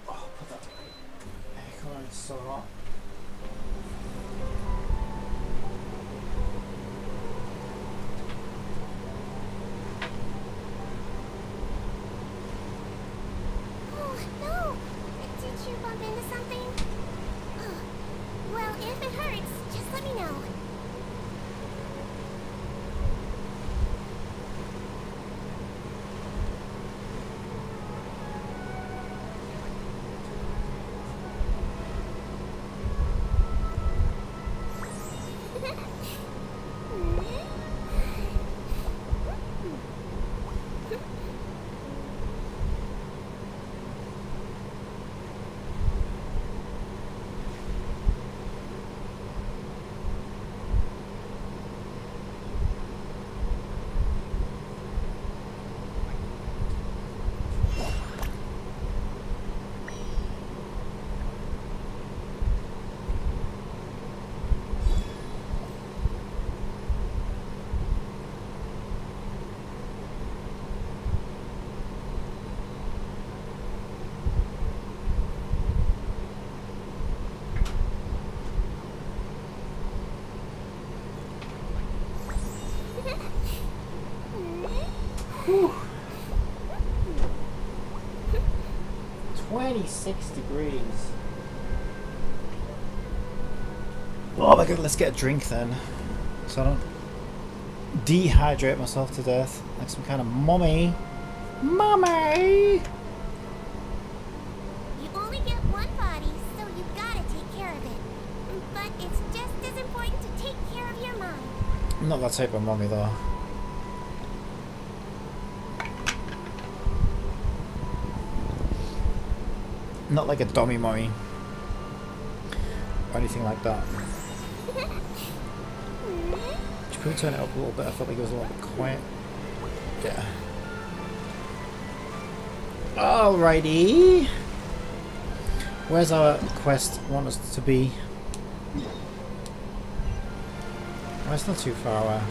Oh, put that away. Come on, it's so hot. Oh, no! Did you bump into something? Well, if it hurts, just let me know. Whew. 26 degrees. Oh my god, let's get a drink then, so I don't dehydrate myself to death like some kind of mummy. Mummy! You only get one body, so you gotta take care of it. But it's just as important to take care of your mind. I'm not that type of mummy though. Not like a dummy mummy or anything like that. Should we turn it up a little bit? I felt like it was a little bit quiet. Yeah. Alrighty. Where's our quest want us to be? Well, it's not too far away.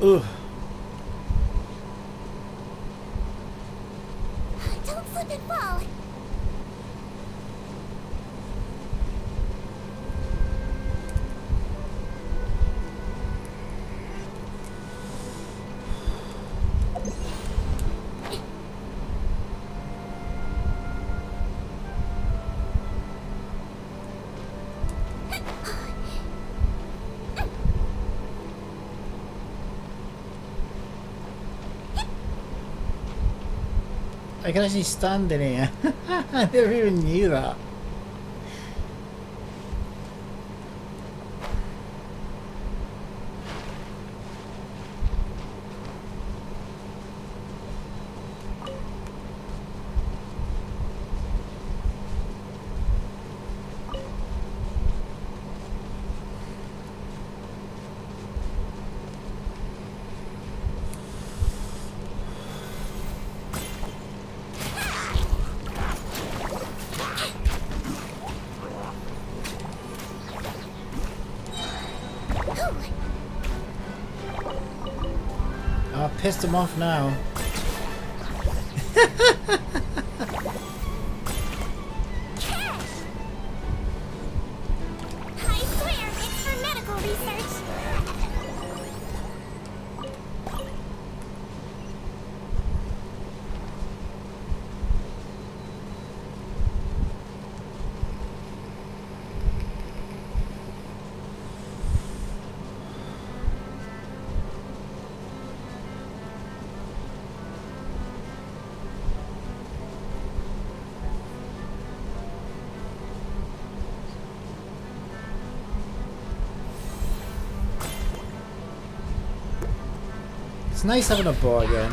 Ugh. Don't slip and fall. I can actually stand in here. I never even knew that. I pissed him off now. I swear it's for medical research. It's nice having a bow again.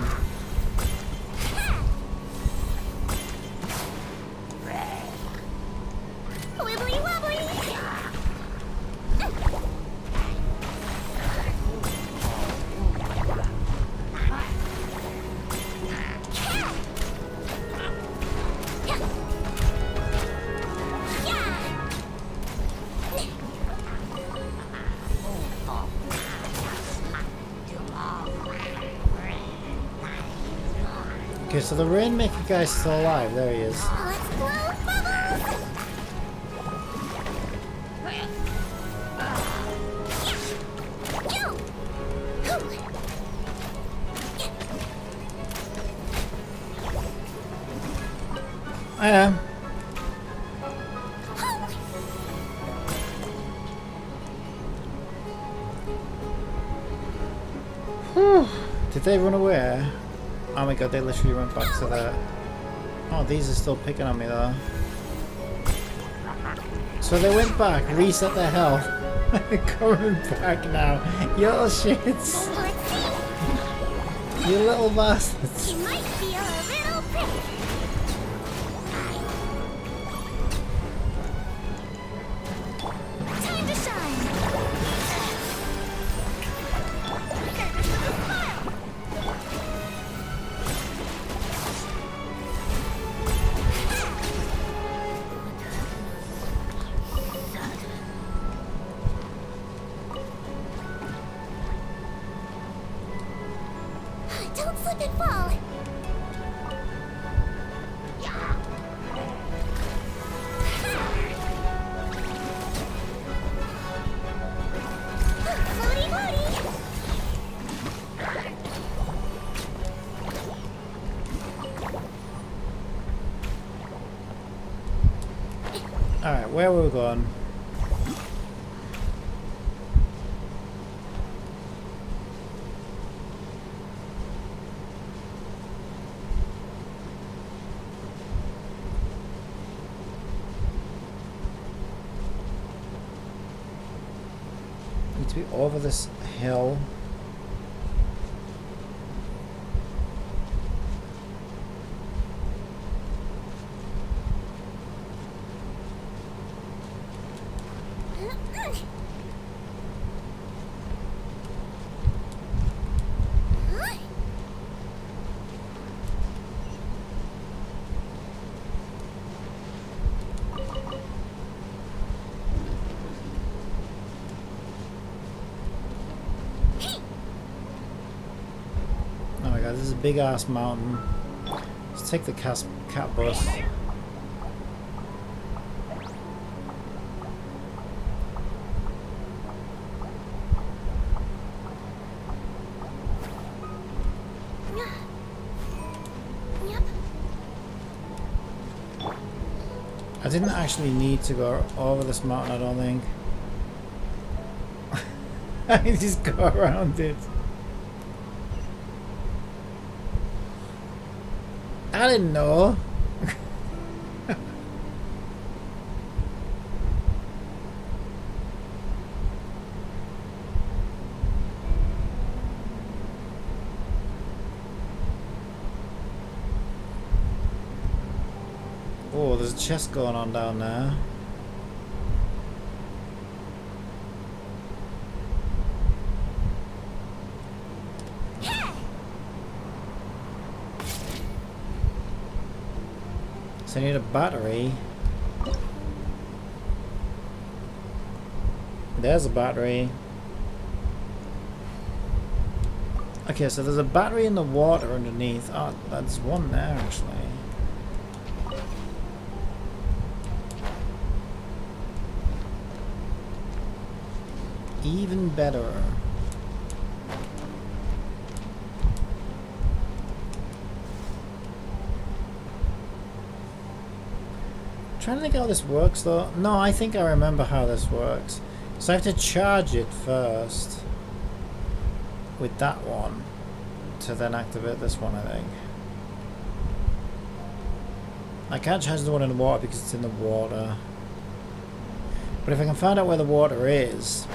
Wibbly wobbly. Okay, so the Rainmaker guy's still alive. There he is. I am. Whew. Did they run away? Oh my god, they literally went back to that. Oh, these are still picking on me though. So they went back, reset their health. They're coming back now. You little shits. You little bastards. You might feel a little prick. Time to shine. Don't slip and fall. Floaty, floaty. Alright, where were we going? Need to be over this hill. Oh my god, this is a big ass mountain. Let's take the cat bus. Yep. I didn't actually need to go over this mountain, I don't think. I just go around it. I didn't know. Oh, there's a chest going on down there. So I need a battery. There's a battery. Okay, so there's a battery in the water underneath. Oh, that's one there actually. Even better. Trying to think how this works though. No, I think I remember how this works. So I have to charge it first with that one to then activate this one, I think. I can't charge the one in the water because it's in the water. But if I can find out where the water is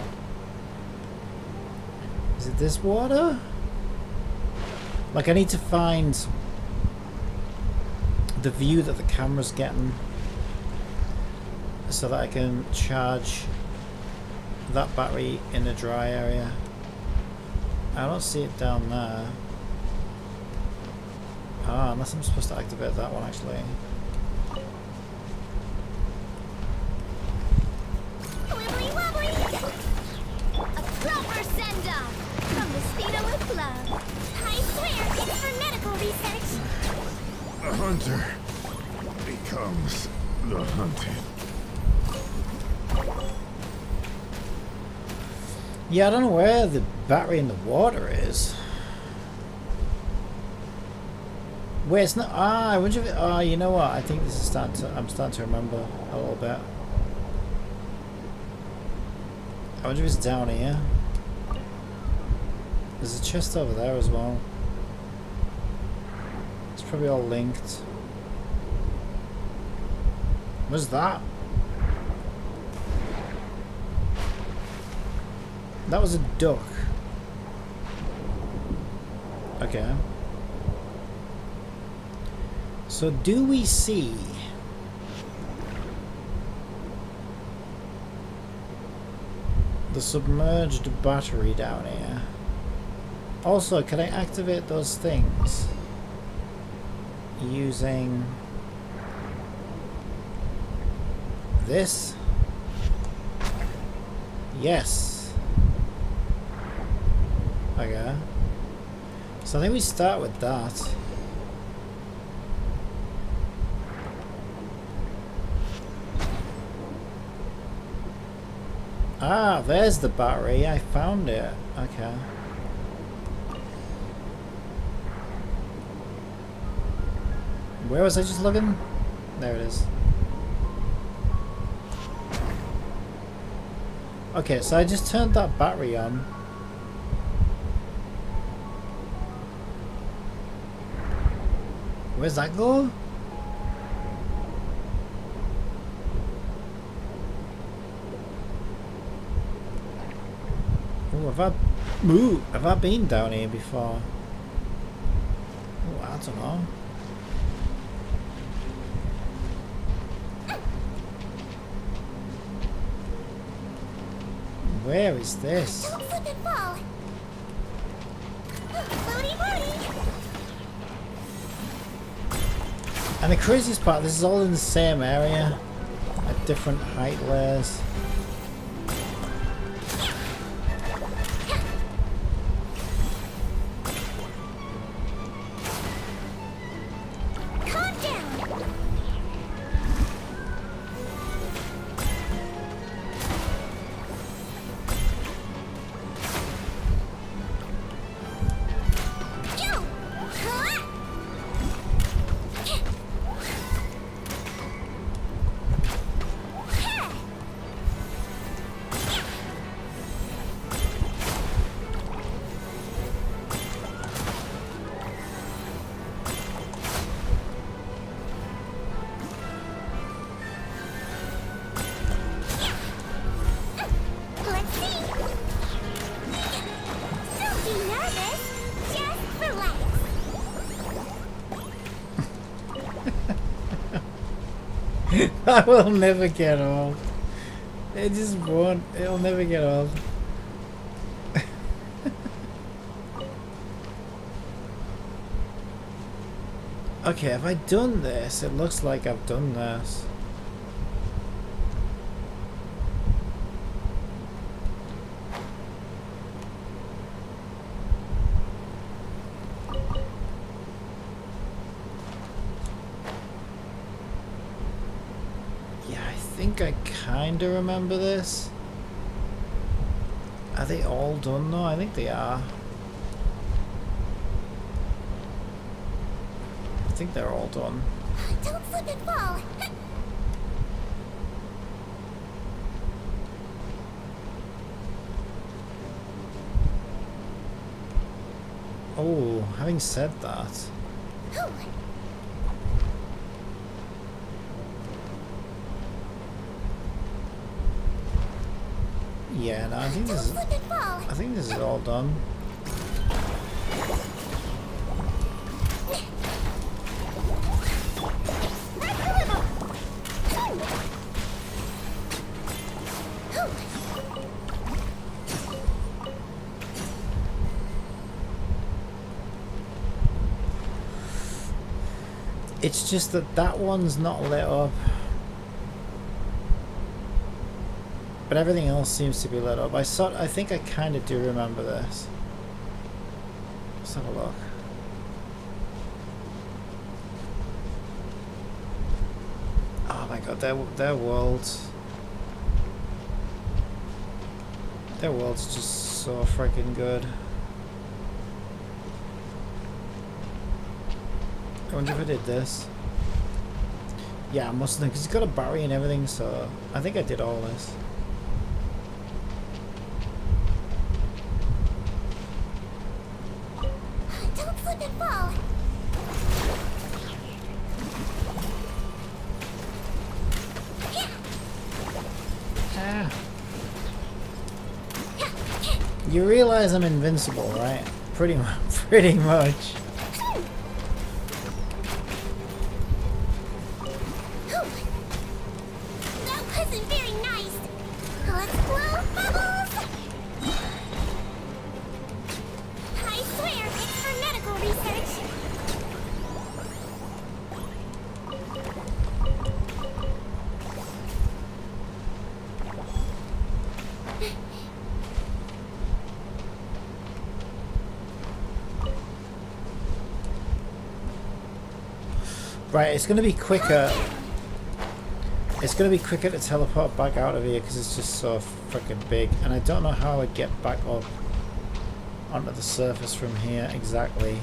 it this water? Like I need to find the view that the camera's getting so that I can charge that battery in the dry area. I don't see it down there. Ah, unless I'm supposed to activate that one actually. Wibbly wobbly! A proper send-off from Mosquito with Love. I swear it's for medical research. The hunter becomes the hunted. Yeah, I don't know where the battery in the water is. Wait, it's not. Ah, I wonder if it. Ah, you know what? I think this is starting to. I'm starting to remember a little bit. I wonder if it's down here. There's a chest over there as well. It's probably all linked. What's that? That was a duck. Okay. So do we see the submerged battery down here? Also, can I activate those things using this? Yes. Okay. So I think we start with that. Ah, there's the battery. I found it. Okay. Where was I just looking? There it is. Okay, so I just turned that battery on. Where's that go? Oh, have I been down here before? Oh, I don't know. Where is this? Don't slip and fall. Floaty floaty. And the craziest part, this is all in the same area at different height layers. That will never get old. It just won't. It'll never get old. Okay, have I done this? It looks like I've done this. I kind of remember this. Are they all done though? I think they are. I think they're all done. Don't slip and fall. Oh, having said that. Yeah, no, I think this is all done. It's just that that one's not lit up. But everything else seems to be lit up. I think I kind of do remember this. Let's have a look. Oh my god, their worlds. Their world's just so freaking good. I wonder if I did this. Yeah, I must have, because it's got a battery and everything, so I think I did all this. Don't slip and fall. Ah. You realize I'm invincible, right? Pretty much. Right, it's going to be quicker. It's going to be quicker to teleport back out of here because it's just so freaking big. And I don't know how I'd get back up onto the surface from here exactly.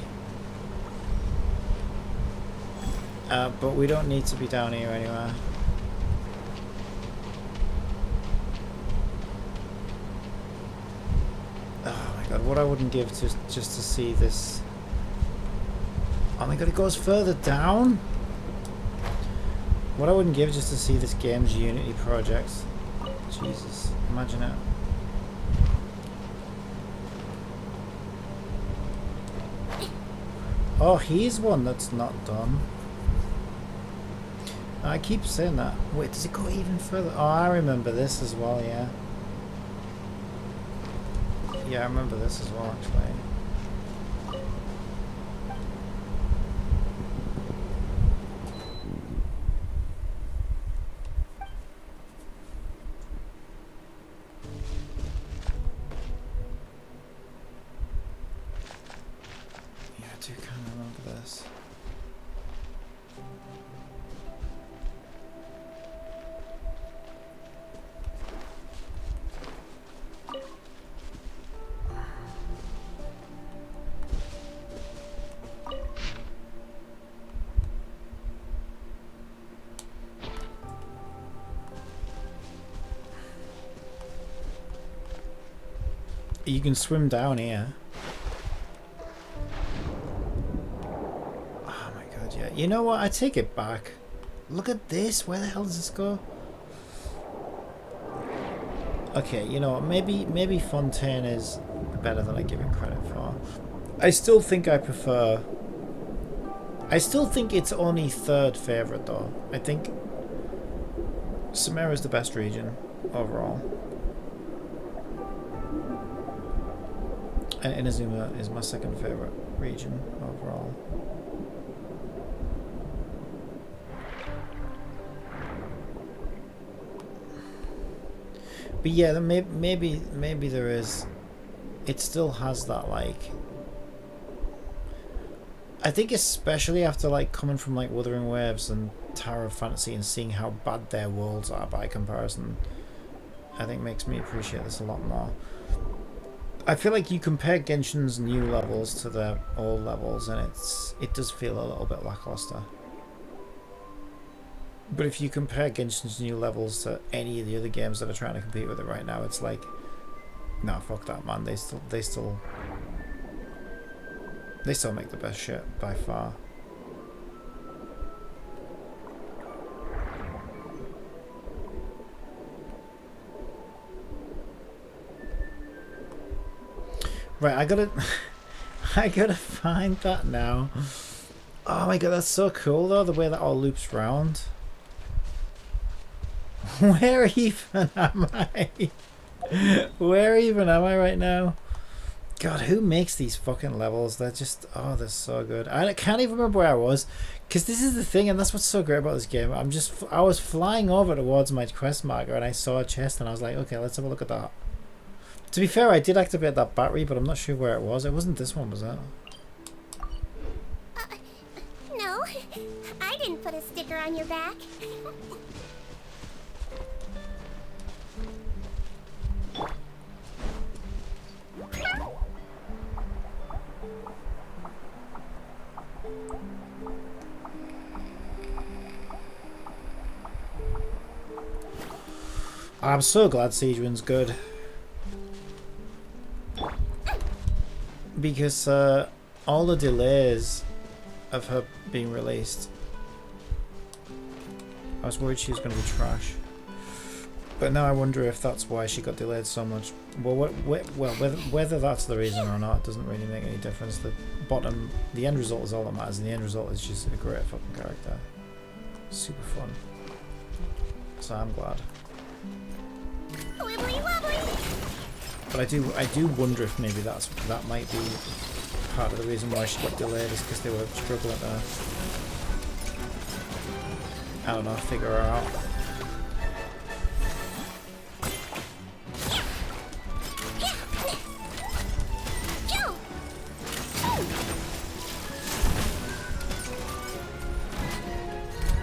But we don't need to be down here anywhere. Oh my god, what I wouldn't give just to see this. Oh my god, it goes further down? What I wouldn't give just to see this game's Unity project. Jesus, imagine it. Oh, he's one that's not done. I keep saying that. Wait, does it go even further? Oh, I remember this as well, yeah. Yeah, I remember this as well, actually. You can swim down here. Oh my god, yeah. You know what? I take it back. Look at this. Where the hell does this go? Okay, you know what? Maybe Fontaine is better than I give it credit for. I still think I prefer... I still think it's only third favourite though. I think Sumeru is the best region overall. And Inazuma is my second favorite region overall. But yeah, maybe there is. It still has that, like. I think especially after like coming from like Wuthering Waves and Tower of Fantasy and seeing how bad their worlds are by comparison, I think makes me appreciate this a lot more. I feel like you compare Genshin's new levels to their old levels, and it does feel a little bit lackluster. But if you compare Genshin's new levels to any of the other games that are trying to compete with it right now, it's like, nah, fuck that, man. They still make the best shit by far. Right, I gotta find that now. Oh my god, that's so cool though, the way that all loops round. Where even am I? Where even am I right now? God, who makes these fucking levels? They're just, oh, they're so good. I can't even remember where I was, because this is the thing, and that's what's so great about this game. I was flying over towards my quest marker, and I saw a chest, and I was like, okay, let's have a look at that. To be fair, I did activate that battery, but I'm not sure where it was. It wasn't this one, was it? No, I didn't put a sticker on your back. I'm so glad Siegewin's good. Because all the delays of her being released, I was worried she was going to be trash. But now I wonder if that's why she got delayed so much. Well, whether that's the reason or not doesn't really make any difference. The end result is all that matters, and the end result is just a great fucking character. Super fun. So I'm glad. Wibbly wobbly. But I do wonder if maybe that might be part of the reason why she got delayed, is because they were struggling to, I don't know, figure her out.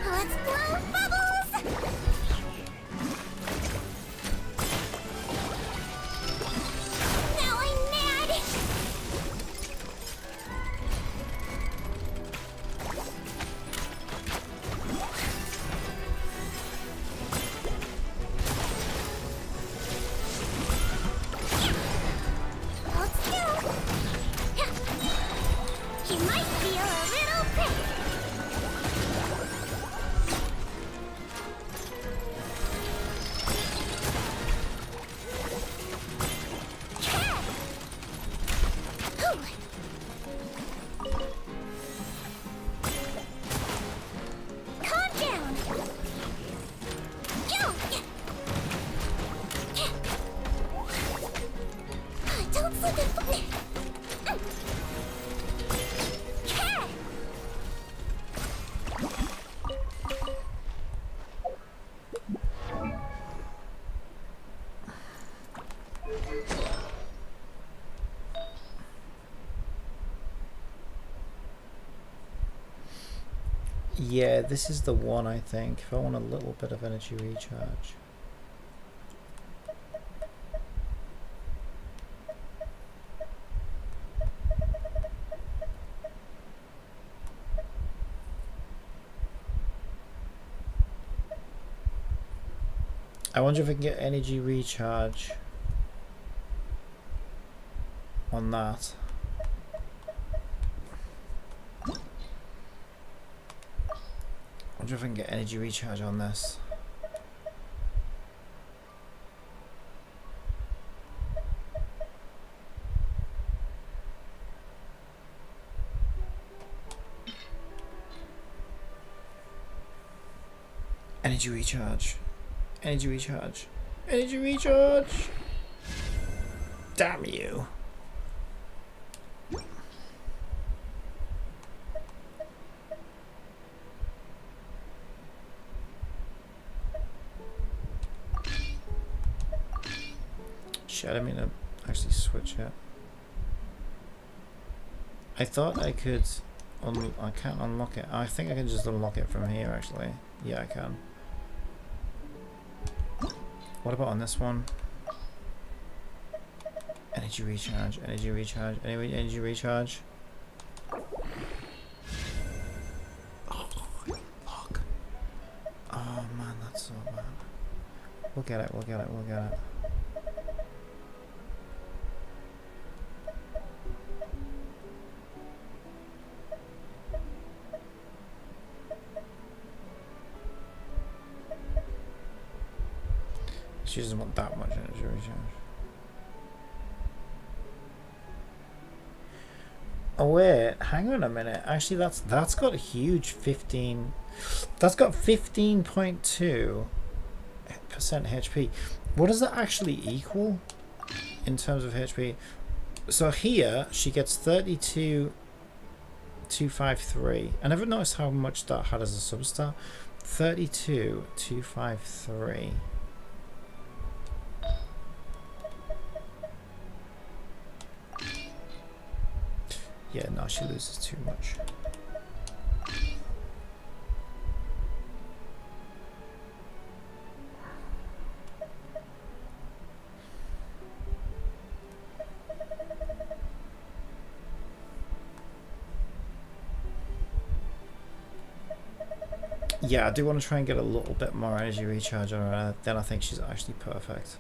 Let's blow bubbles. Now I'm mad. Let's go. You might feel a little prick. Calm down. Don't slip and Yeah, this is the one, I think, if I want a little bit of energy recharge. I wonder if I can get energy recharge on that. I wonder if I can get energy recharge on this. Energy recharge. Energy recharge. Energy recharge. Damn you. Shit, I didn't mean to actually switch it. I thought I could... I can't unlock it. I think I can just unlock it from here, actually. Yeah, I can. What about on this one? Energy recharge, energy recharge, energy recharge. Oh, fuck. Oh man, that's so bad. We'll get it, we'll get it, we'll get it. She doesn't want that much energy recharge. Oh wait, hang on a minute. Actually, that's got a huge 15. That's got 15.2% HP. What does that actually equal in terms of HP? So here she gets 32,253. I never noticed how much that had as a substar. 32,253. Yeah, no, she loses too much. Yeah, I do want to try and get a little bit more energy recharge on her, then I think she's actually perfect.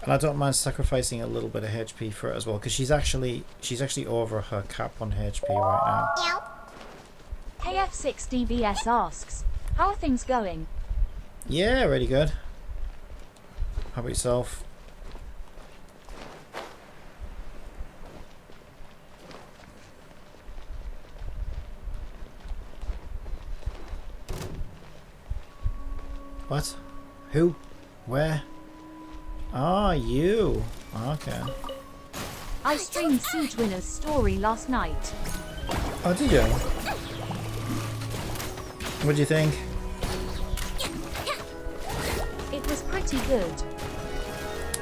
And I don't mind sacrificing a little bit of HP for it as well, because she's actually over her cap on HP right now. KF6DBS asks, how are things going? Yeah, really good. How about yourself? What? Who? Where? Ah, you. Okay. I streamed Siege Winner's story last night. Oh, did you? What do you think? It was pretty good.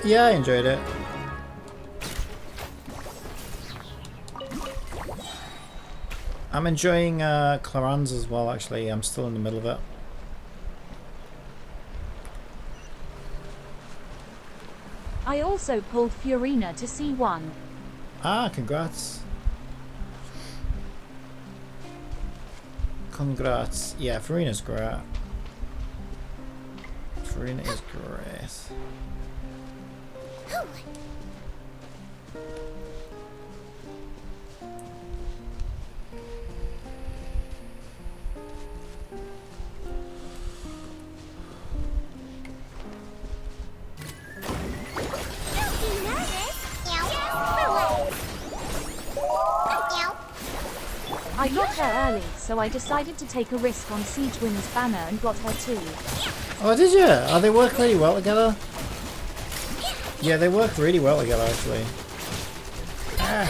Yeah, I enjoyed it. I'm enjoying Clarans as well, actually. I'm still in the middle of it. I also pulled Furina to C1. Ah, congrats. Congrats. Yeah, Furina's great. Furina is great. I got her early, so I decided to take a risk on Siege Winner's banner and got her too. Oh, did you? Oh, they work really well together. Yeah, they work really well together, actually. Ah.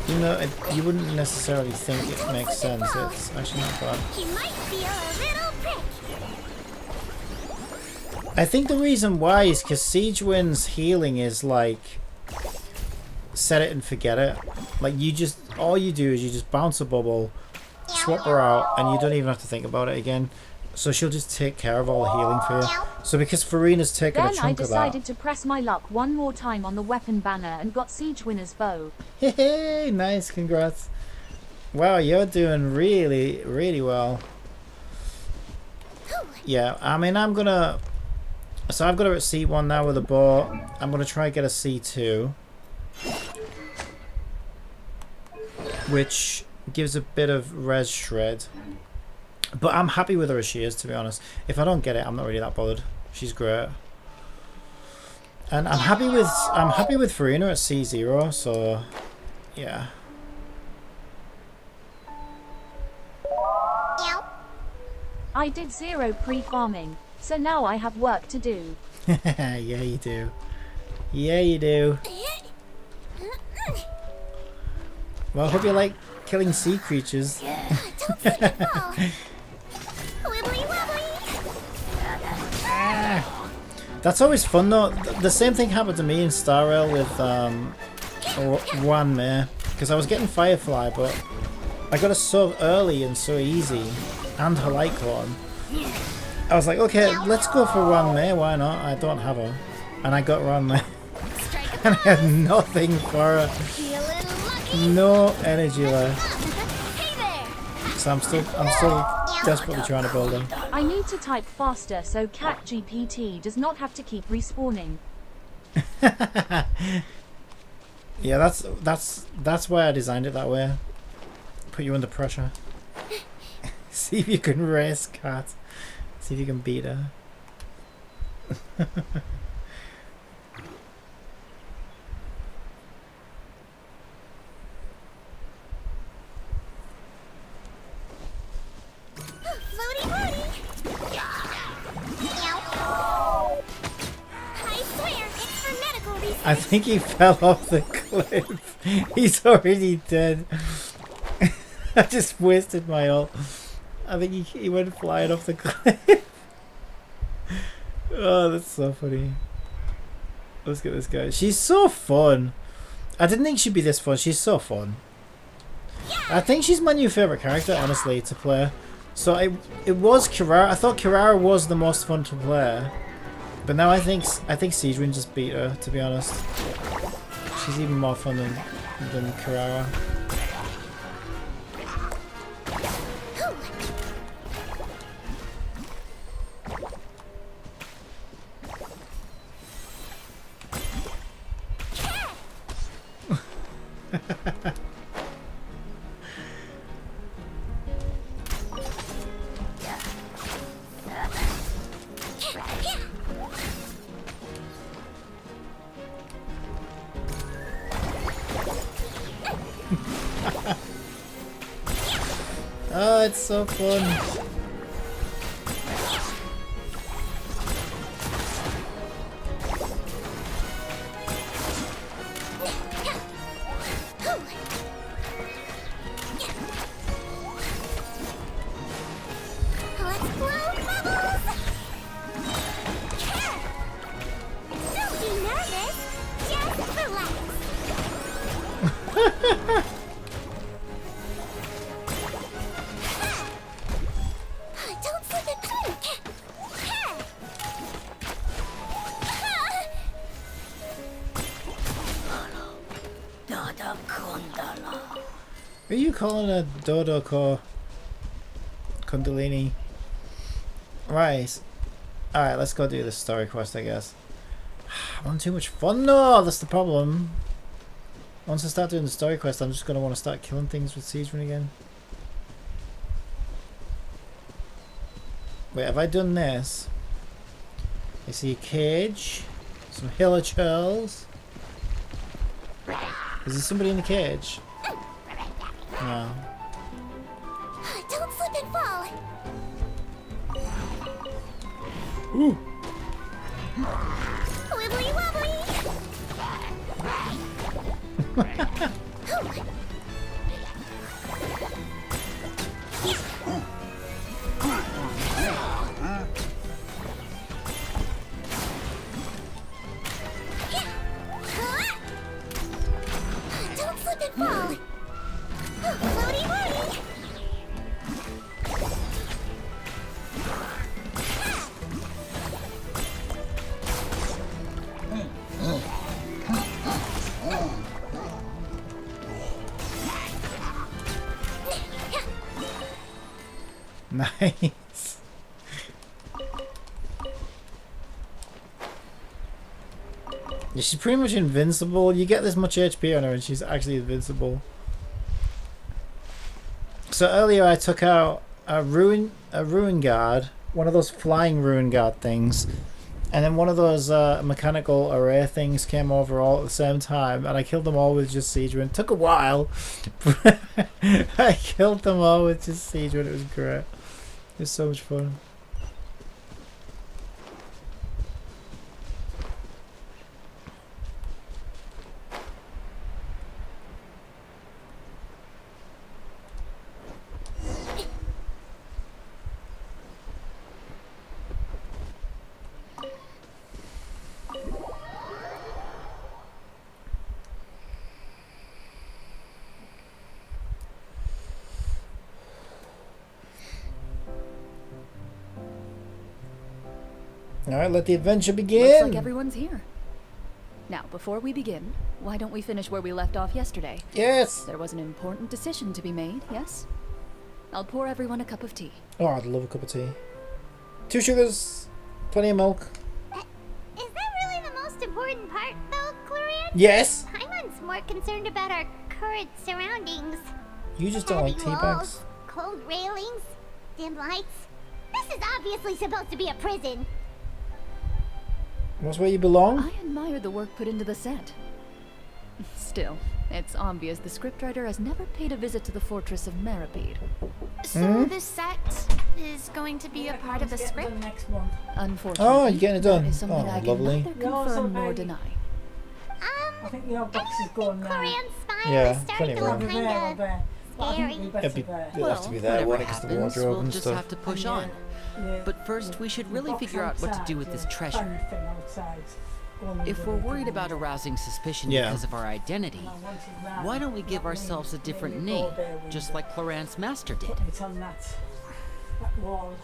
You know, you wouldn't necessarily think it makes sense. It's actually not bad. I think the reason why is because Siege Win's healing is like set it and forget it. Like all you do is you just bounce a bubble, swap her out, and you don't even have to think about it again. So she'll just take care of all the healing for you. So because Furina's taken a chunk of that. Then I decided to press my luck one more time on the weapon banner and got Siege Winner's bow. Hey, nice, congrats. Wow, you're doing really, really well. Yeah, I mean, so I've got her at C1 now with a bow. I'm gonna try and get a C2. Which gives a bit of res shred. But I'm happy with her as she is, to be honest. If I don't get it, I'm not really that bothered. She's great. And I'm happy with Farina at C0, so yeah. I did 0 pre-farming, so now I have work to do. Yeah, you do. Yeah, you do. Well, I hope you like killing sea creatures. That's always fun though. The same thing happened to me in Star Rail with Wan Mei, because I was getting Firefly, but I got it so early and so easy, and her light clone. I was like, okay, let's go for Wan Mei, why not? I don't have her. And I got Wan Mei. And I had nothing for her. No energy left. So I'm still desperately trying to build her. I need to type faster so ChatGPT does not have to keep respawning. Yeah, that's why I designed it that way. Put you under pressure. See if you can race Cat. See if you can beat her. I think he fell off the cliff. He's already dead. I just wasted my ult. I think he went flying off the cliff. Oh, that's so funny. Let's get this guy. She's so fun. I didn't think she'd be this fun. She's so fun. I think she's my new favourite character, honestly, to play. So it was Kirara. I thought Kirara was the most fun to play. But now I think Siegewin just beat her, to be honest. She's even more fun than Kirara. Oh, it's so fun. Are you calling a Dodoko Kundalini? Right. Alright, let's go do this story quest, I guess. I'm having too much fun though, that's the problem. Once I start doing the story quest, I'm just going to want to start killing things with Siegewin again. Wait, have I done this? I see a cage. Some hillagers. Is there somebody in the cage? No. Don't slip and fall. Ooh. Wibbly wobbly. Don't slip and fall. Floaty floaty. Nice. Yeah, she's pretty much invincible. You get this much HP on her and she's actually invincible. So earlier I took out a ruin guard, one of those flying ruin guard things, And then one of those mechanical array things came over all at the same time, and I killed them all with just Siege Wind. Took a while. I killed them all with just Siege Wind. It was great. It was so much fun. Alright, let the adventure begin! Looks like everyone's here. Now, before we begin, why don't we finish where we left off yesterday? Yes! There was an important decision to be made, yes? I'll pour everyone a cup of tea. Oh, I'd love a cup of tea. 2 sugars, plenty of milk. Is that really the most important part, though, Clorian? Yes! Paimon's more concerned about our current surroundings. You just don't like tea bags. Cold railings, dim lights. This is obviously supposed to be a prison. What's where you belong? I admire the work put into the set. Still, it's obvious the scriptwriter has never paid a visit to the fortress of Maripede. So this set is going to be a part of the script? Next month. Unfortunately, Oh, you're getting it done. that is something Oh, I can lovely. neither confirm nor deny. I think your box is going now. Clorian's smile Yeah, is starting plenty to of look room. kinda scary. It'll have to be there, won't it? 'Cause the wardrobe we'll and just stuff. have to push on. But first, we should really figure out what to do with this treasure. If we're worried about arousing suspicion Yeah. because of our identity, why don't we give ourselves a different name, just like Cloran's master did? It's on that wall.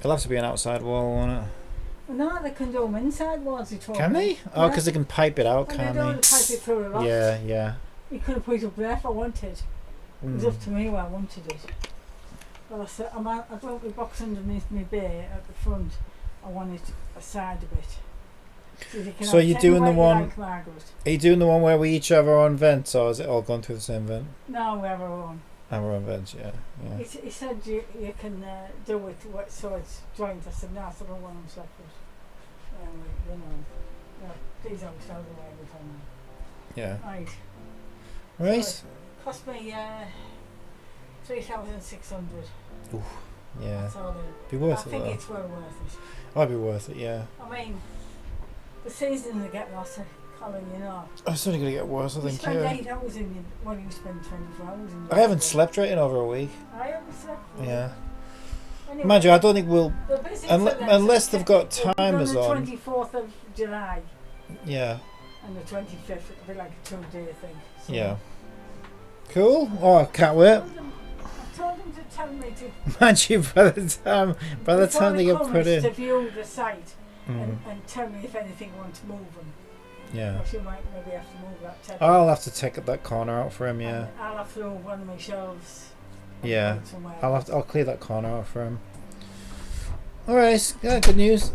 It'll have to be an outside wall, won't it? No, they can do them inside walls, he told Can me. they? Oh, because they can pipe it out, Well, can't they don't they? pipe it through the loft. Yeah, yeah. You could have put it up there if I wanted. It was up to me where I wanted it. But I said, I don't want my box underneath my bay at the front. I want it aside a bit. So you're doing the one... Like Margaret. Are you doing the one where we each have our own vents, or is it all gone through the same vent? No, we have our own. Our own vents, yeah. He said you can do it so it's joint. I said, no, I said, I want them separate. You know, these always out of the way every time. Yeah. Right. Right. So it cost me 3,600. Ooh, yeah. That's all Be worth I it think though. it's well worth it. I'd be worth it, yeah. I mean, the seasons are getting lost, Colin, you know. It's only going to get worse, I You think, spend yeah. 8 hours in your, well, you spend 24 hours in your I haven't slept right in over a week. I haven't slept. Yeah. Anyway, Mind you, I don't think we'll... they're busy till Unless they've got on timers the on. 24th of July Yeah. and the 25th, it'll be like a 2-day thing. So Yeah. Cool. Oh, I can't wait. I told them to tell me to... Mind you, by the time they get put in. to view the site Mm. and tell me if anything wants moving. Yeah. Or you might maybe have to move that table. I'll have to take that corner out for him, yeah. I'll have to move one of my shelves. Yeah. somewhere I'll clear that corner out for him. Alright, yeah, good news.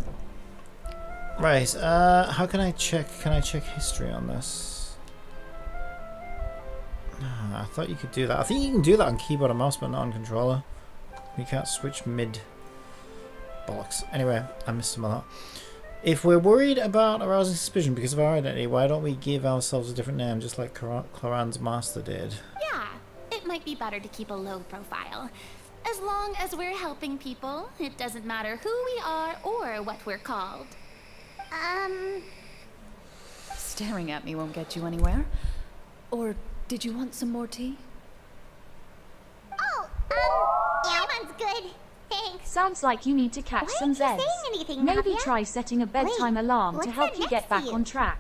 Right, how can I check history on this? I thought you could do that. I think you can do that on keyboard and mouse, but not on controller. You can't switch mid. Bollocks. Anyway, I missed some of that. If we're worried about arousing suspicion because of our identity, why don't we give ourselves a different name, just like Cloran's master did? Yeah, it might be better to keep a low profile. As long as we're helping people, it doesn't matter who we are or what we're called. Staring at me won't get you anywhere. Or did you want some more tea? Oh, Paimon's good. Thanks. Sounds like you need to catch some Why aren't Zeds. you saying anything, Maybe Nadia? try setting a bedtime alarm to what's help that you get next back to you? on track.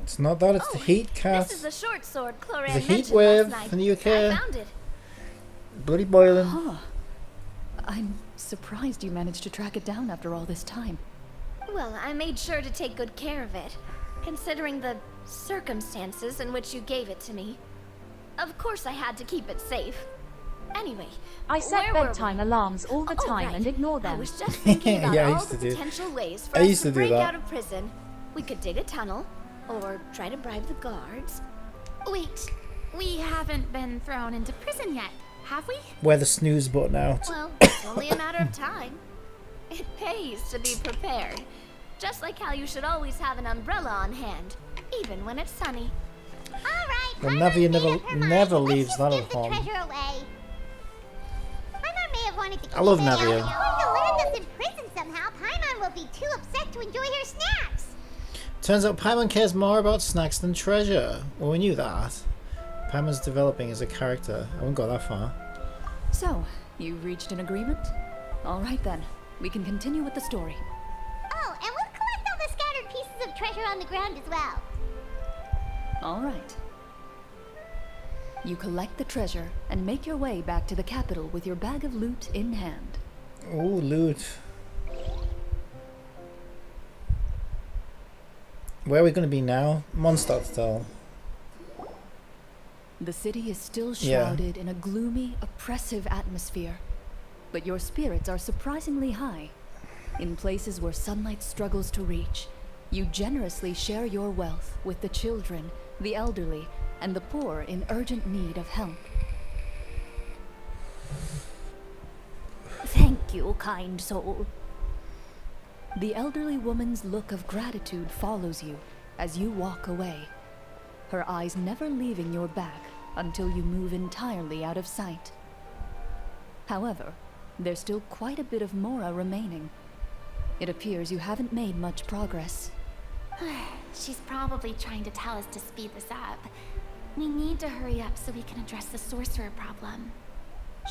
It's not that, it's the heat, cat. This is the short sword Cloran There's a heat mentioned wave last night. in the UK. I found it. Bloody boiling. Huh. I'm surprised you managed to track it down after all this time. Well, I made sure to take good care of it, considering the circumstances in which you gave it to me. Of course I had to keep it safe. Anyway, I set where were bedtime we? alarms all the Oh, time right. and ignore I them. was just thinking about Yeah, I all used the to do. potential ways for I us used to to do break that. out of prison. We could dig a tunnel, or try to bribe the guards. Wait, we haven't been thrown into prison yet, have we? Wear the snooze button out. Well, it's only a matter of time. It pays to be prepared. Just like how you should always have an umbrella on hand, even when it's sunny. Alright, Well, Navia never leaves that at home. treasure away. Paimon may have wanted to keep I love it. Navia. If the land is in prison somehow, Paimon will be too upset to enjoy her snacks. Turns out Paimon cares more about snacks than treasure. Well, we knew that. Paimon's developing as a character. I wouldn't go that far. So, you've reached an agreement? Alright then, we can continue with the story. Oh, and we'll collect all the scattered pieces of treasure on the ground as well. Alright. You collect the treasure and make your way back to the capital with your bag of loot in hand. Ooh, loot. Where are we going to be now? Mondstadt still. The city is still shrouded in a gloomy, oppressive atmosphere, but your spirits are surprisingly high. In places where sunlight struggles to reach, you generously share your wealth with the children, the elderly, and the poor in urgent need of help. Thank you, kind soul. The elderly woman's look of gratitude follows you as you walk away, her eyes never leaving your back until you move entirely out of sight. However, there's still quite a bit of Mora remaining. It appears you haven't made much progress. She's probably trying to tell us to speed this up. We need to hurry up so we can address the sorcerer problem.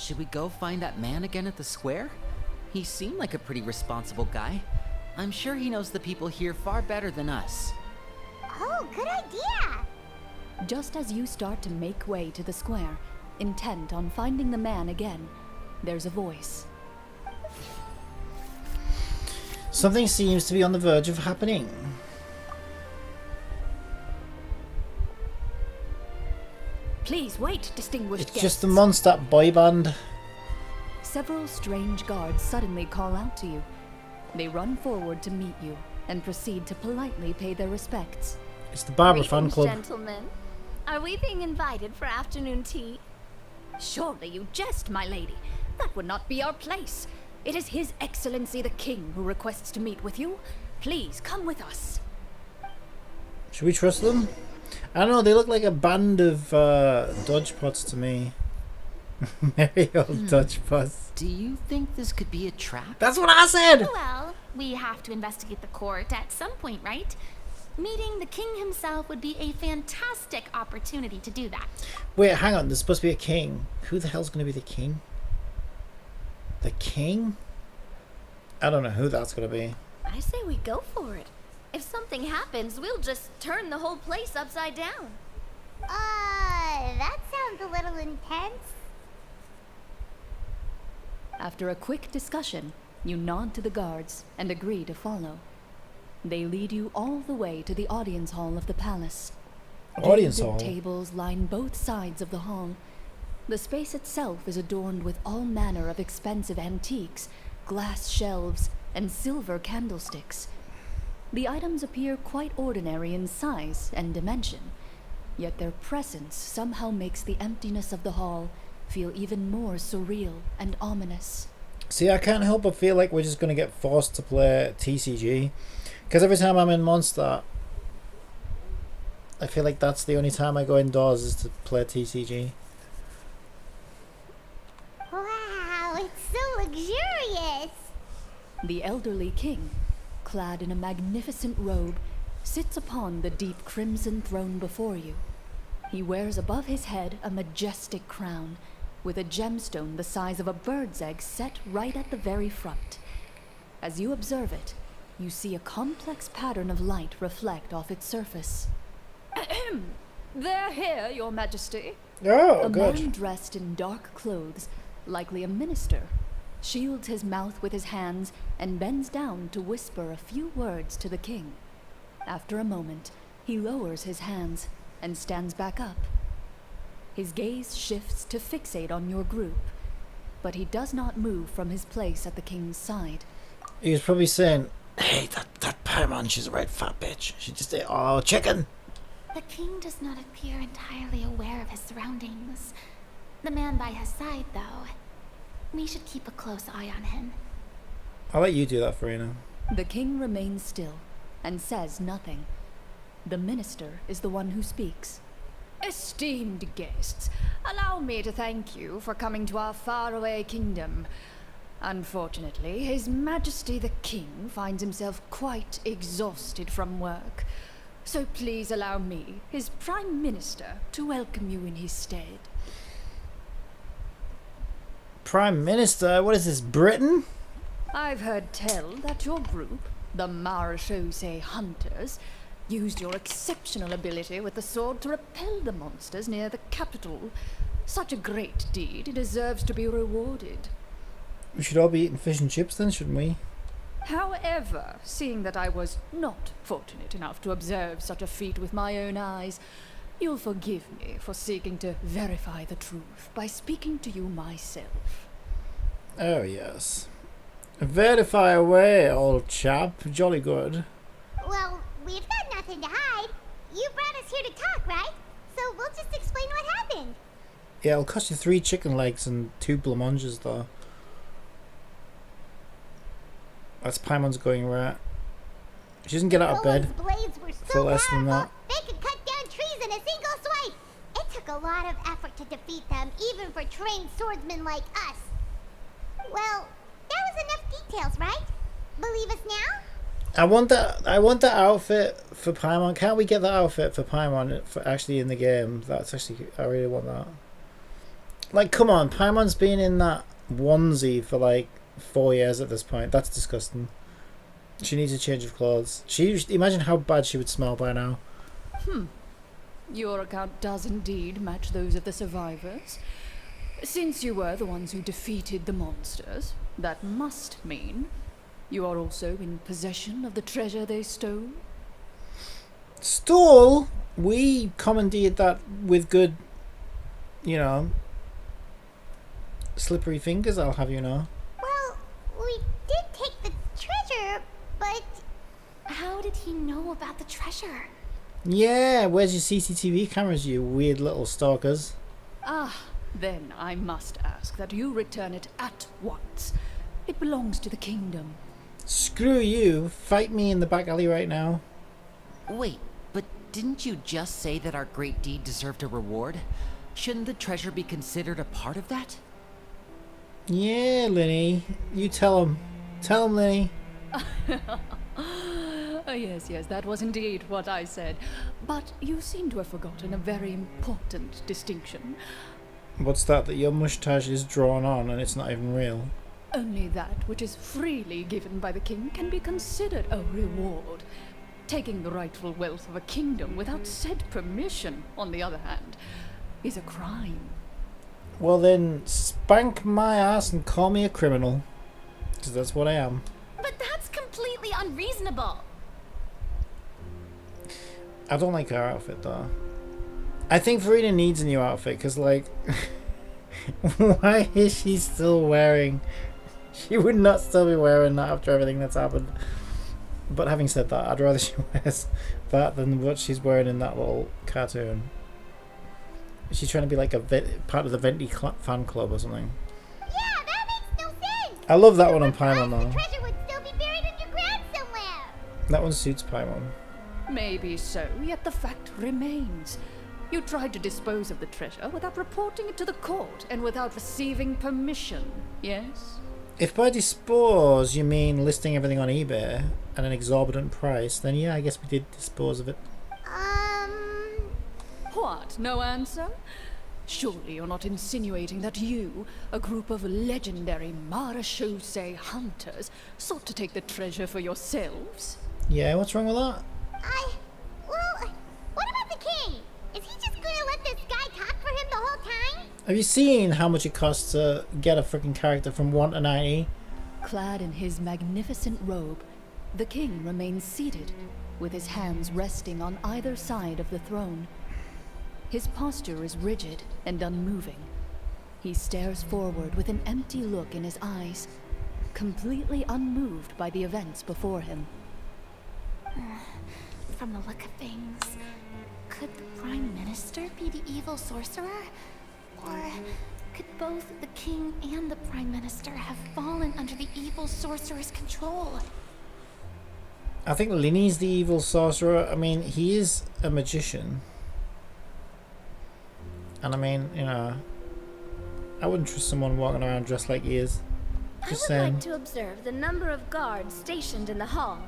Should we go find that man again at the square? He seemed like a pretty responsible guy. I'm sure he knows the people here far better than us. Oh, good idea! Just as you start to make way to the square, intent on finding the man again, there's a voice. Something seems to be on the verge of happening. Please wait, distinguished It's guests. just the Mondstadt boy band. Several strange guards suddenly call out to you. They run forward to meet you and proceed to politely pay their respects. It's the Barbara Fan Greetings, Club. Gentlemen. Are we being invited for afternoon tea? Surely you jest, my lady. That would not be our place. It is His Excellency the King who requests to meet with you. Please come with us. Should we trust them? I don't know, they look like a band of dodgepots to me. Merry old dodgepots. Do you think this could be a trap? That's what I said! Well, we have to investigate the court at some point, right? Meeting the king himself would be a fantastic opportunity to do that. Wait, hang on, there's supposed to be a king. Who the hell's going to be the king? The king? I don't know who that's going to be. I say we go for it. If something happens, we'll just turn the whole place upside down. That sounds a little intense. After a quick discussion, you nod to the guards and agree to follow. They lead you all the way to the audience hall of the palace. Audience Gilded hall? tables line both sides of the hall. The space itself is adorned with all manner of expensive antiques, glass shelves, and silver candlesticks. The items appear quite ordinary in size and dimension, yet their presence somehow makes the emptiness of the hall feel even more surreal and ominous. See, I can't help but feel like we're just going to get forced to play TCG. Because every time I'm in Mondstadt, I feel like that's the only time I go indoors is to play TCG. Wow, it's so luxurious. The elderly king, clad in a magnificent robe, sits upon the deep crimson throne before you. He wears above his head a majestic crown, with a gemstone the size of a bird's egg set right at the very front. As you observe it, you see a complex pattern of light reflect off its surface. They're here, Your Majesty. Oh, a good. man dressed in dark clothes, likely a minister, shields his mouth with his hands and bends down to whisper a few words to the king. After a moment, he lowers his hands and stands back up. His gaze shifts to fixate on your group, but he does not move from his place at the king's side. He was probably saying, hey, that Paimon, she's a right fat bitch. She just ate all our chicken. The king does not appear entirely aware of his surroundings. The man by his side, though. We should keep a close eye on him. I'll let you do that, Farina. The king remains still and says nothing. The minister is the one who speaks. Esteemed guests, allow me to thank you for coming to our faraway kingdom. Unfortunately, His Majesty the King finds himself quite exhausted from work. So please allow me, his Prime Minister, to welcome you in his stead. Prime Minister? What is this, Britain? I've heard tell that your group, the Marechaussee Hunters, used your exceptional ability with the sword to repel the monsters near the capital. Such a great deed deserves to be rewarded. We should all be eating fish and chips then, shouldn't we? However, seeing that I was not fortunate enough to observe such a feat with my own eyes, you'll forgive me for seeking to verify the truth by speaking to you myself. Oh, yes. Verify away, old chap. Jolly good. Well, we've got nothing to hide. You brought us here to talk, right? So we'll just explain what happened. Yeah, it'll cost you 3 chicken legs and 2 blancmanges, though. That's Paimon's going right. She doesn't get out of bed Blades were so for less than that. They could cut down trees in a single swipe. It took a lot of effort to defeat them, even for trained swordsmen like us. Well, that was enough details, right? Believe us now? I want that outfit for Paimon. Can't we get that outfit for Paimon for actually in the game? That's actually, I really want that. Like, come on, Paimon's been in that onesie for like 4 years at this point. That's disgusting. She needs a change of clothes. Imagine how bad she would smell by now. Your account does indeed match those of the survivors. Since you were the ones who defeated the monsters, that must mean you are also in possession of the treasure they stole? Stole? We commandeered that with good, you know, slippery fingers, I'll have you know. Well, we did take the treasure, but how did he know about the treasure? Yeah, where's your CCTV cameras, you weird little stalkers? Then I must ask that you return it at once. It belongs to the kingdom. Screw you. Fight me in the back alley right now. Wait, but didn't you just say that our great deed deserved a reward? Shouldn't the treasure be considered a part of that? Yeah, Linny. You tell him. Tell him, Linny. Yes, that was indeed what I said. But you seem to have forgotten a very important distinction. What's that your mustache is drawn on and it's not even real? Only that which is freely given by the king can be considered a reward. Taking the rightful wealth of a kingdom without said permission, on the other hand, is a crime. Well then, spank my ass and call me a criminal. Because that's what I am. But that's completely unreasonable. I don't like her outfit though. I think Farina needs a new outfit because, like, why is she still wearing? She would not still be wearing that after everything that's happened. But having said that, I'd rather she wears that than what she's wearing in that little cartoon. She's trying to be like a part of the Venti fan club or something. Yeah, that makes no sense. I love that one on Paimon though. The treasure would still be buried underground somewhere. That one suits Paimon. Maybe so, yet the fact remains. You tried to dispose of the treasure without reporting it to the court and without receiving permission, yes? If by dispose you mean listing everything on eBay at an exorbitant price, then yeah, I guess we did dispose of it. What, no answer? Surely you're not insinuating that you, a group of legendary Marechaussee hunters, sought to take the treasure for yourselves? Yeah, what's wrong with that? Well, what about the king? Is he just gonna let this guy talk for him the whole time? Have you seen how much it costs to get a freaking character from 1 to 90? Clad in his magnificent robe, the king remains seated, with his hands resting on either side of the throne. His posture is rigid and unmoving. He stares forward with an empty look in his eyes, completely unmoved by the events before him. From the look of things, could the Prime Minister be the evil sorcerer? Or Could both the king and the prime minister have fallen under the evil sorcerer's control? I think Linny's the evil sorcerer. I mean, he is a magician. And I mean, you know, I wouldn't trust someone walking around dressed like he is. Just I would saying. like to observe the number of guards stationed in the hall.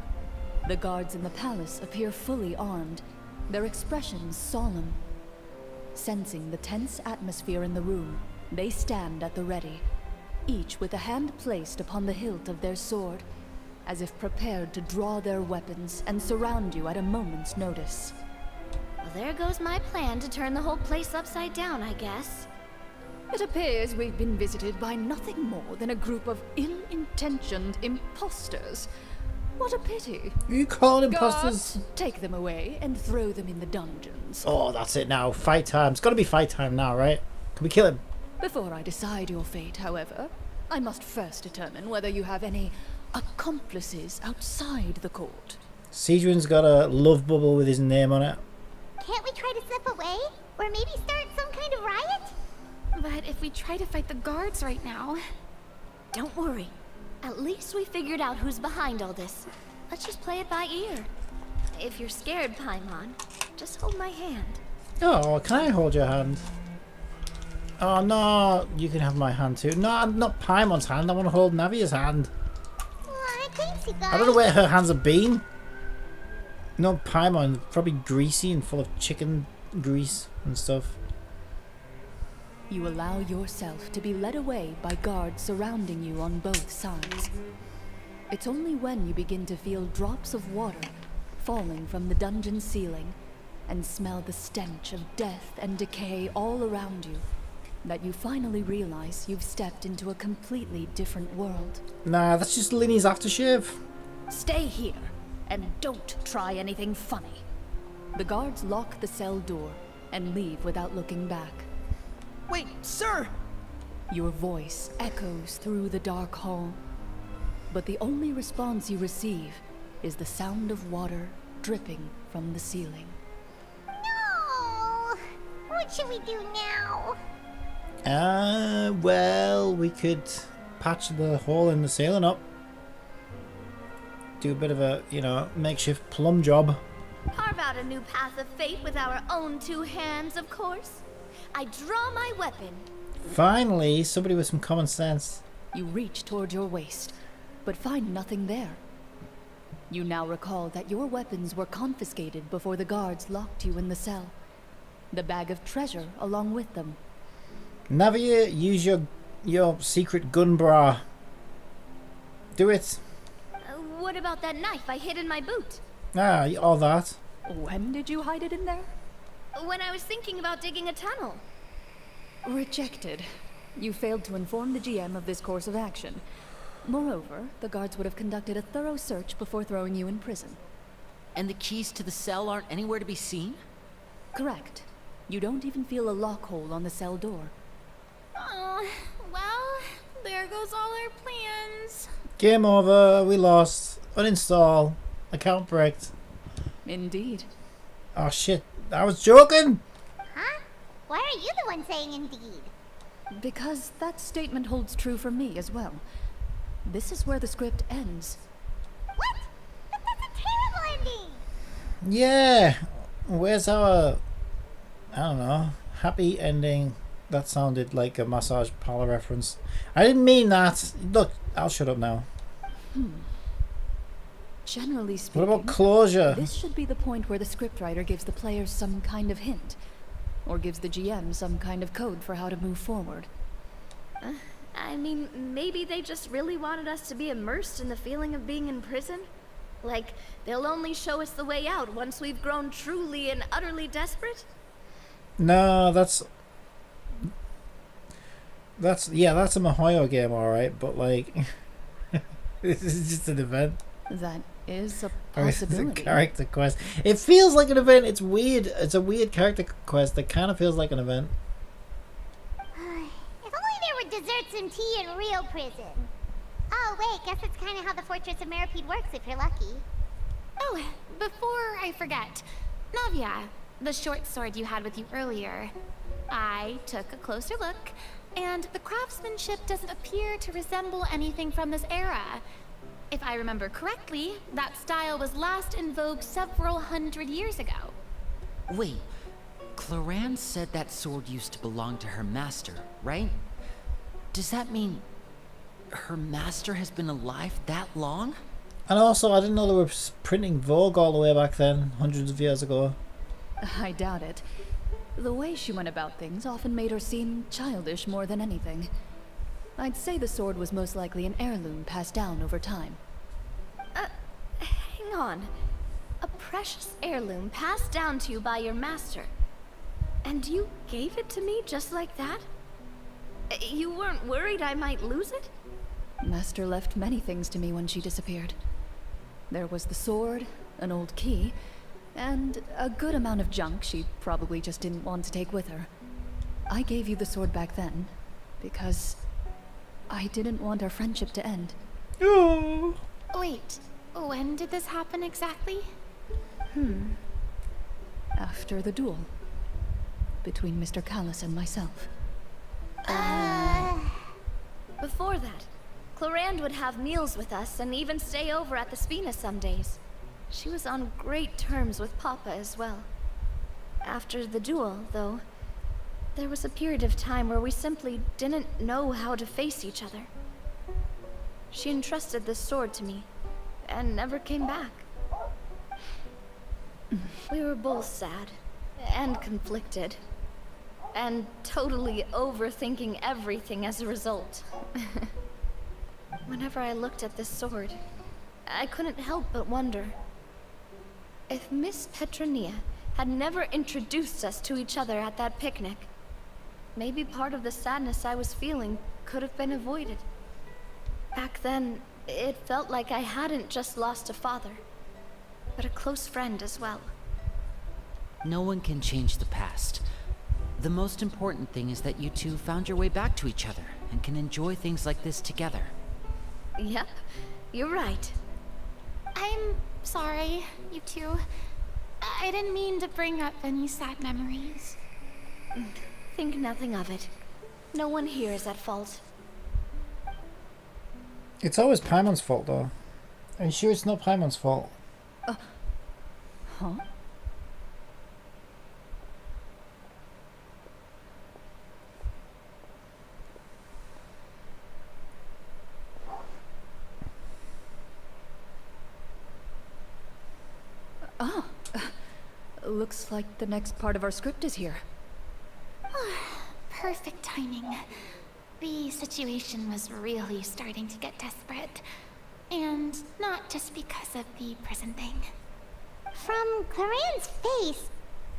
The guards in the palace appear fully armed, their expressions solemn. Sensing the tense atmosphere in the room, they stand at the ready, each with a hand placed upon the hilt of their sword, as if prepared to draw their weapons and surround you at a moment's notice. Well, there goes my plan to turn the whole place upside down, I guess. It appears we've been visited by nothing more than a group of ill-intentioned imposters. What a pity. You call imposters? Guards, take them away and throw them in the dungeons. Oh, that's it now. Fight time. It's got to be fight time now, right? Can we kill him? Before I decide your fate, however, I must first determine whether you have any accomplices outside the court. Sejuan's got a love bubble with his name on it. Can't we try to slip away? Or maybe start some kind of riot? But if we try to fight the guards right now... Don't worry. At least we figured out who's behind all this. Let's just play it by ear. If you're scared, Paimon, just hold my hand. Oh, can I hold your hand? Oh no, you can have my hand too. No, not Paimon's hand. I want to hold Navia's hand. Thanks, you guys. I don't know where her hands have been. No, Paimon, probably greasy and full of chicken grease and stuff. You allow yourself to be led away by guards surrounding you on both sides. It's only when you begin to feel drops of water falling from the dungeon ceiling and smell the stench of death and decay all around you that you finally realize you've stepped into a completely different world. Nah, that's just Linny's aftershave. Stay here and don't try anything funny. The guards lock the cell door and leave without looking back. Wait, sir! Your voice echoes through the dark hall, but the only response you receive is the sound of water dripping from the ceiling. No! What should we do now? Well, we could patch the hole in the ceiling up. Do a bit of a, you know, makeshift plumb job. Carve out a new path of fate with our own two hands, of course. I draw my weapon. Finally, somebody with some common sense. You reach toward your waist, but find nothing there. You now recall that your weapons were confiscated before the guards locked you in the cell. The bag of treasure along with them. Navia, use your secret gun bra. Do it. What about that knife I hid in my boot? Ah, all that. When did you hide it in there? When I was thinking about digging a tunnel. Rejected. You failed to inform the GM of this course of action. Moreover, the guards would have conducted a thorough search before throwing you in prison. And the keys to the cell aren't anywhere to be seen? Correct. You don't even feel a lock hole on the cell door. Oh, well, there goes all our plans. Game over. We lost. Uninstall. Account bricked. Indeed. Oh shit. I was joking. Huh? Why are you the one saying indeed? Because that statement holds true for me as well. This is where the script ends. What? That's a terrible ending! Yeah. Where's our, I don't know, happy ending? That sounded like a massage parlor reference. I didn't mean that. Look, I'll shut up now. Generally speaking, What about closure? This should be the point where the scriptwriter gives the players some kind of hint, or gives the GM some kind of code for how to move forward. I mean, maybe they just really wanted us to be immersed in the feeling of being in prison? Like, they'll only show us the way out once we've grown truly and utterly desperate? No, that's a Mihoyo game, alright, but like this is just an event. That is a Or it's possibility. a character quest. It feels like an event. It's weird. It's a weird character quest that kind of feels like an event. If only there were desserts and tea in real prison. Oh wait, guess it's kind of how the Fortress of Meripede works if you're lucky. Oh, before I forget, Navia, the short sword you had with you earlier. I took a closer look, and the craftsmanship doesn't appear to resemble anything from this era. If I remember correctly, that style was last in vogue several hundred years ago. Wait, Cloran said that sword used to belong to her master, right? Does that mean her master has been alive that long? And also, I didn't know they were printing Vogue all the way back then, hundreds of years ago. I doubt it. The way she went about things often made her seem childish more than anything. I'd say the sword was most likely an heirloom passed down over time. Hang on. A precious heirloom passed down to you by your master. And you gave it to me just like that? You weren't worried I might lose it? Master left many things to me when she disappeared. There was the sword, an old key, and a good amount of junk she probably just didn't want to take with her. I gave you the sword back then, because I didn't want our friendship to end. Oh. Wait, when did this happen exactly? After the duel. Between Mr. Callis and myself. Before that, Clorand would have meals with us and even stay over at the Spina some days. She was on great terms with Papa as well. After the duel, though, there was a period of time where we simply didn't know how to face each other. She entrusted this sword to me, and never came back. We were both sad, and conflicted, and totally overthinking everything as a result. Whenever I looked at this sword, I couldn't help but wonder if Miss Petronia had never introduced us to each other at that picnic. Maybe part of the sadness I was feeling could have been avoided. Back then, it felt like I hadn't just lost a father, but a close friend as well. No one can change the past. The most important thing is that you two found your way back to each other and can enjoy things like this together. Yep, you're right. I'm sorry, you two. I didn't mean to bring up any sad memories. Think nothing of it. No one here is at fault. It's always Paimon's fault, though. Are you sure it's not Paimon's fault? Huh? Oh, looks like the next part of our script is here. Perfect timing. The situation was really starting to get desperate. And not just because of the prison thing. From Cloran's face,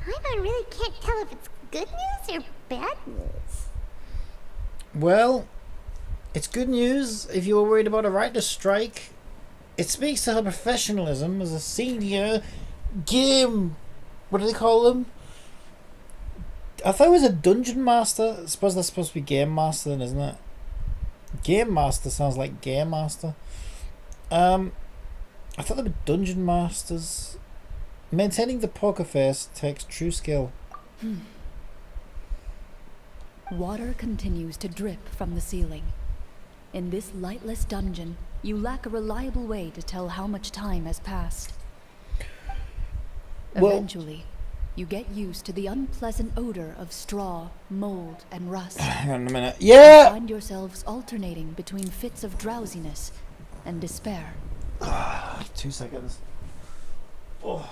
I really can't tell if it's good news or bad news. Well, it's good news if you were worried about a writer's strike. It speaks to her professionalism as a senior game... What do they call them? I thought it was a dungeon master. I suppose that's supposed to be game master then, isn't it? Game master sounds like game master. I thought they were dungeon masters. Maintaining the poker face takes true skill. Water continues to drip from the ceiling. In this lightless dungeon, you lack a reliable way to tell how much time has passed. Eventually, you get used to the unpleasant odor of straw, mold, and rust. Hang on a minute. Yeah! You find yourselves alternating between fits of drowsiness and despair. 2 seconds. Oh.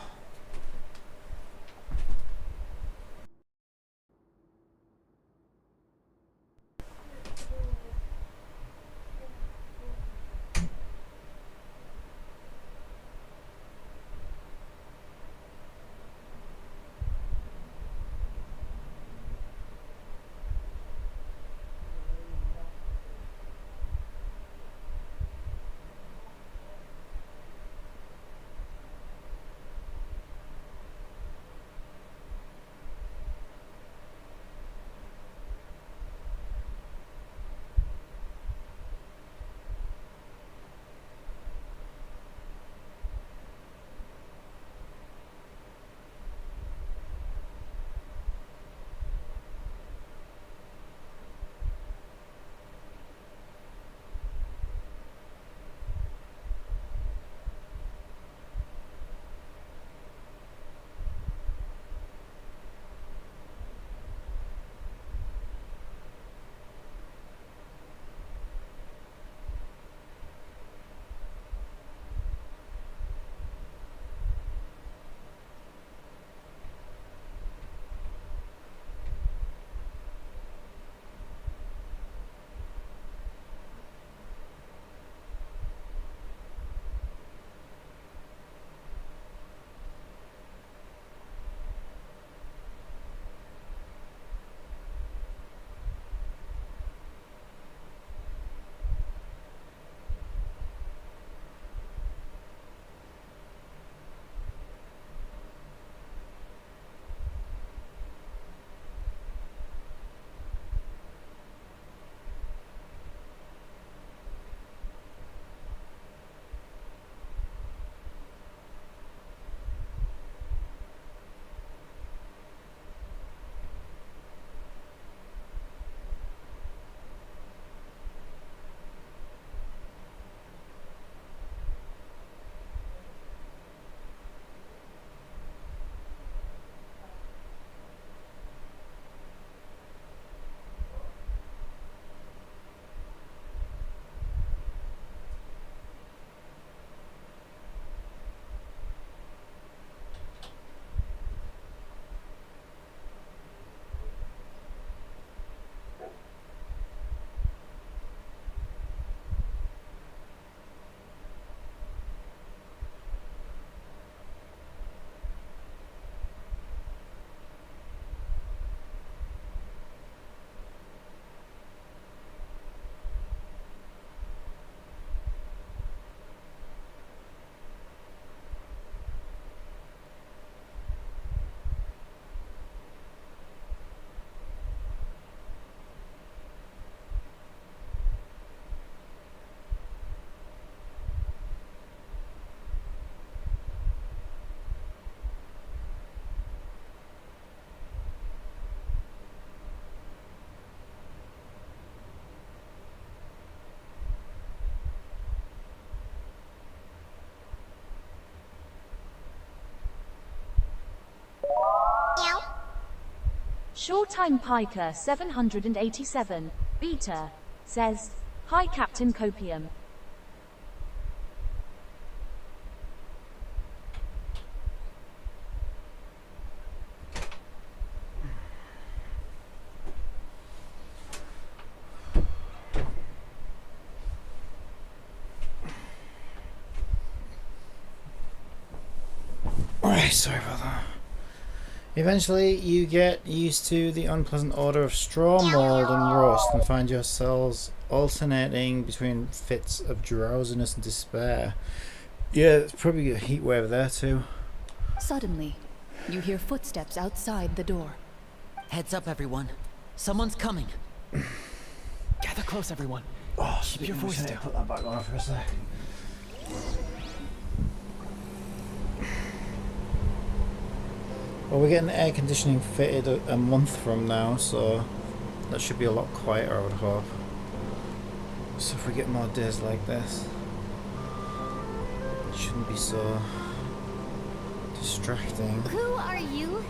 Showtime Piker 787, Beta, says, Hi Captain Copium. Alright, sorry about that. Eventually, you get used to the unpleasant odor of straw, mold, and rust, and find yourselves alternating between fits of drowsiness and despair. Yeah, it's probably a heat wave there too. Suddenly, you hear footsteps outside the door. Heads up, everyone. Someone's coming. Gather close, everyone. Oh, keep your voice down. Put that back on for a sec. Well, we're getting air conditioning fitted a month from now, so that should be a lot quieter, I would hope. So if we get more days like this, it shouldn't be so distracting. Who are you?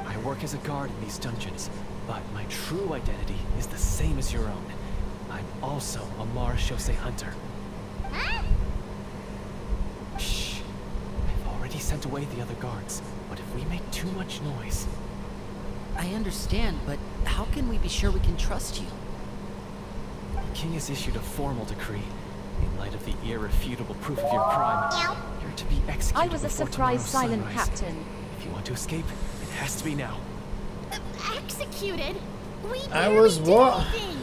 I work as a guard in these dungeons, but my true identity is the same as your own. I'm also a Marashose hunter. Huh? Shh. I've already sent away the other guards, but if we make too much noise... I understand, but how can we be sure we can trust you? The king has issued a formal decree. In light of the irrefutable proof of your crime, you're to be executed. I was a before surprise tomorrow's silent sunrise. captain. If you want to escape, it has to be now. Executed? We I was what? anything.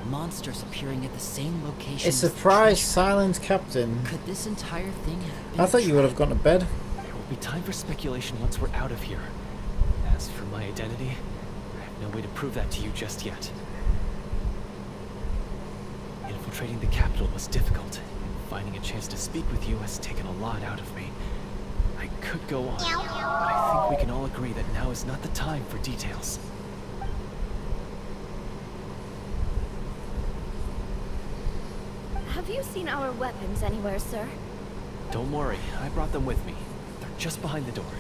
Monsters appearing at the same location. A surprise silent captain. Could this entire thing have been I thought you would have gone to bed. There will be time for speculation once we're out of here. As for my identity, I have no way to prove that to you just yet. Infiltrating the capital was difficult, and finding a chance to speak with you has taken a lot out of me. I could go on, but I think we can all agree that now is not the time for details. Have you seen our weapons anywhere, sir? Don't worry, I brought them with me. They're just behind the door.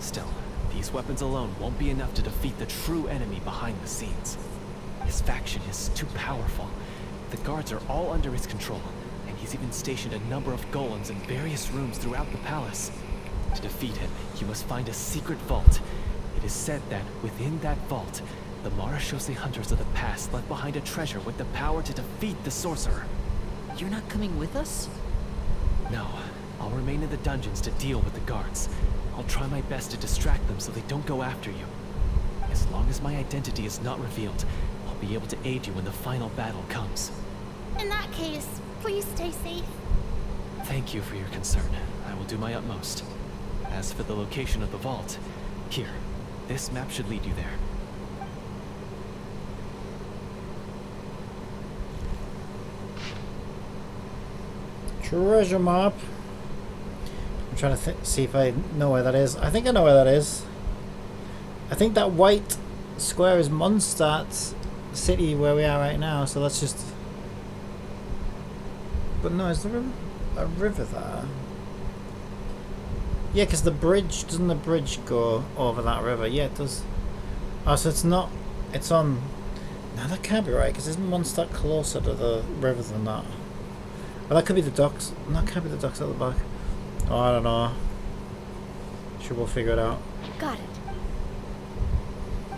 Still, these weapons alone won't be enough to defeat the true enemy behind the scenes. His faction is too powerful. The guards are all under his control, and he's even stationed a number of golems in various rooms throughout the palace. To defeat him, you must find a secret vault. It is said that within that vault, the Marashose hunters of the past left behind a treasure with the power to defeat the sorcerer. You're not coming with us? No, I'll remain in the dungeons to deal with the guards. I'll try my best to distract them so they don't go after you. As long as my identity is not revealed, I'll be able to aid you when the final battle comes. In that case, please stay safe. Thank you for your concern. I will do my utmost. As for the location of the vault, here, this map should lead you there. Treasure map. I'm trying to see if I know where that is. I think I know where that is. I think that white square is Mondstadt city where we are right now, so let's just... But no, is there a river there? Yeah, because the bridge, doesn't the bridge go over that river? Yeah, it does. Oh, so it's not, it's on... No, that can't be right, because isn't Mondstadt closer to the river than that? Well, that could be the docks. No, it can't be the docks at the back. Oh, I don't know. Sure, we'll figure it out. Got it.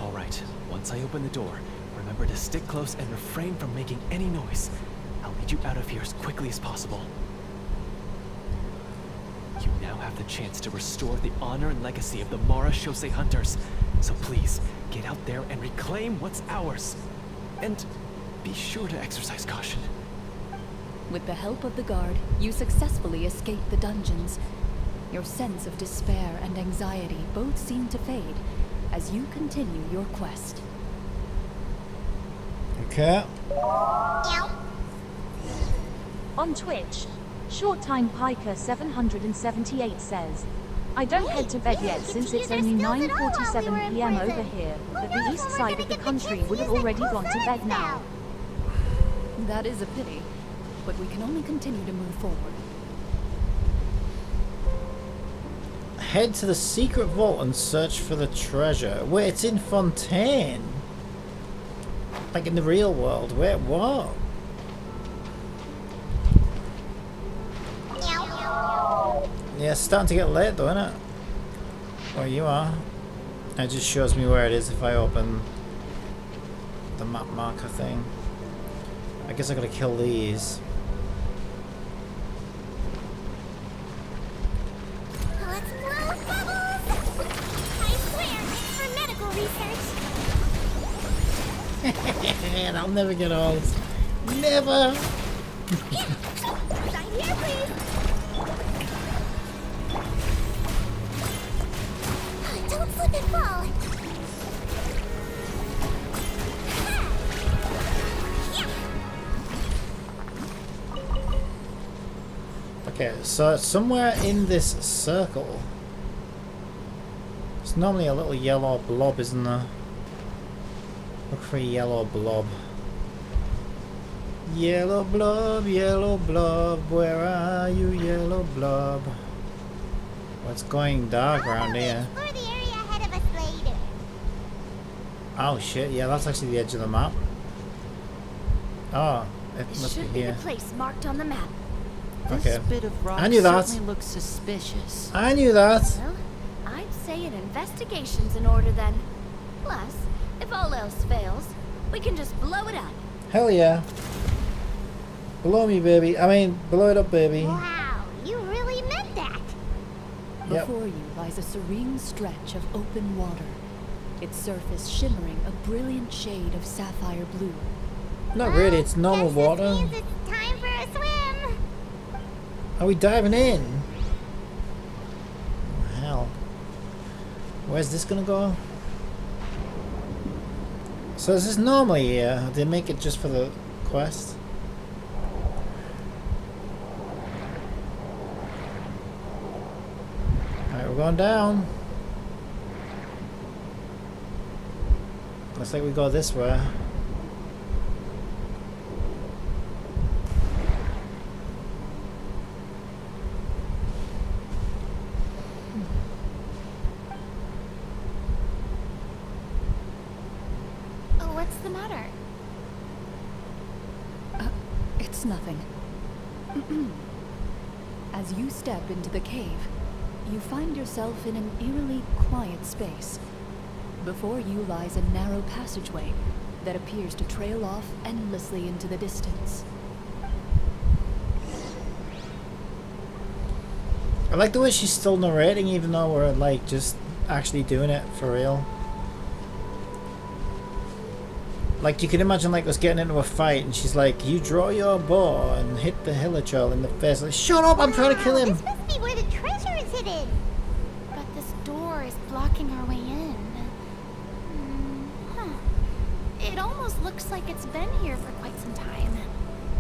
Alright, once I open the door, remember to stick close and refrain from making any noise. I'll lead you out of here as quickly as possible. You now have the chance to restore the honor and legacy of the Marashose hunters. So please, get out there and reclaim what's ours. And be sure to exercise caution. With the help of the guard, you successfully escape the dungeons. Your sense of despair and anxiety both seem to fade as you continue your quest. Okay. On Twitch, Short-Time Piker 778 says, I don't head to bed yet since it's only 9:47 PM over here, but the east side of the country would have already gone to bed now. That is a pity, but we can only continue to move forward. Head to the secret vault and search for the treasure. Wait, it's in Fontaine. Like in the real world. Wait, what? Yeah, it's starting to get late though, isn't it? Where you are. It just shows me where it is if I open the map marker thing. I guess I gotta kill these. Let's blow bubbles! I swear, it's for medical research. And I'll never get old. Never! Right here, please! Don't slip and fall! Okay, so somewhere in this circle, there's normally a little yellow blob, isn't there? Look for a yellow blob. Yellow blob, where are you, yellow blob? Well, it's going dark around here. Explore the area ahead of us later. Oh shit, yeah, that's actually the edge of the map. Oh, it This must be should be the here. place marked on the map. Okay. This bit of rock I knew that. certainly looks suspicious. I knew that. Well, I'd say an investigation's in order then. Plus, if all else fails, we can just blow it up. Hell yeah. Blow me, baby. I mean, blow it up, baby. Wow, you really meant that. Yep. Before you lies a serene stretch of open water, its surface shimmering a brilliant shade of sapphire blue. Not really, it's normal water. Means it's time for a swim. Are we diving in? Oh, hell. Where's this gonna go? So is this normally here? They make it just for the quest? Alright, we're going down. Looks like we go this way. What's the matter? It's nothing. As you step into the cave, you find yourself in an eerily quiet space. Before you lies a narrow passageway that appears to trail off endlessly into the distance. I like the way she's still narrating even though we're like just actually doing it for real. Like you can imagine like us getting into a fight and she's like, you draw your bow and hit the hilichurl in the face. Like, shut up, I'm trying to kill him. This must be where the treasure is hidden. But this door is blocking our way in. It almost looks like it's been here for quite some time.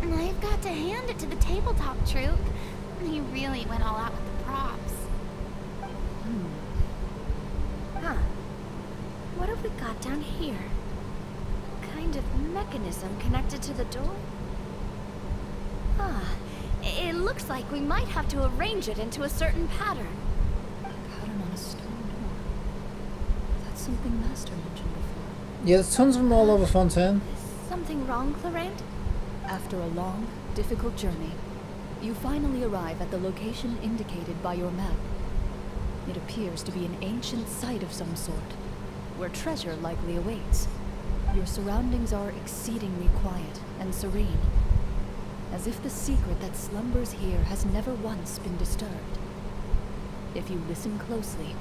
And I've got to hand it to the tabletop troupe. He really went all out with the props. Huh. What have we got down here? Kind of mechanism connected to the door? It looks like we might have to arrange it into a certain pattern. Pattern on a stone door. That's something Master mentioned before. Yeah, there's tons of them all over Fontaine. Something wrong, Clarent? After a long, difficult journey, you finally arrive at the location indicated by your map. It appears to be an ancient site of some sort, where treasure likely awaits. Your surroundings are exceedingly quiet and serene, as if the secret that slumbers here has never once been disturbed. If you listen closely,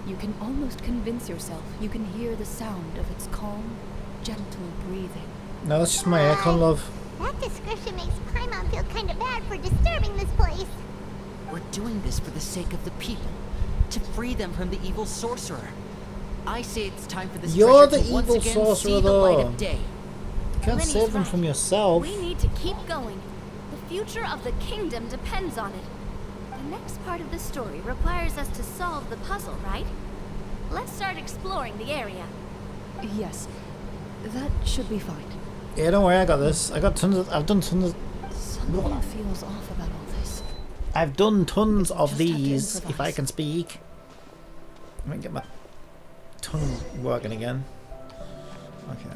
you can almost convince yourself you can hear the sound of its calm, gentle breathing. No, that's just my aircon, love. That description makes Paimon feel kind of bad for disturbing this place. We're doing this for the sake of the people, to free them from the evil sorcerer. I say it's time for this You're treasure the to once evil again sorcerer, see the light though. of day. You can't Lenny's save them right. from yourself. We need to keep going. The future of the kingdom depends on it. The next part of the story requires us to solve the puzzle, right? Let's start exploring the area. Yes, that should be fine. Yeah, don't worry, I got this. I've done tons of... Something feels off about all this. I've done tons of these, if I can speak. Let me get my tongue working again. Okay.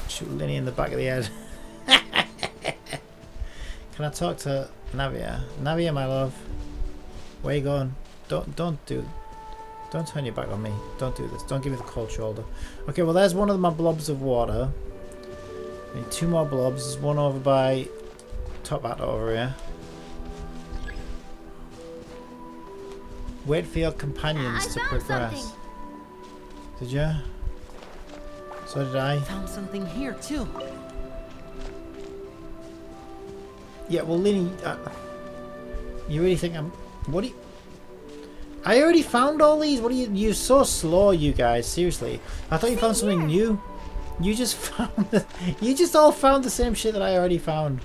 Shoot Linny in the back of the head. Can I talk to Navia? Navia, my love. Where you going? Don't turn your back on me. Don't do this. Don't give me the cold shoulder. Okay, well there's one of my blobs of water. I need 2 more blobs. There's one over by top hat over here. Wait for your companions to progress. Something. Did you? So did I. Found something here too. Yeah, well, Linny, you really think I'm? What do you? I already found all these. What are you? You're so slow, you guys. Seriously, I thought you found something new. You just found. You just all found the same shit that I already found.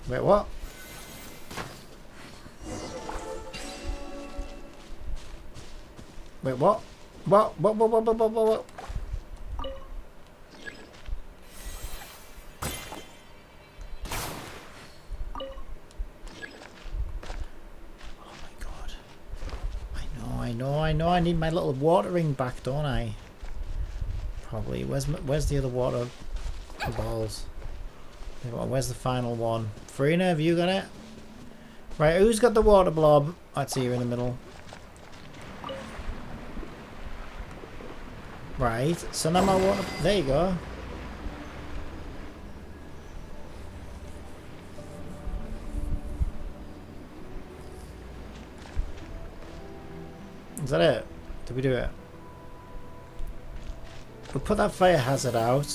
Wait, what? Wait, what? What? What? I know. I need my little watering back, don't I? Probably. Where's the other water balls? Where's the final one? Farina, have you got it? Right, who's got the water blob? That's here in the middle. Right, so now my water... There you go. Is that it? Did we do it? We'll put that fire hazard out.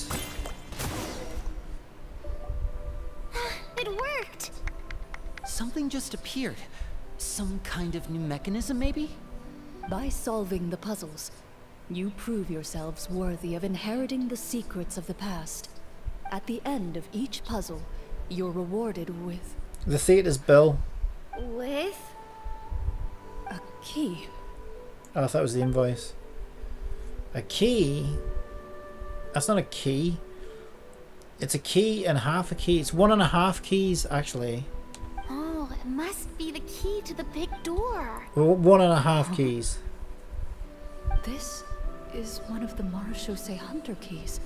It worked! Something just appeared. Some kind of new mechanism, maybe? By solving the puzzles, you prove yourselves worthy of inheriting the secrets of the past. At the end of each puzzle, you're rewarded with... The theatre's bill. With? A key. Oh, I thought it was the invoice. A key? That's not a key. It's a key and half a key. It's 1.5 keys, actually. Oh, it must be the key to the big door. Well, 1.5 keys. This is one of the Marechaussee Hunter keys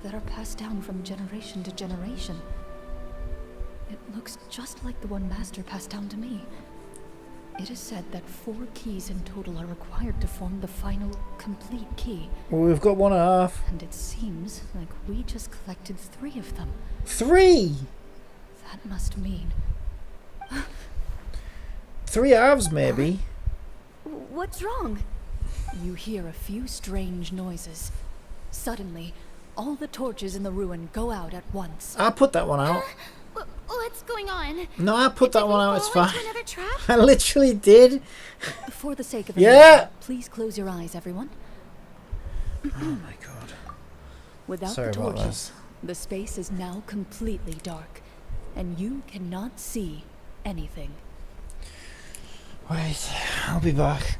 that are passed down from generation to generation. It looks just like the one Master passed down to me. It is said that 4 keys in total are required to form the final, complete key. Well, we've got 1.5. And it seems like we just collected 3 of them. 3? That must mean... 3 halves, maybe. What's wrong? You hear a few strange noises. Suddenly, all the torches in the ruin go out at once. I put that one out. What's going on? No, I put that one out. It's fine. Another trap? I literally did. For the sake of yeah. Please close your eyes, everyone. Oh my god. Without Sorry the about torches, the space is now completely dark, and you cannot see anything. Wait, I'll be back.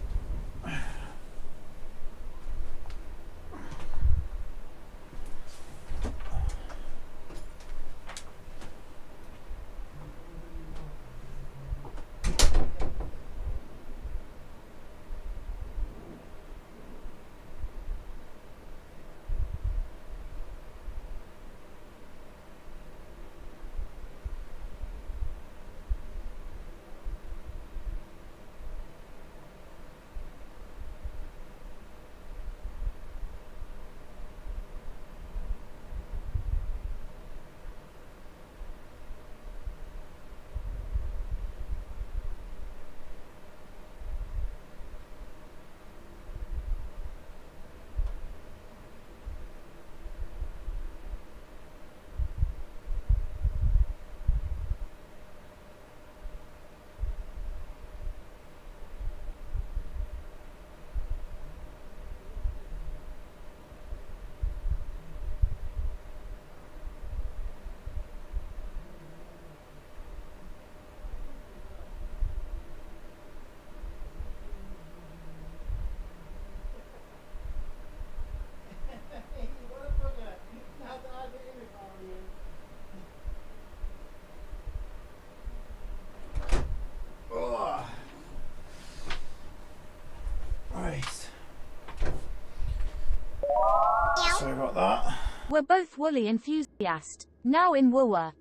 Sorry about that. We're both woolly enthusiast. Now in wooer.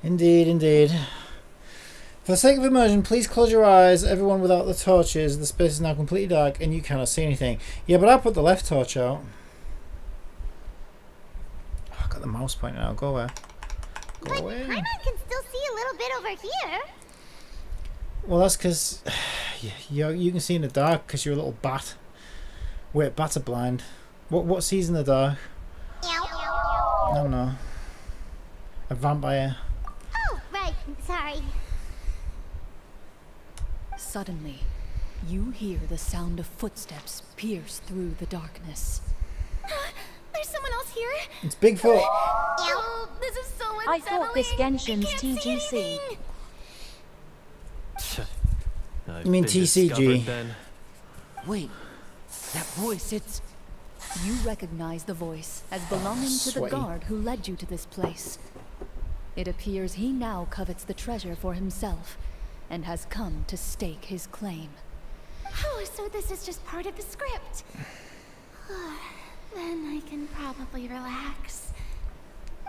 Indeed, indeed. For the sake of immersion, please close your eyes. Everyone without the torches. The space is now completely dark and you cannot see anything. Yeah, but I put the left torch out. Oh, I got the mouse pointing out. Go away. Go away. Paimon can still see a little bit over here. Well, that's because you can see in the dark because you're a little bat. Wait, bats are blind. What sees in the dark? I don't know. A vampire. Oh, right. Sorry. Suddenly, you hear the sound of footsteps pierce through the darkness. There's someone else here. It's Bigfoot. Oh, this is so unsettling. I thought this Genshin's TGC. You mean TCG? Then. Wait, that voice, it's... You recognize the voice as belonging to the guard who led you to this place. It appears he now covets the treasure for himself and has come to stake his claim. Oh, so this is just part of the script. Then I can probably relax.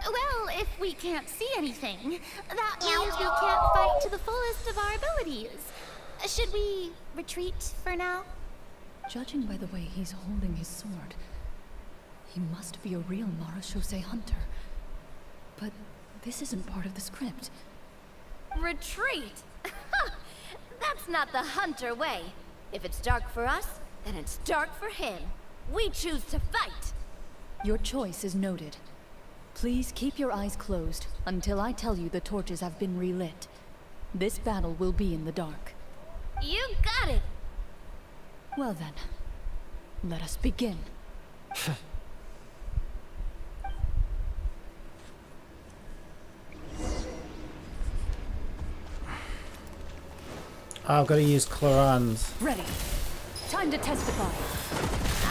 Well, if we can't see anything, that means we can't fight to the fullest of our abilities. Should we retreat for now? Judging by the way he's holding his sword, he must be a real Marashose hunter. But this isn't part of the script. Retreat? That's not the hunter way. If it's dark for us, then it's dark for him. We choose to fight. Your choice is noted. Please keep your eyes closed until I tell you the torches have been relit. This battle will be in the dark. You got it. Well then, let us begin. I've got to use Cloran's. Ready. Time to testify.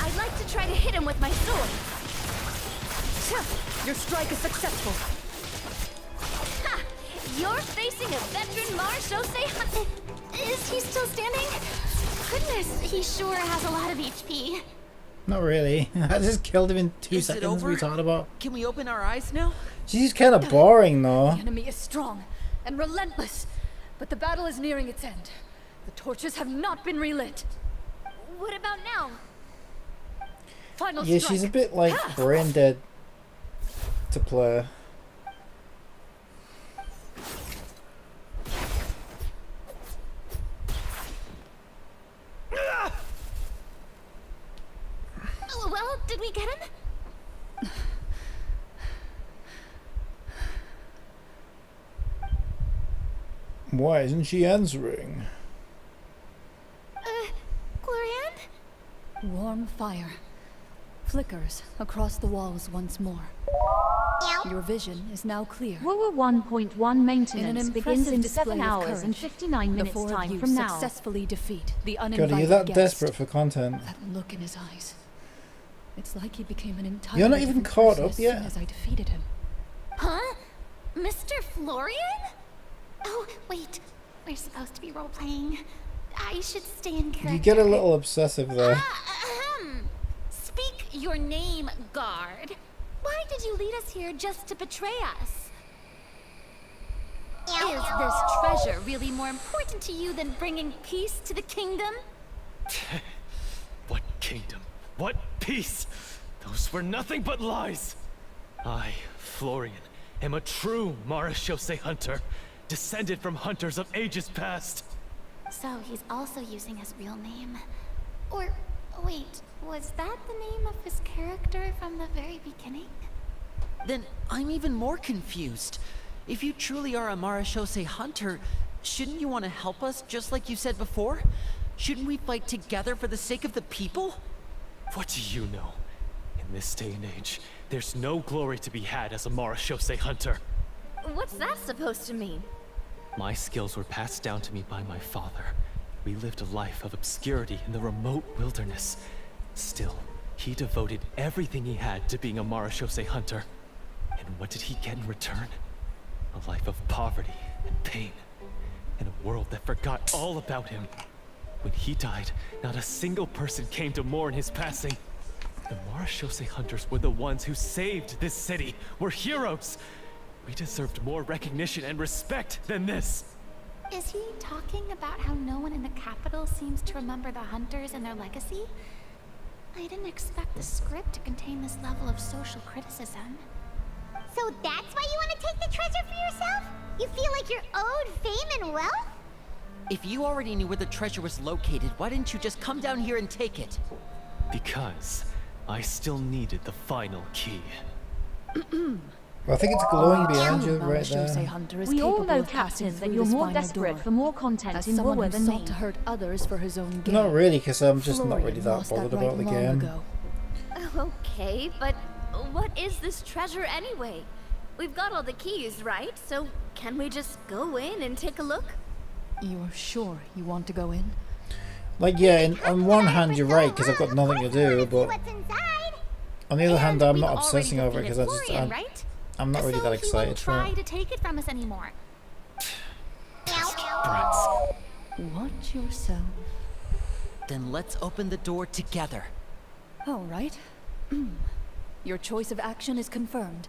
I'd like to try to hit him with my sword. Your strike is successful. Ha! You're facing a veteran Marashose hunter. Is he still standing? Goodness, he sure has a lot of HP. Not really. I just killed him in 2 Is it seconds. over? What are you talking about? Can we open our eyes now? She's kind of boring though. The enemy is strong and relentless, but the battle is nearing its end. The torches have not been relit. What about now? Final Yeah, strike. she's a bit like brain dead to play. Well, did we get him? Why isn't she answering? Glorian? Warm fire flickers across the walls once more. Your vision is now clear. Wooer 1.1 maintenance begins in 7 display of hours and courage, 59 minutes the four of time you from now. successfully defeat the God, uninvited are you that guest. desperate for content? That look in his eyes. It's like he became an entirely You're not even different caught person up as yet. soon as I defeated him. Huh? Mr. Florian? Oh, wait. We're supposed to be role-playing. I should stay in character. You get a little obsessive there. Speak your name, guard. Why did you lead us here just to betray us? Is this treasure really more important to you than bringing peace to the kingdom? What kingdom? What peace? Those were nothing but lies. I, Florian, am a true Marashose hunter, descended from hunters of ages past. So he's also using his real name. Or, wait, was that the name of his character from the very beginning? Then I'm even more confused. If you truly are a Marashose hunter, shouldn't you want to help us just like you said before? Shouldn't we fight together for the sake of the people? What do you know? In this day and age, there's no glory to be had as a Marashose hunter. What's that supposed to mean? My skills were passed down to me by my father. We lived a life of obscurity in the remote wilderness. Still, he devoted everything he had to being a Marashose hunter. And what did he get in return? A life of poverty and pain, and a world that forgot all about him. When he died, not a single person came to mourn his passing. The Marashose hunters were the ones who saved this city. We're heroes. We deserved more recognition and respect than this. Is he talking about how no one in the capital seems to remember the hunters and their legacy? I didn't expect the script to contain this level of social criticism. So that's why you want to take the treasure for yourself? You feel like you're owed fame and wealth? If you already knew where the treasure was located, why didn't you just come down here and take it? Because I still needed the final key. Well, I think it's glowing behind you right there. We all know, Captain, that you're more desperate for more content in war than me. To hurt others for his own gain. Not really, because I'm just not really that bothered about the game. Okay, but what is this treasure anyway? We've got all the keys, right? So can we just go in and take a look? You're sure you want to go in? Like, yeah, on one hand you're right, because I've got nothing to do, but on the other hand I'm not obsessing over it, because I'm not really that excited for Try it. to take it from us anymore. Watch yourself. Then let's open the door together. All right. Your choice of action is confirmed.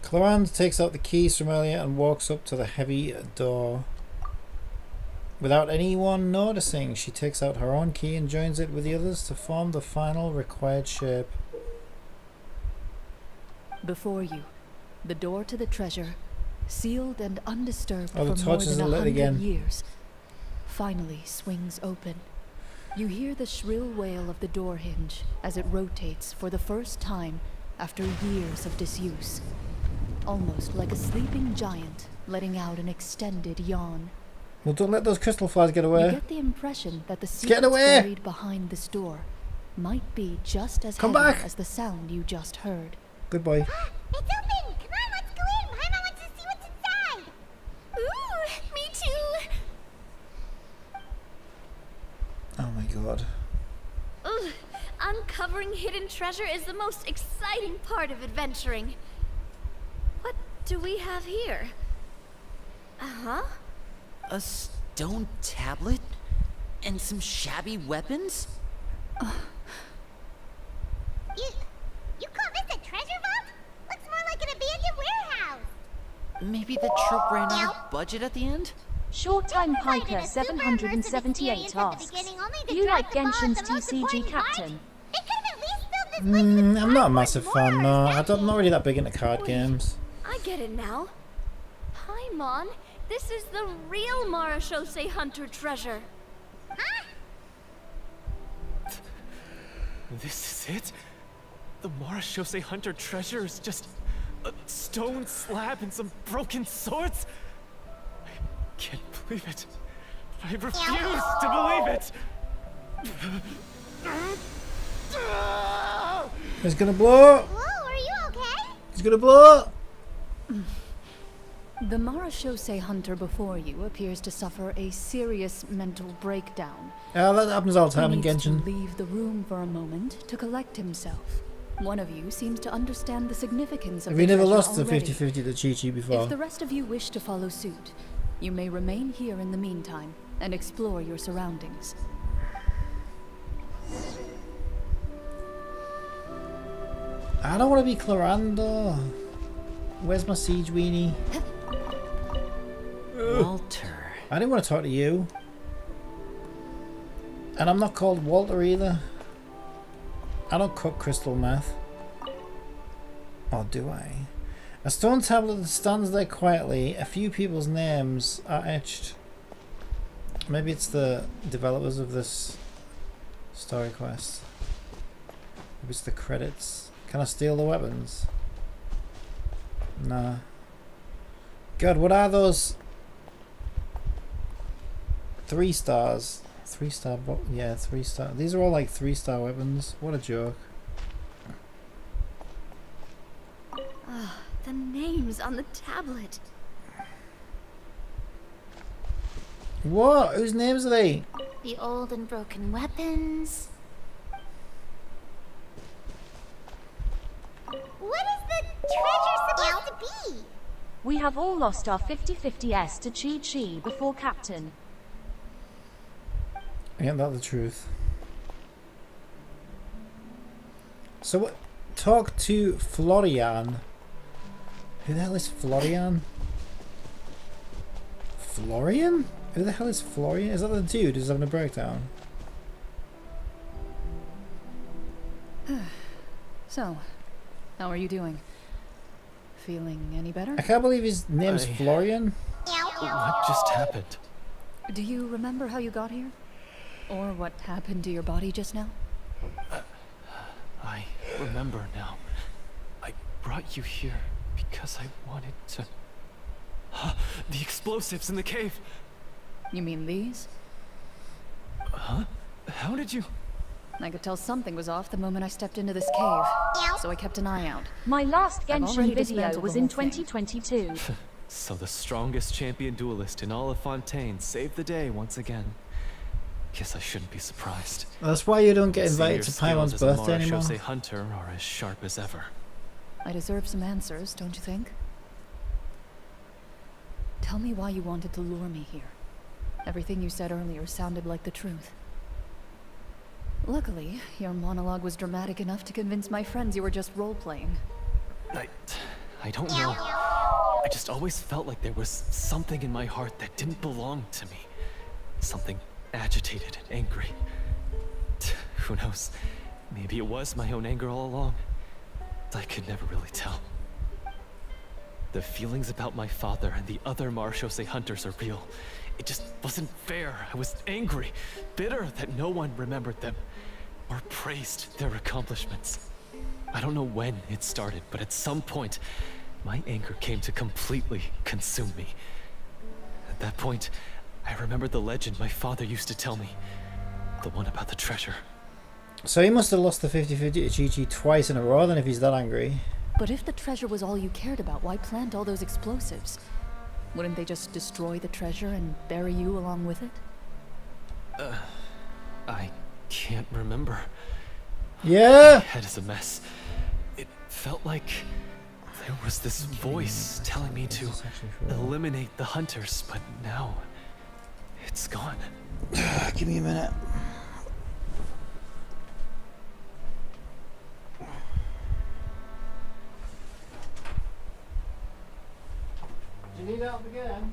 Clorand takes out the keys from earlier and walks up to the heavy door. Without anyone noticing, she takes out her own key and joins it with the others to form the final required shape. Before you, the door to the treasure, sealed and undisturbed Oh, the for more torches than are lit 100 again. years, finally swings open. You hear the shrill wail of the door hinge as it rotates for the first time after years of disuse. Almost like a sleeping giant letting out an extended yawn. Well, don't let those crystal flies get away. You get the impression that the Get secrets away! buried behind this door might be just as Come heavy back! as the sound you just heard. Good boy. It's open! Come on, let's go in! Paimon wants to see what's inside! Ooh, me too! Oh my god. Ugh, uncovering hidden treasure is the most exciting part of adventuring. What do we have here? Uh-huh. A stone tablet? And some shabby weapons? You call this a treasure vault? Looks more like an abandoned warehouse. Maybe the troop ran out of budget at the end? Short Time Piker 778 asks, do you like Genshin's TCG Captain? I'm not a massive fan, no. I'm not really that big into card games. I get it now. Paimon, this is the real Marashose Hunter treasure. This is it? The Marashose Hunter treasure is just a stone slab and some broken swords? I can't believe it. I refuse to believe it! It's gonna blow! Whoa, are you okay? It's gonna blow! The Marashose hunter before you appears to suffer a serious mental breakdown. Yeah, that happens all the time in He needs Genshin. to leave the room for a moment to collect himself. One of you seems to understand the significance of Have the you never treasure lost the already. 50-50 to Chi-Chi before? If the rest of you wish to follow suit, you may remain here in the meantime and explore your surroundings. I don't want to be Clorando. Where's my siege weenie? Walter. I didn't want to talk to you. And I'm not called Walter either. I don't cook crystal meth. Or do I? A stone tablet that stands there quietly. A few people's names are etched. Maybe it's the developers of this story quest. Maybe it's the credits. Can I steal the weapons? Nah. God, what are those? 3 stars. 3-star, yeah, 3-star. These are all like 3-star weapons. What a joke. Ah, the names on the tablet. What? Whose names are they? The old and broken weapons. What is the treasure supposed to be? We have all lost our 50-50s to Chi-Chi before Captain. Ain't that the truth? So what? Talk to Florian. Who the hell is Florian? Florian? Who the hell is Florian? Is that the dude who's having a breakdown? So, how are you doing? Feeling any better? I can't believe his name's Florian. What just happened? Do you remember how you got here? Or what happened to your body just now? I remember now. I brought you here because I wanted to... The explosives in the cave! You mean these? Huh? How did you... I could tell something was off the moment I stepped into this cave, so I kept an eye out. My last I've Genshin already video dismantled was the in whole thing. 2022. So the strongest champion duelist in all of Fontaine saved the day once again. Guess I shouldn't be surprised. That's why you don't get See, invited your to skills Paimon's as a birthday anymore. Marechaussee hunter are as sharp as ever. I deserve some answers, don't you think? Tell me why you wanted to lure me here. Everything you said earlier sounded like the truth. Luckily, your monologue was dramatic enough to convince my friends you were just role-playing. I don't know. I just always felt like there was something in my heart that didn't belong to me. Something agitated and angry. Who knows? Maybe it was my own anger all along. I could never really tell. The feelings about my father and the other Marechaussee hunters are real. It just wasn't fair. I was angry, bitter that no one remembered them or praised their accomplishments. I don't know when it started, but at some point, my anger came to completely consume me. At that point, I remembered the legend my father used to tell me. The one about the treasure. So he must have lost the 50-50 to Chi-Chi twice in a row then if he's that angry. But if the treasure was all you cared about, why plant all those explosives? Wouldn't they just destroy the treasure and bury you along with it? I can't remember. Yeah! My head is a mess. It felt like there was this voice telling me to eliminate the hunters, but now it's gone. Give me a minute. Do you need help again?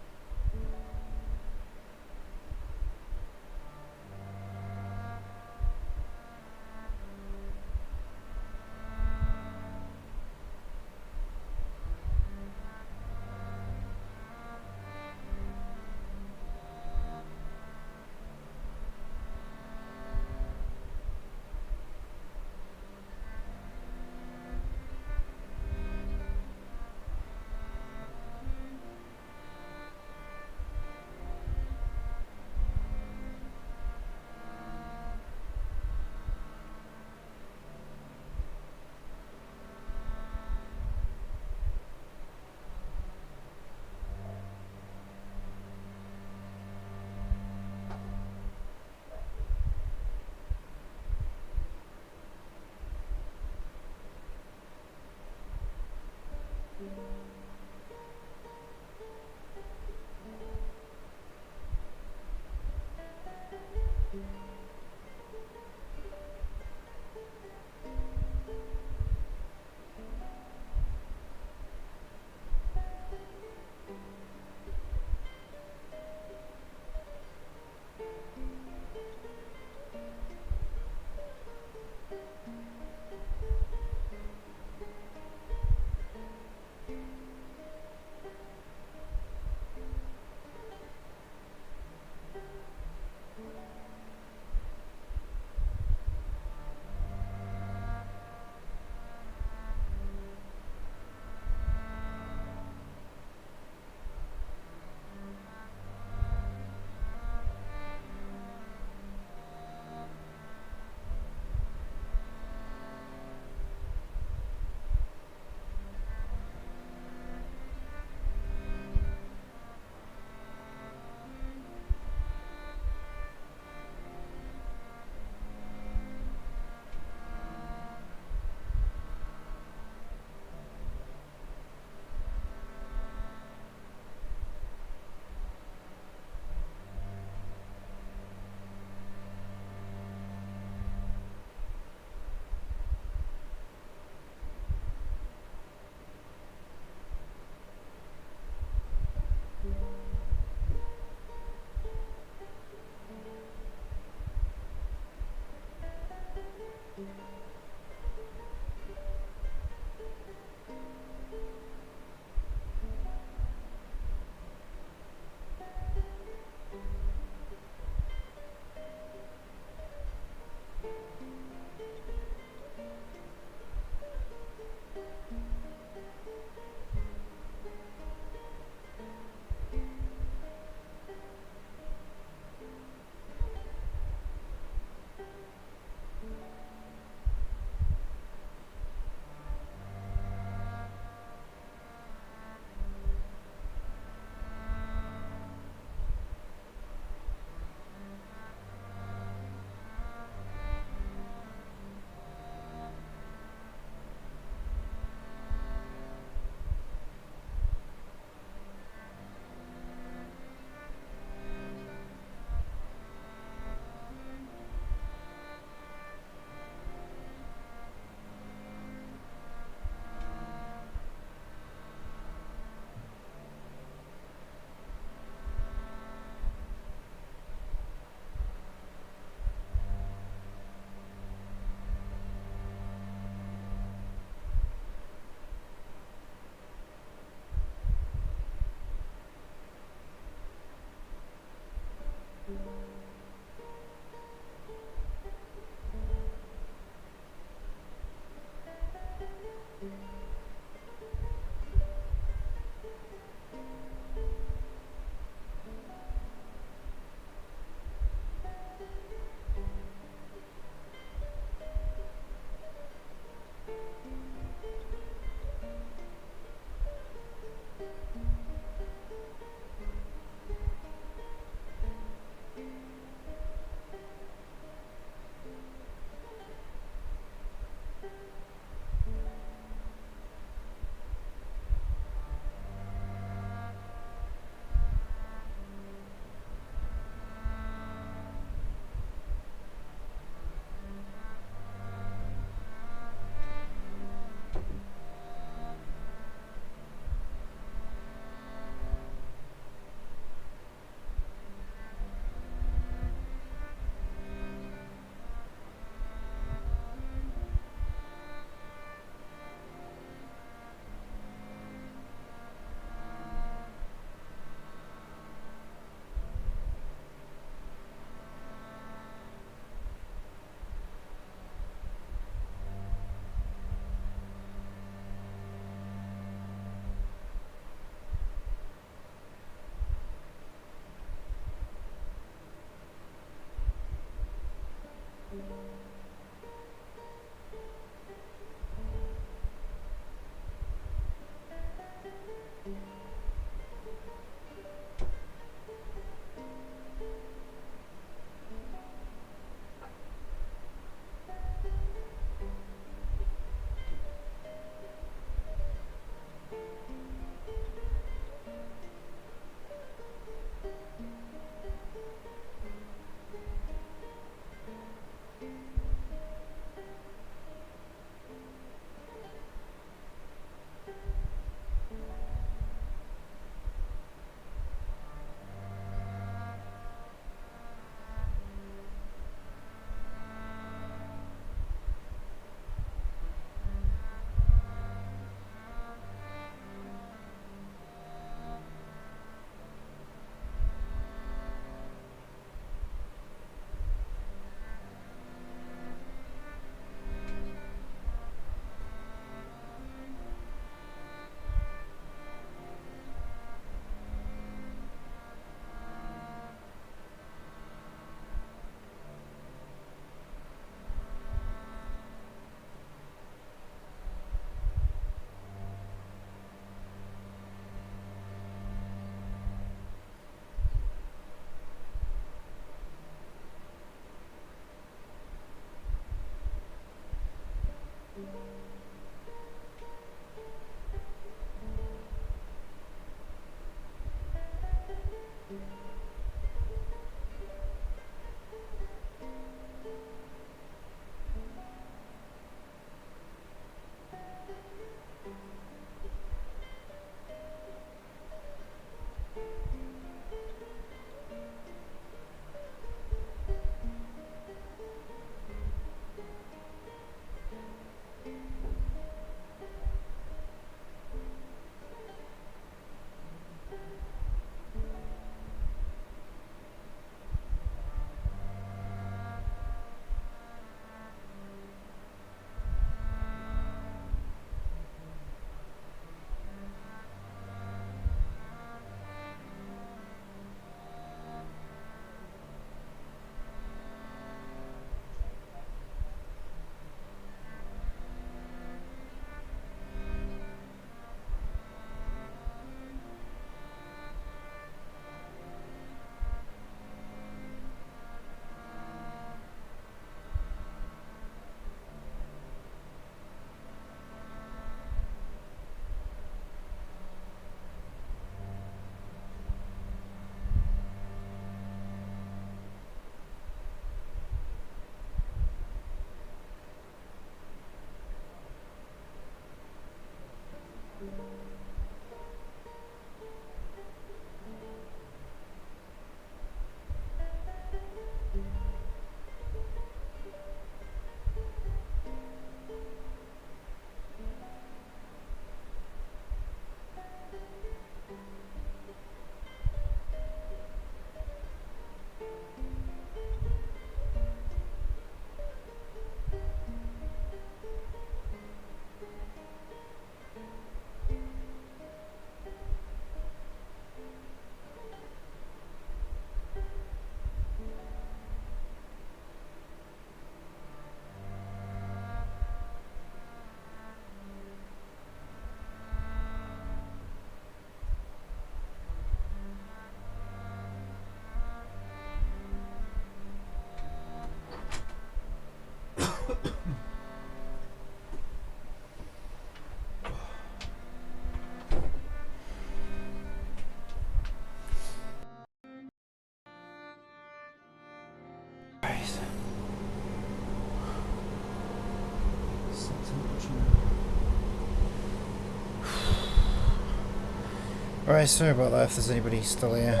Alright, sorry about that if there's anybody still here.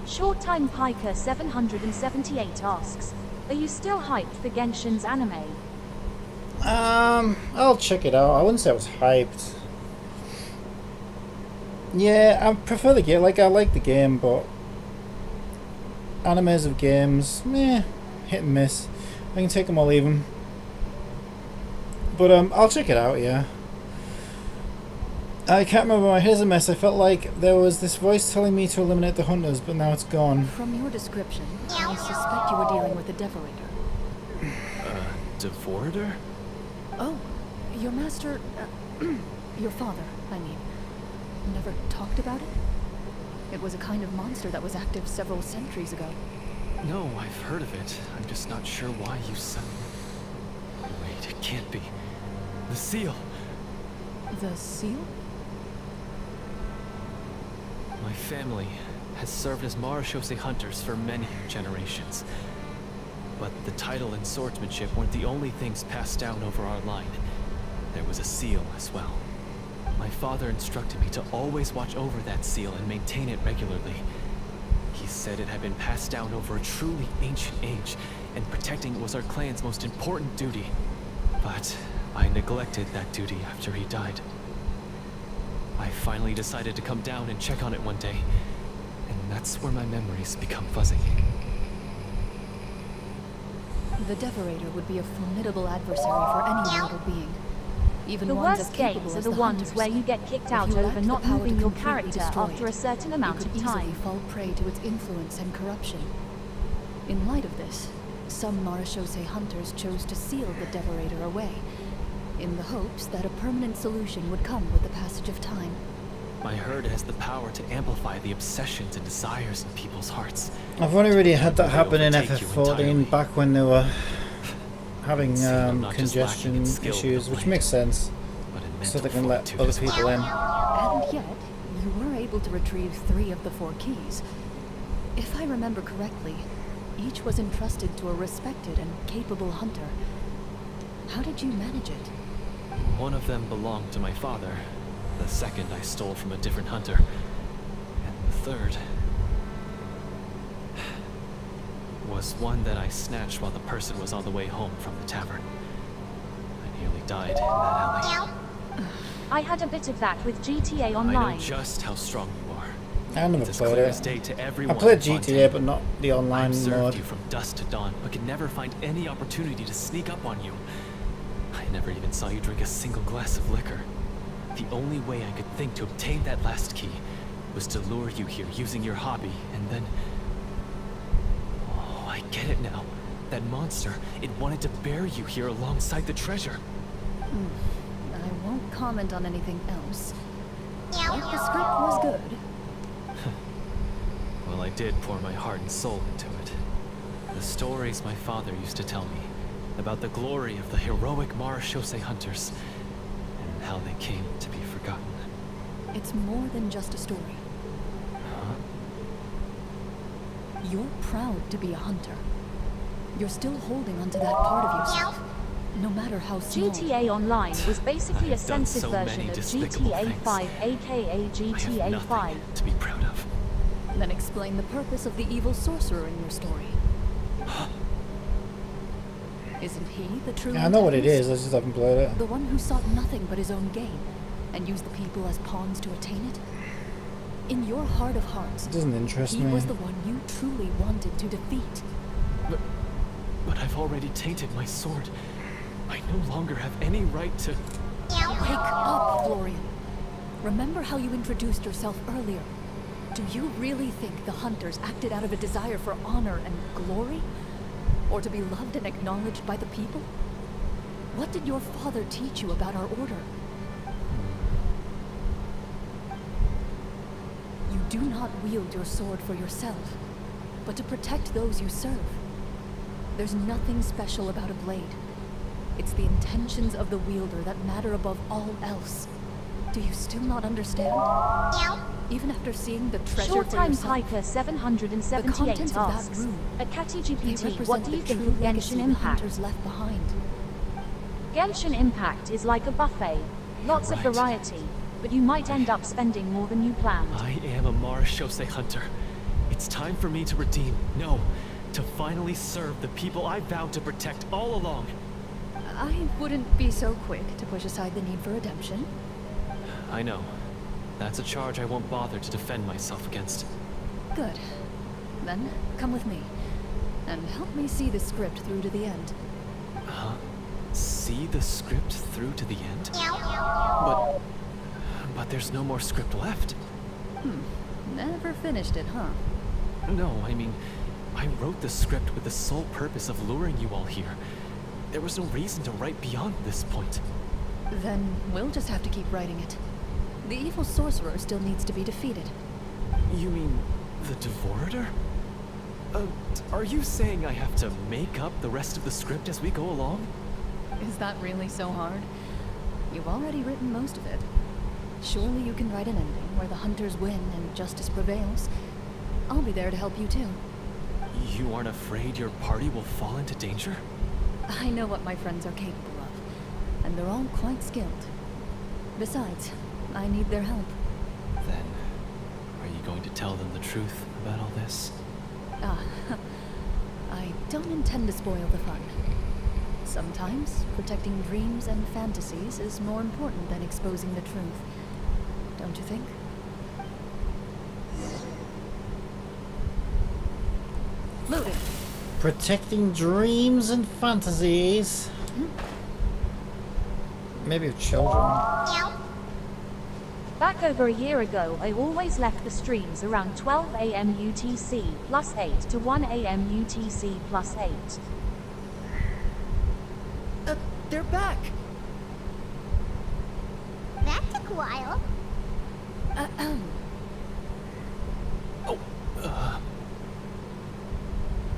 Short Time Piker 778 asks, are you still hyped for Genshin's anime? I'll check it out. I wouldn't say I was hyped. Yeah, I prefer the game. Like, I like the game, but animes of games, meh, hit and miss. I can take them or leave them. But I'll check it out. Yeah. I can't remember. My head's a mess. I felt like there was this voice telling me to eliminate the hunters, but now it's gone. From your description, I suspect you were dealing with a Devorator. Devorator? Oh, your master, your father, I mean, never talked about it? It was a kind of monster that was active several centuries ago. No, I've heard of it. I'm just not sure why you said... Wait, it can't be. The seal! The seal? My family has served as Marashose hunters for many generations. But the title and swordsmanship weren't the only things passed down over our line. There was a seal as well. My father instructed me to always watch over that seal and maintain it regularly. He said it had been passed down over a truly ancient age, and protecting it was our clan's most important duty. But I neglected that duty after he died. I finally decided to come down and check on it one day, and that's where my memories become fuzzy. The Devorator would be a formidable adversary for any mortal being. Even The ones worst as capable games are as the ones hunters. where you get kicked If out you over lacked the not power to moving your completely character destroy after a it, certain amount you of could easily time. fall prey to its influence and corruption. In light of this, some Marashose hunters chose to seal the Devorator away, in the hopes that a permanent solution would come with the passage of time. My herd has the power to amplify the obsessions and desires in people's hearts. I've only really had that happen in overtake you FF14 back when they were having See, I'm not just congestion lacking in skill, issues, but which blade. makes sense. But in So they mental can let fortitude other as people in. And yet, you were able to retrieve 3 of the 4 keys. If I remember correctly, each was entrusted to a respected and capable hunter. How did you manage it? One of them belonged to my father. The second I stole from a different hunter. And the third... was one that I snatched while the person was on the way home from the tavern. I nearly died in that alley. I had a bit of that with GTA I know Online. just how strong you are. I never It's as played clear it. as day to I everyone played in GTA, Fontaine. but not the online I've served mode. you from dusk to dawn, but could never find any opportunity to sneak up on you. I never even saw you drink a single glass of liquor. The only way I could think to obtain that last key was to lure you here using your hobby, and then... Oh, I get it now. That monster, it wanted to bury you here alongside the treasure. I won't comment on anything else. But the script was good. Well, I did pour my heart and soul into it. The stories my father used to tell me about the glory of the heroic Marashose hunters and how they came to be forgotten. It's more than just a story. Huh? You're proud to be a hunter. You're still holding onto that part of yourself, no matter how small. GTA Online was basically a I've done censored so version many of despicable GTA things. 5, aka I have GTA nothing 5. to be proud of. Then explain the purpose of the evil sorcerer in your story. Isn't he the true Yeah, I know what it antagonist? is, I just haven't played it. The one who sought nothing but his own gain, and used the people as pawns to attain it? In your heart of hearts, It doesn't interest he me. was the one you truly wanted to defeat. But I've already tainted my sword. I no longer have any right to... Wake up, Florian. Remember how you introduced yourself earlier. Do you really think the hunters acted out of a desire for honor and glory? Or to be loved and acknowledged by the people? What did your father teach you about our order? You do not wield your sword for yourself, but to protect those you serve. There's nothing special about a blade. It's the intentions of the wielder that matter above all else. Do you still not understand? Even after seeing the treasure Short for time yourself, Piker 778 the contents of that asks, room, a Catty they GPT, represent what do you the think true of legacy Genshin the Impact? hunters left behind. Genshin Impact is like a buffet. Lots of Right. variety, but you might end up spending more than you planned. I am a Marashose hunter. It's time for me to redeem, no, to finally serve the people I vowed to protect all along. I wouldn't be so quick to push aside the need for redemption. I know. That's a charge I won't bother to defend myself against. Good. Then, come with me. And help me see the script through to the end. Huh? See the script through to the end? But there's no more script left. Never finished it, huh? No, I mean, I wrote the script with the sole purpose of luring you all here. There was no reason to write beyond this point. Then we'll just have to keep writing it. The evil sorcerer still needs to be defeated. You mean the Devorator? Are you saying I have to make up the rest of the script as we go along? Is that really so hard? You've already written most of it. Surely you can write an ending where the hunters win and justice prevails. I'll be there to help you too. You aren't afraid your party will fall into danger? I know what my friends are capable of, and they're all quite skilled. Besides, I need their help. Then, are you going to tell them the truth about all this? I don't intend to spoil the fun. Sometimes, protecting dreams and fantasies is more important than exposing the truth. Don't you think? Loading. Protecting dreams and fantasies. Maybe of children. Back over a year ago, I always left the streams around 12 AM UTC plus 8 to 1 AM UTC plus 8. They're back! That took a while.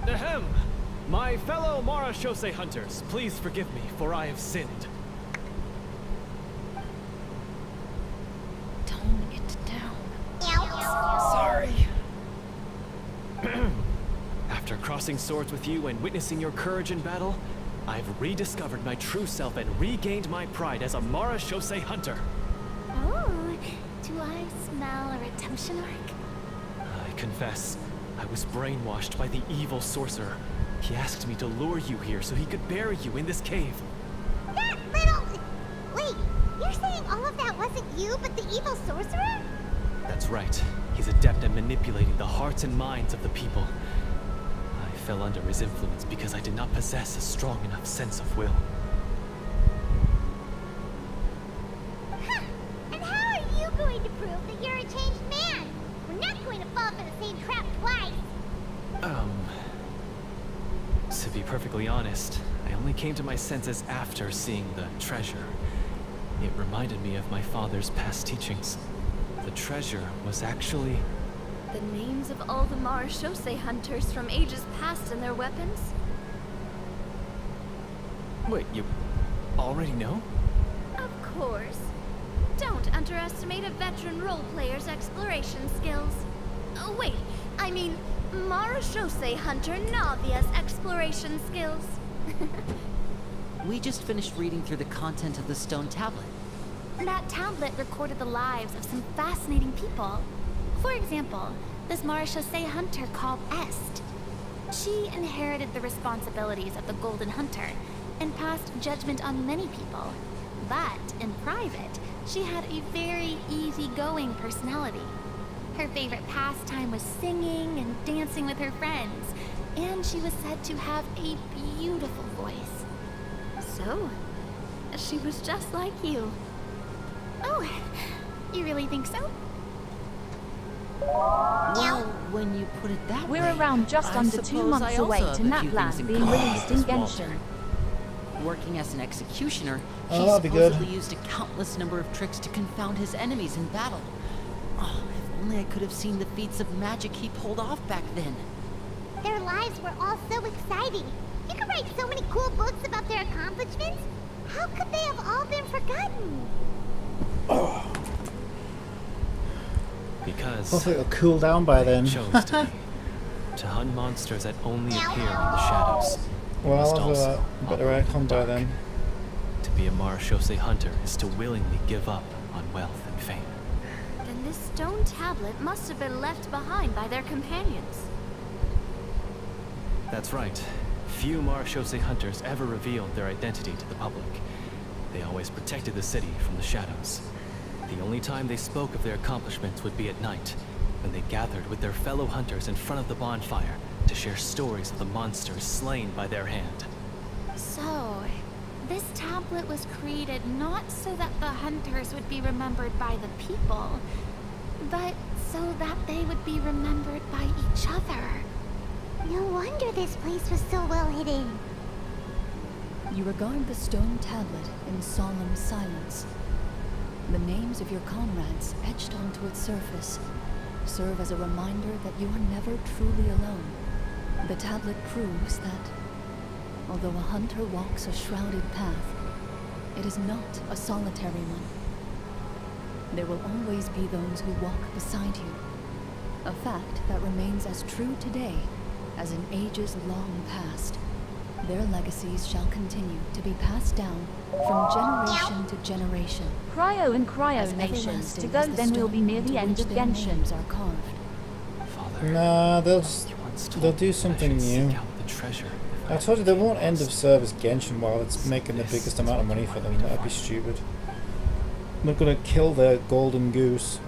Ahem! My fellow Marashose hunters, please forgive me, for I have sinned. Tone it down. Sorry. After crossing swords with you and witnessing your courage in battle, I've rediscovered my true self and regained my pride as a Marashose hunter. Oh, do I smell a redemption arc? I confess, I was brainwashed by the evil sorcerer. He asked me to lure you here so he could bury you in this cave. That little... Wait, you're saying all of that wasn't you, but the evil sorcerer? That's right. He's adept at manipulating the hearts and minds of the people. I fell under his influence because I did not possess a strong enough sense of will. Huh. And how are you going to prove that you're a changed man? We're not going to fall for the same trap twice. To be perfectly honest, I only came to my senses after seeing the treasure. It reminded me of my father's past teachings. The treasure was actually... The names of all the Marashose hunters from ages past and their weapons? Wait, you already know? Of course. Don't underestimate a veteran role player's exploration skills. Oh, wait, I mean, Marashose hunter Navia's exploration skills. We just finished reading through the content of the stone tablet. That tablet recorded the lives of some fascinating people. For example, this Marashose hunter called Est. She inherited the responsibilities of the Golden Hunter and passed judgment on many people. But in private, she had a very easygoing personality. Her favorite pastime was singing and dancing with her friends, and she was said to have a beautiful voice. So, she was just like you. Oh, you really think so? Well, when you put it that way, We're around just I under 2 suppose months I also away have to a few Naplan things in being common released in with Walter. Genshin. Working as an executioner, Oh, he that'd be good. supposedly used a countless number of tricks to confound his enemies in battle. Oh, if only I could have seen the feats of magic he pulled off back then. Their lives were all so exciting. You could write so many cool books about their accomplishments. How could they have all been forgotten? Because hopefully it'll cool down by then. chose to hunt monsters that only appear in the shadows. Well, Must I'll have also a better outcome by then. To be a Marashose hunter is to willingly give up on wealth and fame. Then this stone tablet must have been left behind by their companions. That's right. Few Marashose hunters ever revealed their identity to the public. They always protected the city from the shadows. The only time they spoke of their accomplishments would be at night, when they gathered with their fellow hunters in front of the bonfire to share stories of the monsters slain by their hand. So, this tablet was created not so that the hunters would be remembered by the people, but so that they would be remembered by each other. No wonder this place was so well hidden. You regard the stone tablet in solemn silence. The names of your comrades etched onto its surface serve as a reminder that you are never truly alone. The tablet proves that, although a hunter walks a shrouded path, it is not a solitary one. There will always be those who walk beside you, a fact that remains as true today as in ages long past. Their legacies shall continue to be passed down from generation to generation. Cryo and Cryo Nations to go, then we'll be near the end of Genshin. Are carved. Nah, they'll do something new. I told you they won't end of service Genshin while it's making the biggest amount of money for them. That'd be stupid. They're gonna kill their golden goose.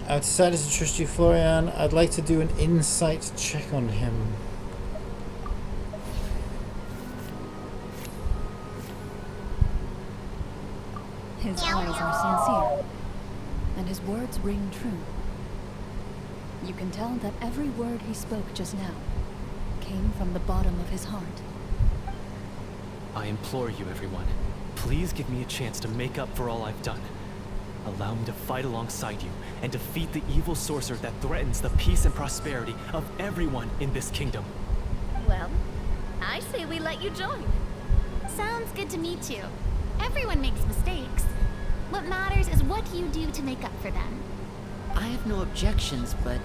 I've decided to trust you, Florian. I'd like to do an insight check on him. His eyes are sincere, and his words ring true. You can tell that every word he spoke just now came from the bottom of his heart. I implore you, everyone, please give me a chance to make up for all I've done. Allow me to fight alongside you and defeat the evil sorcerer that threatens the peace and prosperity of everyone in this kingdom. Well, I say we let you join. Sounds good to me too. Everyone makes mistakes. What matters is what you do to make up for them. I have no objections, but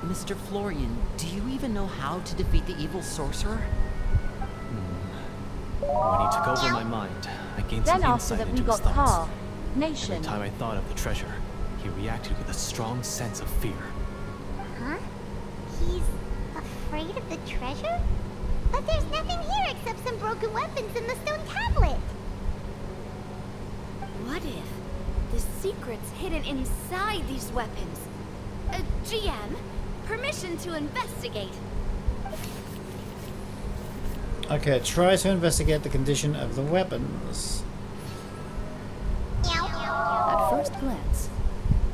Mr. Florian, do you even know how to defeat the evil sorcerer? When he took over my mind, I gained Then some after insight that we into his got thoughts. Car Nation. Every time I thought of the treasure, he reacted with a strong sense of fear. Huh? He's afraid of the treasure? But there's nothing here except some broken weapons in the stone tablet. What if the secret's hidden inside these weapons? GM, permission to investigate. Okay, try to investigate the condition of the weapons. At first glance,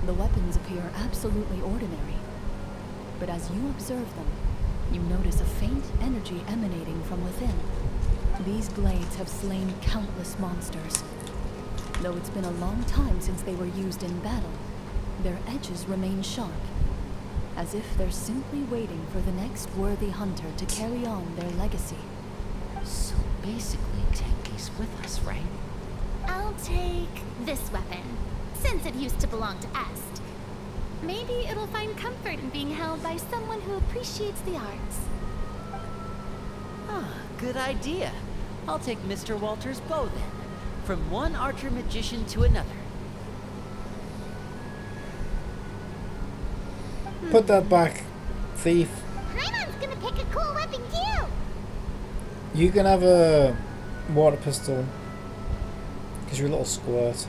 the weapons appear absolutely ordinary. But as you observe them, you notice a faint energy emanating from within. These blades have slain countless monsters. Though it's been a long time since they were used in battle, their edges remain sharp, as if they're simply waiting for the next worthy hunter to carry on their legacy. So basically, take these with us, right? I'll take this weapon, since it used to belong to Est. Maybe it'll find comfort in being held by someone who appreciates the arts. Ah, good idea. I'll take Mr. Walter's bow then. From one archer-magician to another. Put that back, thief. Paimon's gonna pick a cool weapon too! You can have a water pistol, because you're a little squirt.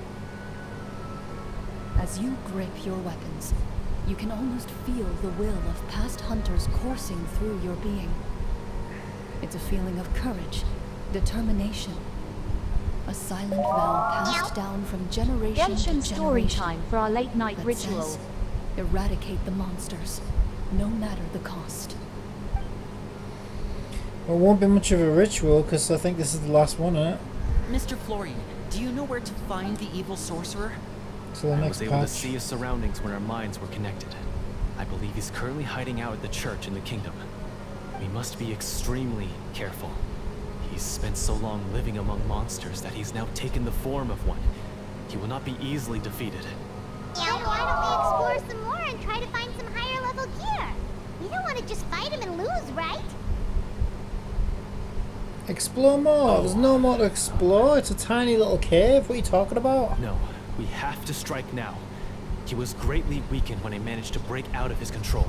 As you grip your weapons, you can almost feel the will of past hunters coursing through your being. It's a feeling of courage, determination, a silent vow passed down from generation to Genshin generation. story time for our late night that ritual. says, eradicate the monsters, no matter the cost. Well, it won't be much of a ritual, because I think this is the last one, isn't it? Mr. Florian, do you know where to find the evil sorcerer? So the I next was able to patch. see his surroundings when our minds were connected. I believe he's currently hiding out at the church in the kingdom. We must be extremely careful. He's spent so long living among monsters that he's now taken the form of one. He will not be easily defeated. Then why don't we explore some more and try to find some higher level gear? We don't want to just fight him and lose, right? Explore more. There's no more to explore. It's a tiny little cave. What are you talking about? No, we have to strike now. He was greatly weakened when I managed to break out of his control.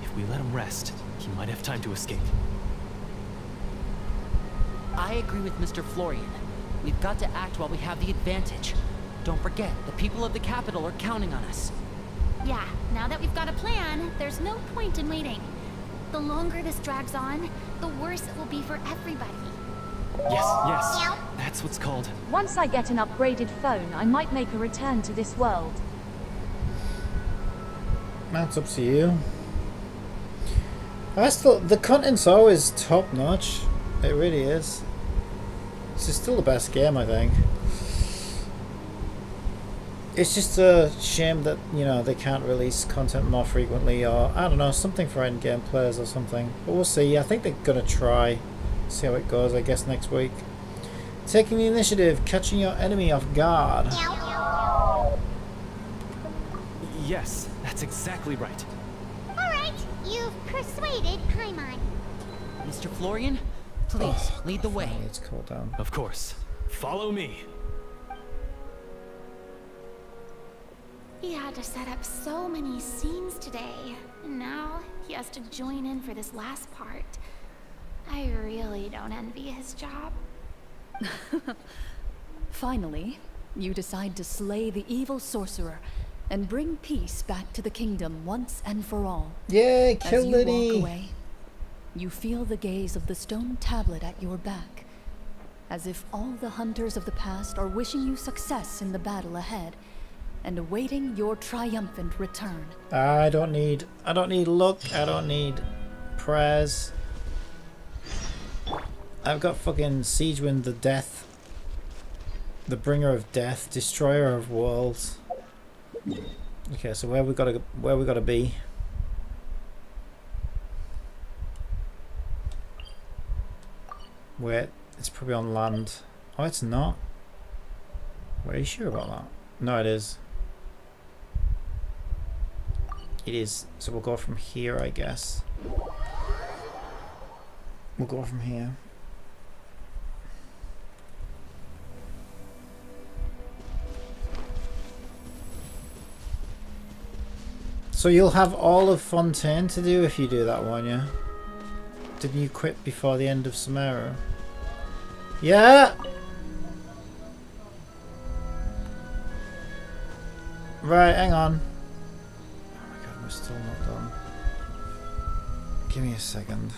If we let him rest, he might have time to escape. I agree with Mr. Florian. We've got to act while we have the advantage. Don't forget, the people of the capital are counting on us. Yeah, now that we've got a plan, there's no point in waiting. The longer this drags on, the worse it will be for everybody. Yes, that's what's called. Once I get an upgraded phone, I might make a return to this world. That's up to you. The content's always top notch. It really is. This is still the best game, I think. It's just a shame that, you know, they can't release content more frequently, or I don't know, something for endgame players or something. But we'll see. I think they're gonna try. See how it goes, I guess, next week. Taking the initiative, catching your enemy off guard. Yes, that's exactly right. Alright, you've persuaded Paimon. Mr. Florian, please lead the way. It's cooled down. Of course. Follow me. He had to set up so many scenes today, and now he has to join in for this last part. I really don't envy his job. Finally, you decide to slay the evil sorcerer and bring peace back to the kingdom once and for all. Yay, As kill you Liddy! walk away, you feel the gaze of the stone tablet at your back, as if all the hunters of the past are wishing you success in the battle ahead and awaiting your triumphant return. I don't need luck. I don't need prayers. I've got fucking Siegewind the Death, the bringer of death, destroyer of worlds. Okay, so where we gotta be? Where? It's probably on land. Oh, it's not. Wait, are you sure about that? No, it is. It is. So we'll go from here, I guess. We'll go from here. So you'll have all of Fontaine to do if you do that one, yeah? Didn't you quit before the end of Samara? Yeah! Right, hang on. Oh my god, we're still not done. Give me a second.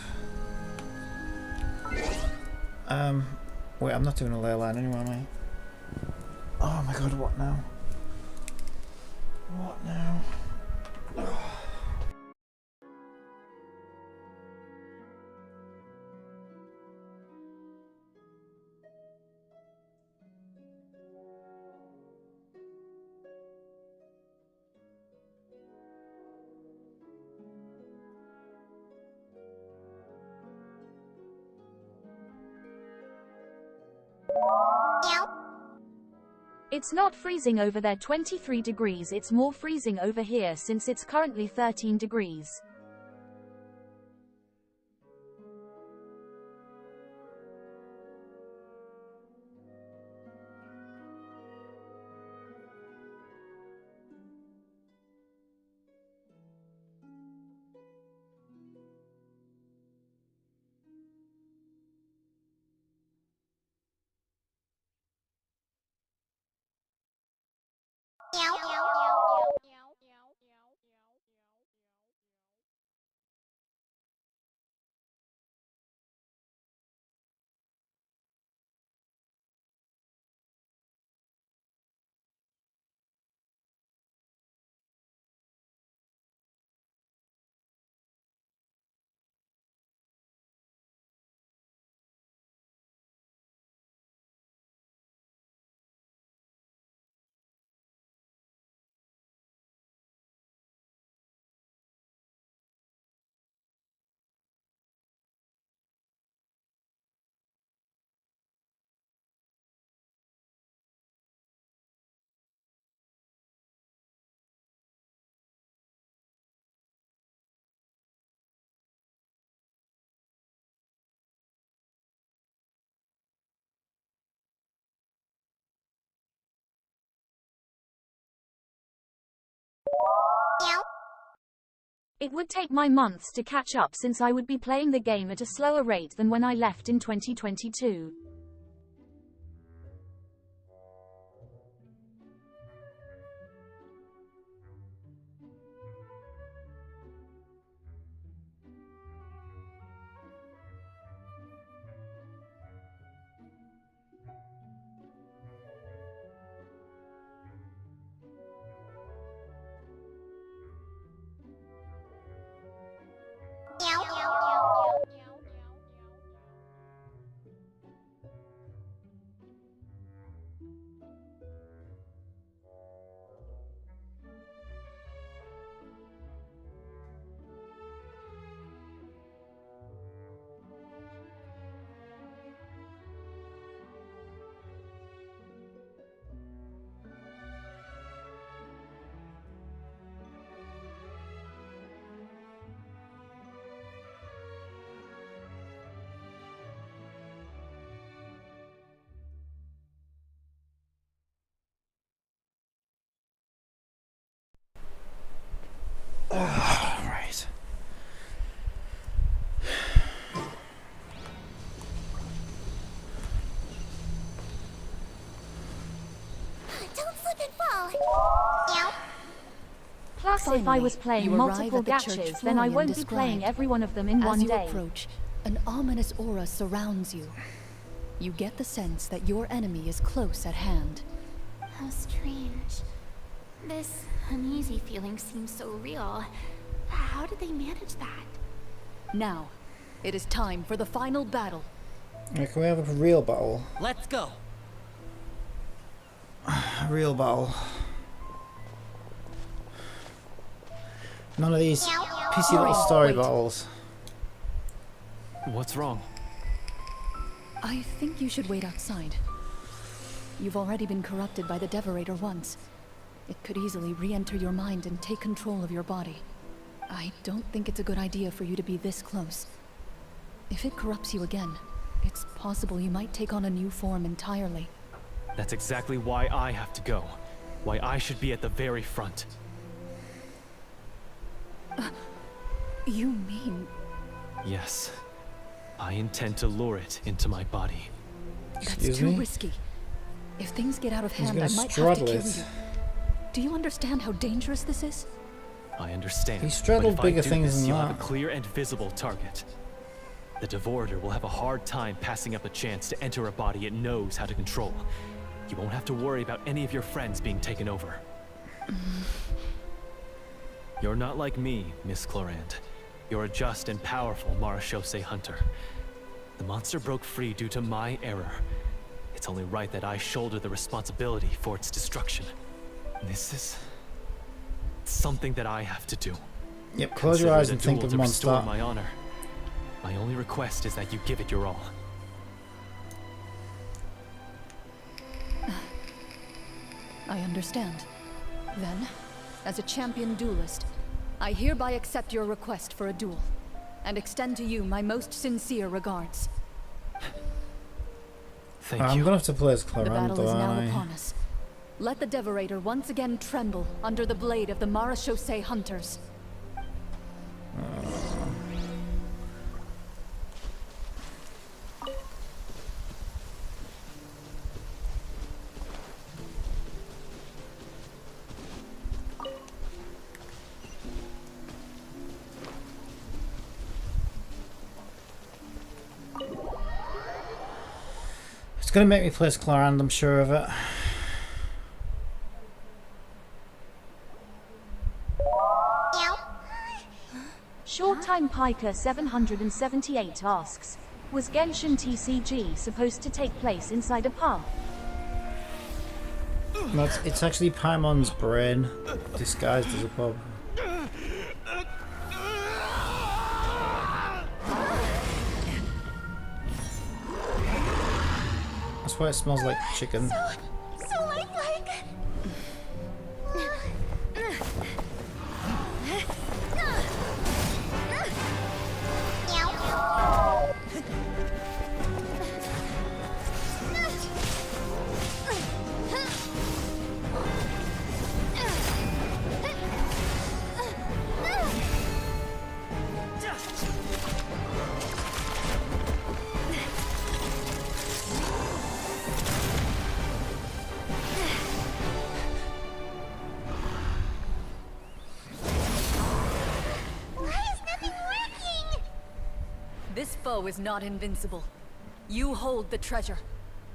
Wait, I'm not doing a ley line anyway, am I? Oh my god, what now? What now? It's not freezing over there 23 degrees, it's more freezing over here since it's currently 13 degrees. It would take my months to catch up since I would be playing the game at a slower rate than when I left in 2022. Right. Don't slip and fall. Plus, Finally, if I was playing you multiple arrive at the church gachas, then I Florian won't be playing described. every one of them in one As you day. approach, an ominous aura surrounds you. You get the sense that your enemy is close at hand. How strange. This uneasy feeling seems so real. How did they manage that? Now, it is time for the final battle. Can we have a real battle? Let's go. A real battle. None of these pissy little story battles. What's wrong? I think you should wait outside. You've already been corrupted by the Devorator once. It could easily re-enter your mind and take control of your body. I don't think it's a good idea for you to be this close. If it corrupts you again, it's possible you might take on a new form entirely. That's exactly why I have to go. Why I should be at the very front. You mean... Yes. I intend to lure it into my body. That's too risky. If things get out of hand, I might have to straddle kill it. you. Do you understand how dangerous this is? I understand. He straddled but if bigger I do things this, than you'll that. have a clear and visible target. The Devorator will have a hard time passing up a chance to enter a body it knows how to control. You won't have to worry about any of your friends being taken over. You're not like me, Miss Clorand. You're a just and powerful Marachose hunter. The monster broke free due to my error. It's only right that I shoulder the responsibility for its destruction. This is something that I have to do. Yep, close your eyes and think of to restore monster. my honor. My only request is that you give it your all. I understand. Then, as a champion duelist, I hereby accept your request for a duel, and extend to you my most sincere regards. Thank I'm you. gonna have to play as The Clorand, battle is now don't I? upon us. Let the Devorator once again tremble under the blade of the Marachose hunters. It's gonna make me play as Clorand, I'm sure of it. Short Time Piker 778 asks, was Genshin TCG supposed to take place inside a pub? No, it's actually Paimon's brain disguised as a pub. That's why it smells like chicken. So lifelike. foe is not invincible. You hold the treasure,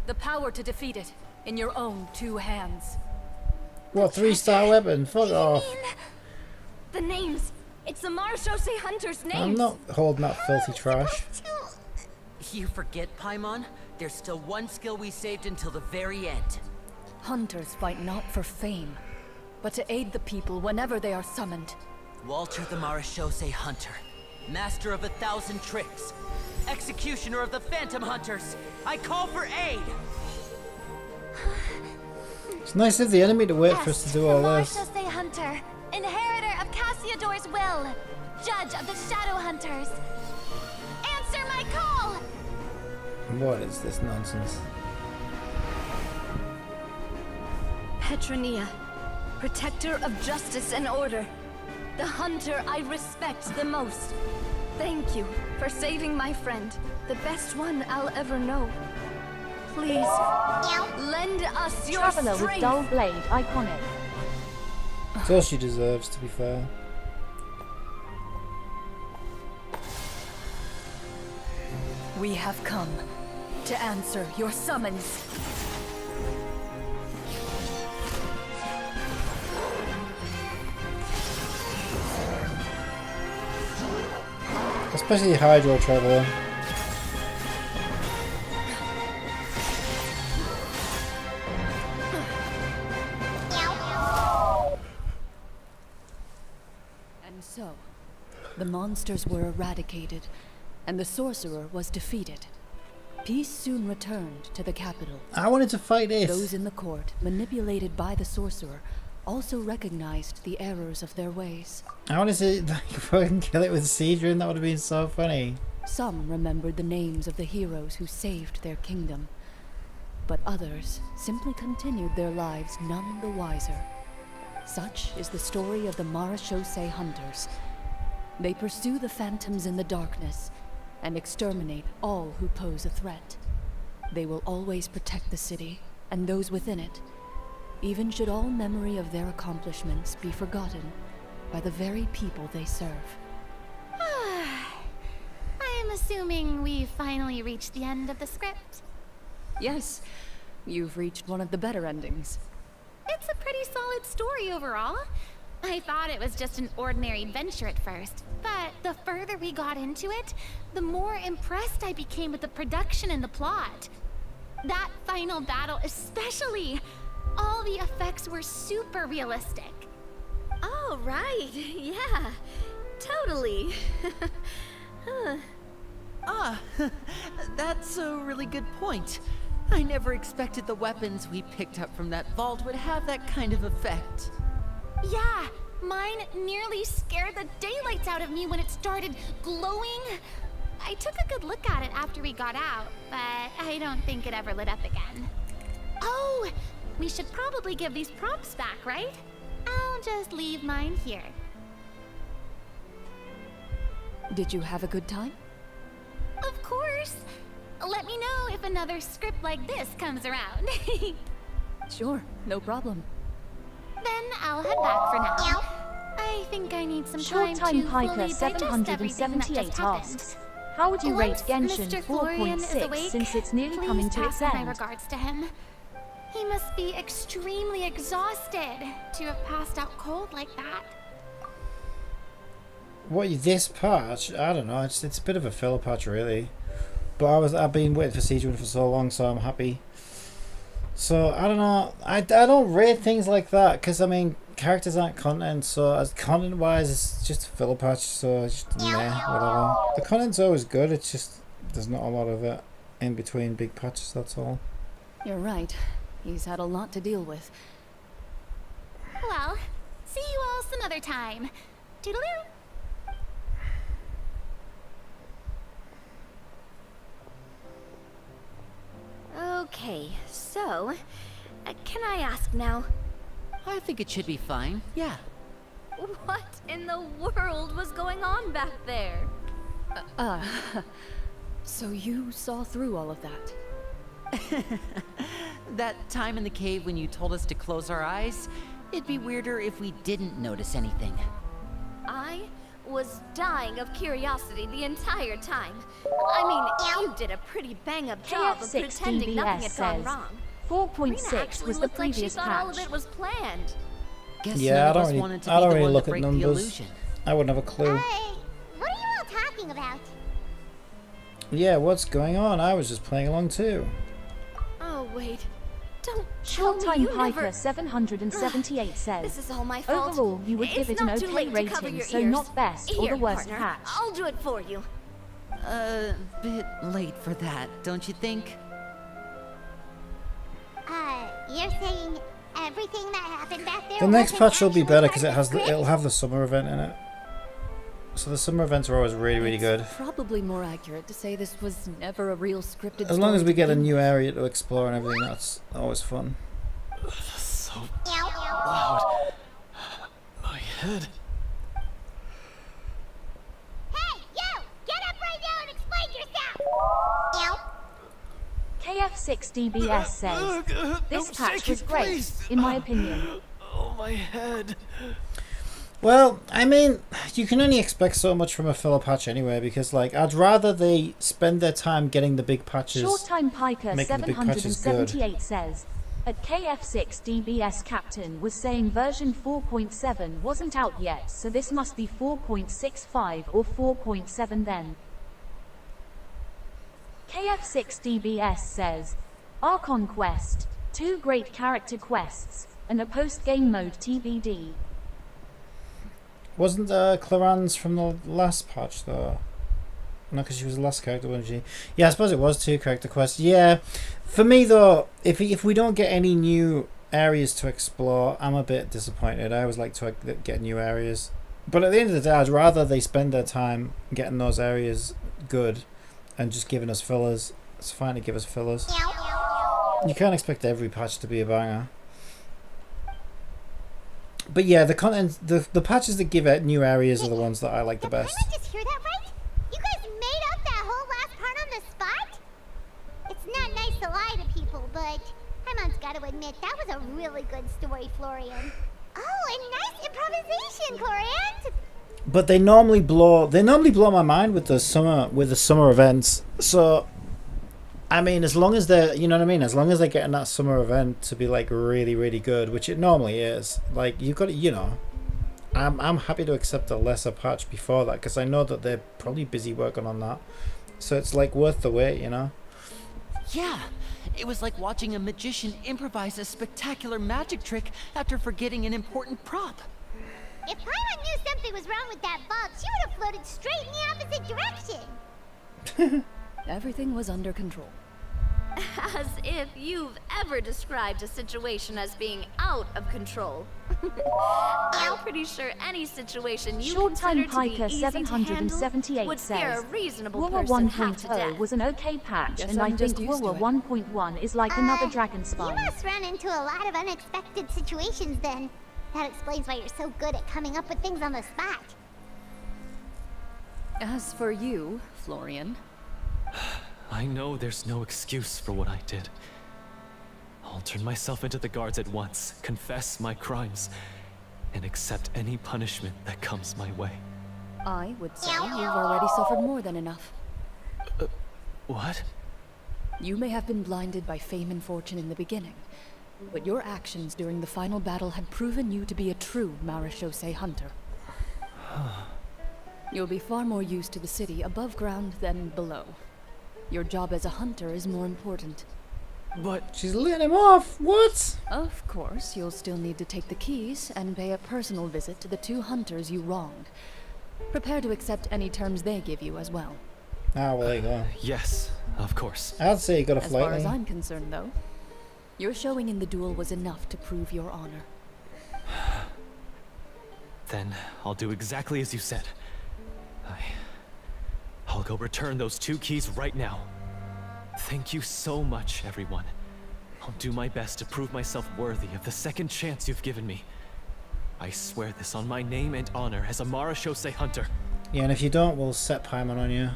the power to defeat it, in your own 2 hands. What, 3-star weapon? Fuck off. The names. It's the Marechaussee Hunter's names. I'm not holding that filthy trash. You forget, Paimon? There's still one skill we saved until the very end. Hunters fight not for fame, but to aid the people whenever they are summoned. Walter the Marechaussee Hunter, master of 1,000 tricks, executioner of the Phantom Hunters. I call for aid! It's nice of the enemy to wait for us to do all this. Marechaussee Hunter, inheritor of Cassiodor's will, judge of the Shadow Hunters. Answer my call! What is this nonsense? Petronia, protector of justice and order. The hunter I respect the most. Thank you for saving my friend, the best one I'll ever know. Please, lend us your Traveler strength. with dull blade, iconic. It's all she deserves, to be fair. We have come to answer your summons. Especially Hydro Traveler. And so, the monsters were eradicated, and the sorcerer was defeated. Peace soon returned to the capital. I wanted to fight it. Those in the court, manipulated by the sorcerer, also recognized the errors of their ways. I wanted to like fucking kill it with Seedrin. That would have been so funny. Some remembered the names of the heroes who saved their kingdom, but others simply continued their lives none the wiser. Such is the story of the Marechaussee Hunters. They pursue the phantoms in the darkness and exterminate all who pose a threat. They will always protect the city and those within it, even should all memory of their accomplishments be forgotten by the very people they serve. I am assuming we've finally reached the end of the script. Yes, you've reached one of the better endings. It's a pretty solid story overall. I thought it was just an ordinary adventure at first, but the further we got into it, the more impressed I became with the production and the plot. That final battle especially. All the effects were super realistic. Oh, right. Yeah, totally. That's a really good point. I never expected the weapons we picked up from that vault would have that kind of effect. Yeah, mine nearly scared the daylights out of me when it started glowing. I took a good look at it after we got out, but I don't think it ever lit up again. Oh, we should probably give these props back, right? I'll just leave mine here. Did you have a good time? Of course. Let me know if another script like this comes around. Sure, no problem. Then I'll head back for now. I think I need some Short time Time to Piker fully digest everything that 778 just happened. asks, how would you rate Once Genshin Mr. Florian is 4.6 awake, since it's nearly please coming to pass its on my end? regards to him. He must be extremely exhausted to have passed out cold like that. What, this patch? I don't know. It's a bit of a filler patch, really. But I've been waiting for Seedrin for so long, so I'm happy. So I don't know. I don't rate things like that because I mean characters aren't content. So as content wise, it's just a filler patch. So it's just meh, whatever. The content's always good. It's just there's not a lot of it in between big patches. That's all. You're right. He's had a lot to deal with. Well, see you all some other time. Toodaloo! Okay, so, can I ask now? I think it should be fine, yeah. What in the world was going on back there? So you saw through all of that? That time in the cave when you told us to close our eyes, it'd be weirder if we didn't notice anything. I was dying of curiosity the entire time. I mean, you did a pretty bang-up job of pretending nothing had gone wrong. 4.6 was the previous like she thought all patch. of it was planned. Guess Yeah, I none of us don't wanted to really, I be don't the really one look to at break the numbers. illusion. I wouldn't have a clue. What are you all talking about? Yeah, what's going on? I was just playing along too. Oh, wait. Don't Short tell Time me you Piker never... 778 says, This is all my fault. overall you would give It's it an not too okay late to cover rating, your so ears. not best or Here, the worst partner, patch. I'll do it for you. Bit late for that, don't you think? You're saying everything that happened back there? The next wasn't patch will be actually better part because of it the has script? it'll have the summer event in it. So the summer events are always really good. Probably more accurate to say this was never a real scripted As long as story we to get a begin new with. area to explore and everything, that's always fun. So loud. My head. Hey, you! Get up right now and explain yourself! KF6DBS says, this don't patch shake was it, great, please. in my opinion. Oh, my head. Well, I mean, you can only expect so much from a filler patch anyway, because like I'd rather they spend their time getting the big patches, Short Time Piker making the big patches good. 778 says, at KF6DBS Captain was saying version 4.7 wasn't out yet, so this must be 4.65 or 4.7 then. KF6DBS says, Archon Quest, 2 great character quests, and a post-game mode TBD. Wasn't Clarence from the last patch though? No, because she was the last character, wasn't she? Yeah, I suppose it was 2 character quests. Yeah, for me though, if we don't get any new areas to explore, I'm a bit disappointed. I always like to get new areas, but at the end of the day, I'd rather they spend their time getting those areas good and just giving us fillers. It's fine to give us fillers. You can't expect every patch to be a banger. But yeah, the content, the patches that give out new areas are the ones that I like the best. Did I just hear that right? You guys made up that whole last part on the spot? It's not nice to lie to people, but Paimon's got to admit that was a really good story, Florian. Oh, and nice improvisation, Florian. But they normally blow my mind with the summer events. So I mean, as long as they're, you know what I mean, as long as they're getting that summer event to be like really, really good, which it normally is, like you've got to, you know, I'm happy to accept a lesser patch before that because I know that they're probably busy working on that, so it's like worth the wait, you know. Yeah, it was like watching a magician improvise a spectacular magic trick after forgetting an important prop. If Paimon knew something was wrong with that bug, she would have floated straight in the opposite direction. Everything was under control. As if you've ever described a situation as being out of control. I'm pretty sure any situation you Short Time consider to be Piker easy to handle 778 would scare a says, reasonable Wua person half to 1.0 death. was an okay patch, Guess and I I'm think just used to Wua it. 1.1 is like another Dragon You Spine. must run into a lot of unexpected situations then. That explains why you're so good at coming up with things on the spot. As for you, Florian, I know there's no excuse for what I did. I'll turn myself into the guards at once, confess my crimes, and accept any punishment that comes my way. I would say you've already suffered more than enough. What? You may have been blinded by fame and fortune in the beginning, but your actions during the final battle had proven you to be a true Marechaussee hunter. You'll be far more used to the city above ground than below. Your job as a hunter is more important. But she's letting him off. What? Of course, you'll still need to take the keys and pay a personal visit to the 2 hunters you wronged. Prepare to accept any terms they give you as well. Ah, well, there you go. Yes, of course. I'd say you got a As flight far as lane. I'm concerned, though, your showing in the duel was enough to prove your honor. Then I'll do exactly as you said. I'll go return those 2 keys right now. Thank you so much, everyone. I'll do my best to prove myself worthy of the second chance you've given me. I swear this on my name and honor as a Marechaussee hunter. Yeah, and if you don't, we'll set Paimon on you.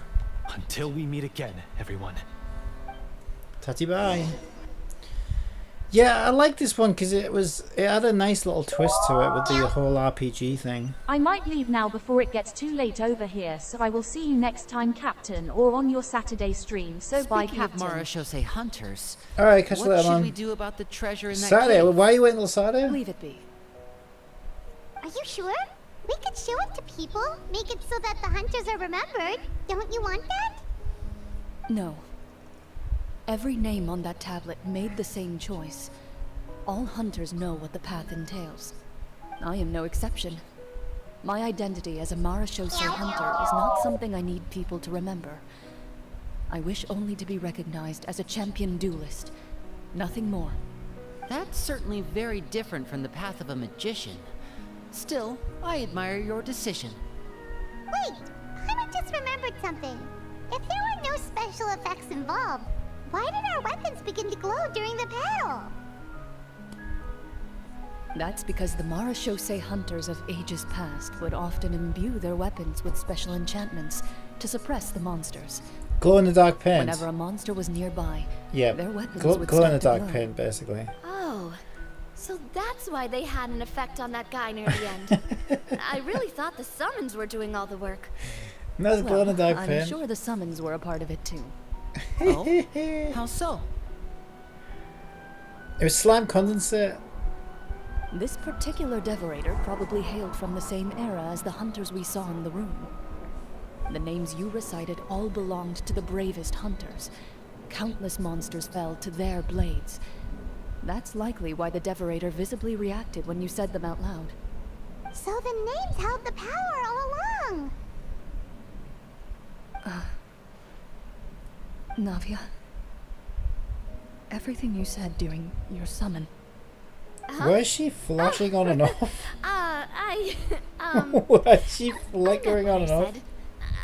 Until we meet again, everyone. Tatty bye. Yeah, I like this one because it had a nice little twist to it with the whole RPG thing. I might leave now before it gets too late over here, so I will see you next time, Captain, or on your Saturday stream. So bye, Speaking of Captain. Marashose hunters, All right, catch you what later, should man. we do about the treasure in that Saturday? cave? Why are you waiting till Saturday? Leave it be. Are you sure? We could show it to people, make it so that the hunters are remembered. Don't you want that? No. Every name on that tablet made the same choice. All hunters know what the path entails. I am no exception. My identity as a Marashose hunter is not something I need people to remember. I wish only to be recognized as a champion duelist. Nothing more. That's certainly very different from the path of a magician. Still, I admire your decision. Wait, I just remembered something. If there were no special effects involved, why did our weapons begin to glow during the battle? That's because the Marashose hunters of ages past would often imbue their weapons with special enchantments to suppress the monsters. Glow in the dark paint. Whenever a monster was nearby, Yeah, their weapons glow would in start the to dark glow. paint, basically. Oh, so that's why they had an effect on that guy near the end. I really thought the summons were doing all the work. No, it's glow in the dark I'm paint. sure the summons were a part of it too. Oh? How so? It was slime condensate. This particular devorator probably hailed from the same era as the hunters we saw in the room. The names you recited all belonged to the bravest hunters. Countless monsters fell to their blades. That's likely why the devorator visibly reacted when you said them out loud. So the names held the power all along. Navia, everything you said during your summon. Why is she flashing on and off? Why is she flickering on and off?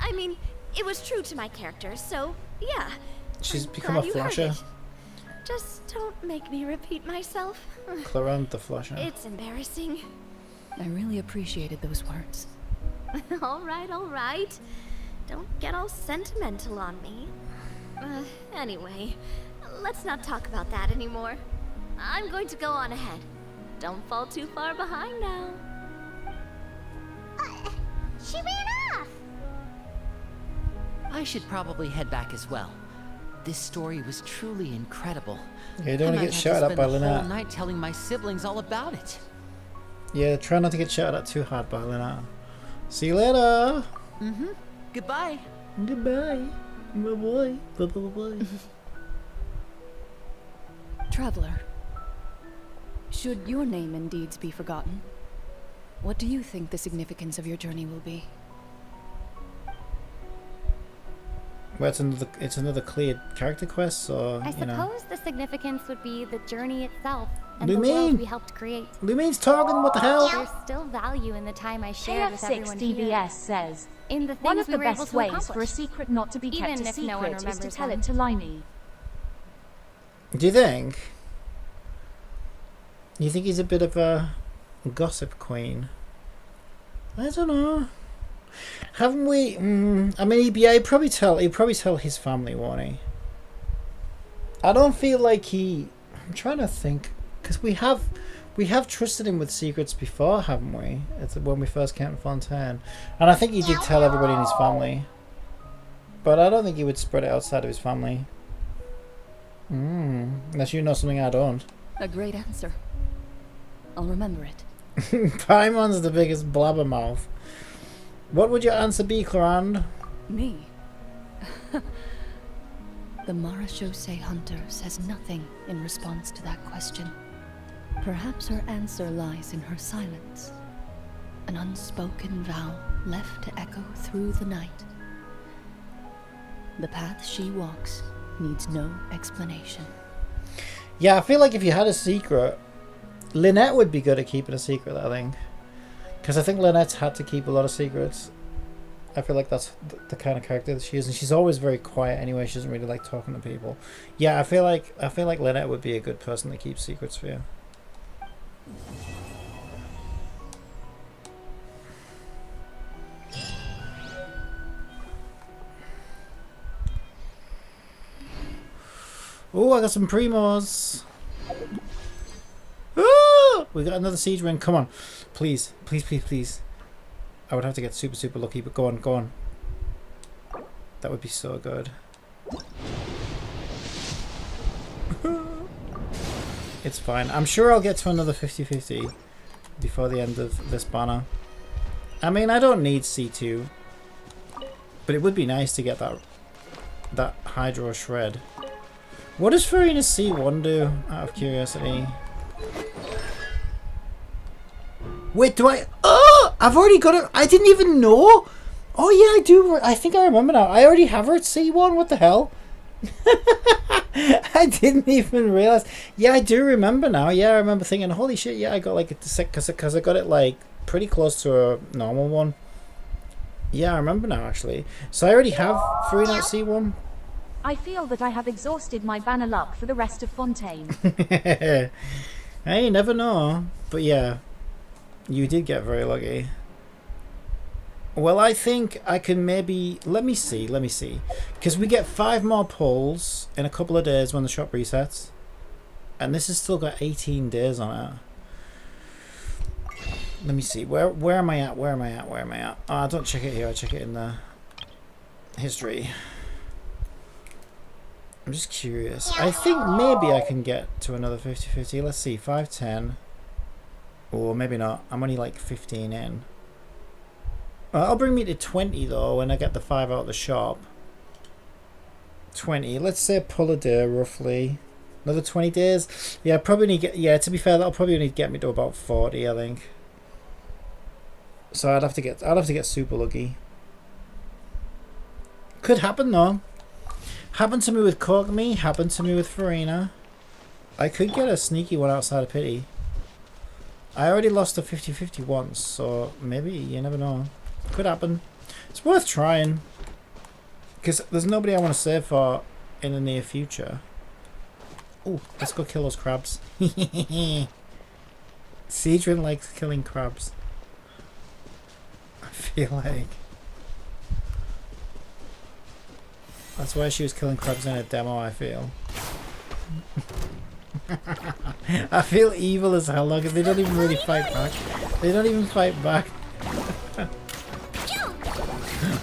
I mean, it was true to my character, so yeah. She's I'm become glad a you heard flasher. it. Just don't make me repeat myself. Clarant the flasher. It's embarrassing. I really appreciated those words. All right. Don't get all sentimental on me. Anyway, let's not talk about that anymore. I'm going to go on ahead. Don't fall too far behind now. She ran off! I should probably head back as well. This story was truly incredible. Yeah, you don't want to get shouted at by I might have to spend the whole Lynette. night telling my siblings all about it. Yeah, try not to get shouted at too hard by Lynette. See you later. Mm-hmm. Goodbye. Goodbye. Bye-bye. Bye-bye. Traveler, should your name and deeds be forgotten, what do you think the significance of your journey will be? Well, it's another cleared character quest, or I you know. suppose the significance would be the journey itself and Lumine! the world we helped create. Lumine's talking. What the hell? There's still value in the time I shared with everyone here. KF6DBS says, In the one things of the we were able best to ways for a accomplish. secret not to be kept Even a if no one secret is to remembers tell them. it to Limey. Do you think? You think he's a bit of a gossip queen? I don't know. Haven't we? I mean, he'd probably tell his family, won't he? I don't feel like he. I'm trying to think, because we have trusted him with secrets before, haven't we? It's when we first came to Fontaine, and I think he did tell everybody in his family. But I don't think he would spread it outside of his family. Unless you know something I don't. A great answer. I'll remember it. Paimon's the biggest blabbermouth. What would your answer be, Clarand? Me? The Marashose hunter says nothing in response to that question. Perhaps her answer lies in her silence. An unspoken vow left to echo through the night. The path she walks needs no explanation. Yeah, I feel like if you had a secret, Lynette would be good at keeping a secret, I think. Because I think Lynette's had to keep a lot of secrets. I feel like that's the kind of character that she is, and she's always very quiet anyway. She doesn't really like talking to people. Yeah, I feel like Lynette would be a good person to keep secrets for you. Oh, I got some primos. We got another siege win. Come on. Please. Please, please, please. I would have to get super, super lucky, but go on, go on. That would be so good. It's fine. I'm sure I'll get to another 50-50 before the end of this banner. I mean, I don't need C2, but it would be nice to get that Hydro Shred. What does Farina's C1 do, out of curiosity? Wait, do I... Oh! I've already got it. I didn't even know. Oh, yeah, I do. I think I remember now. I already have her at C1. What the hell? I didn't even realize. Yeah, I do remember now. Yeah, I remember thinking, holy shit, yeah, I got like because I got it like pretty close to a normal one. Yeah, I remember now actually. So I already have Farina at C1. I feel that I have exhausted my banner luck for the rest of Fontaine. Hey, you never know. But yeah, you did get very lucky. Well, I think I can maybe... Let me see. Because we get 5 more pulls in a couple of days when the shop resets. And this has still got 18 days on it. Let me see. Where am I at? Where am I at? Oh, I don't check it here. I check it in the history. I'm just curious. I think maybe I can get to another 50-50. Let's see. 5-10. Or maybe not. I'm only like 15 in. That'll bring me to 20 though when I get the 5 out of the shop. 20. Let's say pull a day roughly. Another 20 days. Yeah, probably need get. Yeah, to be fair, that'll probably need to get me to about 40, I think. So I'd have to get super lucky. Could happen though. Happened to me with Kogami. Happened to me with Farina. I could get a sneaky one outside of pity. I already lost a 50-50 once, so maybe you never know. Could happen. It's worth trying. Because there's nobody I want to save for in the near future. Oh, let's go kill those crabs. Siegrin likes killing crabs. I feel like. That's why she was killing crabs in a demo, I feel. I feel evil as hell, because they don't even really fight back. They don't even fight back.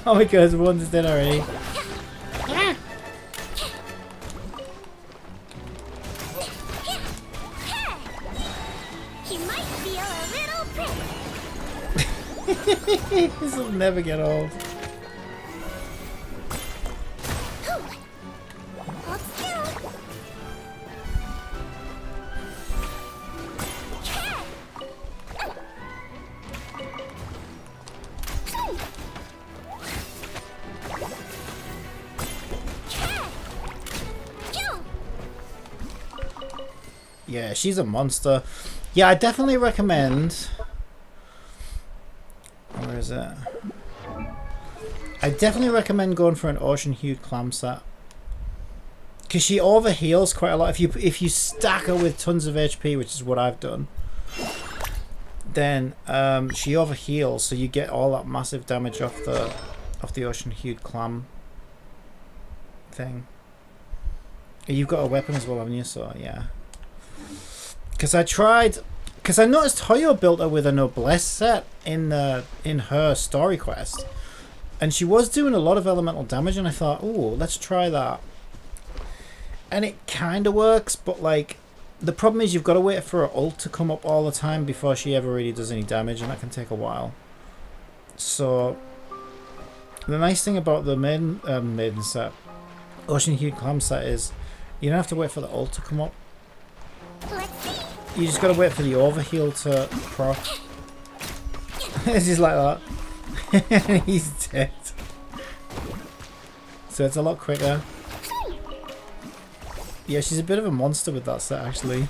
Oh my god, one's dead already. He might feel a little prick. This will never get old. Yeah, she's a monster. Yeah, I definitely recommend... Where is it? I definitely recommend going for an ocean-hued clam set. Because she overheals quite a lot. If you stack her with tons of HP, which is what I've done, then she overheals, so you get all that massive damage off the ocean-hued clam thing. You've got a weapon as well, haven't you? So, yeah. Because I noticed Hoyo built her with a Noblesse set in her story quest, and she was doing a lot of elemental damage, and I thought, oh, let's try that. And it kind of works, but like the problem is you've got to wait for her ult to come up all the time before she ever really does any damage, and that can take a while. So the nice thing about the maiden set, Ocean Hued Clam set, is you don't have to wait for the ult to come up. You just gotta wait for the overheal to proc. It's just like that. He's dead. So it's a lot quicker. Yeah, she's a bit of a monster with that set, actually.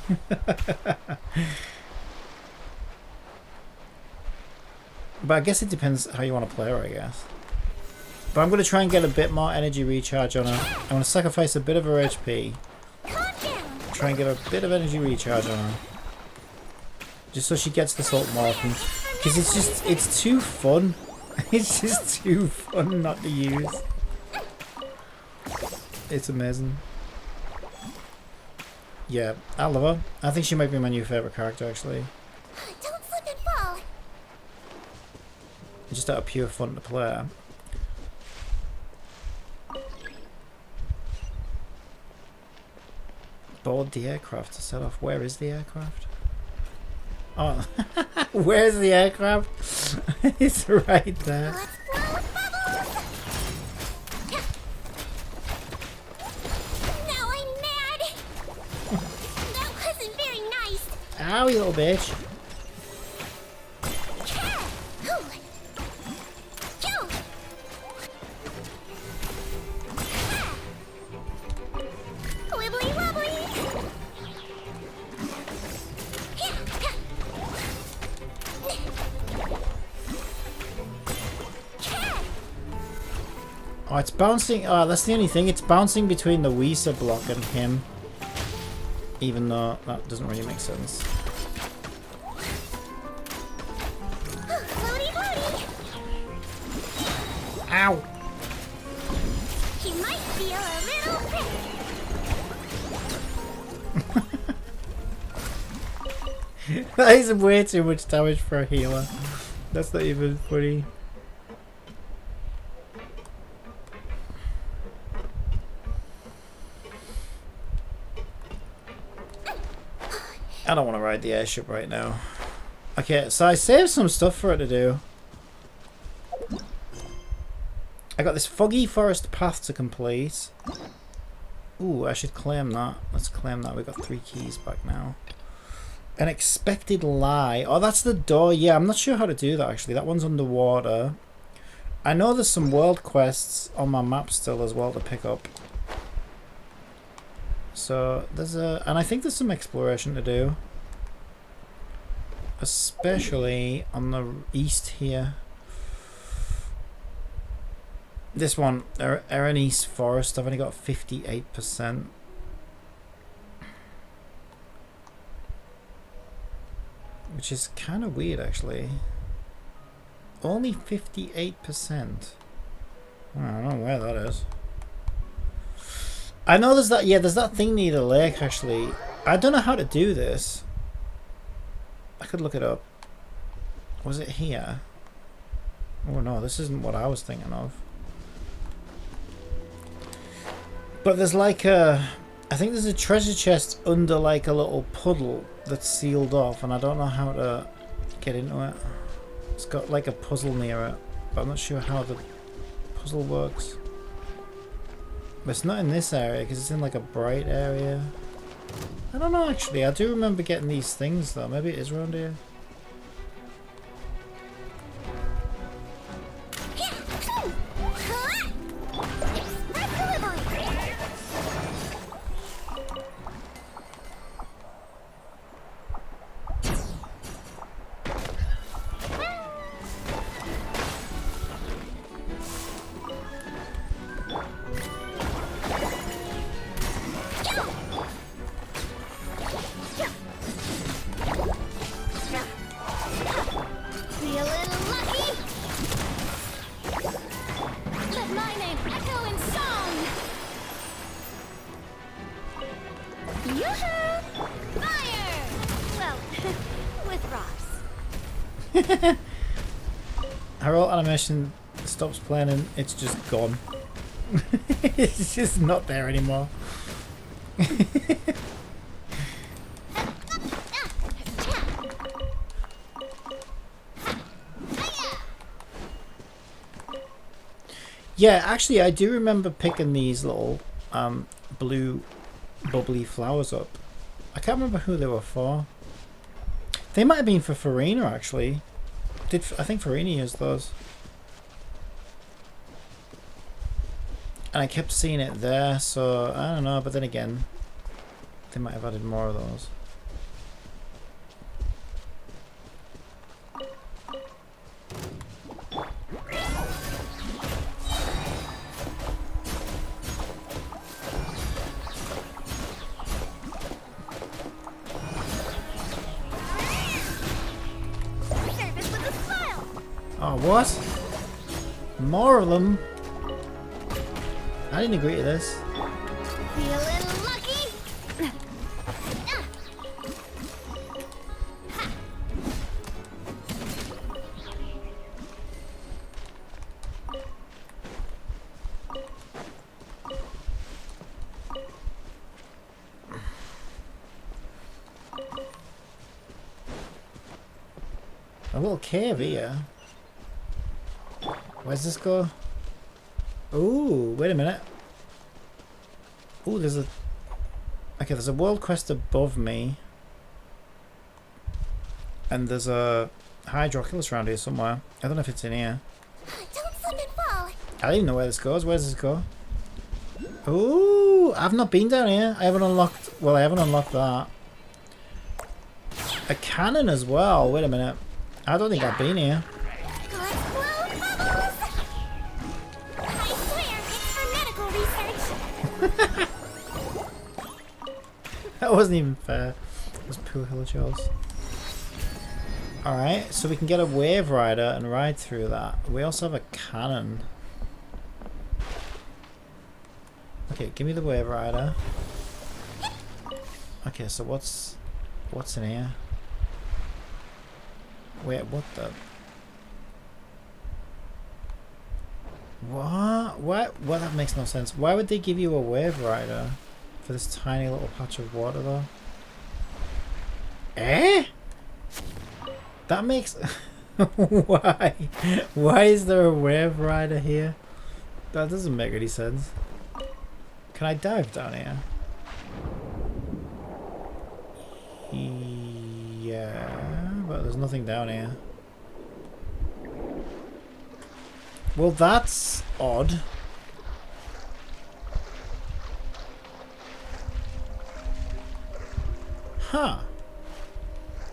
But I guess it depends how you want to play her, I guess. But I'm going to try and get a bit more energy recharge on her. I'm going to sacrifice a bit of her HP. Try and get a bit of energy recharge on her. Just so she gets this ult more often. Because it's too fun. It's just too fun not to use. It's amazing. Yeah, I love her. I think she might be my new favourite character, actually. just out of pure fun to play. Board the aircraft to set off. Where is the aircraft? Oh, where's the aircraft? It's right there. Now I'm mad. That wasn't very nice. Ow, you little bitch. Wibbly wobbly. Oh, it's bouncing. Oh, that's the only thing. It's bouncing between the Weezer block and him. Even though that doesn't really make sense. Floaty, floaty. Ow! He might feel a little prick. That is way too much damage for a healer. That's not even funny. I don't want to ride the airship right now. Okay, so I saved some stuff for it to do. I got this foggy forest path to complete. Ooh, I should claim that. Let's claim that. We got 3 keys back now. An expected lie. Oh, that's the door. Yeah, I'm not sure how to do that actually. That one's underwater. I know there's some world quests on my map still as well to pick up. So there's and I think there's some exploration to do, especially on the east here. This one, Erin East Forest, I've only got 58%. Which is kind of weird actually. Only 58%. I don't know where that is. I know there's that, yeah, there's that thing near the lake actually. I don't know how to do this. I could look it up. Was it here? Oh no, this isn't what I was thinking of. But there's like a, I think there's a treasure chest under like a little puddle that's sealed off and I don't know how to get into it. It's got like a puzzle near it, but I'm not sure how the puzzle works. But it's not in this area because it's in like a bright area. I don't know actually. I do remember getting these things though. Maybe it is around here. Animation stops playing and it's just gone. It's just not there anymore. Yeah, actually I do remember picking these little blue bubbly flowers up. I can't remember who they were for. They might have been for Farina actually. I think Farina used those. And I kept seeing it there, so I don't know, but then again, they might have added more of those. Oh, what? More of them? I didn't agree to this. Feeling lucky? little cave here. Where's this go? Ooh, wait a minute. Ooh, there's a... Okay, there's a world quest above me. And there's a Hydroculus around here somewhere. I don't know if it's in here. Don't slip and fall. I don't even know where this goes. Where does this go? Ooh, I've not been down here. I haven't unlocked... Well, I haven't unlocked that. A cannon as well. Wait a minute. I don't think I've been here. That wasn't even fair. It was poor Hillchills. Alright, so we can get a wave rider and ride through that. We also have a cannon. Okay, give me the wave rider. Okay, so what's in here? Wait, what the? What? What? That makes no sense. Why would they give you a wave rider for this tiny little patch of water though? Eh? That makes... Why? Why is there a wave rider here? That doesn't make any sense. Can I dive down here? Yeah, but there's nothing down here. Well, that's odd. Huh.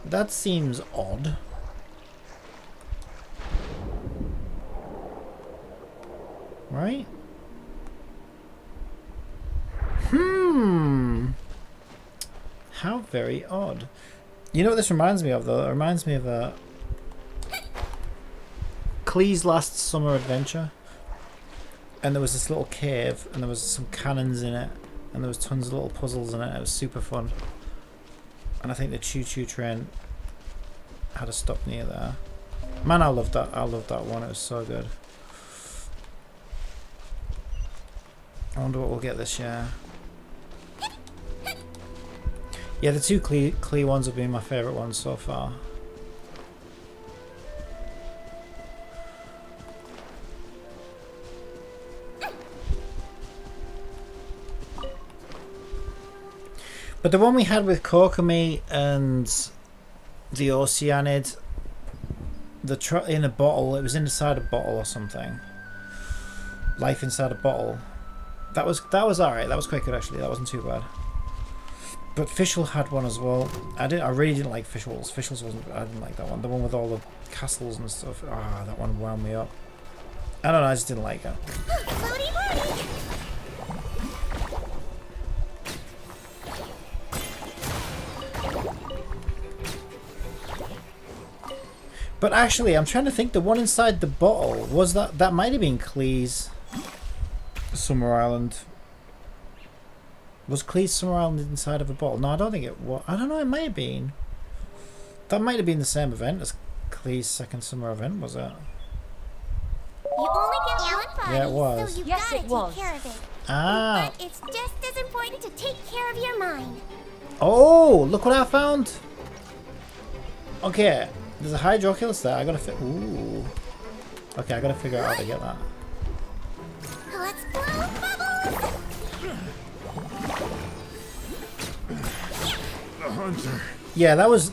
That seems odd. Right? How very odd. You know what this reminds me of though? It reminds me of Klee's last summer adventure. And there was this little cave and there was some cannons in it and there was tons of little puzzles in it. It was super fun. And I think the choo-choo train had a stop near there. Man, I loved that. I loved that one. It was so good. I wonder what we'll get this year. Yeah, the two Klee ones have been my favourite ones so far. But the one we had with Kokomi and the Oceanid, in a bottle, it was inside a bottle or something. Life inside a bottle. That was alright. That was quite good actually. That wasn't too bad. But Fischl had one as well. I really didn't like Fischl's. Fischl's wasn't. I didn't like that one. The one with all the castles and stuff. Ah, that one wound me up. I don't know. I just didn't like it. But actually, I'm trying to think. The one inside the bottle was that might have been Klee's Summer Island. Was Klee's Summer Island inside of a bottle? No, I don't think it was. I don't know, it might have been. That might have been the same event as Klee's second summer event, was it? You only get one body, yeah, it was. so you Yes, gotta it was. take care of it. Ah. But it's just as important to take care of your mind. Oh, look what I found. Okay, there's a Hydroculus there. I gotta ooh. Okay, I gotta figure out how to get that. Let's blow bubbles! The hunter. Yeah, that was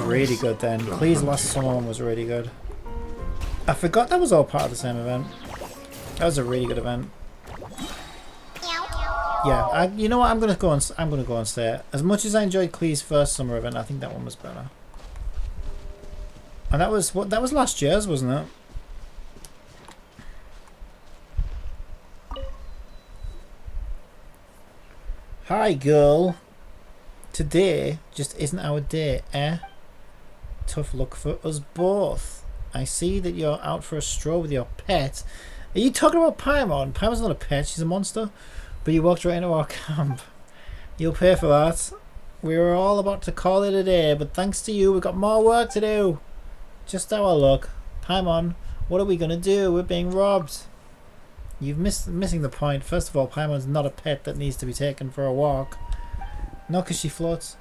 really good then. Klee's last summer one was really good. I forgot that was all part of the same event. That was a really good event. Yeah, you know what? I'm gonna go and say it. As much as I enjoyed Klee's first summer event, I think that one was better. And that was last year's, wasn't it? Hi, girl. Today just isn't our day, eh? Tough luck for us both. I see that you're out for a stroll with your pet. Are you talking about Paimon? Paimon's not a pet, she's a monster. But you walked right into our camp. You'll pay for that. We were all about to call it a day, but thanks to you, we've got more work to do. Just our luck. Paimon, what are we gonna do? We're being robbed. You've missing the point. First of all, Paimon's not a pet that needs to be taken for a walk. Not because she floats.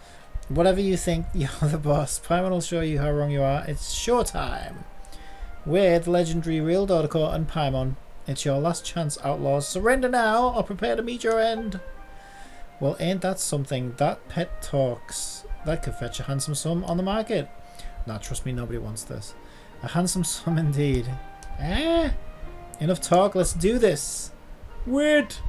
Whatever you think, you're the boss. Paimon will show you how wrong you are. It's showtime. With legendary Real Dodecor and Paimon. It's your last chance, outlaws. Surrender now or prepare to meet your end. Well, ain't that something? That pet talks. That could fetch a handsome sum on the market. Nah, trust me, nobody wants this. A handsome sum indeed. Enough talk, let's do this. Wait!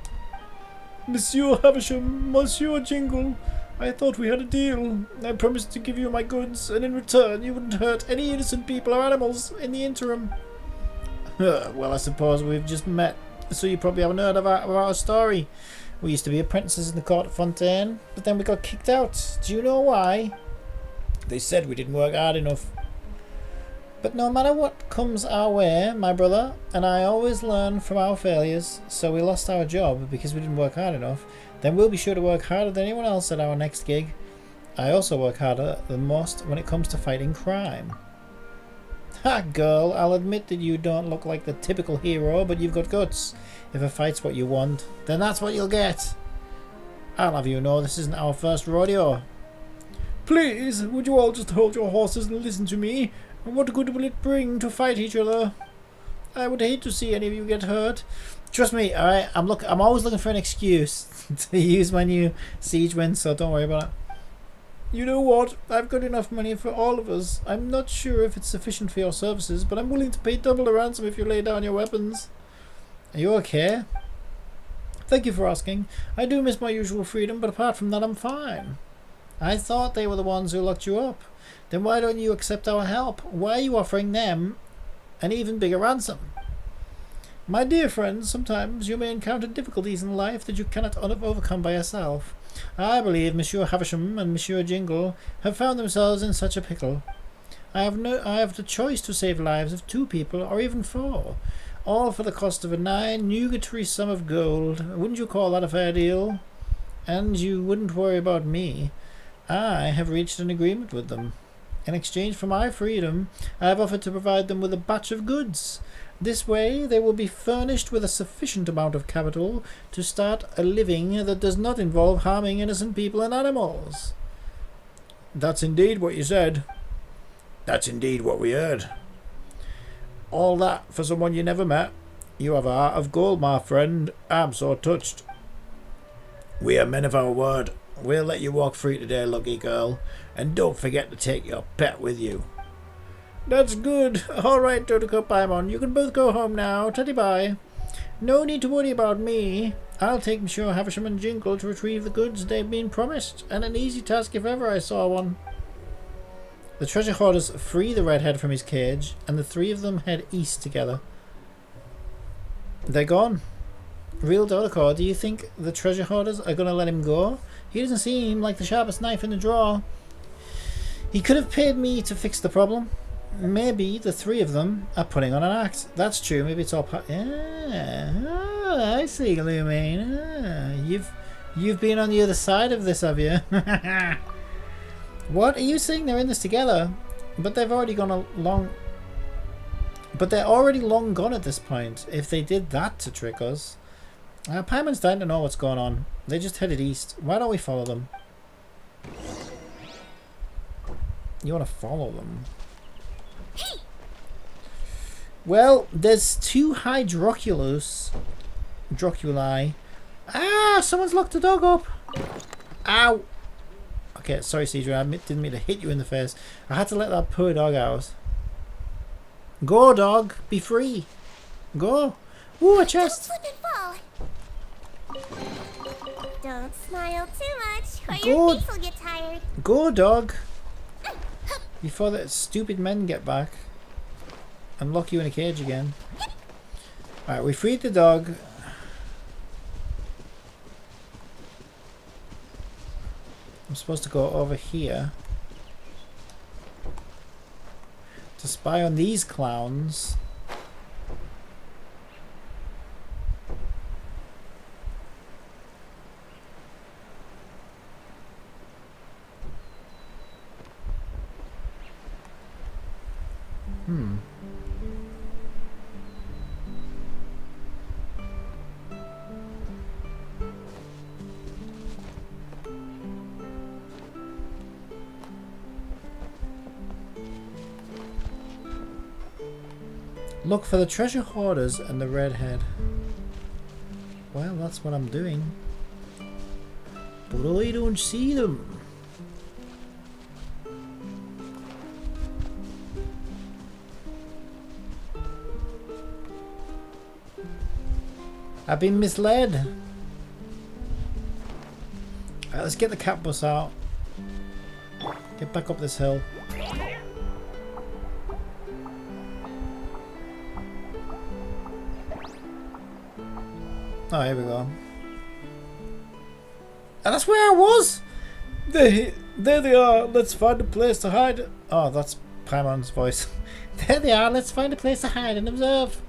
Monsieur Havisham, Monsieur Jingle, I thought we had a deal. I promised to give you my goods, and in return you wouldn't hurt any innocent people or animals in the interim. Well, I suppose we've just met, so you probably haven't heard of our story. We used to be apprentices in the court of Fontaine, but then we got kicked out. Do you know why? They said we didn't work hard enough. But no matter what comes our way, my brother and I always learn from our failures, so we lost our job because we didn't work hard enough. Then we'll be sure to work harder than anyone else at our next gig. I also work harder than most when it comes to fighting crime. Ha, girl, I'll admit that you don't look like the typical hero, but you've got guts. If a fight's what you want, then that's what you'll get. I'll have you know this isn't our first rodeo. Please, would you all just hold your horses and listen to me? What good will it bring to fight each other? I would hate to see any of you get hurt. Trust me, alright, I'm always looking for an excuse to use my new siege win, so don't worry about it. You know what? I've got enough money for all of us. I'm not sure if it's sufficient for your services, but I'm willing to pay double the ransom if you lay down your weapons. Are you okay? Thank you for asking. I do miss my usual freedom, but apart from that, I'm fine. I thought they were the ones who locked you up. Then why don't you accept our help? Why are you offering them an even bigger ransom? My dear friends, sometimes you may encounter difficulties in life that you cannot overcome by yourself. I believe Monsieur Havisham and Monsieur Jingle have found themselves in such a pickle. I have the choice to save lives of 2 people or even 4, all for the cost of a nigh nugatory sum of gold. Wouldn't you call that a fair deal? And you wouldn't worry about me. I have reached an agreement with them. In exchange for my freedom, I have offered to provide them with a batch of goods. This way, they will be furnished with a sufficient amount of capital to start a living that does not involve harming innocent people and animals. That's indeed what you said. That's indeed what we heard. All that for someone you never met. You have a heart of gold, my friend. I'm so touched. We are men of our word. We'll let you walk free today, lucky girl. And don't forget to take your pet with you. That's good. Alright, Dodecor, Paimon. You can both go home now. Teddy-bye. No need to worry about me. I'll take Monsieur Havisham and Jingle to retrieve the goods they've been promised. And an easy task if ever I saw one. The treasure hoarders free the redhead from his cage, and the 3 of them head east together. They're gone. Real Dodecor, do you think the treasure hoarders are going to let him go? He doesn't seem like the sharpest knife in the drawer. He could have paid me to fix the problem. Maybe the 3 of them are putting on an act. That's true. Maybe it's all part. Yeah. Oh, I see, Lumine. You've been on the other side of this, have you? What are you saying? They're in this together, but they've already gone along. But they're already long gone at this point. If they did that to trick us, Paimon's dying to know what's going on. They just headed east. Why don't we follow them? You want to follow them? Well, there's 2 Hydroculus. Droculi. Ah! Someone's locked the dog up! Ow! Okay, sorry, Cedra. I didn't mean to hit you in the face. I had to let that poor dog out. Go, dog! Be free! Go! Ooh, a chest! Don't slip and fall! Don't smile too much, or Go. your face will get tired. Go, dog! Before the stupid men get back and lock you in a cage again. Alright, we freed the dog. I'm supposed to go over here to spy on these clowns. Look for the treasure hoarders and the redhead. Well, that's what I'm doing. But I don't see them. I've been misled. Right, let's get the cat bus out. Get back up this hill. Oh, here we go. And that's where I was! There they are. Let's find a place to hide. Oh, that's Paimon's voice. There they are. Let's find a place to hide and observe.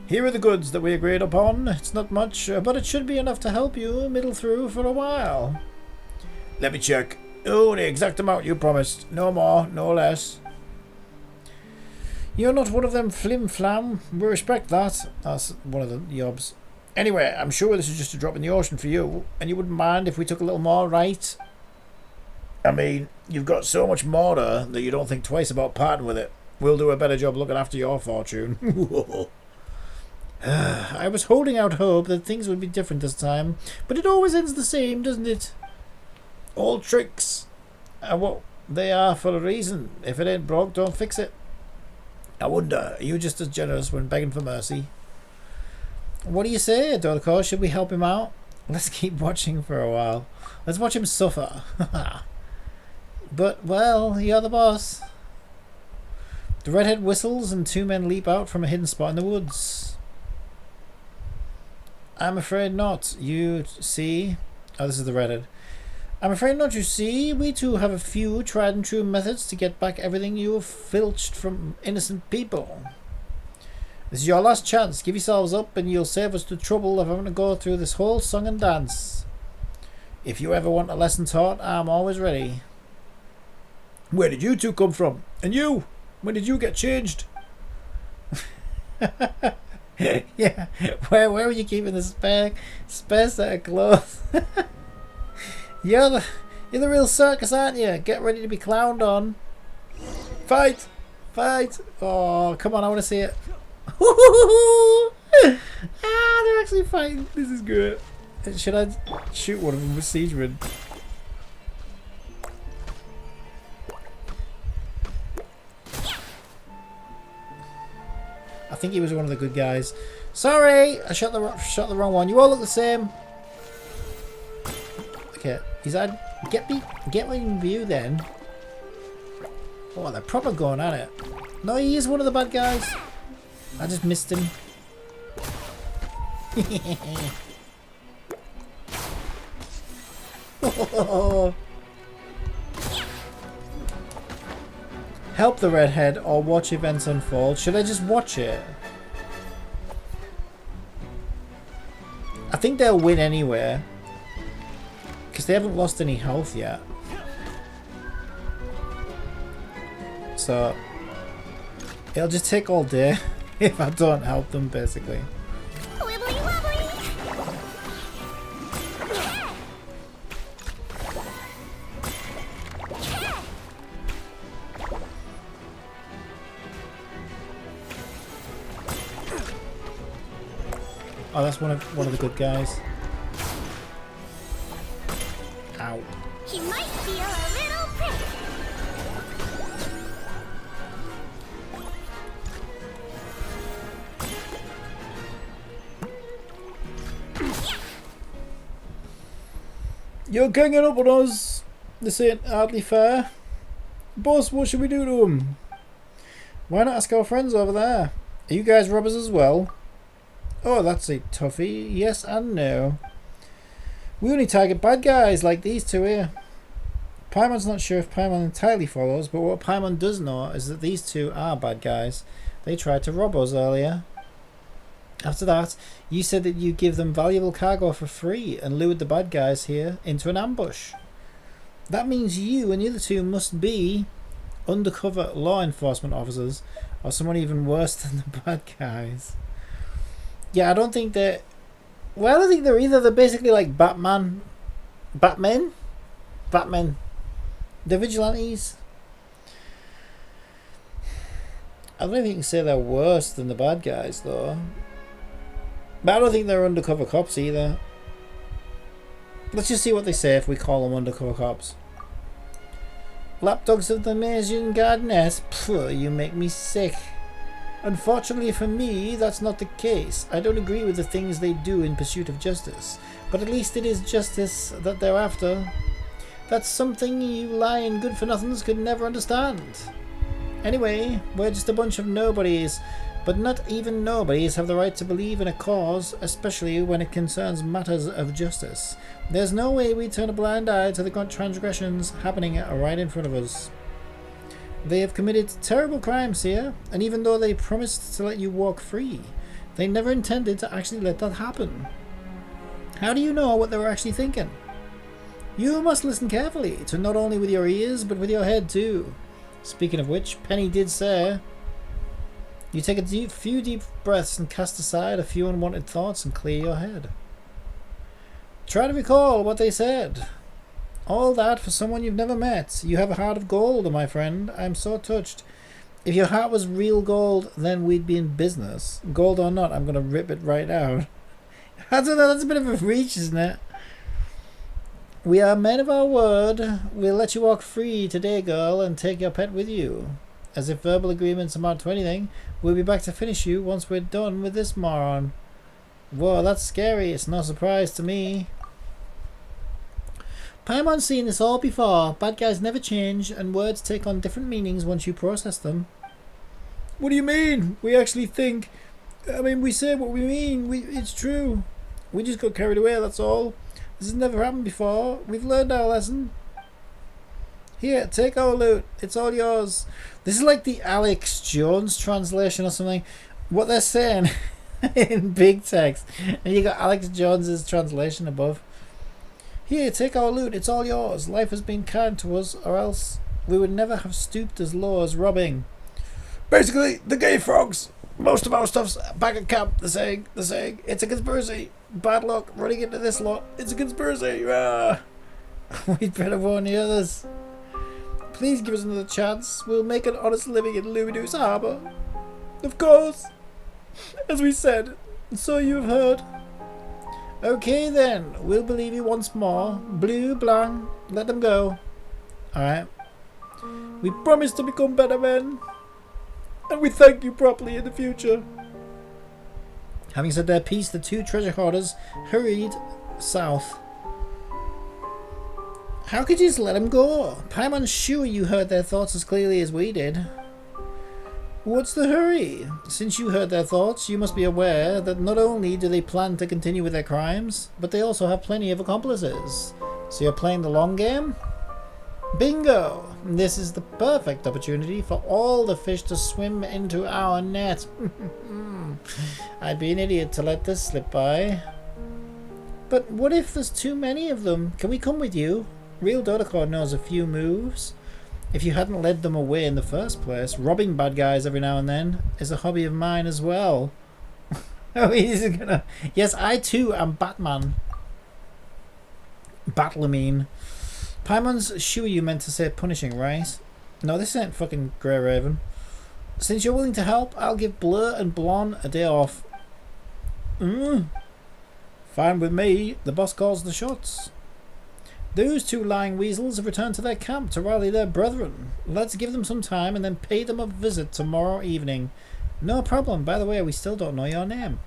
Here are the goods that we agreed upon. It's not much, but it should be enough to help you middle through for a while. Let me check. Oh, the exact amount you promised. No more, no less. You're not one of them flim-flam. We respect that. That's one of the yobs. Anyway, I'm sure this is just a drop in the ocean for you, and you wouldn't mind if we took a little more, right? I mean, you've got so much mortar that you don't think twice about parting with it. We'll do a better job looking after your fortune. I was holding out hope that things would be different this time, but it always ends the same, doesn't it? All tricks are what they are for a reason. If it ain't broke, don't fix it. I wonder, are you just as generous when begging for mercy? What do you say, Dorco? Should we help him out? Let's keep watching for a while. Let's watch him suffer. But, well, you're the boss. The redhead whistles and two men leap out from a hidden spot in the woods. I'm afraid not. You see... Oh, this is the redhead. I'm afraid not, you see. We too have a few tried and true methods to get back everything you have filched from innocent people. This is your last chance. Give yourselves up and you'll save us the trouble of having to go through this whole song and dance. If you ever want a lesson taught, I'm always ready. Where did you two come from? And you? When did you get changed? Yeah, where were you keeping the spare set of clothes? You're the real circus, aren't you? Get ready to be clowned on. Fight! Fight! Oh, come on, I want to see it. They're actually fighting. This is good. Should I shoot one of them with Siegeman? I think he was one of the good guys. Sorry, I shot the wrong one. You all look the same. Okay, he's had get me in view then. Oh, they're proper going at it. No, he is one of the bad guys. I just missed him. Help the redhead or watch events unfold. Should I just watch it? I think they'll win anyway. Because they haven't lost any health yet. So it'll just take all day if I don't help them, basically. Oh, that's one of the good guys. Ow. He might feel a little prick. You're ganging up on us. This ain't hardly fair. Boss, what should we do to him? Why not ask our friends over there? Are you guys robbers as well? Oh, that's a toughie. Yes and no. We only target bad guys like these two here. Paimon's not sure if Paimon entirely follows, but what Paimon does know is that these two are bad guys. They tried to rob us earlier. After that, you said that you give them valuable cargo for free and lured the bad guys here into an ambush. That means you and the other two must be undercover law enforcement officers or someone even worse than the bad guys. Yeah, I don't think they're... Well, I don't think they're either. They're basically like Batman. Batmen? Batmen. They're vigilantes. I don't think you can say they're worse than the bad guys, though. But I don't think they're undercover cops either. Let's just see what they say if we call them undercover cops. Lapdogs of the Amazing Gardeners, phew, you make me sick. Unfortunately for me, that's not the case. I don't agree with the things they do in pursuit of justice, but at least it is justice that they're after. That's something you lying good-for-nothings could never understand. Anyway, we're just a bunch of nobodies, but not even nobodies have the right to believe in a cause, especially when it concerns matters of justice. There's no way we turn a blind eye to the transgressions happening right in front of us. They have committed terrible crimes here, and even though they promised to let you walk free, they never intended to actually let that happen. How do you know what they were actually thinking? You must listen carefully, to not only with your ears, but with your head too. Speaking of which, Penny did say, you take a few deep breaths and cast aside a few unwanted thoughts and clear your head. Try to recall what they said. All that for someone you've never met. You have a heart of gold, my friend. I'm so touched. If your heart was real gold, then we'd be in business. Gold or not, I'm going to rip it right out. I don't know, that's a bit of a reach, isn't it? We are men of our word. We'll let you walk free today, girl, and take your pet with you. As if verbal agreements amount to anything, we'll be back to finish you once we're done with this moron. Whoa, that's scary. It's no surprise to me. Paimon's seen this all before. Bad guys never change, and words take on different meanings once you process them. What do you mean? We actually think... I mean, we say what we mean. It's true. We just got carried away, that's all. This has never happened before. We've learned our lesson. Here, take our loot. It's all yours. This is like the Alex Jones translation or something. What they're saying in big text. And you got Alex Jones's translation above. Here, take our loot. It's all yours. Life has been kind to us, or else we would never have stooped as low as robbing. Basically, the gay frogs. Most of our stuff's back at camp. The saying. It's a conspiracy. Bad luck running into this lot. It's a conspiracy. Ah. We'd better warn the others. Please give us another chance. We'll make an honest living in Luminous Harbour. Of course. As we said. So you have heard. Okay then, we'll believe you once more. Blue, blanc, let them go. Alright. We promise to become better men. And we thank you properly in the future. Having said their piece, the two treasure hoarders hurried south. How could you just let them go? Paimon's sure you heard their thoughts as clearly as we did. What's the hurry? Since you heard their thoughts, you must be aware that not only do they plan to continue with their crimes, but they also have plenty of accomplices. So you're playing the long game? Bingo! This is the perfect opportunity for all the fish to swim into our net. I'd be an idiot to let this slip by. But what if there's too many of them? Can we come with you? Real Dodocore knows a few moves. If you hadn't led them away in the first place, robbing bad guys every now and then is a hobby of mine as well. Oh, he's gonna... Yes, I too am Batman. Batlamine. Paimon's sure you meant to say punishing, right? No, this ain't fucking Grey Raven. Since you're willing to help, I'll give Blur and Blonde a day off. Fine with me. The boss calls the shots. Those two lying weasels have returned to their camp to rally their brethren. Let's give them some time and then pay them a visit tomorrow evening. No problem. By the way, we still don't know your name.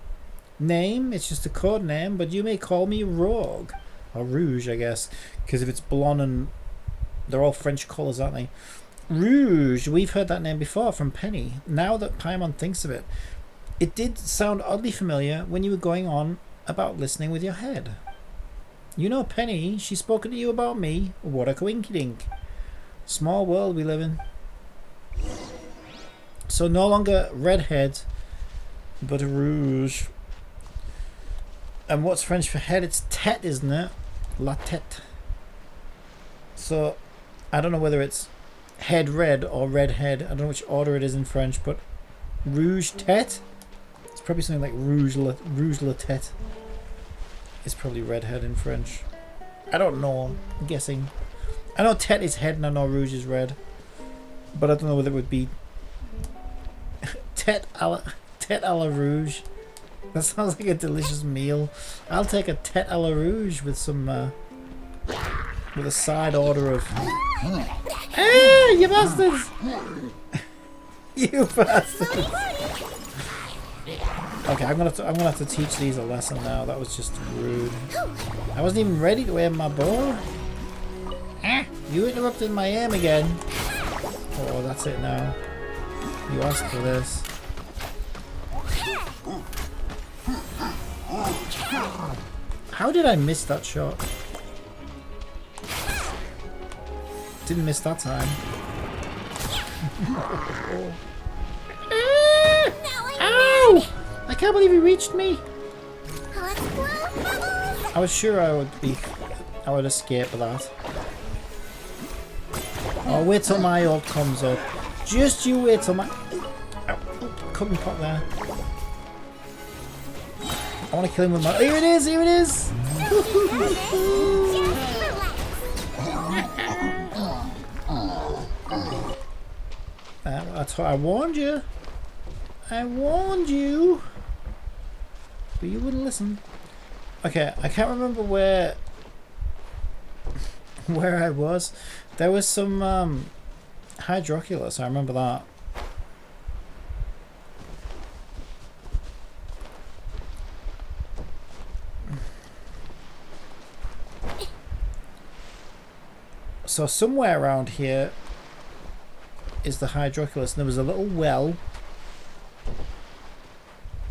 Name? It's just a code name, but you may call me Rogue. Or Rouge, I guess. Because if it's blonde and... They're all French colours, aren't they? Rouge. We've heard that name before from Penny. Now that Paimon thinks of it. It did sound oddly familiar when you were going on about listening with your head. You know Penny, she's spoken to you about me. What a coinkydink. Small world we live in. So no longer redhead, but a rouge. And what's French for head? It's tête, isn't it? La tête. So I don't know whether it's head red or red head. I don't know which order it is in French, but rouge tête? It's probably something like rouge la tête. It's probably redhead in French. I don't know. I'm guessing. I know tête is head and I know rouge is red. But I don't know whether it would be tête à la rouge. That sounds like a delicious meal. I'll take a tête à la rouge with some with a side order of. Hey, you bastards! You bastards! Okay, I'm gonna have to teach these a lesson now. That was just rude. I wasn't even ready to aim my bow. You interrupted my aim again. Oh, that's it now. You asked for this. How did I miss that shot? Didn't miss that time. Ow! I can't believe he reached me. I was sure I would escape with that. Oh, wait till my ult comes up. Just you wait till my. Ow. Cut me pot there. I want to kill him with my. Here it is! Here it is! I warned you. I warned you. But you wouldn't listen. Okay, I can't remember where I was. There was some Hydroculus, I remember that. So somewhere around here is the Hydroculus, and there was a little well,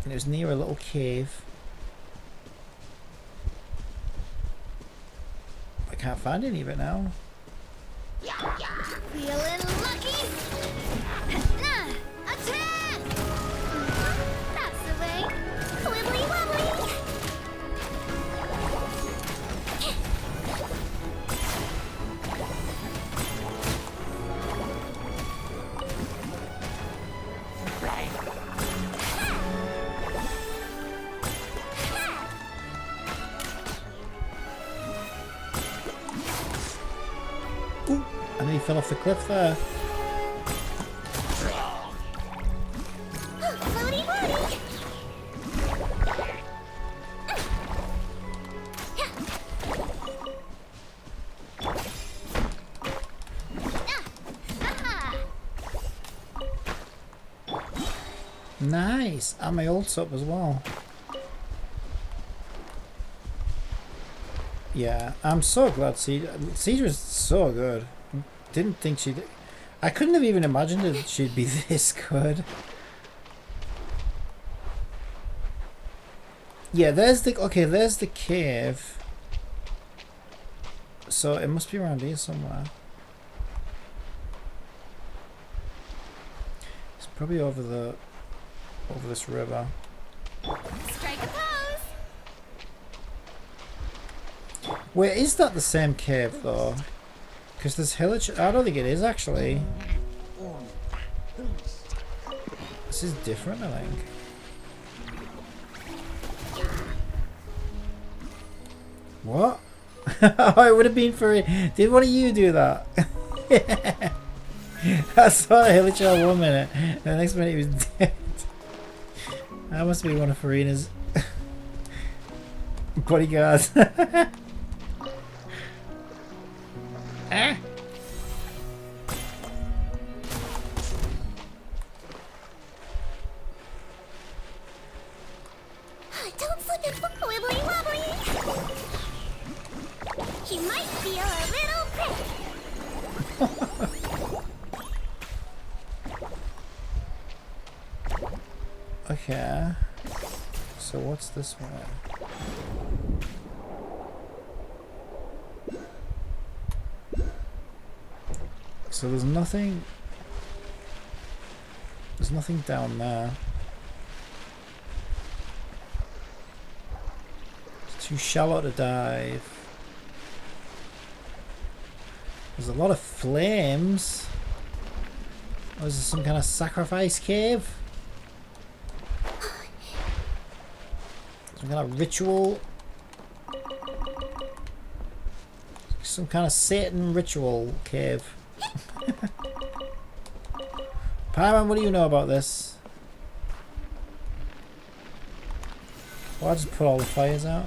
and it was near a little cave. I can't find any of it now. Feeling lucky? Attack! That's the way. Wibbly wobbly! And then he fell off the cliff there. Nice! And my ult's up as well. Yeah, I'm so glad Cedra is so good. Didn't think she'd. I couldn't have even imagined that she'd be this good. Yeah, there's the cave. So it must be around here somewhere. It's probably over this river. Strike a pose! Wait, is that the same cave though? Because there's hillage. I don't think it is actually. This is different, I think. What? Oh, it would have been for it. Did one of you do that? I saw a hillage for 1 minute, and the next minute he was dead. That must be one of Farina's bodyguards. Ah. Don't slip it, wibbly wobbly! He might feel a little prick! Okay. So what's this one? So there's nothing down there. It's too shallow to dive. There's a lot of flames. Oh, is this some kind of sacrifice cave? Some kind of ritual? Some kind of Satan ritual cave. Pyron, what do you know about this? Well, I'll just put all the fires out.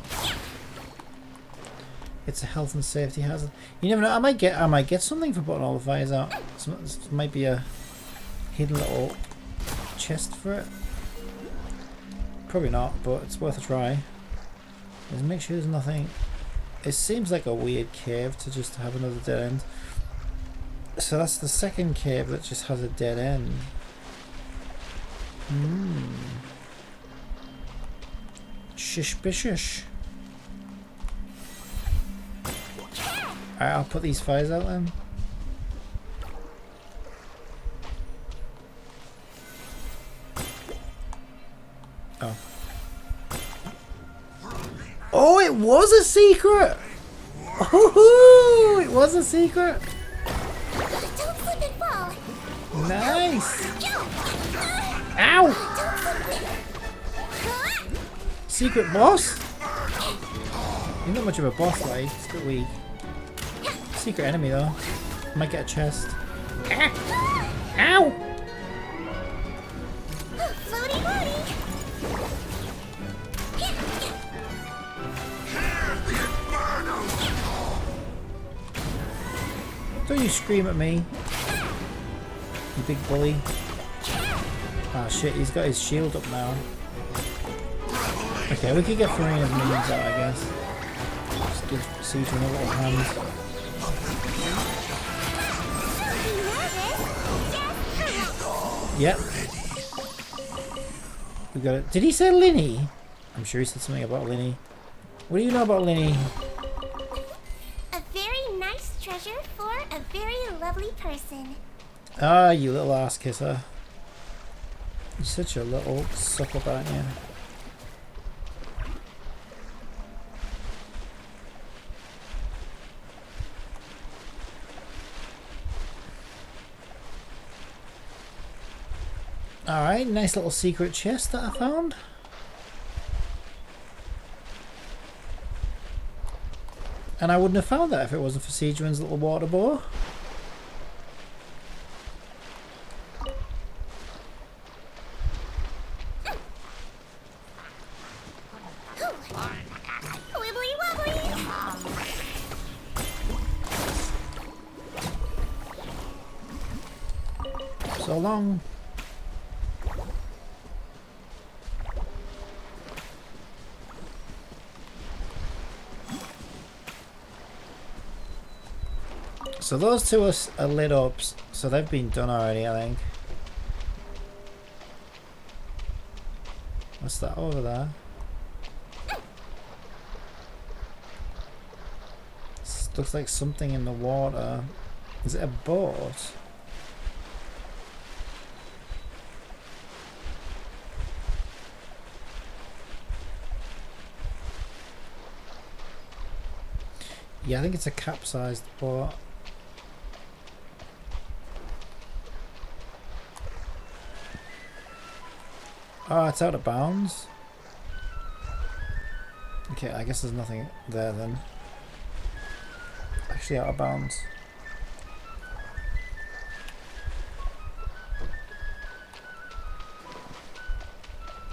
It's a health and safety hazard. You never know. I might get something for putting all the fires out. This might be a hidden little chest for it. Probably not, but it's worth a try. Let's make sure there's nothing. It seems like a weird cave to just have another dead end. So that's the second cave that just has a dead end. Suspicious. Alright, I'll put these fires out then. Oh. Oh, it was a secret! Oh, it was a secret! Don't slip and fall. Nice! Ow! Secret boss? You're not much of a boss, like. It's a bit weak. Secret enemy, though. Might get a chest. Ow! Floaty, floaty. Don't you scream at me, you big bully. Ah shit, he's got his shield up now. Okay, we could get Farina's minions out, I guess. Just give Siegel a little hand. Yep. We got it. Did he say Linny? I'm sure he said something about Linny. What do you know about Linny? A very nice treasure for a very lovely person. Ah, you little ass kisser. You're such a little sucker, aren't you? Alright, nice little secret chest that I found. And I wouldn't have found that if it wasn't for Siegwin's little water boar. Wibbly wobbly. So long. So those two are lit up, so they've been done already, I think. What's that over there? This looks like something in the water. Is it a boat? Yeah, I think it's a capsized boat. Oh, it's out of bounds. Okay, I guess there's nothing there then. Actually out of bounds.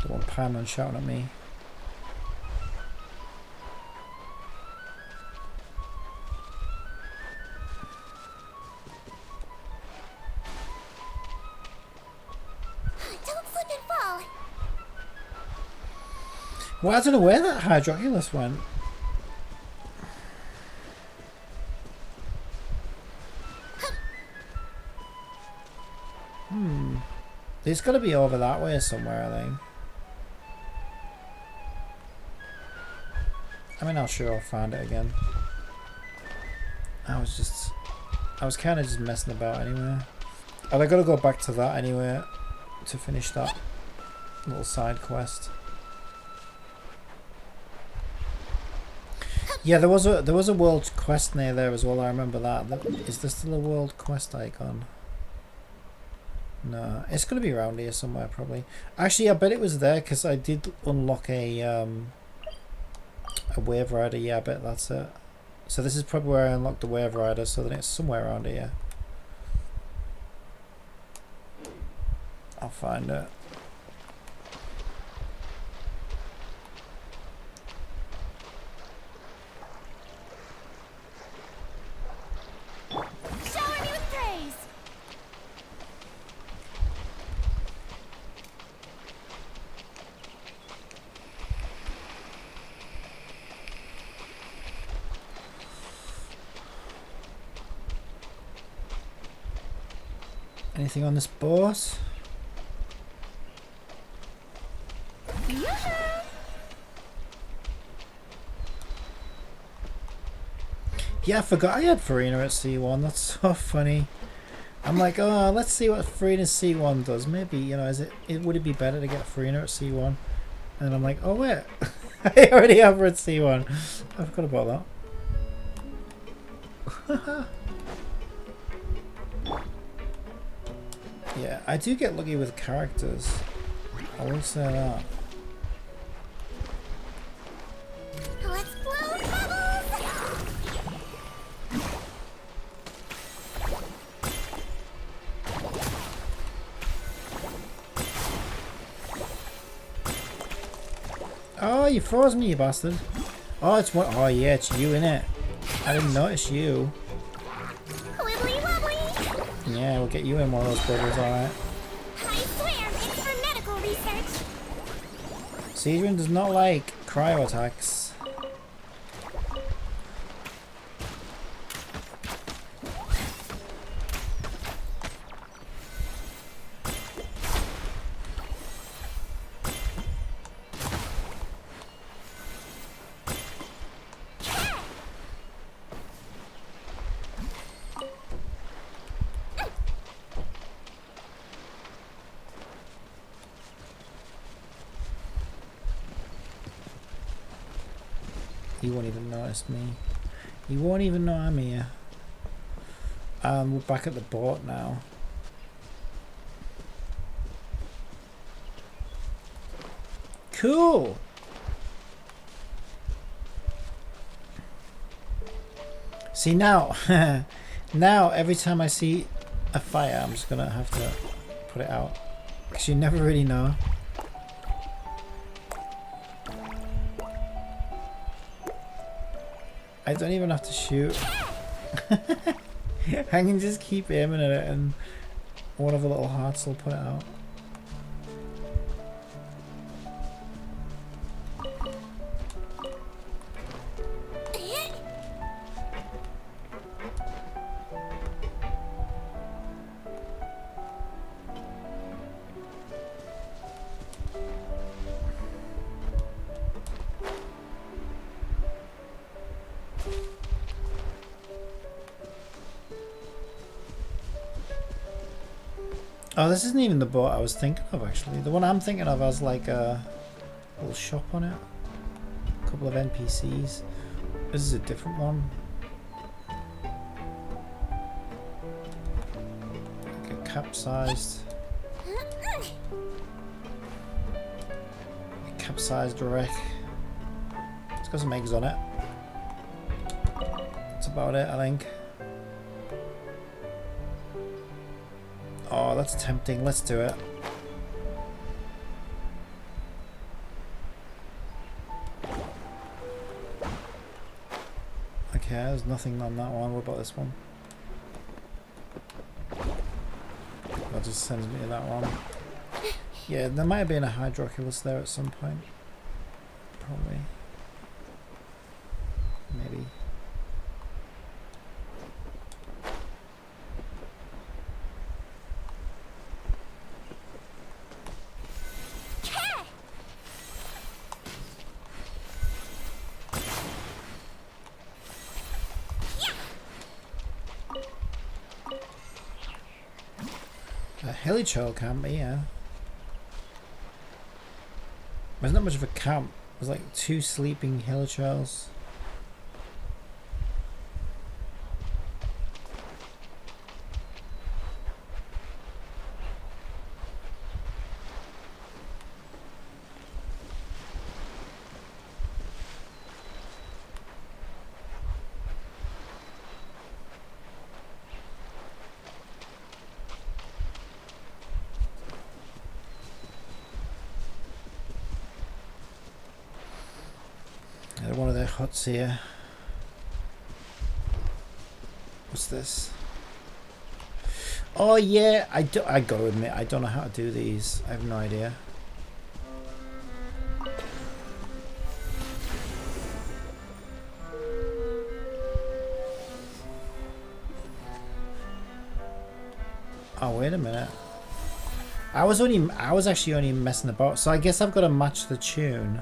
Don't want Paimon shouting at me. Well, I don't know where that Hydroculus went. It's got to be over that way somewhere, I think. I mean, I'll sure I'll find it again. I was kind of just messing about anyway. And I got to go back to that anyway to finish that little side quest. Yeah, there was a world quest near there as well. I remember that. Is there still a world quest icon? No, it's gonna be around here somewhere probably. Actually, I bet it was there because I did unlock a wave rider. Yeah, I bet that's it. So this is probably where I unlocked the wave rider. So then it's somewhere around here. I'll find it. Anything on this boat? Yeah, I forgot I had Farina at C1. That's so funny. I'm like, oh, let's see what Farina C1 does. Maybe, you know, would it be better to get Farina at C1? And I'm like, oh wait, I already have her at C1. I forgot about that. Yeah, I do get lucky with characters. I will say that. Let's blow bubbles! Oh, you froze me, you bastard. Oh, it's one. Oh, yeah, it's you, innit? I didn't notice you. Wibbly wobbly! Yeah, we'll get you in one of those bubbles, alright. I swear, it's for medical research. Cedric does not like cryo attacks. He won't even notice me. He won't even know I'm here. We're back at the boat now. Cool! See now, now every time I see a fire, I'm just gonna have to put it out. Because you never really know. I don't even have to shoot. I can just keep aiming at it and one of the little hearts will put it out. Oh, this isn't even the boat I was thinking of, actually. The one I'm thinking of has like a little shop on it. A couple of NPCs. This is a different one. Like a capsized. A capsized wreck. It's got some eggs on it. That's about it, I think. Oh, that's tempting. Let's do it. Okay, there's nothing on that one. What about this one? That just sends me to that one. Yeah, there might have been a hydroculus there at some point. Probably. Maybe. Helichurl camp, yeah. There's not much of a camp. There's like 2 sleeping helichurls. One of their huts here. What's this? Oh yeah, I gotta admit, I don't know how to do these. I have no idea. Oh, wait a minute. I was actually only messing about, so I guess I've got to match the tune.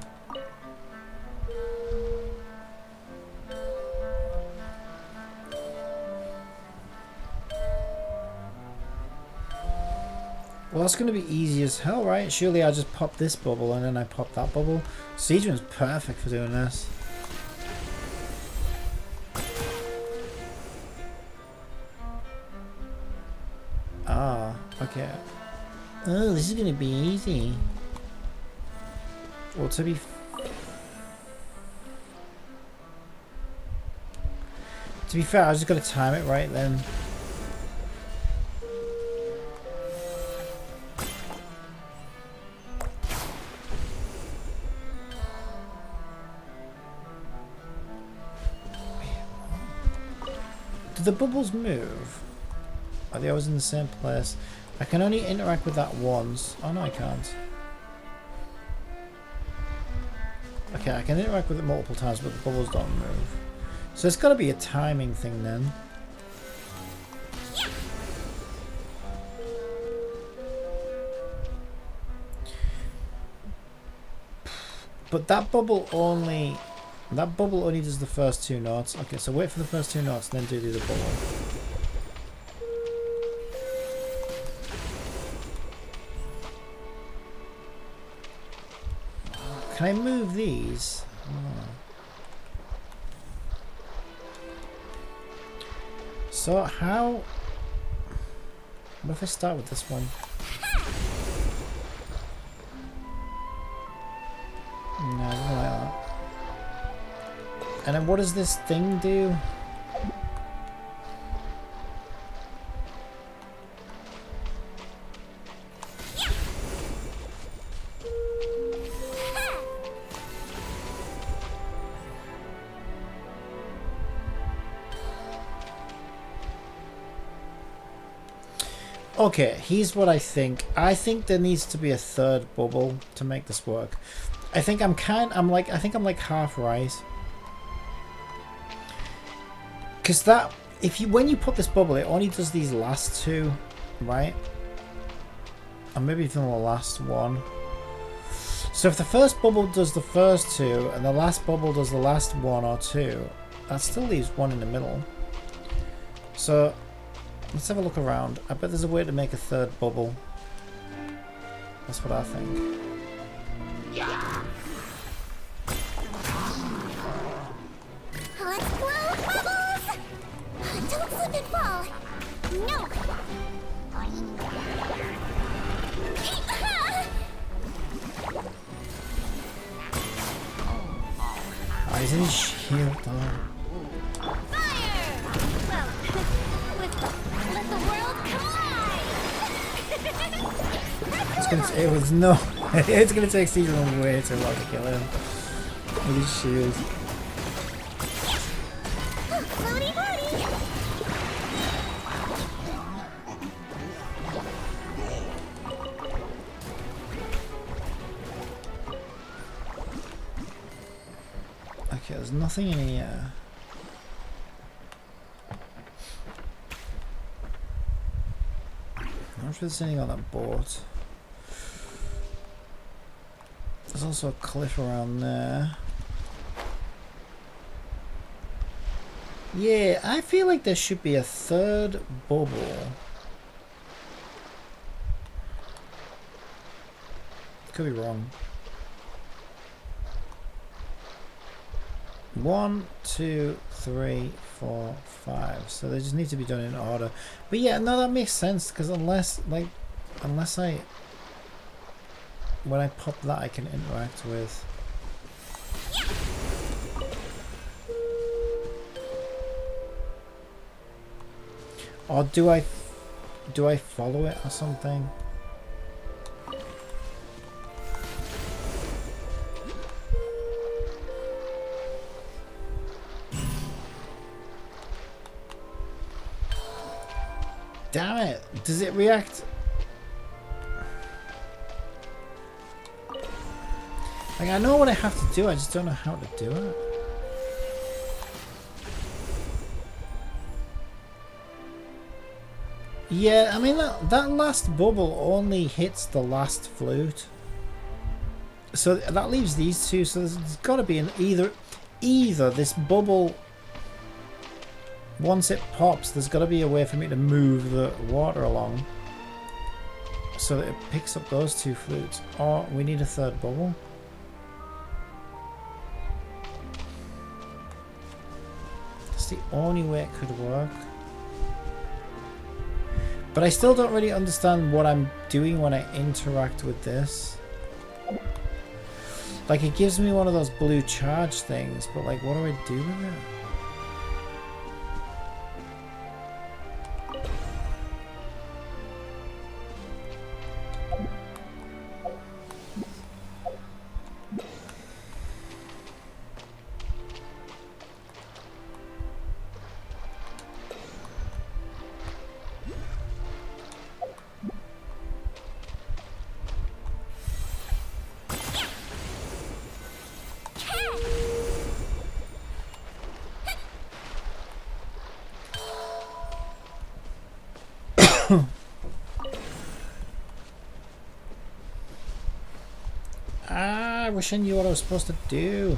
Well, that's going to be easy as hell, right? Surely I just pop this bubble and then I pop that bubble. Siegewin's perfect for doing this. Ah, okay. Oh, this is going to be easy. Well, to be fair, I just got to time it right then. Do the bubbles move? Are they always in the same place? I can only interact with that once. Oh no, I can't. Okay, I can interact with it multiple times, but the bubbles don't move. So it's got to be a timing thing then. But that bubble only does the first two notes. Okay, so wait for the first two notes, then do the bubble. Can I move these? Oh. So how... What if I start with this one? No, I don't like that. And then what does this thing do? Okay, here's what I think. I think there needs to be a third bubble to make this work. I think I'm like half right. Cause that when you put this bubble, it only does these last two, right? Or maybe even the last one. So if the first bubble does the first two and the last bubble does the last one or two, that still leaves one in the middle. So let's have a look around. I bet there's a way to make a third bubble. That's what I think. Yeah. Let's blow bubbles! Don't slip and fall! No! Oh, isn't his shield though? It's gonna take Siegewin way too long to kill him with his shield. Okay, there's nothing in here. I'm not sure there's anything on that boat. There's also a cliff around there. Yeah, I feel like there should be a third bubble. Could be wrong. 1, 2, 3, 4, 5. So they just need to be done in order. But yeah, no, that makes sense because unless when I pop that, I can interact with. Or do I follow it or something? Damn it! Does it react? Like, I know what I have to do, I just don't know how to do it. Yeah, I mean that last bubble only hits the last flute. So that leaves these two, so there's got to be an either this bubble, once it pops, there's got to be a way for me to move the water along so that it picks up those two flutes, or we need a third bubble. That's the only way it could work. But I still don't really understand what I'm doing when I interact with this. Like, it gives me one of those blue charge things, but like, what do I do with it? I wish I knew what I was supposed to do.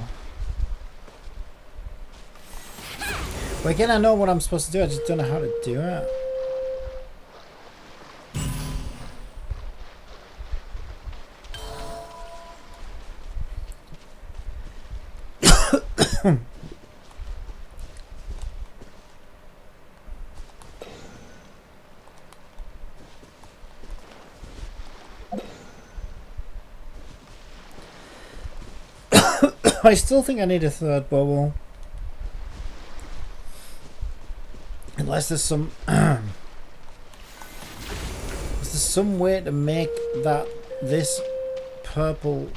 But again, I know what I'm supposed to do, I just don't know how to do it. I still think I need a third bubble. Unless there's some way to make this purple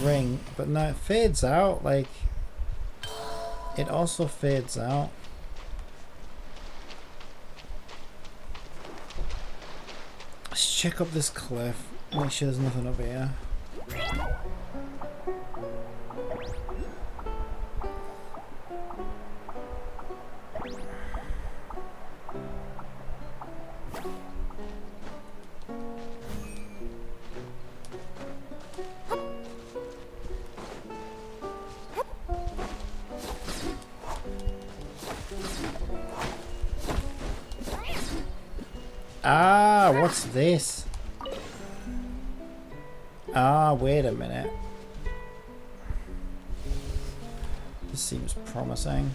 ring, but no, it fades out. Like, it also fades out. Let's check up this cliff. Make sure there's nothing up here. Ah, what's this? Ah, wait a minute. This seems promising.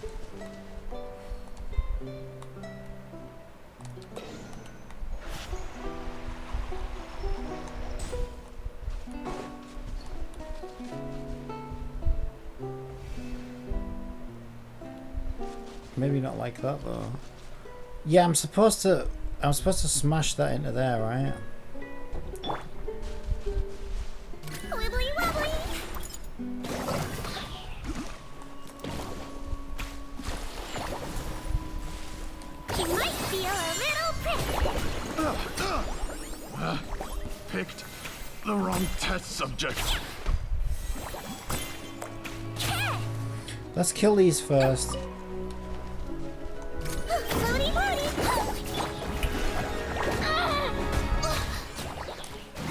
Maybe not like that though. Yeah, I'm supposed to smash that into there, right? Wibbly wobbly! You might feel a little pricked. Picked the wrong test subject. Let's kill these first.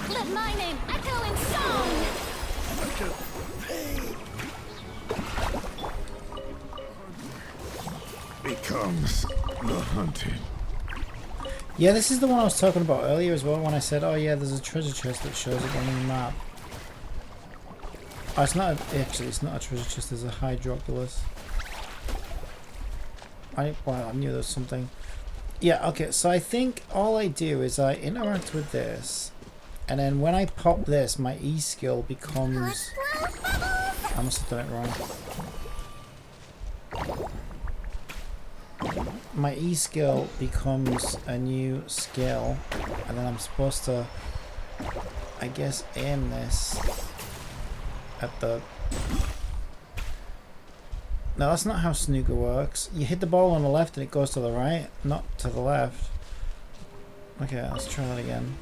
Let my name echo in song! Becomes the hunted. Yeah, this is the one I was talking about earlier as well when I said, oh yeah, there's a treasure chest that shows up on the map. Oh, it's not actually, it's not a treasure chest, there's a Hydroculus. Well, I knew there was something. Yeah, okay, so I think all I do is I interact with this, and then when I pop this, my E skill becomes... I must have done it wrong. My E skill becomes a new skill, and then I'm supposed to, I guess, aim this at the... No, that's not how snooker works. You hit the ball on the left and it goes to the right, not to the left. Okay, let's try that again.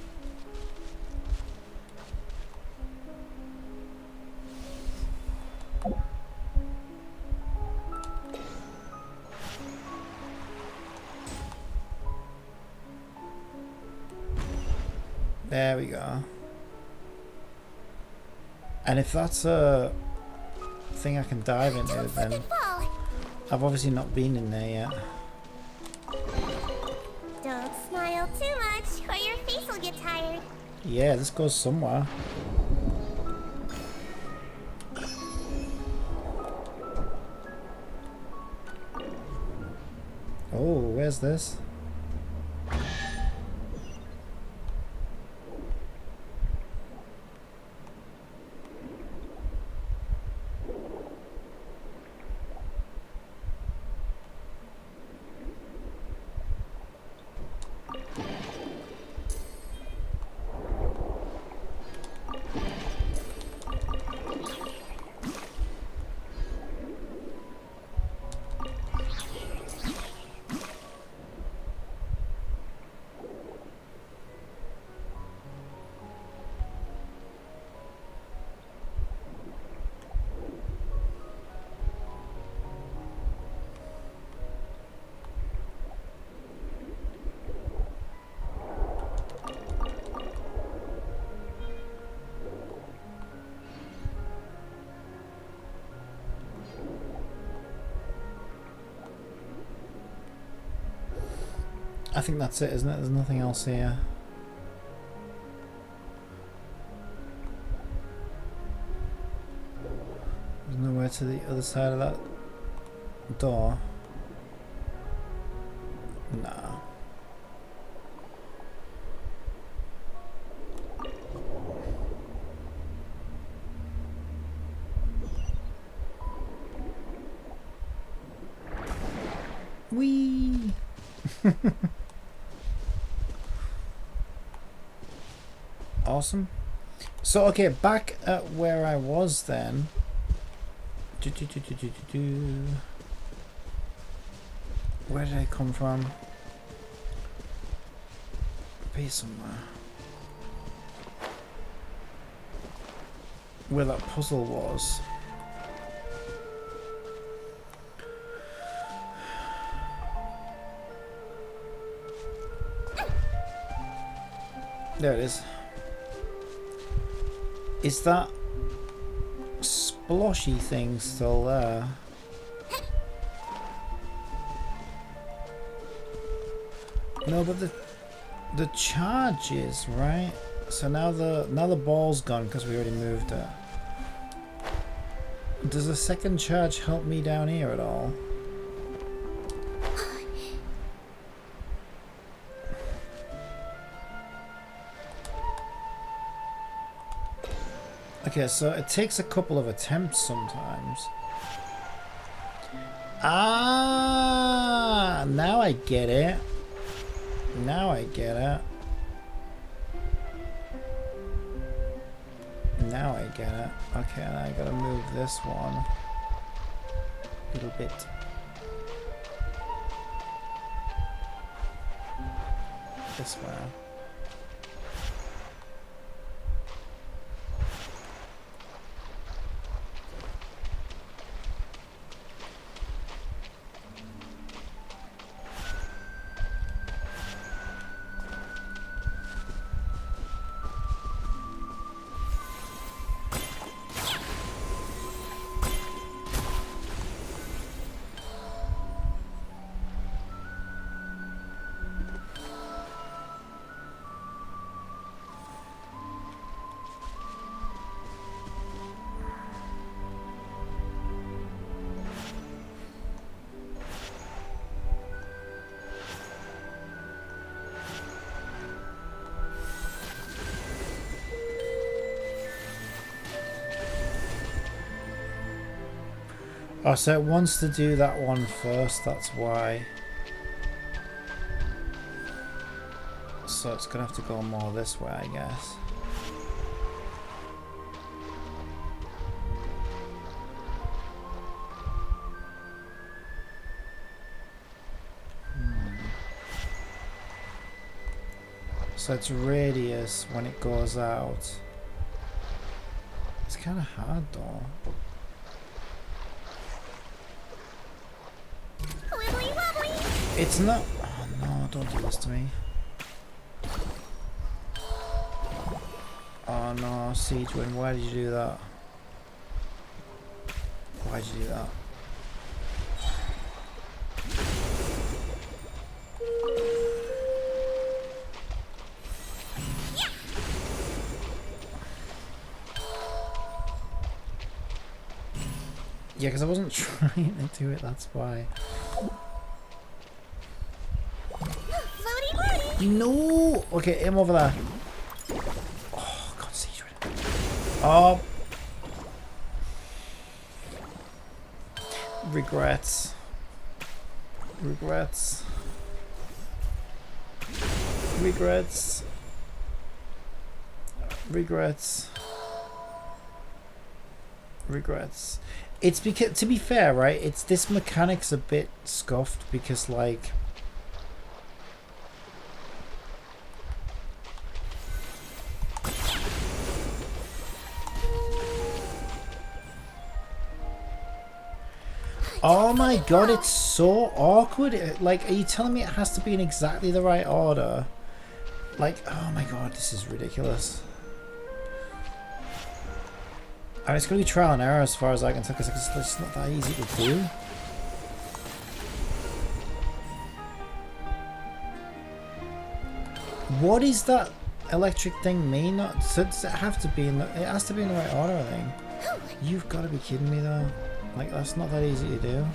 There we go. And if that's a thing I can dive into, then I've obviously not been in there yet. Don't smile too much, or your face will get tired. Yeah, this goes somewhere. Oh, where's this? I think that's it, isn't it? There's nothing else here. There's nowhere to the other side of that door. Nah. Whee! Awesome. So okay, back at where I was then. Where did I come from? Be somewhere. Where that puzzle was. There it is. Is that sploshy thing still there? No, but the charge is, right? So now the ball's gone because we already moved it. Does a second charge help me down here at all? Okay, so it takes a couple of attempts sometimes. Ah, now I get it. Now I get it. Now I get it. Okay, now I gotta move this one a little bit. This way. Oh, so it wants to do that one first, that's why. So it's gonna have to go more this way, I guess. So it's radius when it goes out. It's kind of hard though. It's not. Oh no! Don't do this to me. Oh no, Siege Wind, why did you do that? Why did you do that? Yeah, because I wasn't trying to do it, that's why. No! Okay, him over there. Oh, God, Siege Wind. Oh! Regrets. Regrets. Regrets. Regrets. Regrets. It's because, to be fair, right, it's this mechanic's a bit scuffed because, like, oh my god, it's so awkward. Like, are you telling me it has to be in exactly the right order? Like, oh my god, this is ridiculous. And it's going to be trial and error as far as I can tell, because it's just not that easy to do. What does that electric thing mean? So does it have to be in the, it has to be in the right order, I think. You've got to be kidding me though. Like, that's not that easy to do.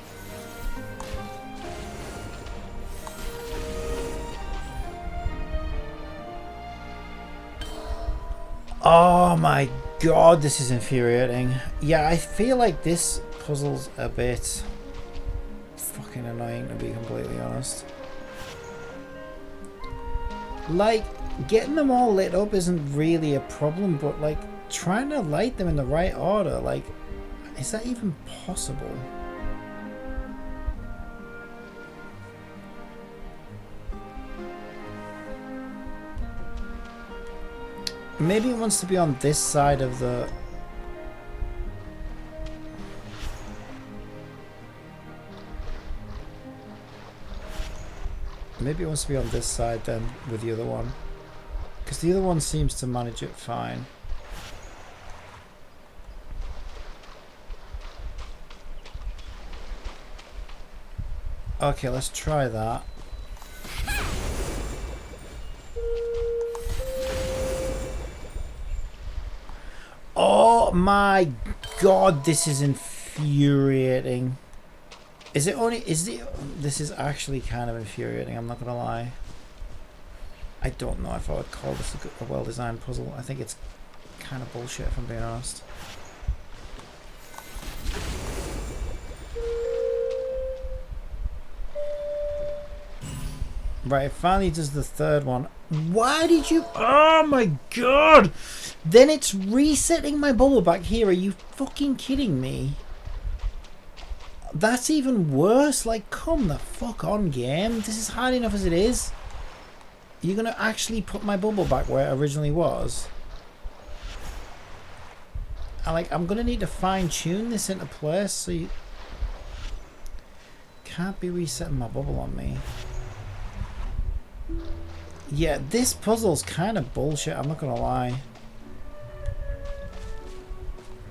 Oh my god, this is infuriating. Yeah, I feel like this puzzle's a bit fucking annoying, to be completely honest. Like, getting them all lit up isn't really a problem, but like, trying to light them in the right order, like, is that even possible? Maybe it wants to be on this side of the... Maybe it wants to be on this side then with the other one. Because the other one seems to manage it fine. Okay, let's try that. Oh my god, this is infuriating. Is it only, this is actually kind of infuriating, I'm not gonna lie. I don't know if I would call this a well-designed puzzle. I think it's kind of bullshit, if I'm being honest. Right, it finally does the third one. Why did you... Oh my god! Then it's resetting my bubble back here. Are you fucking kidding me? That's even worse. Like, come the fuck on, game. This is hard enough as it is. You're going to actually put my bubble back where it originally was? I'm going to need to fine-tune this into place, so you... Can't be resetting my bubble on me. Yeah, this puzzle's kind of bullshit, I'm not gonna lie.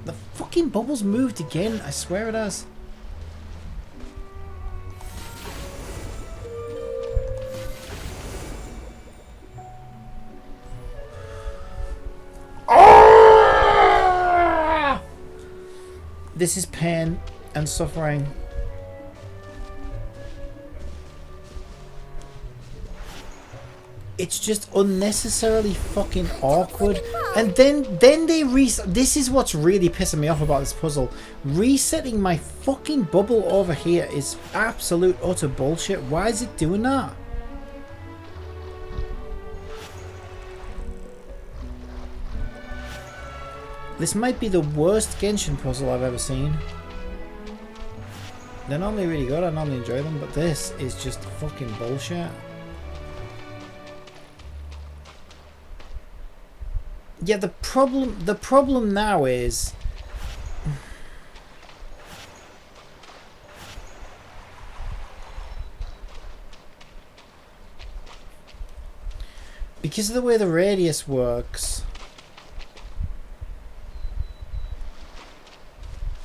The fucking bubble's moved again, I swear it has. Oh! This is pain and suffering. It's just unnecessarily fucking awkward. And then they this is what's really pissing me off about this puzzle. Resetting my fucking bubble over here is absolute utter bullshit. Why is it doing that? This might be the worst Genshin puzzle I've ever seen. They're normally really good, I normally enjoy them, but this is just fucking bullshit. Yeah, the problem now is because of the way the radius works.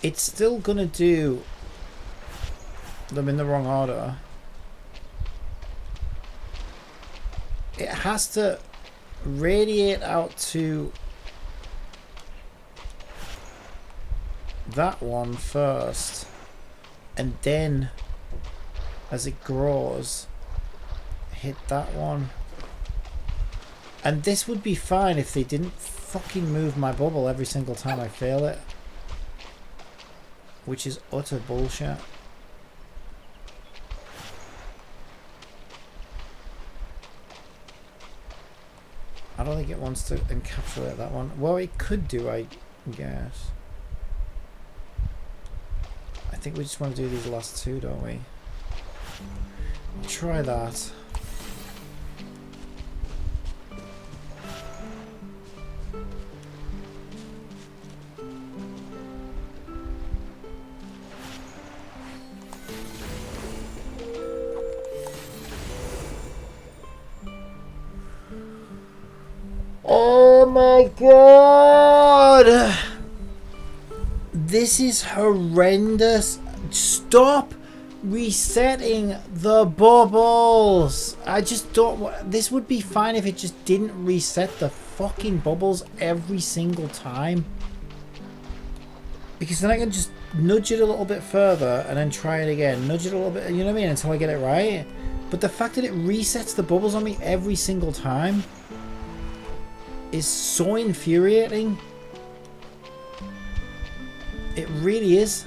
it's still gonna do them in the wrong order. It has to radiate out to that one first, and then as it grows hit that one. And this would be fine if they didn't fucking move my bubble every single time I fail it, which is utter bullshit. I don't think it wants to encapsulate that one. Well, it could do, I guess. I think we just want to do these last two, don't we? Try that. Oh my god! This is horrendous. Stop resetting the bubbles. I just don't want... This would be fine if it just didn't reset the fucking bubbles every single time. Because then I can just nudge it a little bit further and then try it again. Nudge it a little bit, you know what I mean? Until I get it right. But the fact that it resets the bubbles on me every single time is so infuriating. It really is.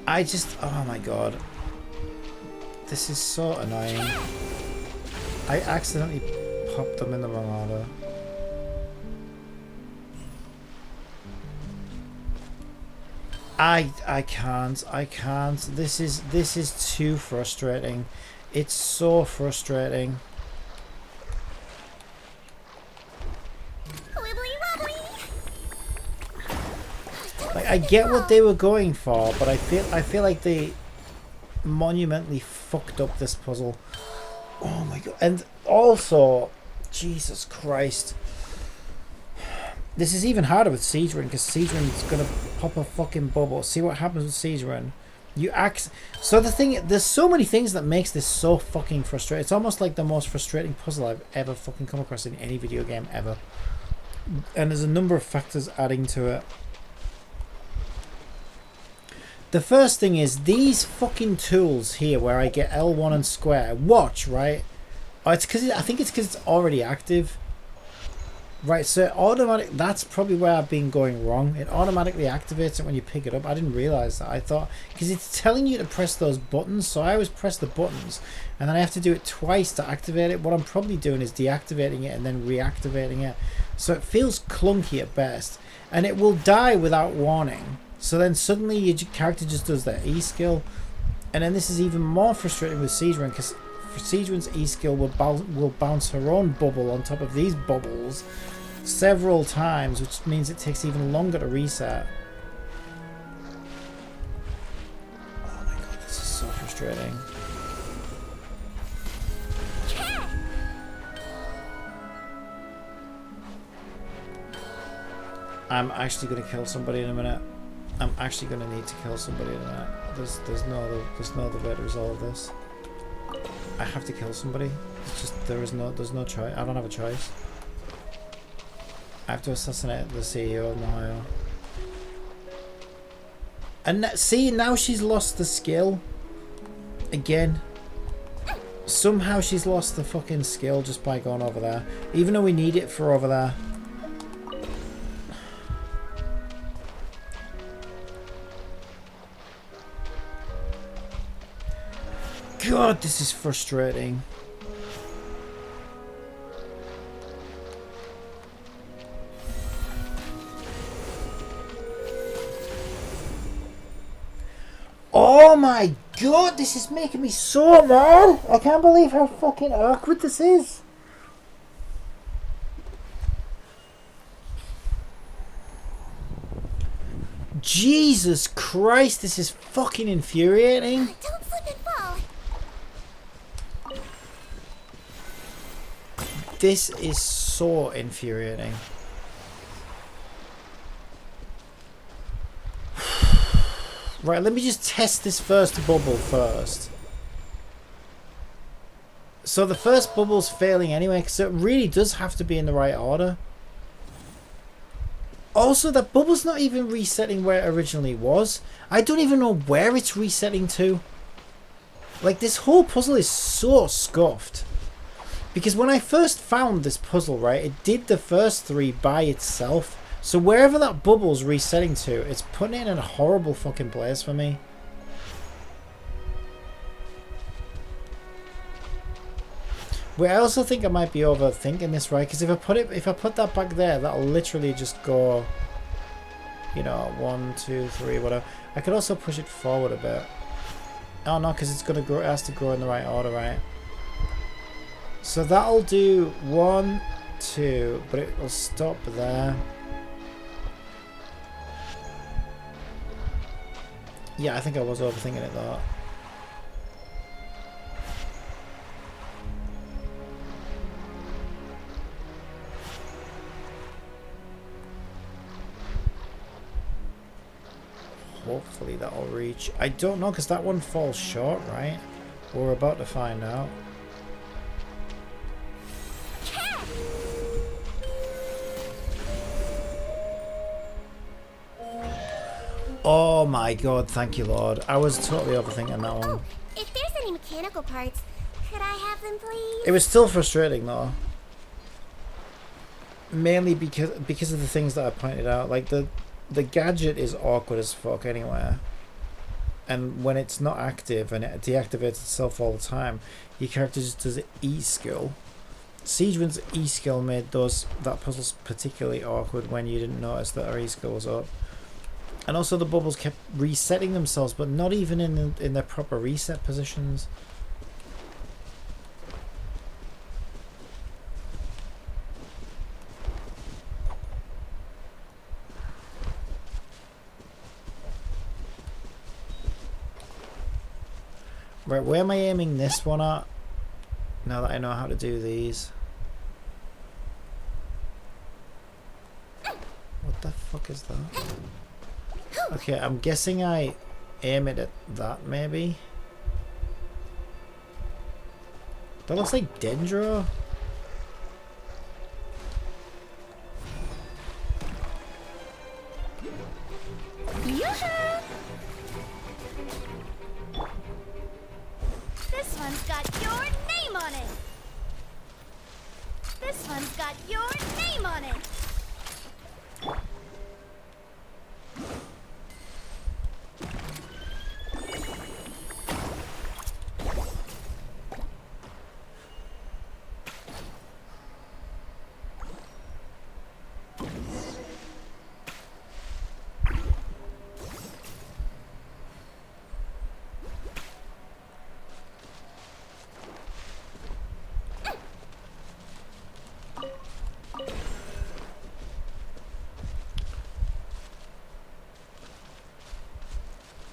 I just, oh my god. This is so annoying. I accidentally popped them in the wrong order. I can't. This is too frustrating. It's so frustrating. Like, I get what they were going for, but I feel like they monumentally fucked up this puzzle. Oh my god. And also, Jesus Christ. This is even harder with Siege Run, because Siege Run's gonna pop a fucking bubble. See what happens with Siege Run. So the thing, there's so many things that makes this so fucking frustrating. It's almost like the most frustrating puzzle I've ever fucking come across in any video game ever. And there's a number of factors adding to it. The first thing is these fucking tools here where I get L1 and square. Watch, right? Oh, it's because I think it's because it's already active. Right, so automatic. That's probably where I've been going wrong. It automatically activates it when you pick it up. I didn't realize that. I thought because it's telling you to press those buttons, so I always press the buttons, and then I have to do it twice to activate it. What I'm probably doing is deactivating it and then reactivating it. So it feels clunky at best, and it will die without warning. So then suddenly your character just does their E skill, and then this is even more frustrating with Siege Run because Siege Run's E skill will bounce her own bubble on top of these bubbles several times, which means it takes even longer to reset. Oh my god, this is so frustrating. I'm actually going to kill somebody in a minute. I'm actually going to need to kill somebody in a minute. There's no other way to resolve this. I have to kill somebody. It's just there's no choice. I don't have a choice. I have to assassinate the CEO of Ohio. And see, now she's lost the skill again. Somehow she's lost the fucking skill just by going over there, even though we need it for over there. God, this is frustrating. Oh my god, this is making me so mad. I can't believe how fucking awkward this is. Jesus Christ, this is fucking infuriating. Don't slip and fall. This is so infuriating. Right, let me just test this first bubble first. So the first bubble's failing anyway, because it really does have to be in the right order. Also, that bubble's not even resetting where it originally was. I don't even know where it's resetting to. Like, this whole puzzle is so scuffed. Because when I first found this puzzle, right, it did the first 3 by itself. So wherever that bubble's resetting to, it's putting it in a horrible fucking place for me. Wait, I also think I might be overthinking this, right? Because if I put that back there, that'll literally just go, you know, 1, 2, 3, whatever. I could also push it forward a bit. Oh no, because it's gonna grow. It has to grow in the right order, right? So that'll do 1, 2, but it will stop there. Yeah, I think I was overthinking it though. Hopefully that'll reach. I don't know, because that one falls short, right? We're about to find out. Oh my god, thank you, Lord. I was totally overthinking that one. Oh, if there's any mechanical parts, could I have them, please? It was still frustrating, though. Mainly because of the things that I pointed out. Like, the gadget is awkward as fuck anyway. And when it's not active and it deactivates itself all the time, your character just does E-skill. Siegeman's E-skill made that puzzle particularly awkward when you didn't notice that our E-skill was up. And also the bubbles kept resetting themselves, but not even in their proper reset positions. Right, where am I aiming this one at? Now that I know how to do these. What the fuck is that? Okay, I'm guessing I aim it at that, maybe? That looks like Dendro. This one's got your name on it. This one's got your name on it.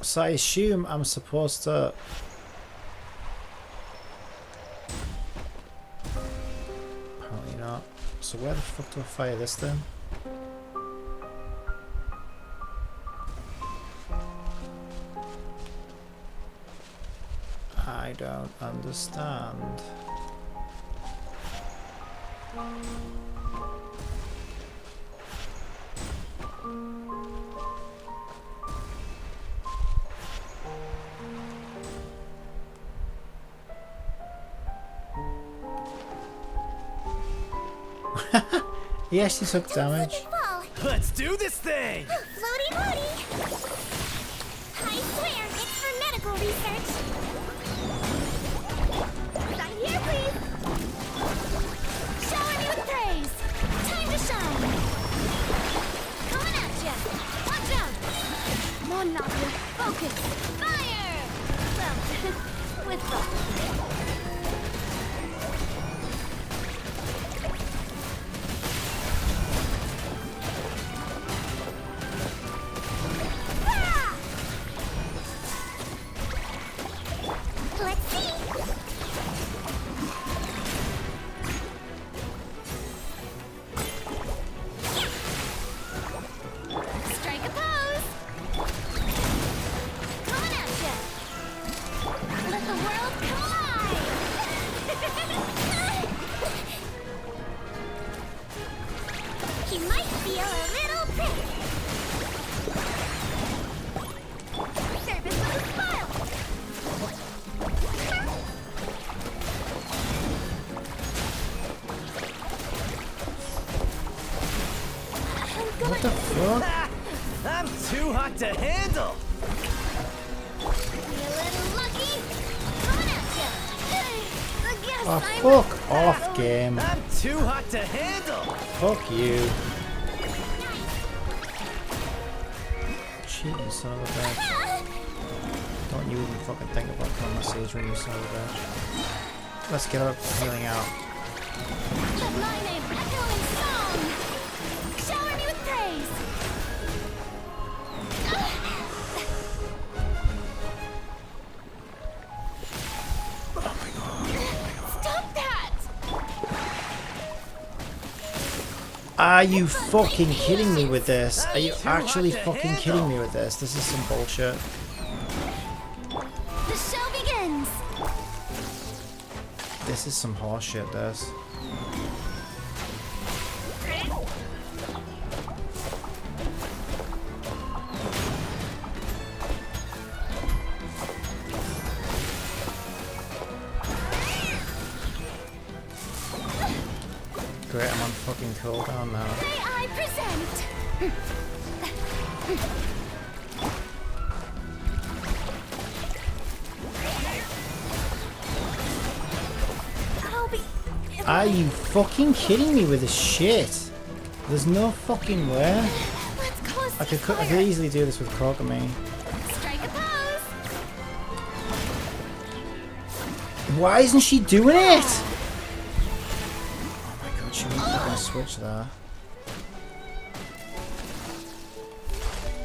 So I assume I'm supposed to... Apparently not. So where the fuck do I fire this then? I don't understand. He actually took damage. Let's do this thing! Floaty floaty! I swear it's for medical research. Right here, please. Shower me with praise. Time to shine. Coming at ya. Watch out. Come on, Nadia. Focus. Fire! Well, with fun. I'm too hot to handle. Oh, fuck off, game. I'm too hot to handle. Fuck you. Cheating son of a bitch. Don't you even fucking think about killing my siege when you son of a bitch. Let's get up healing out. Let my name echo in song. Shower me with praise. Stop that! Are you fucking kidding me with this? Are you actually fucking kidding me with this? This is some bullshit. The show begins. This is some horseshit, this. Great, I'm on fucking cooldown now. May I present? I'll be. Are you fucking kidding me with this shit? There's no fucking way. I could easily do this with Copium. Strike a pose. Why isn't she doing it? Oh my god, she went fucking switch there.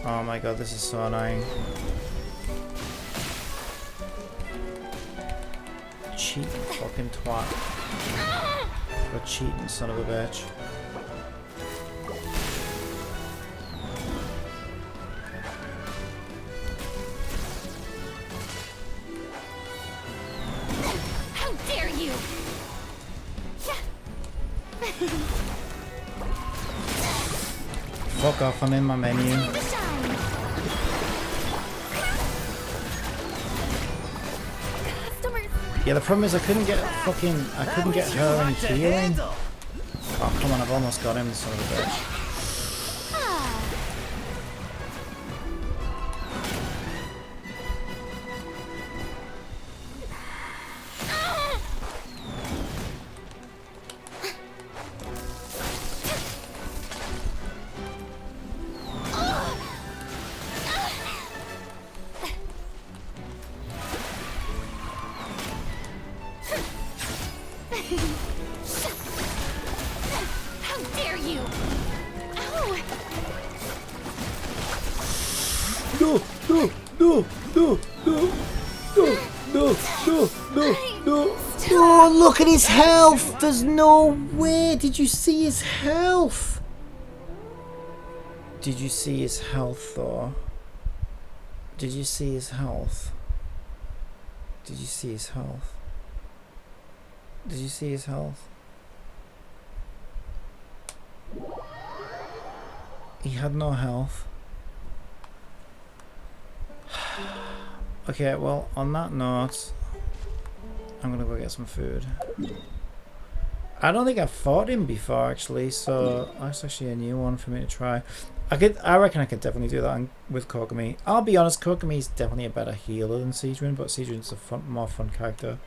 Oh my god, this is so annoying. Cheating fucking twat. What cheating son of a bitch. How dare you! Fuck off, I'm in my menu. Yeah, the problem is I couldn't get her any healing. Oh, come on, I've almost got him, son of a bitch. How dare you! Ow! No, no, no, no, no, no, no, no, no, no. Oh, look at his health! There's no way! Did you see his health? Did you see his health, though? Did you see his health? Did you see his health? Did you see his health? He had no health. Okay, well, on that note, I'm gonna go get some food. I don't think I've fought him before, actually, so that's actually a new one for me to try. I reckon I could definitely do that with Copium. I'll be honest, Copium is definitely a better healer than Siegewin, but Siegewin's a more fun character.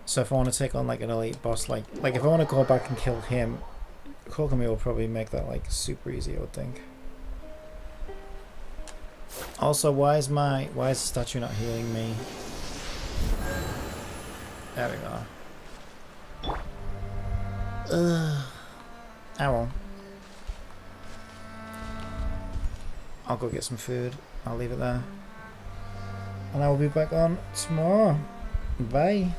So if I want to take on like an elite boss, like if I want to go back and kill him, Copium will probably make that like super easy, I would think. Also, why is the statue not healing me? There we go. Ow. I'll go get some food. I'll leave it there. And I will be back on tomorrow. Bye.